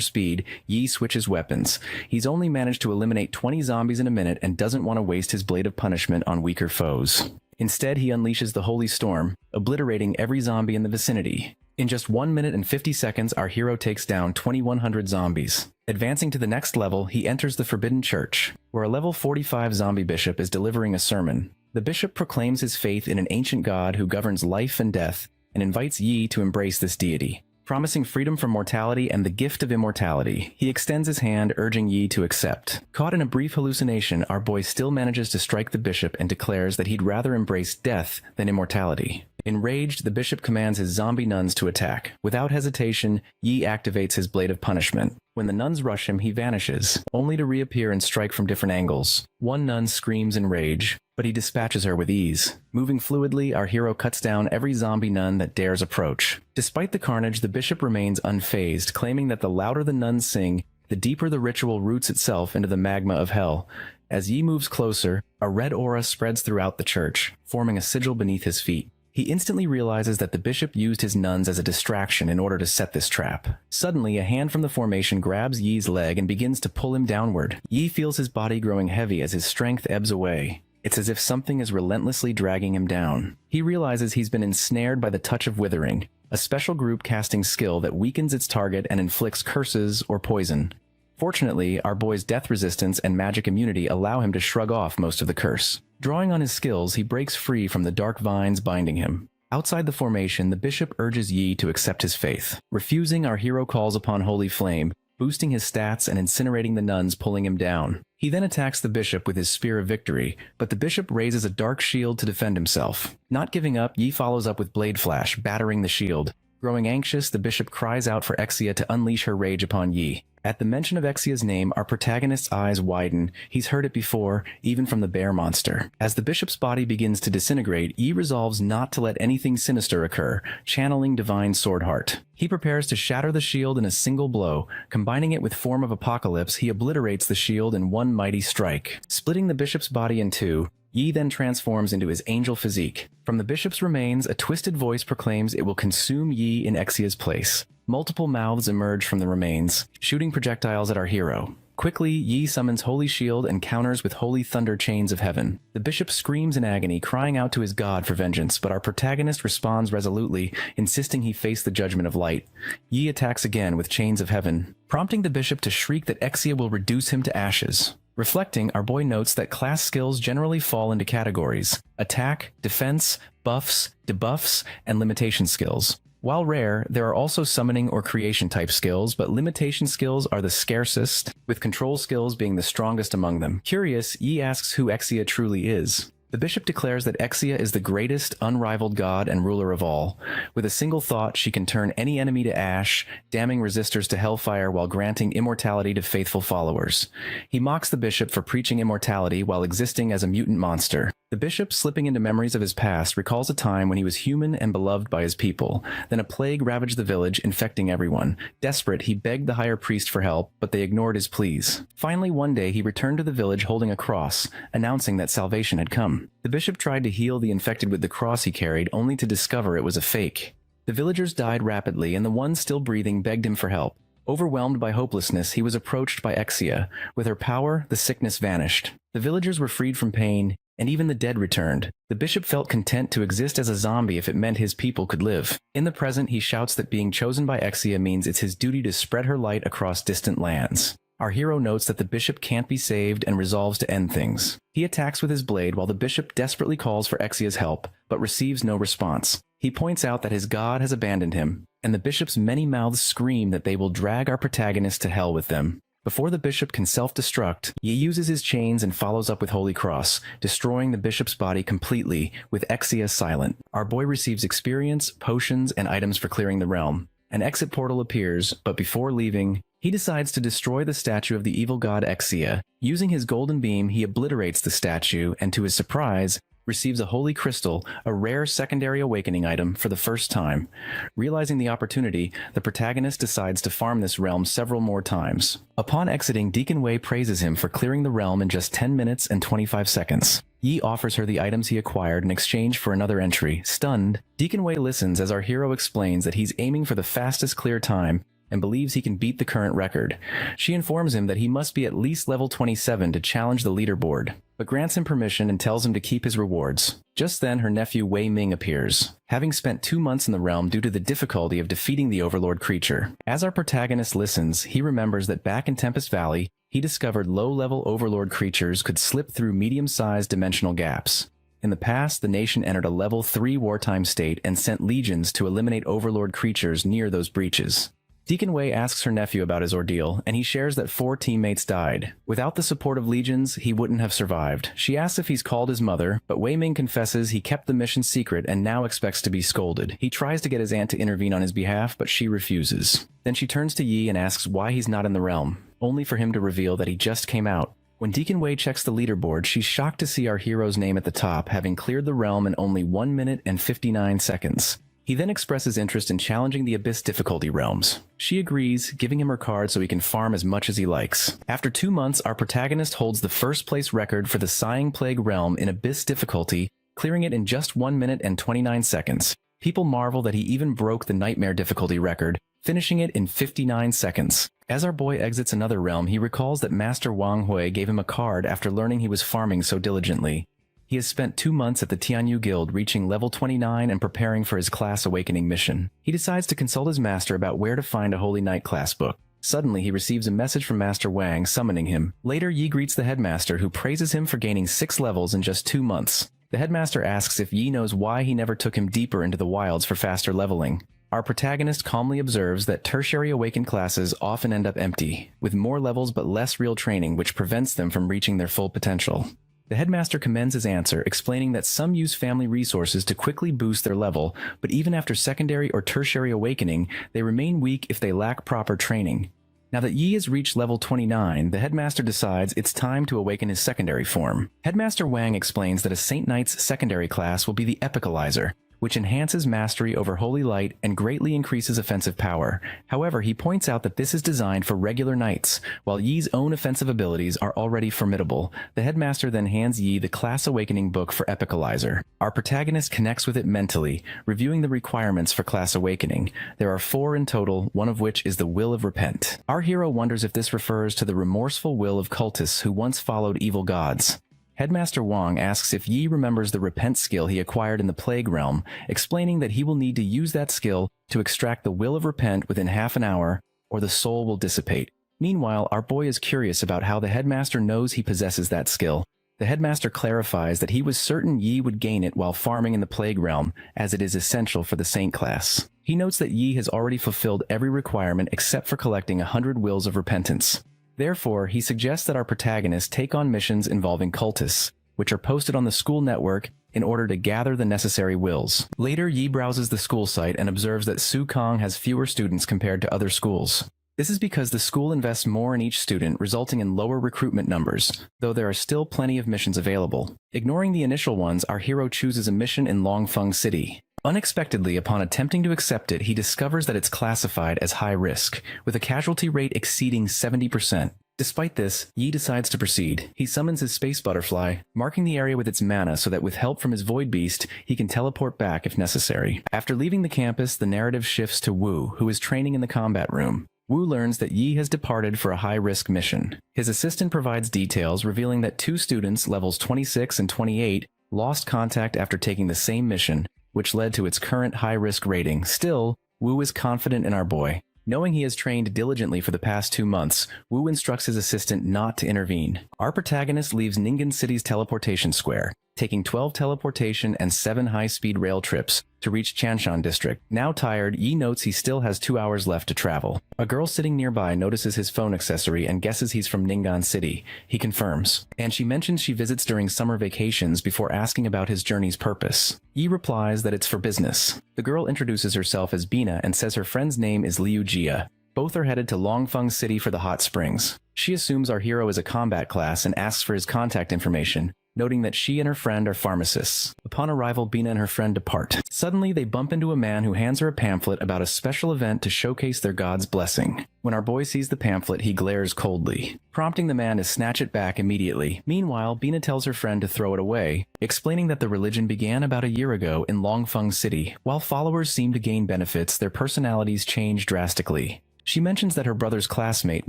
speed, Yi switches weapons. He's only managed to eliminate 20 zombies in a minute and doesn't want to waste his Blade of Punishment on weaker foes. Instead, he unleashes the Holy Storm, obliterating every zombie in the vicinity. In just 1 minute and 50 seconds, our hero takes down 2,100 zombies. Advancing to the next level, he enters the Forbidden Church, where a level 45 zombie bishop is delivering a sermon. The bishop proclaims his faith in an ancient god who governs life and death, and invites Yi to embrace this deity. Promising freedom from mortality and the gift of immortality, he extends his hand, urging Yi to accept. Caught in a brief hallucination, our boy still manages to strike the bishop and declares that he'd rather embrace death than immortality. Enraged, the bishop commands his zombie nuns to attack. Without hesitation, Yi activates his blade of punishment. When the nuns rush him, he vanishes, only to reappear and strike from different angles. One nun screams in rage, but he dispatches her with ease. Moving fluidly, our hero cuts down every zombie nun that dares approach. Despite the carnage, the bishop remains unfazed, claiming that the louder the nuns sing, the deeper the ritual roots itself into the magma of hell. As Yi moves closer, a red aura spreads throughout the church, forming a sigil beneath his feet. He instantly realizes that the bishop used his nuns as a distraction in order to set this trap. Suddenly, a hand from the formation grabs Yi's leg and begins to pull him downward. Yi feels his body growing heavy as his strength ebbs away. It's as if something is relentlessly dragging him down. He realizes he's been ensnared by the touch of withering, a special group casting skill that weakens its target and inflicts curses or poison. Fortunately, our boy's death resistance and magic immunity allow him to shrug off most of the curse. Drawing on his skills, he breaks free from the dark vines binding him. Outside the formation, the bishop urges Yi to accept his faith. Refusing, our hero calls upon Holy Flame, boosting his stats and incinerating the nuns pulling him down. He then attacks the bishop with his Spear of Victory, but the bishop raises a dark shield to defend himself. Not giving up, Yi follows up with Blade Flash, battering the shield. Growing anxious, the bishop cries out for Exia to unleash her rage upon Yi. At the mention of Exia's name, our protagonist's eyes widen. He's heard it before, even from the bear monster. As the bishop's body begins to disintegrate, Yi resolves not to let anything sinister occur, channeling Divine Swordheart. He prepares to shatter the shield in a single blow. Combining it with Form of Apocalypse, he obliterates the shield in one mighty strike. Splitting the bishop's body in two, Yi then transforms into his angel physique. From the bishop's remains, a twisted voice proclaims it will consume Yi in Exia's place. Multiple mouths emerge from the remains, shooting projectiles at our hero. Quickly, Yi summons Holy Shield and counters with Holy Thunder Chains of Heaven. The bishop screams in agony, crying out to his god for vengeance, but our protagonist responds resolutely, insisting he face the judgment of light. Yi attacks again with Chains of Heaven, prompting the bishop to shriek that Exia will reduce him to ashes. Reflecting, our boy notes that class skills generally fall into categories: attack, defense, buffs, debuffs, and limitation skills. While rare, there are also summoning or creation type skills, but limitation skills are the scarcest, with control skills being the strongest among them. Curious, Yi asks who Exia truly is. The bishop declares that Exia is the greatest, unrivaled god and ruler of all. With a single thought, she can turn any enemy to ash, damning resistors to hellfire while granting immortality to faithful followers. He mocks the bishop for preaching immortality while existing as a mutant monster. The bishop, slipping into memories of his past, recalls a time when he was human and beloved by his people. Then a plague ravaged the village, infecting everyone. Desperate, he begged the higher priest for help, but they ignored his pleas. Finally, one day, he returned to the village holding a cross, announcing that salvation had come. The bishop tried to heal the infected with the cross he carried, only to discover it was a fake. The villagers died rapidly, and the one still breathing begged him for help. Overwhelmed by hopelessness, he was approached by Exia. With her power, the sickness vanished. The villagers were freed from pain, and even the dead returned. The bishop felt content to exist as a zombie if it meant his people could live. In the present, he shouts that being chosen by Exia means it's his duty to spread her light across distant lands. Our hero notes that the bishop can't be saved and resolves to end things. He attacks with his blade while the bishop desperately calls for Exia's help, but receives no response. He points out that his god has abandoned him, and the bishop's many mouths scream that they will drag our protagonist to hell with them. Before the bishop can self-destruct, he uses his chains and follows up with Holy Cross, destroying the bishop's body completely, with Exia silent. Our boy receives experience, potions, and items for clearing the realm. An exit portal appears, but before leaving, he decides to destroy the statue of the evil god Exia. Using his golden beam, he obliterates the statue, and to his surprise, receives a holy crystal, a rare secondary awakening item, for the first time. Realizing the opportunity, the protagonist decides to farm this realm several more times. Upon exiting, Deacon Wei praises him for clearing the realm in just 10 minutes and 25 seconds. Yi offers her the items he acquired in exchange for another entry. Stunned, Deacon Wei listens as our hero explains that he's aiming for the fastest clear time, and believes he can beat the current record. She informs him that he must be at least level 27 to challenge the leaderboard, but grants him permission and tells him to keep his rewards. Just then, her nephew Wei Ming appears, having spent 2 months in the realm due to the difficulty of defeating the Overlord creature. As our protagonist listens, he remembers that back in Tempest Valley, he discovered low-level Overlord creatures could slip through medium-sized dimensional gaps. In the past, the nation entered a level 3 wartime state and sent legions to eliminate Overlord creatures near those breaches. Deacon Wei asks her nephew about his ordeal, and he shares that 4 teammates died. Without the support of legions, he wouldn't have survived. She asks if he's called his mother, but Wei Ming confesses he kept the mission secret and now expects to be scolded. He tries to get his aunt to intervene on his behalf, but she refuses. Then she turns to Yi and asks why he's not in the realm, only for him to reveal that he just came out. When Deacon Wei checks the leaderboard, she's shocked to see our hero's name at the top, having cleared the realm in only 1 minute and 59 seconds. He then expresses interest in challenging the Abyss difficulty realms. She agrees, giving him her card so he can farm as much as he likes. After 2 months, our protagonist holds the first place record for the Sighing Plague realm in Abyss difficulty, clearing it in just 1 minute and 29 seconds. People marvel that he even broke the Nightmare difficulty record, finishing it in 59 seconds. As our boy exits another realm, he recalls that Master Wang Hui gave him a card after learning he was farming so diligently. He has spent 2 months at the Tianyu Guild, reaching level 29 and preparing for his class awakening mission. He decides to consult his master about where to find a Holy Knight class book. Suddenly, he receives a message from Master Wang summoning him. Later, Yi greets the headmaster, who praises him for gaining 6 levels in just 2 months. The headmaster asks if Yi knows why he never took him deeper into the wilds for faster leveling. Our protagonist calmly observes that tertiary awakened classes often end up empty, with more levels but less real training, which prevents them from reaching their full potential. The headmaster commends his answer, explaining that some use family resources to quickly boost their level, but even after secondary or tertiary awakening, they remain weak if they lack proper training. Now that Yi has reached level 29, the headmaster decides it's time to awaken his secondary form. Headmaster Wang explains that a Saint Knight's secondary class will be the Epicalizer, which enhances mastery over Holy Light and greatly increases offensive power. However, he points out that this is designed for regular knights, while Yi's own offensive abilities are already formidable. The headmaster then hands Yi the Class Awakening book for Epicalizer. Our protagonist connects with it mentally, reviewing the requirements for Class Awakening. There are 4 in total, one of which is the Will of Repent. Our hero wonders if this refers to the remorseful will of cultists who once followed evil gods. Headmaster Wang asks if Yi remembers the Repent skill he acquired in the Plague Realm, explaining that he will need to use that skill to extract the Will of Repent within half an hour, or the soul will dissipate. Meanwhile, our boy is curious about how the headmaster knows he possesses that skill. The headmaster clarifies that he was certain Yi would gain it while farming in the Plague Realm, as it is essential for the Saint class. He notes that Yi has already fulfilled every requirement except for collecting 100 Wills of Repentance. Therefore, he suggests that our protagonist take on missions involving cultists, which are posted on the school network in order to gather the necessary wills. Later, Yi browses the school site and observes that Su Kong has fewer students compared to other schools. This is because the school invests more in each student, resulting in lower recruitment numbers, though there are still plenty of missions available. Ignoring the initial ones, our hero chooses a mission in Longfeng City. Unexpectedly, upon attempting to accept it, he discovers that it's classified as high risk, with a casualty rate exceeding 70%. Despite this, Yi decides to proceed. He summons his space butterfly, marking the area with its mana so that with help from his void beast, he can teleport back if necessary. After leaving the campus, the narrative shifts to Wu, who is training in the combat room. Wu learns that Yi has departed for a high-risk mission. His assistant provides details, revealing that 2 students, levels 26 and 28, lost contact after taking the same mission, which led to its current high-risk rating. Still, Wu is confident in our boy. Knowing he has trained diligently for the past 2 months, Wu instructs his assistant not to intervene. Our protagonist leaves Ningen City's teleportation square, taking 12 teleportation and 7 high-speed rail trips to reach Chanshan District. Now tired, Yi notes he still has 2 hours left to travel. A girl sitting nearby notices his phone accessory and guesses he's from Ningen City. He confirms, and she mentions she visits during summer vacations before asking about his journey's purpose. Yi replies that it's for business. The girl introduces herself as Bina and says her friend's name is Liu Jia. Both are headed to Longfeng City for the hot springs. She assumes our hero is a combat class and asks for his contact information, noting that she and her friend are pharmacists. Upon arrival, Bina and her friend depart. Suddenly, they bump into a man who hands her a pamphlet about a special event to showcase their god's blessing. When our boy sees the pamphlet, he glares coldly, prompting the man to snatch it back immediately. Meanwhile, Bina tells her friend to throw it away, explaining that the religion began about a year ago in Longfeng City. While followers seem to gain benefits, their personalities change drastically. She mentions that her brother's classmate,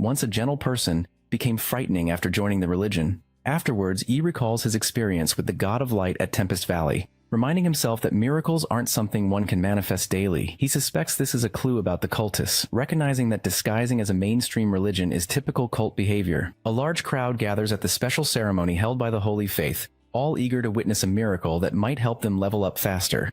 once a gentle person, became frightening after joining the religion. Afterwards, Yi recalls his experience with the God of Light at Tempest Valley, reminding himself that miracles aren't something one can manifest daily. He suspects this is a clue about the cultists, recognizing that disguising as a mainstream religion is typical cult behavior. A large crowd gathers at the special ceremony held by the Holy Faith, all eager to witness a miracle that might help them level up faster.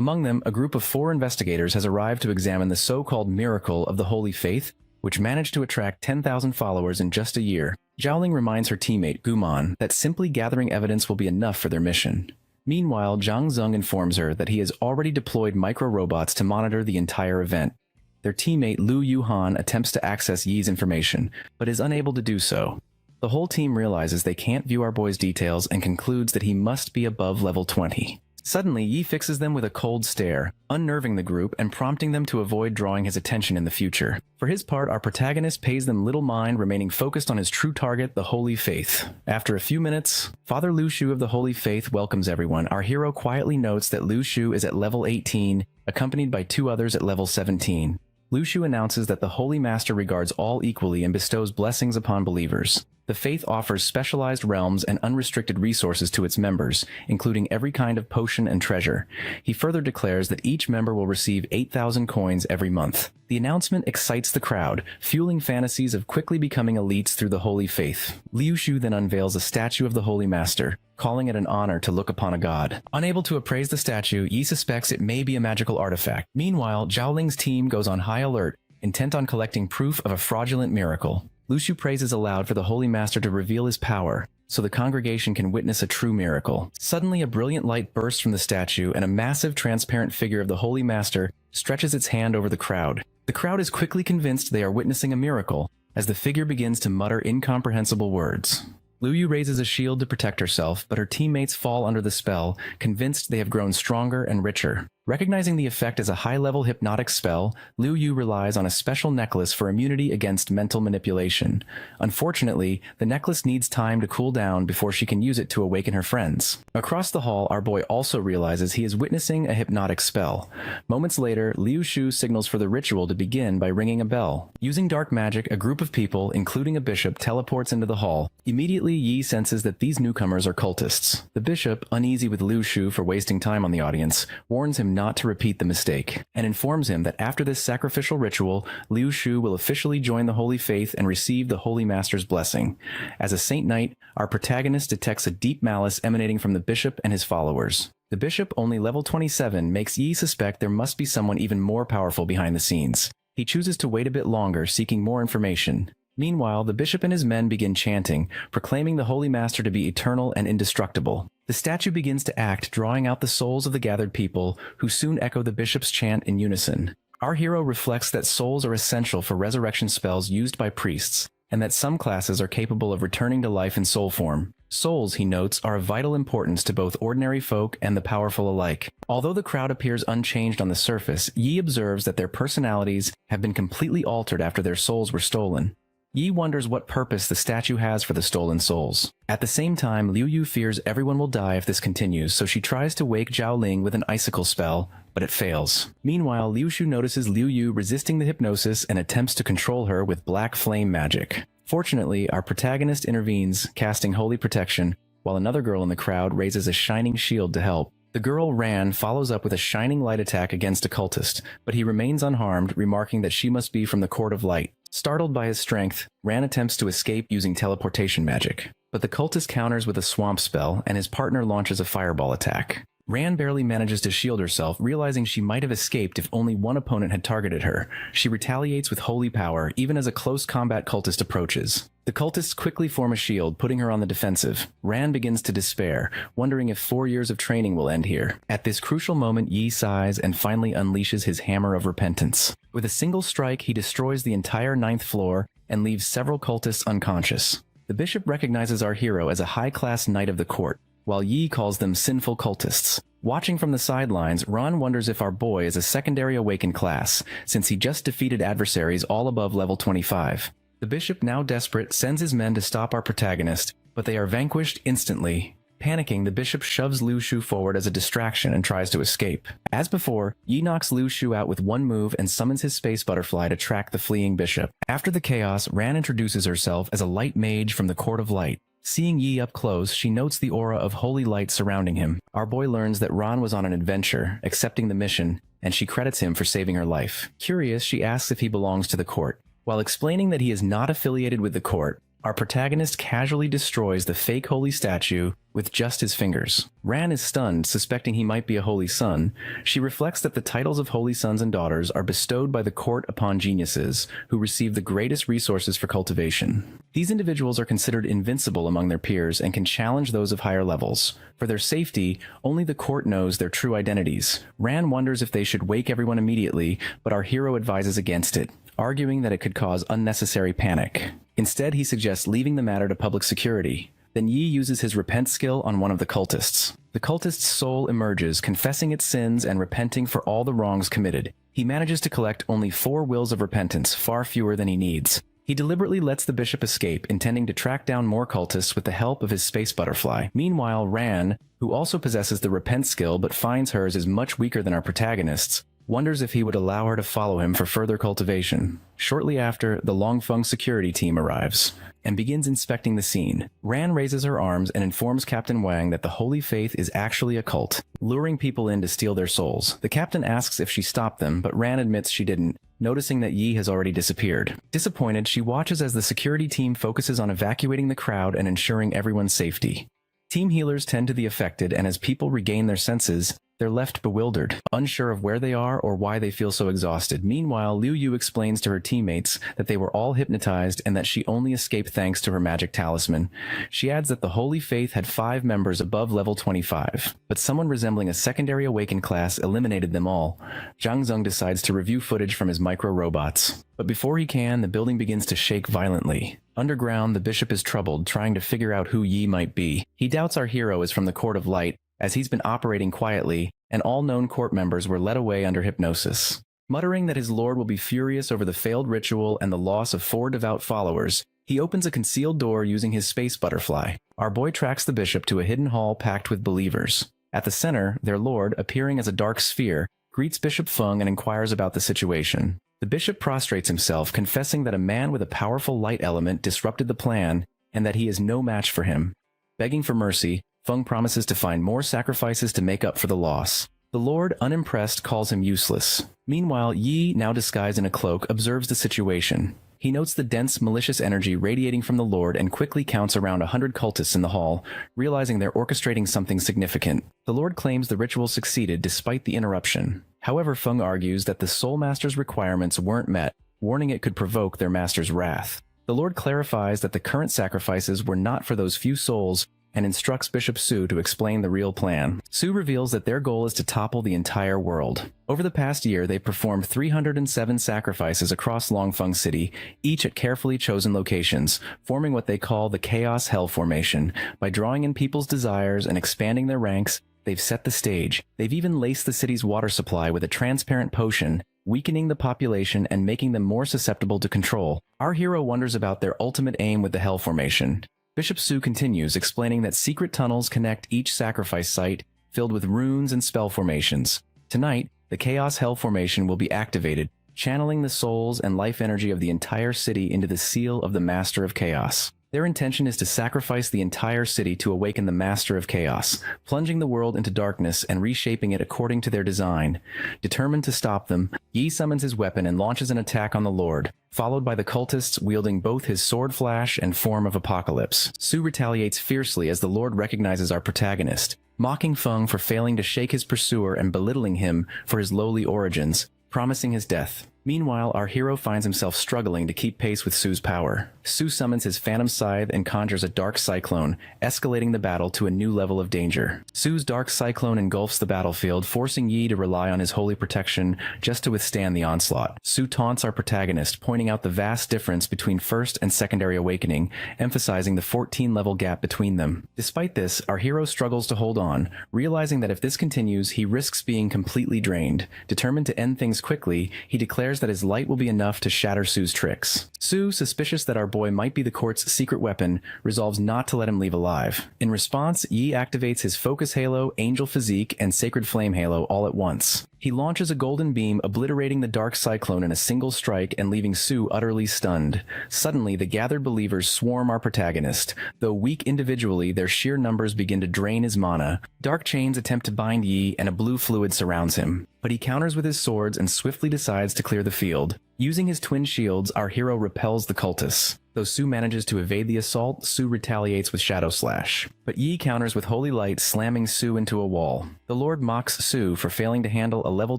Among them, a group of 4 investigators has arrived to examine the so-called miracle of the Holy Faith, which managed to attract 10,000 followers in just a year. Zhaoling reminds her teammate, Guman, that simply gathering evidence will be enough for their mission. Meanwhile, Zhang Zeng informs her that he has already deployed micro-robots to monitor the entire event. Their teammate Liu Yuhan attempts to access Yi's information, but is unable to do so. The whole team realizes they can't view our boy's details and concludes that he must be above level 20. Suddenly, Yi fixes them with a cold stare, unnerving the group and prompting them to avoid drawing his attention in the future. For his part, our protagonist pays them little mind, remaining focused on his true target, the Holy Faith. After a few minutes, Father Lu Shu of the Holy Faith welcomes everyone. Our hero quietly notes that Lu Shu is at level 18, accompanied by 2 others at level 17. Lu Shu announces that the Holy Master regards all equally and bestows blessings upon believers. The faith offers specialized realms and unrestricted resources to its members, including every kind of potion and treasure. He further declares that each member will receive 8,000 coins every month. The announcement excites the crowd, fueling fantasies of quickly becoming elites through the Holy Faith. Liu Shu then unveils a statue of the Holy Master, calling it an honor to look upon a god. Unable to appraise the statue, Yi suspects it may be a magical artifact. Meanwhile, Zhaoling's team goes on high alert, intent on collecting proof of a fraudulent miracle. Lu Shu praises aloud for the Holy Master to reveal his power, so the congregation can witness a true miracle. Suddenly, a brilliant light bursts from the statue, and a massive transparent figure of the Holy Master stretches its hand over the crowd. The crowd is quickly convinced they are witnessing a miracle, as the figure begins to mutter incomprehensible words. Liu Yu raises a shield to protect herself, but her teammates fall under the spell, convinced they have grown stronger and richer. Recognizing the effect as a high-level hypnotic spell, Liu Yu relies on a special necklace for immunity against mental manipulation. Unfortunately, the necklace needs time to cool down before she can use it to awaken her friends. Across the hall, our boy also realizes he is witnessing a hypnotic spell. Moments later, Liu Shu signals for the ritual to begin by ringing a bell. Using dark magic, a group of people, including a bishop, teleports into the hall. Immediately, Yi senses that these newcomers are cultists. The bishop, uneasy with Liu Shu for wasting time on the audience, warns him not to repeat the mistake, and informs him that after this sacrificial ritual, Liu Shu will officially join the Holy Faith and receive the Holy Master's blessing. As a Saint Knight, our protagonist detects a deep malice emanating from the bishop and his followers. The bishop, only level 27, makes Yi suspect there must be someone even more powerful behind the scenes. He chooses to wait a bit longer, seeking more information. Meanwhile, the bishop and his men begin chanting, proclaiming the Holy Master to be eternal and indestructible. The statue begins to act, drawing out the souls of the gathered people, who soon echo the bishop's chant in unison. Our hero reflects that souls are essential for resurrection spells used by priests, and that some classes are capable of returning to life in soul form. Souls, he notes, are of vital importance to both ordinary folk and the powerful alike. Although the crowd appears unchanged on the surface, Yi observes that their personalities have been completely altered after their souls were stolen. Yi wonders what purpose the statue has for the stolen souls. At the same time, Liu Yu fears everyone will die if this continues, so she tries to wake Zhao Ling with an icicle spell, but it fails. Meanwhile, Liu Shu notices Liu Yu resisting the hypnosis and attempts to control her with black flame magic. Fortunately, our protagonist intervenes, casting holy protection, while another girl in the crowd raises a shining shield to help. The girl Ran follows up with a shining light attack against a cultist, but he remains unharmed, remarking that she must be from the Court of Light. Startled by his strength, Ran attempts to escape using teleportation magic, but the cultist counters with a swamp spell, and his partner launches a fireball attack. Ran barely manages to shield herself, realizing she might have escaped if only one opponent had targeted her. She retaliates with holy power, even as a close combat cultist approaches. The cultists quickly form a shield, putting her on the defensive. Ran begins to despair, wondering if 4 years of training will end here. At this crucial moment, Yi sighs and finally unleashes his hammer of repentance. With a single strike, he destroys the entire 9th floor and leaves several cultists unconscious. The bishop recognizes our hero as a high-class knight of the court, while Yi calls them sinful cultists. Watching from the sidelines, Ron wonders if our boy is a secondary awakened class, since he just defeated adversaries all above level 25. The bishop, now desperate, sends his men to stop our protagonist, but they are vanquished instantly. Panicking, the bishop shoves Liu Shu forward as a distraction and tries to escape. As before, Yi knocks Liu Shu out with one move and summons his space butterfly to track the fleeing bishop. After the chaos, Ran introduces herself as a light mage from the Court of Light. Seeing Yi up close, she notes the aura of holy light surrounding him. Our boy learns that Ran was on an adventure, accepting the mission, and she credits him for saving her life. Curious, she asks if he belongs to the court. While explaining that he is not affiliated with the court, Our protagonist casually destroys the fake holy statue with just his fingers. Ran is stunned, suspecting he might be a holy son. She reflects that the titles of holy sons and daughters are bestowed by the court upon geniuses, who receive the greatest resources for cultivation. These individuals are considered invincible among their peers and can challenge those of higher levels. For their safety, only the court knows their true identities. Ran wonders if they should wake everyone immediately, but our hero advises against it, arguing that it could cause unnecessary panic. Instead, he suggests leaving the matter to public security. Then Yi uses his repent skill on one of the cultists. The cultist's soul emerges, confessing its sins and repenting for all the wrongs committed. He manages to collect only 4 wills of repentance, far fewer than he needs. He deliberately lets the bishop escape, intending to track down more cultists with the help of his space butterfly. Meanwhile, Ran, who also possesses the repent skill but finds hers is much weaker than our protagonists, wonders if he would allow her to follow him for further cultivation. Shortly after, the Longfeng security team arrives and begins inspecting the scene. Ran raises her arms and informs Captain Wang that the Holy Faith is actually a cult, luring people in to steal their souls. The captain asks if she stopped them, but Ran admits she didn't, noticing that Yi has already disappeared. Disappointed, she watches as the security team focuses on evacuating the crowd and ensuring everyone's safety. Team healers tend to the affected, and as people regain their senses, they're left bewildered, unsure of where they are or why they feel so exhausted. Meanwhile, Liu Yu explains to her teammates that they were all hypnotized and that she only escaped thanks to her magic talisman. She adds that the Holy Faith had 5 members above level 25, but someone resembling a secondary awakened class eliminated them all. Zhang Zeng decides to review footage from his micro-robots. But before he can, the building begins to shake violently. Underground, the bishop is troubled, trying to figure out who Yi might be. He doubts our hero is from the Court of Light, as he's been operating quietly, and all known court members were led away under hypnosis. Muttering that his lord will be furious over the failed ritual and the loss of 4 devout followers, he opens a concealed door using his space butterfly. Our boy tracks the bishop to a hidden hall packed with believers. At the center, their lord, appearing as a dark sphere, greets Bishop Feng and inquires about the situation. The bishop prostrates himself, confessing that a man with a powerful light element disrupted the plan and that he is no match for him. Begging for mercy, Feng promises to find more sacrifices to make up for the loss. The Lord, unimpressed, calls him useless. Meanwhile, Yi, now disguised in a cloak, observes the situation. He notes the dense, malicious energy radiating from the Lord and quickly counts around 100 cultists in the hall, realizing they're orchestrating something significant. The Lord claims the ritual succeeded despite the interruption. However, Feng argues that the Soul Master's requirements weren't met, warning it could provoke their master's wrath. The Lord clarifies that the current sacrifices were not for those few souls, and instructs Bishop Su to explain the real plan. Su reveals that their goal is to topple the entire world. Over the past year, they performed 307 sacrifices across Longfeng City, each at carefully chosen locations, forming what they call the Chaos Hell Formation. By drawing in people's desires and expanding their ranks, they've set the stage. They've even laced the city's water supply with a transparent potion, weakening the population and making them more susceptible to control. Our hero wonders about their ultimate aim with the Hell Formation. Bishop Su continues, explaining that secret tunnels connect each sacrifice site, filled with runes and spell formations. Tonight, the Chaos Hell Formation will be activated, channeling the souls and life energy of the entire city into the seal of the Master of Chaos. Their intention is to sacrifice the entire city to awaken the Master of Chaos, plunging the world into darkness and reshaping it according to their design. Determined to stop them, Yi summons his weapon and launches an attack on the Lord, followed by the cultists wielding both his sword flash and form of apocalypse. Su retaliates fiercely as the Lord recognizes our protagonist, mocking Feng for failing to shake his pursuer and belittling him for his lowly origins, promising his death. Meanwhile, our hero finds himself struggling to keep pace with Su's power. Su summons his Phantom Scythe and conjures a Dark Cyclone, escalating the battle to a new level of danger. Su's Dark Cyclone engulfs the battlefield, forcing Yi to rely on his holy protection just to withstand the onslaught. Su taunts our protagonist, pointing out the vast difference between first and secondary awakening, emphasizing the 14-level gap between them. Despite this, our hero struggles to hold on, realizing that if this continues, he risks being completely drained. Determined to end things quickly, he declares that his light will be enough to shatter Su's tricks. Su, suspicious that our boy might be the court's secret weapon, resolves not to let him leave alive. In response, Yi activates his Focus Halo, Angel Physique, and Sacred Flame Halo all at once. He launches a golden beam, obliterating the Dark Cyclone in a single strike and leaving Su utterly stunned. Suddenly, the gathered believers swarm our protagonist. Though weak individually, their sheer numbers begin to drain his mana. Dark chains attempt to bind Yi, and a blue fluid surrounds him. But he counters with his swords and swiftly decides to clear the field. Using his twin shields, our hero repels the cultists. Though Su manages to evade the assault, Su retaliates with Shadow Slash. But Yi counters with Holy Light, slamming Su into a wall. The Lord mocks Su for failing to handle a level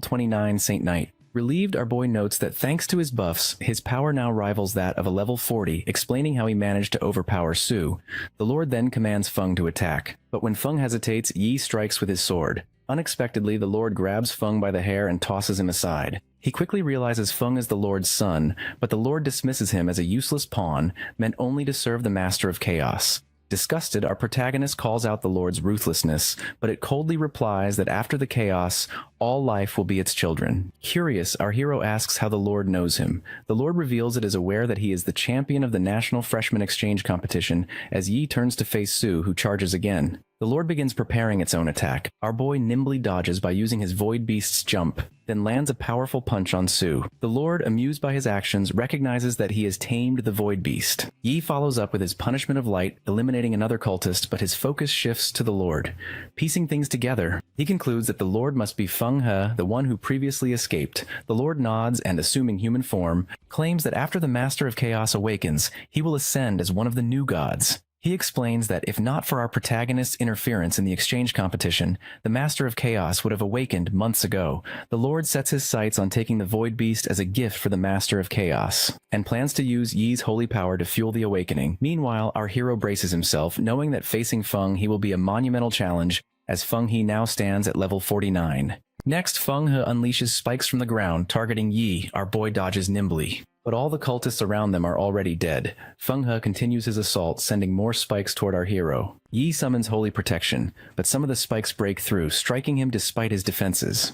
29 Saint Knight. Relieved, our boy notes that thanks to his buffs, his power now rivals that of a level 40, explaining how he managed to overpower Su. The Lord then commands Feng to attack. But when Feng hesitates, Yi strikes with his sword. Unexpectedly, the Lord grabs Feng by the hair and tosses him aside. He quickly realizes Feng is the Lord's son, but the Lord dismisses him as a useless pawn, meant only to serve the Master of Chaos. Disgusted, our protagonist calls out the Lord's ruthlessness, but it coldly replies that after the chaos, all life will be its children. Curious, our hero asks how the Lord knows him. The Lord reveals it is aware that he is the champion of the National Freshman Exchange Competition, as Yi turns to face Su, who charges again. The Lord begins preparing its own attack. Our boy nimbly dodges by using his Void Beast's jump, then lands a powerful punch on Su. The Lord, amused by his actions, recognizes that he has tamed the Void Beast. Yi follows up with his Punishment of Light, eliminating another cultist, but his focus shifts to the Lord. Piecing things together, he concludes that the Lord must be Feng He, the one who previously escaped. The Lord nods and, assuming human form, claims that after the Master of Chaos awakens, he will ascend as one of the new gods. He explains that if not for our protagonist's interference in the exchange competition, the Master of Chaos would have awakened months ago. The Lord sets his sights on taking the Void Beast as a gift for the Master of Chaos, and plans to use Yi's holy power to fuel the awakening. Meanwhile, our hero braces himself, knowing that facing Feng He will be a monumental challenge, as Feng He now stands at level 49. Next, Feng He unleashes spikes from the ground, targeting Yi. Our boy dodges nimbly. But all the cultists around them are already dead. Feng He continues his assault, sending more spikes toward our hero. Yi summons Holy Protection, but some of the spikes break through, striking him despite his defenses.